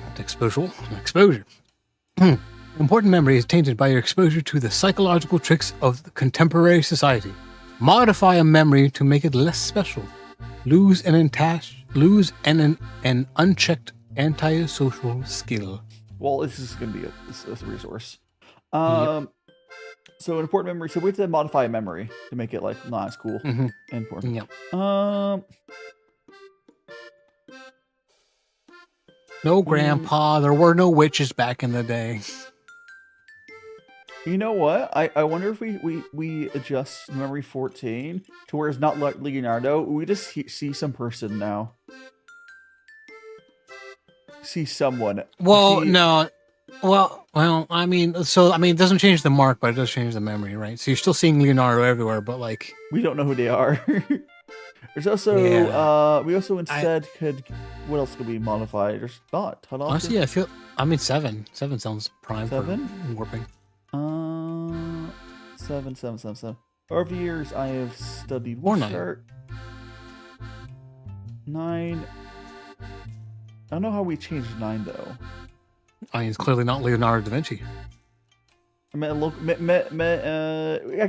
C: Important memory is tainted by your exposure to the psychological tricks of the contemporary society. Modify a memory to make it less special. Lose an unchecked antisocial skill.
B: Well, this is gonna be a resource. So an important memory. So we have to modify a memory to make it like not as cool and important.
C: Yep. No, Grandpa. There were no witches back in the day.
B: You know what? I wonder if we adjust memory 14 to where it's not like Leonardo. We just see some person now. See someone.
C: Well, no. Well, I mean, it doesn't change the mark, but it does change the memory, right? So you're still seeing Leonardo everywhere, but like
B: we don't know who they are. There's also we also instead could what else could we modify? There's not.
C: Honestly, 7 sounds prime
B: 7?
C: for warping.
B: 7. Over the years, I have studied
C: Or
B: 9. 9. I don't know how we changed 9 though.
C: I mean, it's clearly not Leonardo da Vinci.
B: I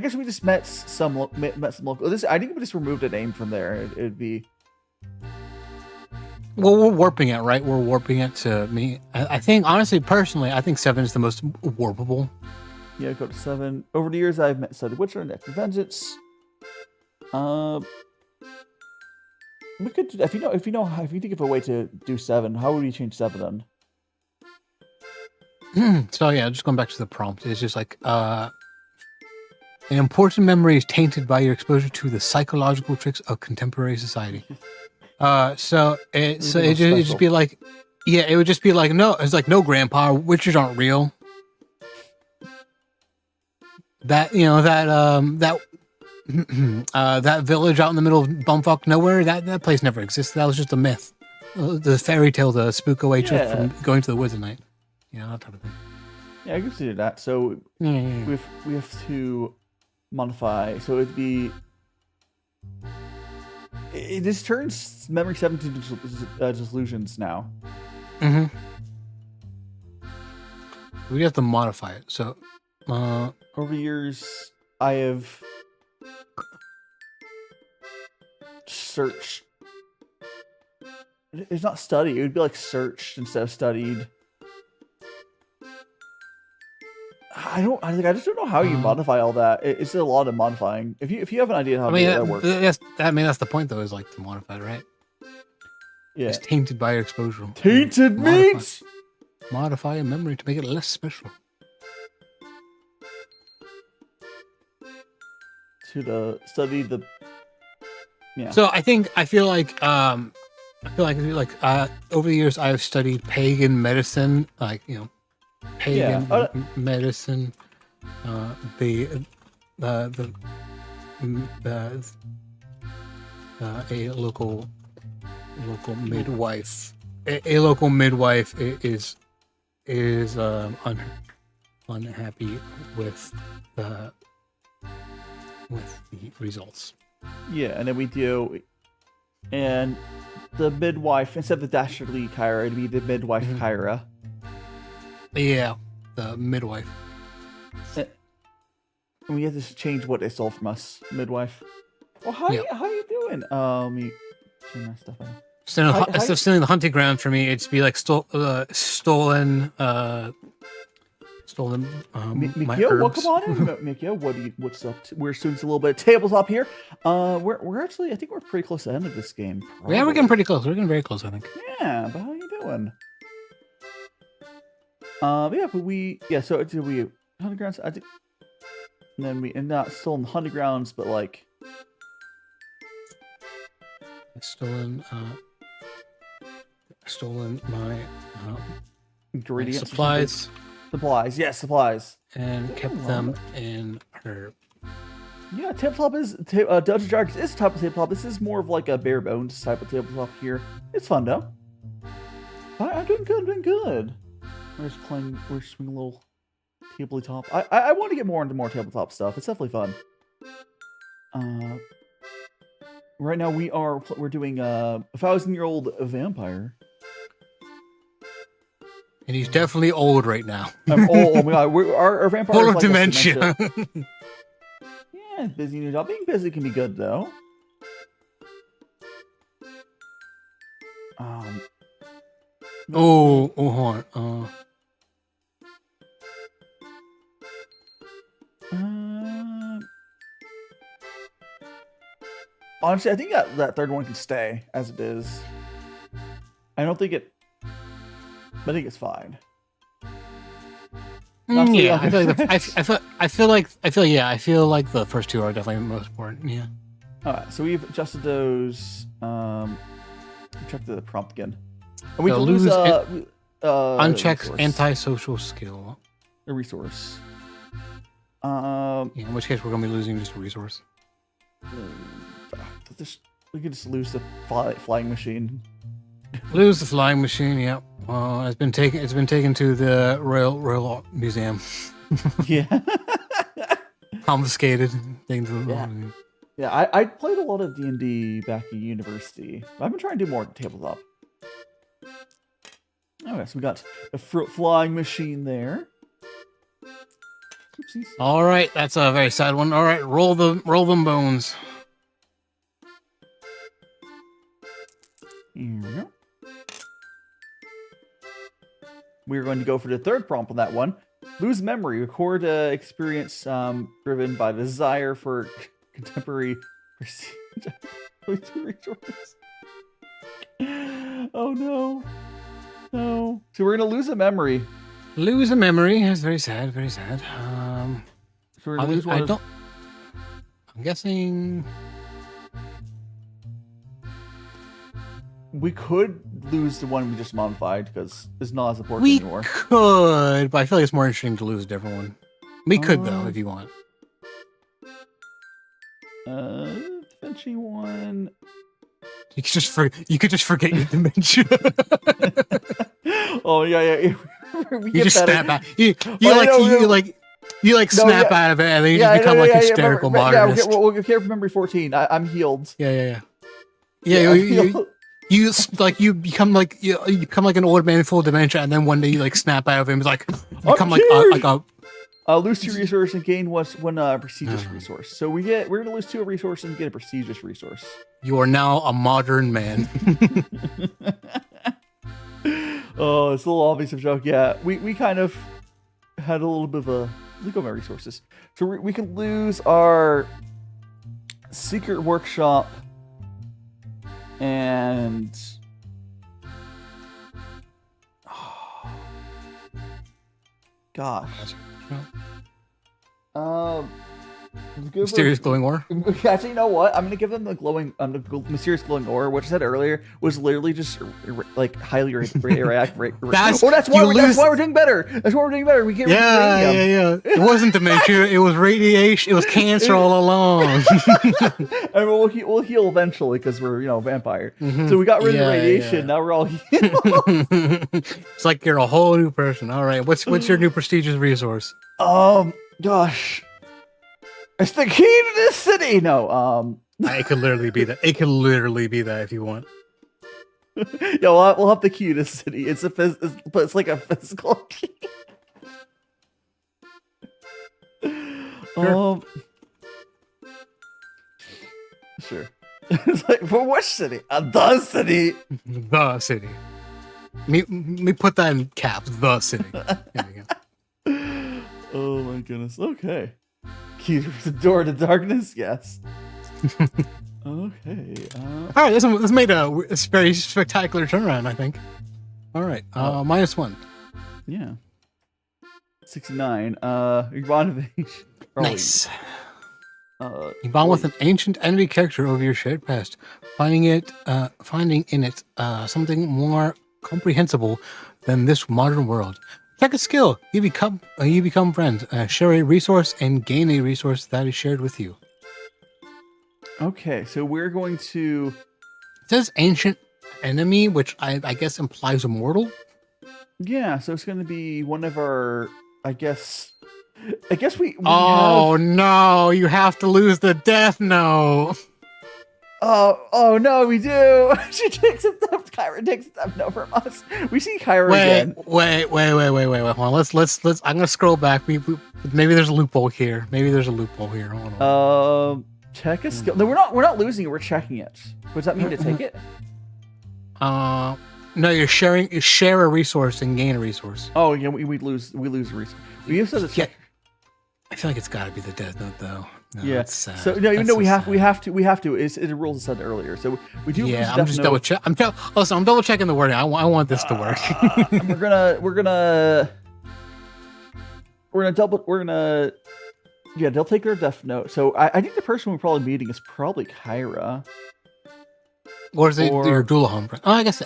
B: guess we just met some local. I think we just removed a name from there. It'd be.
C: Well, we're warping it, right? We're warping it to me. I think, honestly, personally, I think 7 is the most warpable.
B: Yeah, go to 7. Over the years, I've studied Witcher and Act of Vengeance. We could, if you think of a way to do 7, how would we change 7 then?
C: So yeah, just going back to the prompt, it's just like an important memory is tainted by your exposure to the psychological tricks of contemporary society. So it'd just be like, yeah, it would just be like, no, it's like, no, Grandpa, witches aren't real. That that village out in the middle of bumfuck nowhere, that place never existed. That was just a myth, the fairy tale to spook away from going to the woods at night. That type of thing.
B: Yeah, I guess we do that. So we have to modify. So it'd be. This turns memory 7 to delusions now.
C: Mm-hmm. We have to modify it. So
B: over the years, I have searched. It's not study. It would be like searched instead of studied. I just don't know how you modify all that. It's a lot of modifying. If you have an idea how that works.
C: That's the point though, is like to modify it, right?
B: Yeah.
C: It's tainted by your exposure.
B: Tainted meat!
C: Modify a memory to make it less special.
B: To study the. Yeah.
C: So I feel like over the years I've studied pagan medicine, pagan medicine, a local midwife. A local midwife is unhappy with the results.
B: Yeah, and then we do, and the midwife, instead of the dastardly Kyra, it'd be the midwife Kyra.
C: Yeah, the midwife.
B: And we have to change what they stole from us, midwife. Well, how you doing? Let me turn my stuff on.
C: Instead of stealing the hunting ground for me, it's be like stolen.
B: Mikio, welcome on in. Mikio, what's up? We're doing a little bit of tabletop here. We're actually, I think we're pretty close to the end of this game. Probably.
C: Yeah, we're getting pretty close. We're getting very close, I think.
B: Yeah, but how you doing? So did we hunting grounds? I think, and then not still in the hunting grounds, but like
C: stolen my
B: ingredients,
C: supplies.
B: Supplies, yes, supplies.
C: And kept them in her.
B: Yeah, tabletop is Dungeons & Dragons is a type of tabletop. This is more of like a bare bones type of tabletop here. It's fun though. I'm doing good. We're just swinging a little tabletop. I want to get more into more tabletop stuff. It's definitely fun. Right now we're doing a 1,000-year-old vampire.
C: And he's definitely old right now.
B: I'm old. Oh my god, our vampire
C: full of dementia.
B: Yeah, busy new job. Being busy can be good though.
C: Hold on.
B: Honestly, I think that third one can stay as it is. I don't think it. I think it's fine.
C: Yeah, I feel like the first two are definitely the most important. Yeah.
B: All right, so we've adjusted those. Check the prompt again. And we
C: so
B: lose
C: unchecked antisocial skill.
B: A resource.
C: In which case we're gonna be losing just a resource.
B: We could just lose the flying machine.
C: Lose the flying machine. Yep. It's been taken to the Royal Museum.
B: Yeah.
C: Confiscated.
B: Yeah. I played a lot of D&D back in university. I've been trying to do more tabletop. Okay, so we got a flying machine there. Oopsies.
C: All right, that's a very sad one. All right, roll them bones.
B: Here we go. We're going to go for the third prompt on that one. Lose memory. Record experience driven by the desire for contemporary resources. Oh no. No. So we're gonna lose a memory.
C: Lose a memory. That's very sad. Very sad.
B: So we're gonna lose one
C: I
B: of-
C: don't. I'm guessing.
B: We could lose the one we just modified because it's not as important
C: We
B: anymore.
C: could, but I feel like it's more interesting to lose a different one. We could though, if you want.
B: Vinci one.
C: You could just forget your dementia.
B: Oh yeah. We
C: You
B: get
C: just
B: better.
C: snap out. You
B: No,
C: snap
B: yeah.
C: out of it, and then you
B: Yeah,
C: just become like hysterical modernist.
B: we'll get from memory 14. I'm healed.
C: Yeah.
B: I'm
C: You
B: healed.
C: you become like an old man full of dementia, and then one day you like snap out of him. It's like become like a
B: Lose 2 resources and gain one prestigious resource. So we're gonna lose 2 resources and get a prestigious resource.
C: you are now a modern man.
B: Oh, it's a little obvious of a joke. Yeah, we kind of had a little bit of a look at my resources. So we can lose our secret workshop and gosh.
C: Mysterious glowing ore.
B: Actually, you know what? I'm gonna give them the mysterious glowing ore, which I said earlier was literally just like highly radioactive.
C: That's
B: That's why we're doing better. That's why we're doing better. We get
C: Yeah. It wasn't dementia. It was radiation. It was cancer all along.
B: And we'll heal eventually because we're vampire. So we got rid of the radiation.
C: Yeah.
B: Now we're all healed.
C: It's like you're a whole new person. All right. What's your new prestigious resource?
B: Gosh, it's the key to this city. No,
C: It could literally be that. It could literally be that if you want.
B: yeah, we'll have the key to this city. But it's like a physical key. Sure. It's like, for which city? The city.
C: The city. Me put that in caps. The city. There we go.
B: Oh my goodness. Okay. Key to the door to darkness. Yes. Okay.
C: All right. This made a very spectacular turnaround, I think. All right. -1.
B: Yeah. 69. Your bond of age.
C: Nice. You bond with an ancient enemy character over your shared past, finding in it something more comprehensible than this modern world. Check a skill. You become friends. Share a resource and gain a resource that is shared with you.
B: Okay, so we're going to.
C: It says ancient enemy, which I guess implies immortal.
B: Yeah, so it's going to be one of our. I guess we.
C: Oh no! You have to lose the death note.
B: Oh no, we do. She takes a death. Kyra takes a death note from us. We see Kyra again.
C: Wait. Hold on. Let's. I'm gonna scroll back. Maybe there's a loophole here. Hold on.
B: Check a skill. No, we're not losing it. We're checking it. What does that mean to take it?
C: No, you share a resource and gain a resource.
B: Oh yeah, we lose a resource. We also have to check.
C: I feel like it's got to be the death note though. No,
B: Yeah.
C: that's sad.
B: So no, even
C: That's
B: though
C: so
B: we have to. It's a rule that said earlier. So we do.
C: Yeah,
B: lose
C: I'm just
B: death
C: double
B: note.
C: check. I'm double checking the wording. I want this to work.
B: And we're gonna. Yeah, they'll take their death note. So I think the person we're probably meeting is probably Kyra.
C: Or is it your Doulahan? Oh, I guess.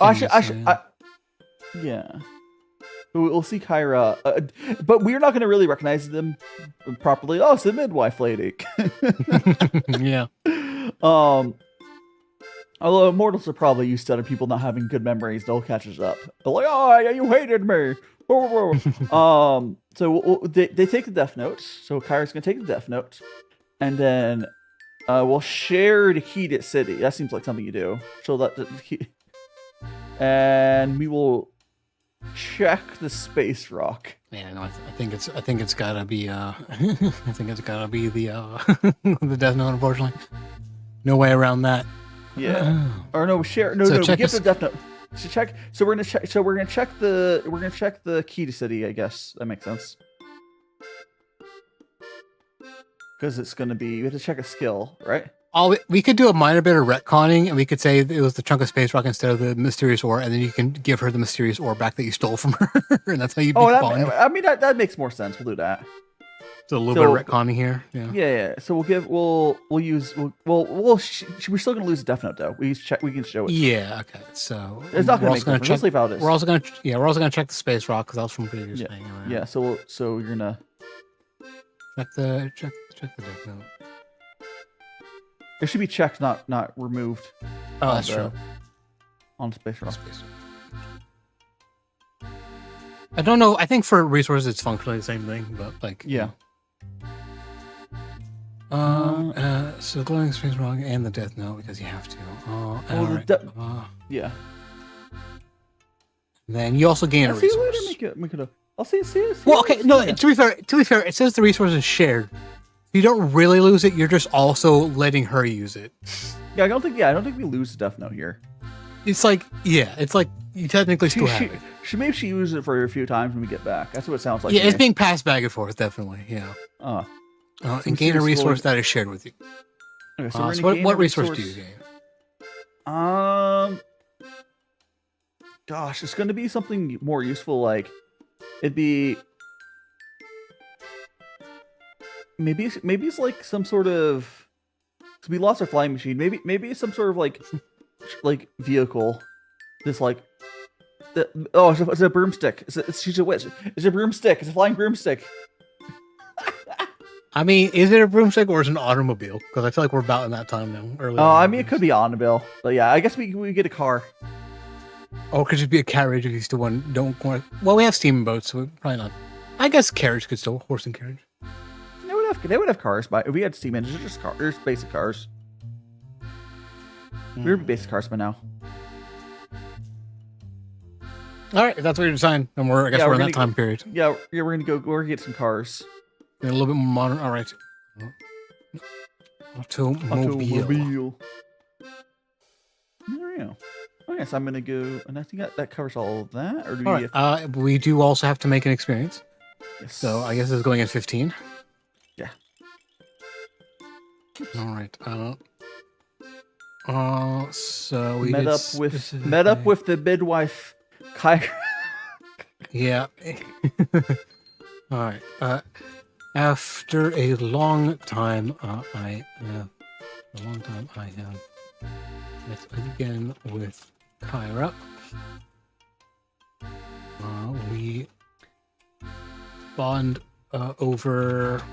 B: Yeah. We'll see Kyra, but we're not going to really recognize them properly. Oh, it's the midwife lady.
C: Yeah.
B: Although immortals are probably used to other people not having good memories, they'll catch us up. They're like, "Oh, yeah, you hated me." So they take the death note. So Kyra's going to take the death note, and then we'll share the key to city. That seems like something you do. So that the key, and we will check the space rock.
C: Yeah, no, I think it's gotta be I think it's gotta be the the death note. Unfortunately, no way around that.
B: Yeah. Or no, share. No, we give the death note. So check. So we're gonna check. So we're gonna check the key to city. I guess that makes sense. Because it's gonna be. You have to check a skill, right?
C: We could do a minor bit of retconning, and we could say it was the chunk of space rock instead of the mysterious ore, and then you can give her the mysterious ore back that you stole from her, and that's how you beat the bond.
B: I mean that makes more sense. We'll do that.
C: So a little bit of retconning here.
B: Yeah. So we're still gonna lose a Death Note though. We can show it.
C: Yeah. Okay. So
B: it's not gonna make sense. Let's leave how it is.
C: We're also gonna check the space rock because that was from previous.
B: Yeah. Yeah. So you're gonna
C: check the Death Note.
B: It should be checked, not removed.
C: Oh, that's true.
B: On space rock.
C: I don't know. I think for resources, it's functionally the same thing, but like
B: yeah.
C: So glowing space rock and the Death Note because you have to.
B: Yeah.
C: Then you also gain a resource.
B: I'll see.
C: Well, okay. No, to be fair, it says the resource is shared. You don't really lose it. You're just also letting her use it.
B: Yeah, I don't think we lose the Death Note here.
C: It's like you technically still have it.
B: Maybe she used it for a few times when we get back. That's what it sounds like.
C: Yeah, it's being passed back and forth, definitely. Yeah. And gain a resource that is shared with you.
B: Okay, so
C: what resource do you gain?
B: Gosh, it's going to be something more useful. Like, it'd be maybe it's like some sort of. So we lost our flying machine. Maybe it's some sort of like vehicle. This like. It's a broomstick. She's a witch. It's a broomstick. It's a flying broomstick.
C: I mean, is it a broomstick or is it an automobile? Because I feel like we're about in that time now.
B: I mean, it could be automobile, but yeah, I guess we get a car.
C: Or it could just be a carriage if you still don't want. Well, we have steamboats, so probably not. I guess carriage could still horse and carriage.
B: They would have cars, but if we had steam engines, just basic cars. We would be basic cars by now.
C: All right, if that's what you're deciding, then we're in that time period.
B: Yeah, we're gonna get some cars.
C: A little bit more modern. All right. Automobile.
B: There we go. Okay, so I'm gonna go, and I think that covers all of that. Or do
C: all right. We do also have to make an experience.
B: Yes.
C: So I guess it's going at 15.
B: Yeah.
C: All right. So we
B: met up with the midwife, Kyra.
C: Yeah. All right. After a long time, I have met again with Kyra. We bond over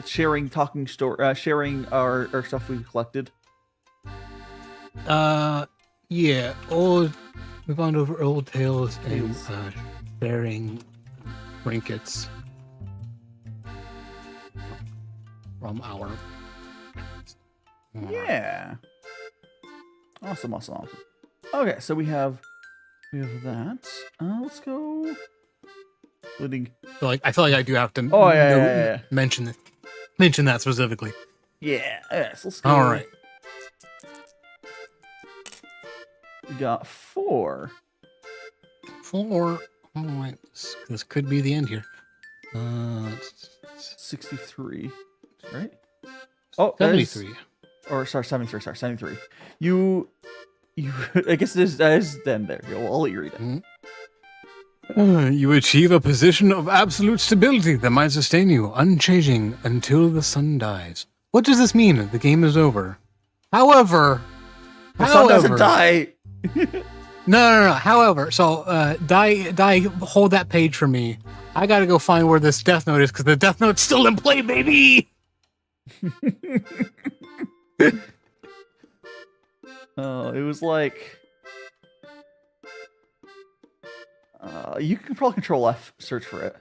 B: sharing sharing our stuff we collected.
C: Yeah, we bond over old tales and sharing trinkets from our.
B: Yeah. Awesome. Okay, so we have that. Let's go.
C: I feel like I do have to. Mention that specifically.
B: Yeah. Yes. Let's go.
C: All right.
B: We got 4.
C: 4. Oh wait, this could be the end here.
B: 63, right?
C: 73.
B: Or sorry, 73. Sorry, 73. You. I guess that is then there. I'll let you read it.
C: You achieve a position of absolute stability that might sustain you, unchanging until the sun dies. What does this mean? The game is over. However,
B: the sun doesn't die.
C: No. However, so die, hold that page for me. I gotta go find where this Death Note is because the Death Note's still in play, baby.
B: It was like. You can probably Control F, search for it.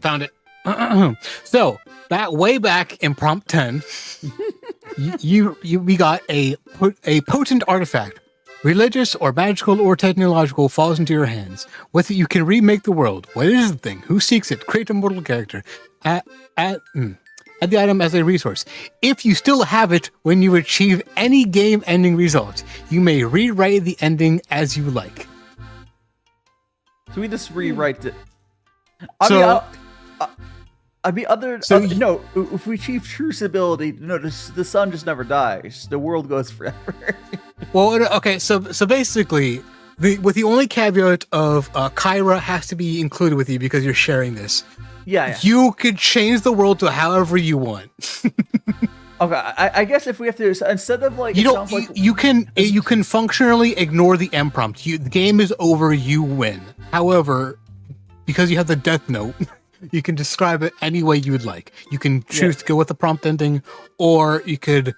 C: Found it. So that way back in prompt 10, we got a potent artifact, religious or magical or technological, falls into your hands. With it, you can remake the world. What is the thing? Who seeks it? Create a mortal character. Add Add the item as a resource. If you still have it when you achieve any game-ending result, you may rewrite the ending as you like.
B: So we just rewrite it. No. If we achieve true stability, no, the sun just never dies. The world goes forever.
C: Well, okay. So basically, with the only caveat of Kyra has to be included with you because you're sharing this.
B: Yeah.
C: You could change the world to however you want.
B: Okay, I guess if we have to, instead of like,
C: you can functionally ignore the end prompt. The game is over. You win. However, because you have the death note, you can describe it any way you would like. You can choose to go with the prompt ending, or you could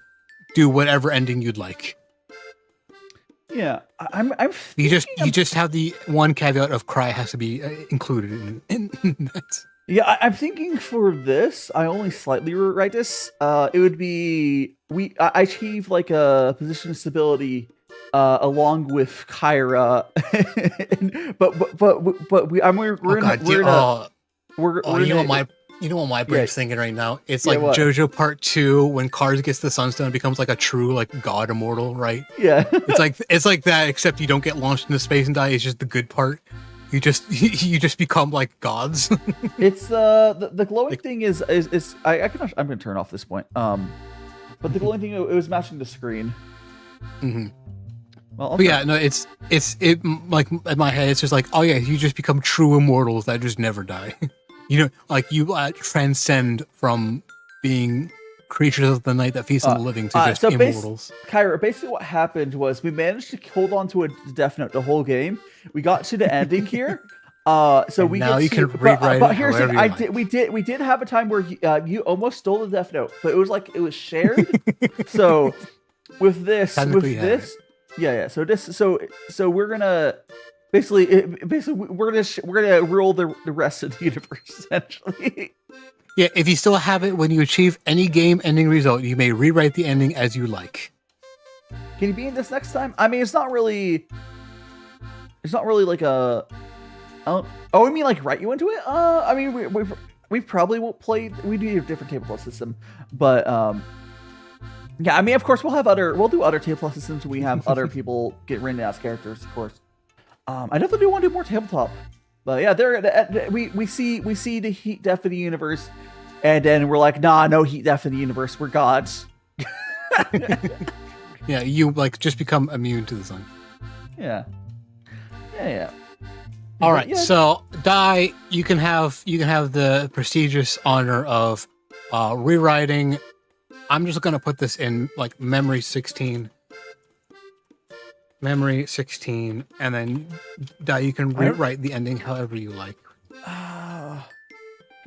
C: do whatever ending you'd like.
B: Yeah,
C: You just have the one caveat of cry has to be included in that.
B: Yeah, I'm thinking for this, I only slightly rewrite this. It would be I achieve like a position of stability along with Kyra,
C: you know what my brain's thinking right now? It's like
B: what?
C: JoJo Part 2 when Cars gets the Sunstone, becomes like a true like god immortal, right?
B: Yeah.
C: it's like that, except you don't get launched into space and die. It's just the good part. You just become like gods.
B: It's the glowing thing is I'm gonna turn off this point. But the glowing thing, it was matching the screen.
C: Mm-hmm.
B: Well,
C: but yeah, no, it's like in my head, it's just like, oh yeah, you just become true immortals that just never die. You know, like you transcend from being creatures of the night that feast on the living to just immortals.
B: Kyra, basically what happened was we managed to hold on to a death note the whole game. We got to the ending here. So we
C: now
B: get
C: you
B: to,
C: can rewrite
B: but
C: it
B: here's the
C: however
B: thing, we did have a time where you almost stole the death note, but it was like it was shared. So with this, so we're gonna basically we're gonna rule the rest of the universe essentially.
C: Yeah, if you still have it when you achieve any game-ending result, you may rewrite the ending as you like.
B: Can you be in this next time? I mean, it's not really like a. Oh, I mean, like write you into it. I mean, we probably won't play. We do a different tabletop system, but yeah. I mean, of course, we'll do other tabletop systems. We have other people get written as characters, of course. I definitely do want to do more tabletop. But yeah, we see the heat death of the universe, and then we're like, nah, no heat death of the universe. We're gods.
C: Yeah, you like just become immune to the sun.
B: Yeah.
C: All right, so Dai, you can have the prestigious honor of rewriting. I'm just gonna put this in like memory 16. Memory 16, and then you can rewrite the ending however you like.
B: Okay,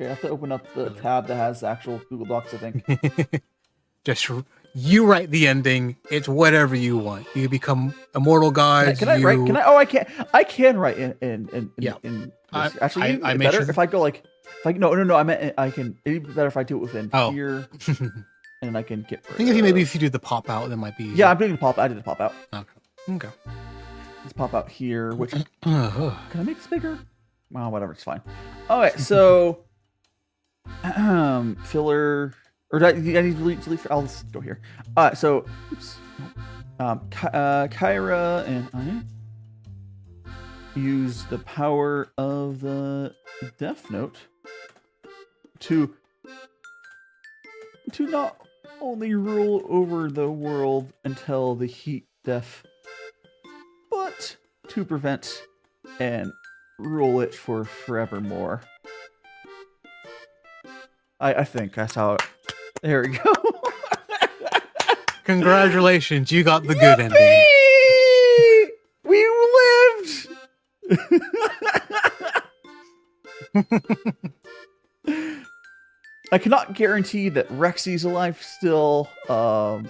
B: I have to open up the tab that has actual Google Docs, I think.
C: Just you write the ending. It's whatever you want. You become immortal gods.
B: Can I write? Can I? Oh, I can. I can write in.
C: Yeah.
B: Actually,
C: I
B: better
C: sure
B: if I go like. No. I meant I can. It'd be better if I do it within here, and I can get.
C: I think if you do the pop out, that might be.
B: Yeah, I'm doing the pop. I did the pop out.
C: Okay.
B: Let's pop out here. Which can I make this bigger? Well, whatever. It's fine. Okay, so filler. Or do I need to delete? I'll just go here. So, oops. Kyra and I use the power of the Death Note to not only rule over the world until the heat death, but to prevent and rule it for forevermore. I think that's how it... There we go.
C: Congratulations, you got the good ending.
B: We lived! I cannot guarantee that Rexy's alive still, or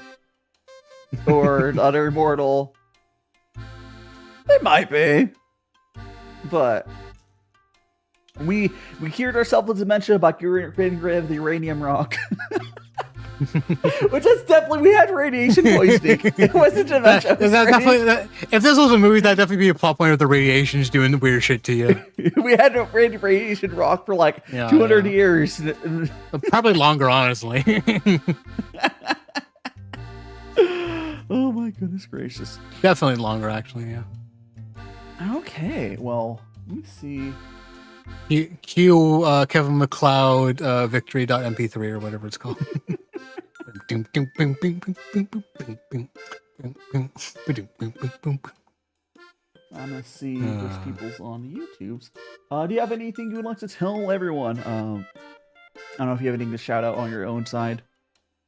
B: another immortal. They might be. But we cured ourselves of dementia by getting rid of the uranium rock. Which is definitely, we had radiation poisoning. It wasn't a
C: That,
B: match.
C: if this was a movie, that'd definitely be a plot point of the radiations doing the weird shit to you.
B: We had radiation rock for like 200 years.
C: Probably longer, honestly.
B: Oh my goodness gracious.
C: Definitely longer, actually, yeah.
B: Okay, well, let me see.
C: Cue Kevin McLeod victory.mp3 or whatever it's called.
B: I'm gonna see which people's on YouTube's. Do you have anything you would like to tell everyone? I don't know if you have anything to shout out on your own side.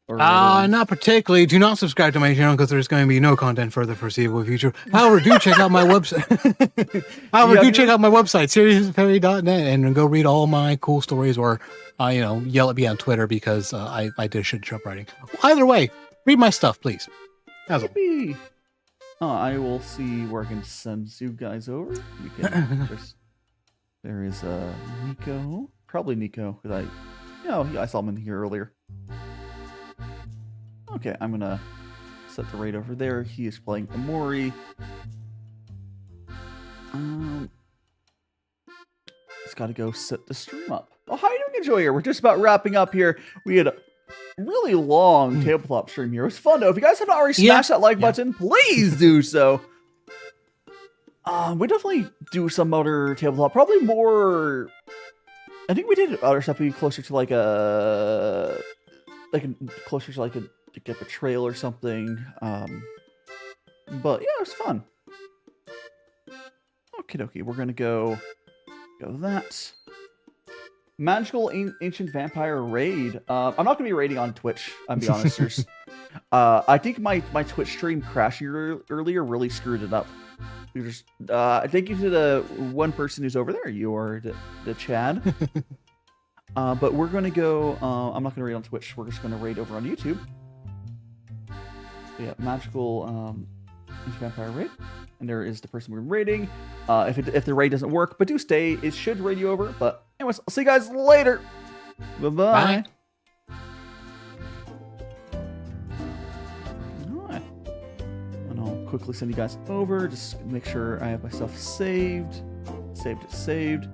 C: Not particularly. Do not subscribe to my channel because there's going to be no content for the foreseeable future. However, do check out my website. Check out my website, seriousfairy.net, and go read all my cool stories, or yell at me on Twitter because I did shit job writing. Either way, read my stuff, please. That's all.
B: I will see where I can send you guys over. We can there is Nico, probably Nico, because I saw him in here earlier. Okay, I'm gonna set the raid over there. He is playing Amori. Just gotta go set the stream up. Oh, how are you doing, Enjoyer? We're just about wrapping up here. We had a really long tabletop stream here. It was fun though. If you guys haven't already smashed that like button, please do so. We definitely do some other tabletop. Probably more. I think we did other stuff. Maybe closer to like a get the trail or something. But yeah, it was fun. Okie dokie, we're gonna go that. Magical Ancient Vampire Raid. I'm not gonna be raiding on Twitch, I'll be honest. I think my Twitch stream crashing earlier really screwed it up. Thank you to the one person who's over there. You are the Chad. But we're gonna go. I'm not gonna raid on Twitch. We're just gonna raid over on YouTube. Yeah, magical vampire raid, and there is the person we're raiding. If the raid doesn't work, but do stay, it should raid you over. But anyways, I'll see you guys later. Bye.
C: Bye.
B: All right, and I'll quickly send you guys over. Just make sure I have my stuff saved. Saved.